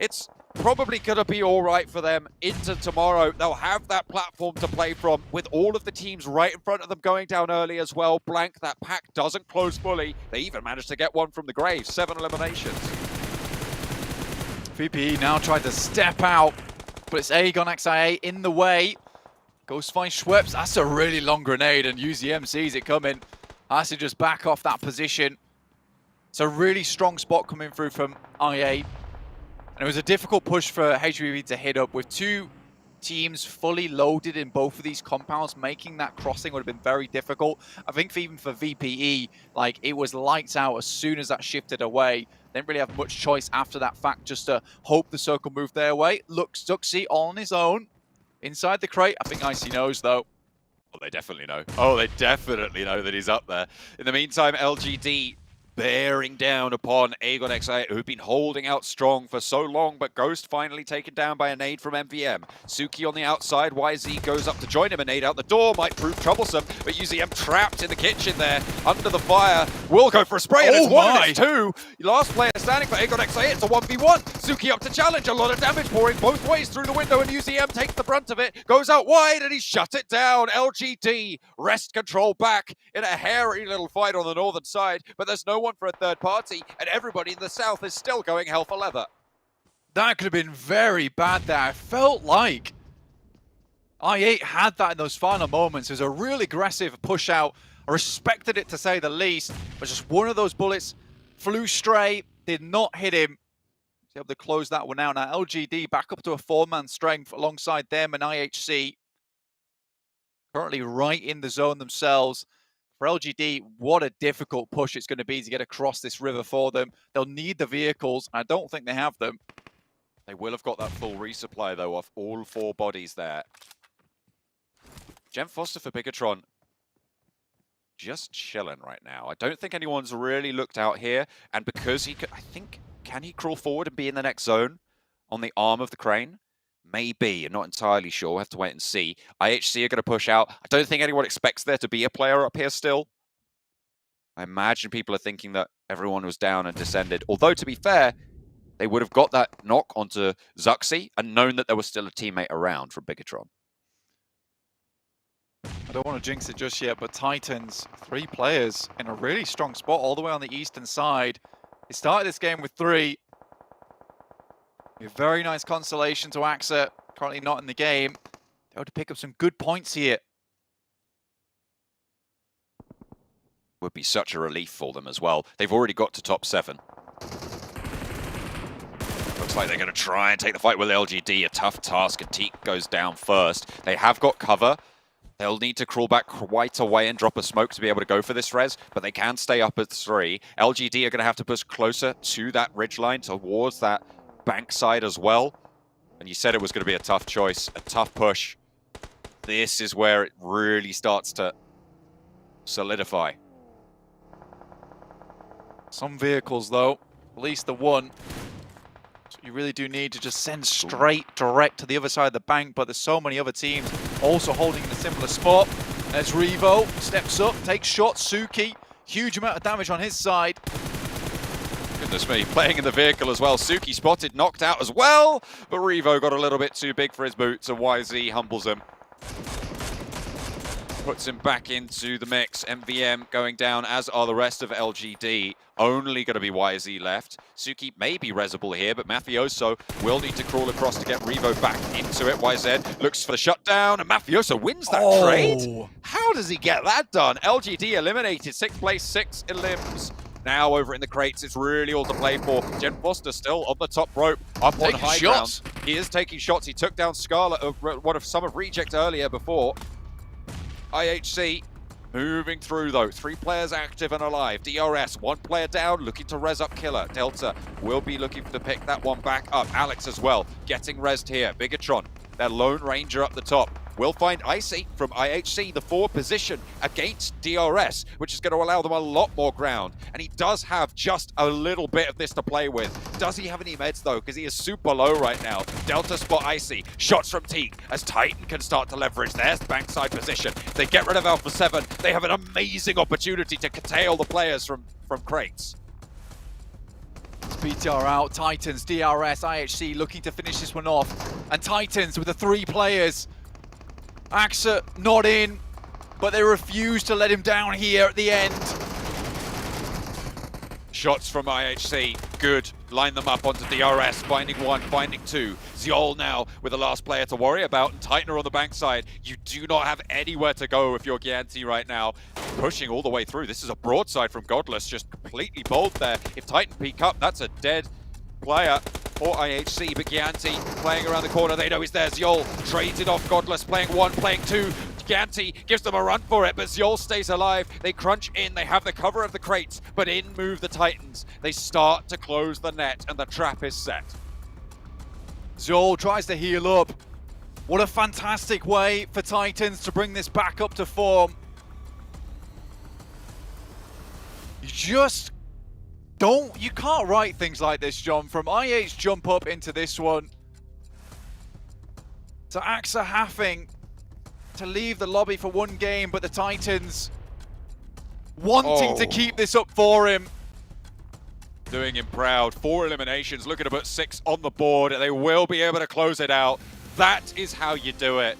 It's probably going to be all right for them into tomorrow. They'll have that platform to play from with all of the teams right in front of them going down early as well. Blank, that pack doesn't close fully. They even managed to get one from the grave. 7 eliminations. VPE now tried to step out, but it's Aegon XI8 in the way. Goes to find Schweppes. That's a really long grenade, and UZM sees it coming. Has to just back off that position. It's a really strong spot coming through from I8. And it was a difficult push for HVV to hit up with 2 teams fully loaded in both of these compounds. Making that crossing would have been very difficult. I think even for VPE, like, it was lights out as soon as that shifted away. They didn't really have much choice after that fact, just to hope the circle moved their way. Look, Zuxi on his own. Inside the crate, I think Icy knows, though. Oh, they definitely know. Oh, they definitely know that he's up there. In the meantime, LGD bearing down upon Aegon XI, who've been holding out strong for so long, but Ghost finally taken down by a nade from MVM. Suki on the outside, YZ goes up to join him, a nade out the door, might prove troublesome, but UZM trapped in the kitchen there, under the fire, will go for a spray, and it's 1 and it's 2. Last player standing for Aegon XI, it's a 1v1. Suki up to challenge, a lot of damage pouring both ways through the window, and UZM takes the brunt of it, goes out wide, and he shut it down. LGD wrest control back in a hairy little fight on the northern side, but there's no one for a third party, and everybody in the south is still going hell for leather. That could have been very bad there. I felt like I8 had that in those final moments. It was a really aggressive push out. I respected it, to say the least, but just one of those bullets flew straight, did not hit him. He's able to close that one out. Now LGD back up to a 4-man strength alongside them and IHC. Currently right in the zone themselves. For LGD, what a difficult push it's going to be to get across this river for them. They'll need the vehicles. I don't think they have them. They will have got that full resupply, though, of all 4 bodies there. Jem Foster for Bigatron, just chilling right now. I don't think anyone's really looked out here, and because he could, I think, can he crawl forward and be in the next zone on the arm of the crane? Maybe, I'm not entirely sure. We'll have to wait and see. IHC are going to push out. I don't think anyone expects there to be a player up here still. I imagine people are thinking that everyone was down and descended. Although, to be fair, they would have got that knock onto Zuxi and known that there was still a teammate around from Bigatron. I don't want to jinx it just yet, but Titans, 3 players in a really strong spot all the way on the eastern side. They started this game with 3. A very nice consolation to AXA, currently not in the game. They're able to pick up some good points here. Would be such a relief for them as well. They've already got to top 7. Looks like they're going to try and take the fight with LGD. A tough task, and Teak goes down first. They have got cover. They'll need to crawl back quite a way and drop a smoke to be able to go for this res, but they can stay up at 3. LGD are going to have to push closer to that ridgeline, towards that bank side as well. And you said it was going to be a tough choice, a tough push. This is where it really starts to solidify. Some vehicles, though, at least the one. So you really do need to just send straight direct to the other side of the bank, but there's so many other teams also holding in a similar spot. There's Revo, steps up, takes shots. Suki, huge amount of damage on his side. goodness me. Playing in the vehicle as well. Suki spotted, knocked out as well. But Revo got a little bit too big for his boots, and YZ humbles him. Puts him back into the mix. MVM going down, as are the rest of LGD. Only going to be YZ left. Suki may be resable here, but Mafioso will need to crawl across to get Revo back into it. YZ looks for the shutdown, and Mafioso wins that trade. How does he get that done? LGD eliminated, 6th place, 6 elims. Now over in the crates, it's really all to play for. Jen Foster still on the top rope, up on high ground. He is taking shots. He took down Scarlet, one of some of Reject earlier before. IHC moving through though. 3 players active and alive. DRS, 1 player down, looking to res up Killer. Delta will be looking to pick that one back up. Alex as well, getting resed here. Bigatron, their Lone Ranger up the top. Will find Icy from IHC, the 4 position against DRS, which is going to allow them a lot more ground. And he does have just a little bit of this to play with. Does he have any meds though? Because he is super low right now. Delta spot Icy. Shots from Teak as Titan can start to leverage their bankside position. If they get rid of Alpha 7, they have an amazing opportunity to curtail the players from crates. BTR out, Titans, DRS, IHC looking to finish this one off. And Titans with the 3 players. Axa not in, but they refuse to let him down here at the end. Shots from IHC, good. Line them up onto DRS, finding 1, finding 2. Ziol now with the last player to worry about, and Titan are on the bankside. You do not have anywhere to go if you're Gianti right now. Pushing all the way through. This is a broadside from Godless, just completely bold there. If Titan peek up, that's a dead player for IHC, but Gianti playing around the corner. They know he's there. Ziol trades it off Godless, playing 1, playing 2. Gianti gives them a run for it, but Ziol stays alive. They crunch in, they have the cover of the crates, but in move the Titans. They start to close the net, and the trap is set. Ziol tries to heal up. What a fantastic way for Titans to bring this back up to form. You can't write things like this, John. From IH jump up into this one, to Axa having to leave the lobby for 1 game, but the Titans wanting to keep this up for him. Doing him proud. 4 eliminations, looking to put 6 on the board, and they will be able to close it out. That is how you do it.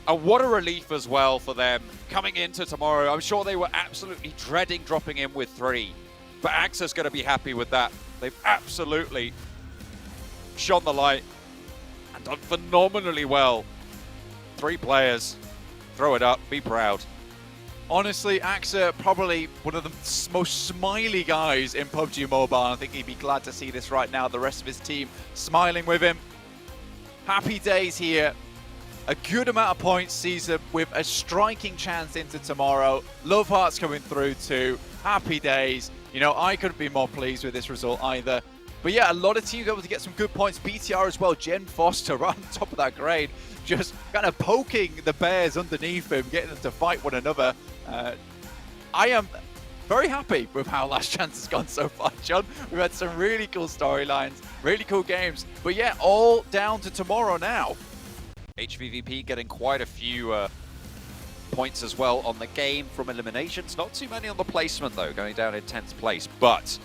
And what a relief as well for them coming into tomorrow. I'm sure they were absolutely dreading dropping in with 3. But Axa's going to be happy with that. They've absolutely shone the light and done phenomenally well. 3 players. Throw it up. Be proud. Honestly, Axa probably one of the most smiley guys in PUBG Mobile. I think he'd be glad to see this right now. The rest of his team smiling with him. Happy days here. A good amount of points sees him with a striking chance into tomorrow. Love Hearts coming through too. Happy days. You know, I couldn't be more pleased with this result either. But yeah, a lot of teams able to get some good points. BTR as well. Jen Foster right on top of that grade. Just kind of poking the bears underneath him, getting them to fight one another. I am very happy with how Last Chance has gone so far, John. We've had some really cool storylines, really cool games. But yeah, all down to tomorrow now. HVVP getting quite a few points as well on the game from eliminations. Not too many on the placement though, going down in 10th place. But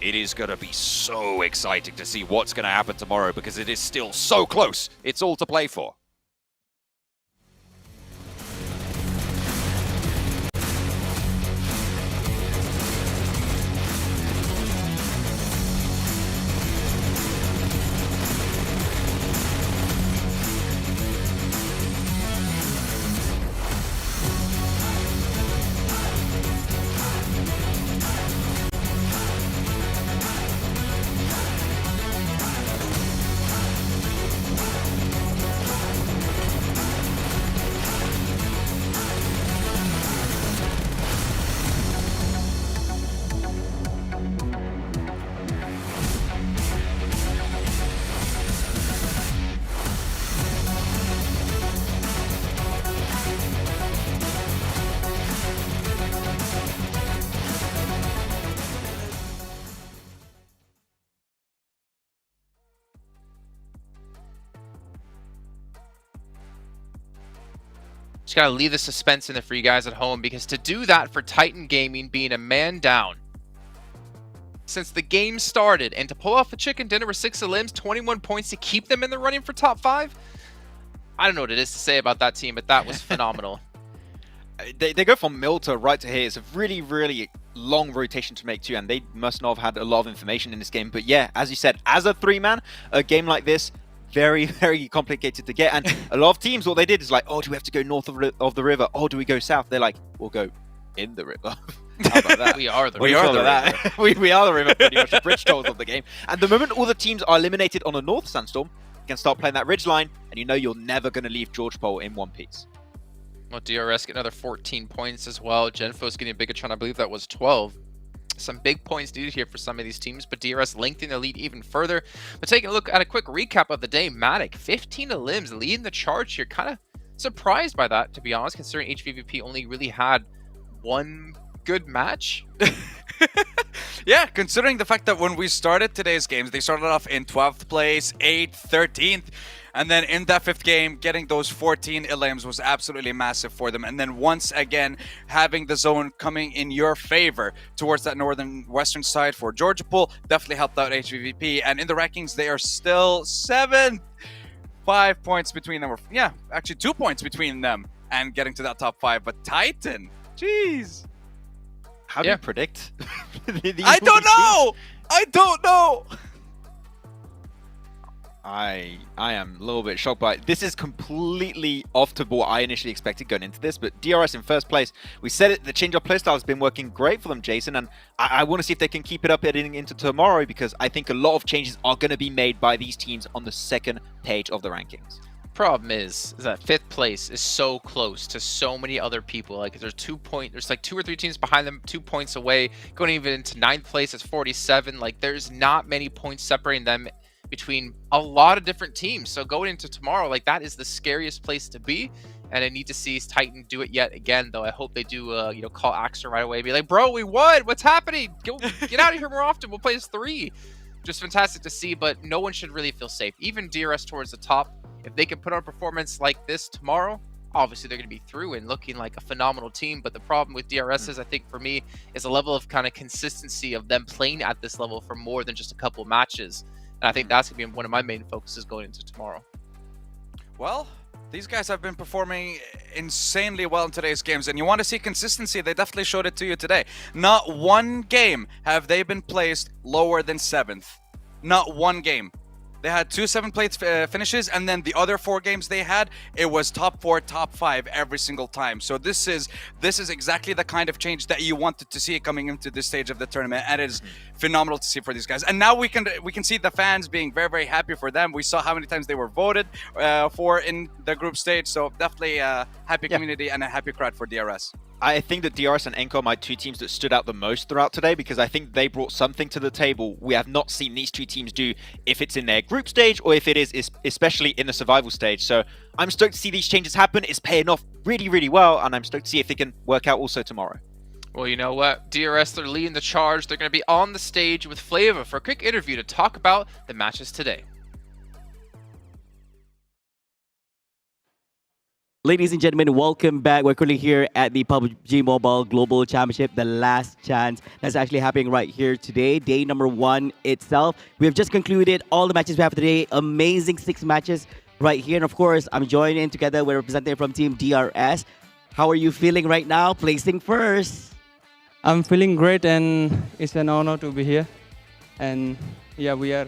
it is going to be so exciting to see what's going to happen tomorrow because it is still so close. It's all to play for. Just gotta leave the suspense in there for you guys at home, because to do that for Titan Gaming being a man down, since the game started, and to pull off a chicken dinner with 6 limbs, 21 points to keep them in the running for top 5. I don't know what it is to say about that team, but that was phenomenal. They go from mill to right to here. It's a really, really long rotation to make too, and they must not have had a lot of information in this game. But yeah, as you said, as a 3-man, a game like this, very, very complicated to get. And a lot of teams, what they did is like, oh, do we have to go north of the river? Oh, do we go south? They're like, we'll go in the river. How about that? We are the we river. Are the river. we are the river, pretty much. The bridge tolls of the game. And the moment all the teams are eliminated on a north sandstorm, you can start playing that ridge line, and you know you're never going to leave George Pole in one piece. Well, DRS get another 14 points as well. Genfo's getting a Bigatron, I believe that was 12. Some big points needed here for some of these teams, but DRS lengthening the lead even further. But taking a look at a quick recap of the day, Matic, 15 limbs, leading the charge here. Kind of surprised by that, to be honest, considering HVVP only really had one good match. Yeah, considering the fact that when we started today's games, they started off in 12th place, 8th, 13th, and then in that 5th game, getting those 14 elims was absolutely massive for them. And then once again, having the zone coming in your favor towards that northern western side for Georgia Pool definitely helped out HVVP. And in the rankings, they are still 7th. 5 points between them. Yeah, actually 2 points between them and getting to that top 5. But Titan, jeez. How do you predict? I don't know! I don't know! I am a little bit shocked by it. This is completely off to what I initially expected going into this, but DRS in first place. We said it, the change of playstyle has been working great for them, Jason, and I want to see if they can keep it up heading into tomorrow, because I think a lot of changes are going to be made by these teams on the second page of the rankings. Problem is that 5th place is so close to so many other people. Like there's 2 like 2 or 3 teams behind them, 2 points away. Going even into 9th place is 47. Like there's not many points separating them between a lot of different teams. So going into tomorrow, like that is the scariest place to be. And I need to see Titan do it yet again, though. I hope they do, call Axer right away. Be like, bro, we won. What's happening? Get out of here more often. We'll play as 3. Just fantastic to see, but no one should really feel safe. Even DRS towards the top. If they can put on a performance like this tomorrow, obviously they're going to be through and looking like a phenomenal team. But the problem with DRS is, I think for me, is a level of kind of consistency of them playing at this level for more than just a couple matches. And I think that's going to be one of my main focuses going into tomorrow. Well, these guys have been performing insanely well in today's games, and you want to see consistency, they definitely showed it to you today. Not one game have they been placed lower than 7th. Not one game. They had 2 7th place finishes, and then the other 4 games they had, it was top 4, top 5 every single time. So this is exactly the kind of change that you wanted to see coming into this stage of the tournament, and it is phenomenal to see for these guys. And now we can see the fans being very, very happy for them. We saw how many times they were voted for in the group stage, so definitely a happy community and a happy crowd for DRS. I think that DRS and iNCO are my 2 teams that stood out the most throughout today, because I think they brought something to the table we have not seen these 2 teams do, if it's in their group stage or if it is especially in the survival stage. So I'm stoked to see these changes happen. It's paying off really, really well, and I'm stoked to see if it can work out also tomorrow. Well, you know what? DRS, they're leading the charge. They're going to be on the stage with Flavor for a quick interview to talk about the matches today. Ladies and gentlemen, welcome back. We're currently here at the PUBG Mobile Global Championship, the last chance that's actually happening right here today, day number 1 itself. We have just concluded all the matches we have today. Amazing 6 matches right here. And of course, I'm joining in together with a representative from Team DRS. How are you feeling right now, placing first? I'm feeling great, and it's an honor to be here. And yeah, we are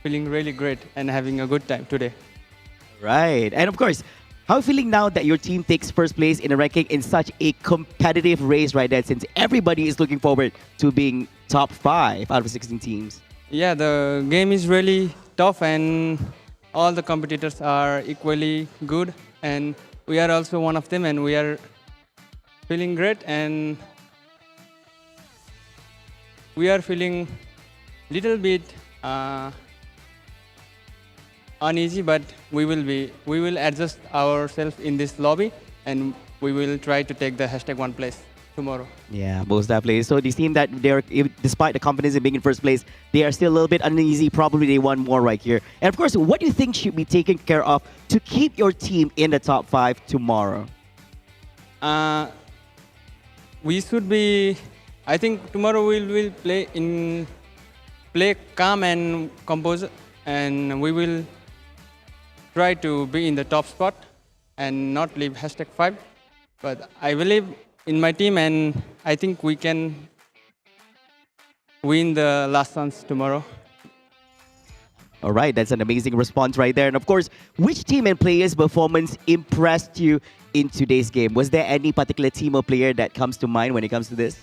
feeling really great and having a good time today. Right. And of course, how are you feeling now that your team takes first place in a ranking in such a competitive race right now, since everybody is looking forward to being top 5 out of 16 teams? Yeah, the game is really tough, and all the competitors are equally good, and we are also one of them, and we are feeling great, and we are feeling little bit uneasy, but we will adjust ourselves in this lobby, and we will try to take the #1 place tomorrow. Yeah, most definitely. So the team that they're, despite the confidence in being in first place, they are still a little bit uneasy. Probably they want more right here. And of course, what do you think should be taken care of to keep your team in the top 5 tomorrow? We should be, I think tomorrow we will play calm and composed, and we will try to be in the top spot and not leave #5. But I believe in my team, and I think we can win the last chance tomorrow. All right, that's an amazing response right there. And of course, which team and players' performance impressed you in today's game? Was there any particular team or player that comes to mind when it comes to this?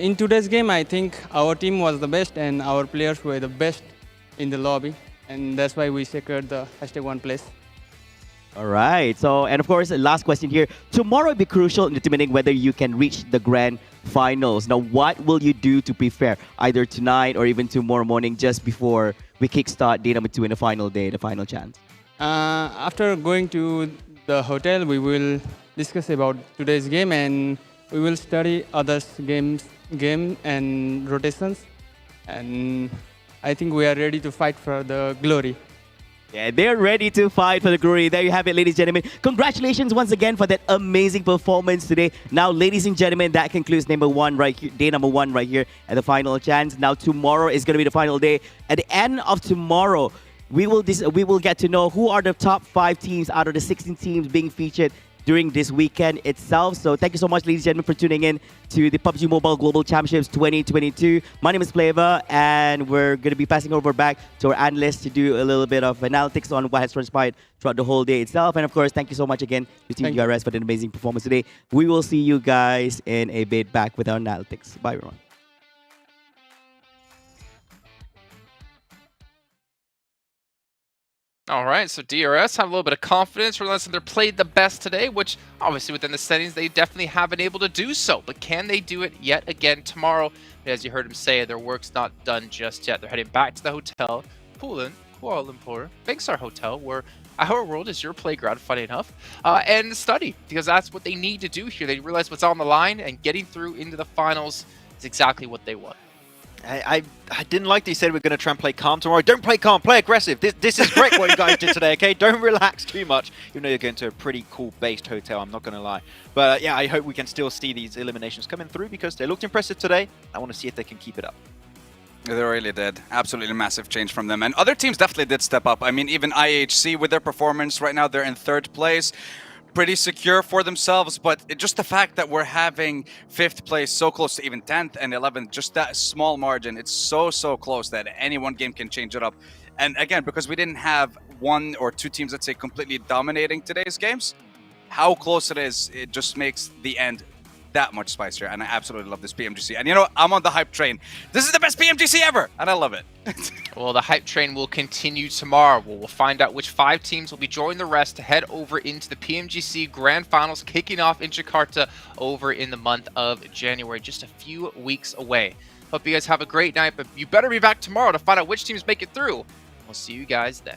In today's game, I think our team was the best and our players were the best in the lobby. And that's why we secured the #1 place. All right. So, and of course, last question here. Tomorrow will be crucial in determining whether you can reach the grand finals. Now, what will you do to prepare either tonight or even tomorrow morning just before we kickstart day number 2 in the final day, the final chance? After going to the hotel, we will discuss about today's game and we will study others' game and rotations. And I think we are ready to fight for the glory. Yeah, they're ready to fight for the glory. There you have it, ladies and gentlemen. Congratulations once again for that amazing performance today. Now, ladies and gentlemen, that concludes day number 1 right here at the final chance. Now, tomorrow is going to be the final day. At the end of tomorrow, we will get to know who are the top 5 teams out of the 16 teams being featured during this weekend itself. So thank you so much, ladies and gentlemen, for tuning in to the PUBG Mobile Global Championships 2022. My name is Flavor, and we're going to be passing over back to our analysts to do a little bit of analytics on what has transpired throughout the whole day itself. And of course, thank you so much again to Team GRS for the amazing performance today. We will see you guys in a bit back with our analytics. Bye, everyone. All right, so DRS have a little bit of confidence, realizing they're played the best today, which obviously within the settings they definitely have been able to do so. But can they do it yet again tomorrow? As you heard him say, their work's not done just yet. They're heading back to the hotel, Kuala Lumpur, Big Star Hotel, where our world is your playground, funny enough, and study, because that's what they need to do here. They realize what's on the line, and getting through into the finals is exactly what they want. I didn't like that he said we're going to try and play calm tomorrow. Don't play calm, play aggressive. This is great what you guys did today, okay? Don't relax too much. You know you're going to a pretty cool based hotel, I'm not going to lie. But yeah, I hope we can still see these eliminations coming through because they looked impressive today. I want to see if they can keep it up. They really did. Absolutely massive change from them. And other teams definitely did step up. I mean, even IHC with their performance right now, they're in 3rd place. Pretty secure for themselves, but just the fact that we're having 5th place so close to even 10th and 11th, just that small margin, it's so close that any one game can change it up. And again, because we didn't have 1 or 2 teams, let's say, completely dominating today's games, how close it is, it just makes the end that much spicier. And I absolutely love this PMGC. And you know, I'm on the hype train. This is the best PMGC ever, and I love it. Well, the hype train will continue tomorrow. We'll find out which 5 teams will be joining the rest to head over into the PMGC Grand Finals, kicking off in Jakarta over in the month of January, just a few weeks away. Hope you guys have a great night, but you better be back tomorrow to find out which teams make it through. We'll see you guys then.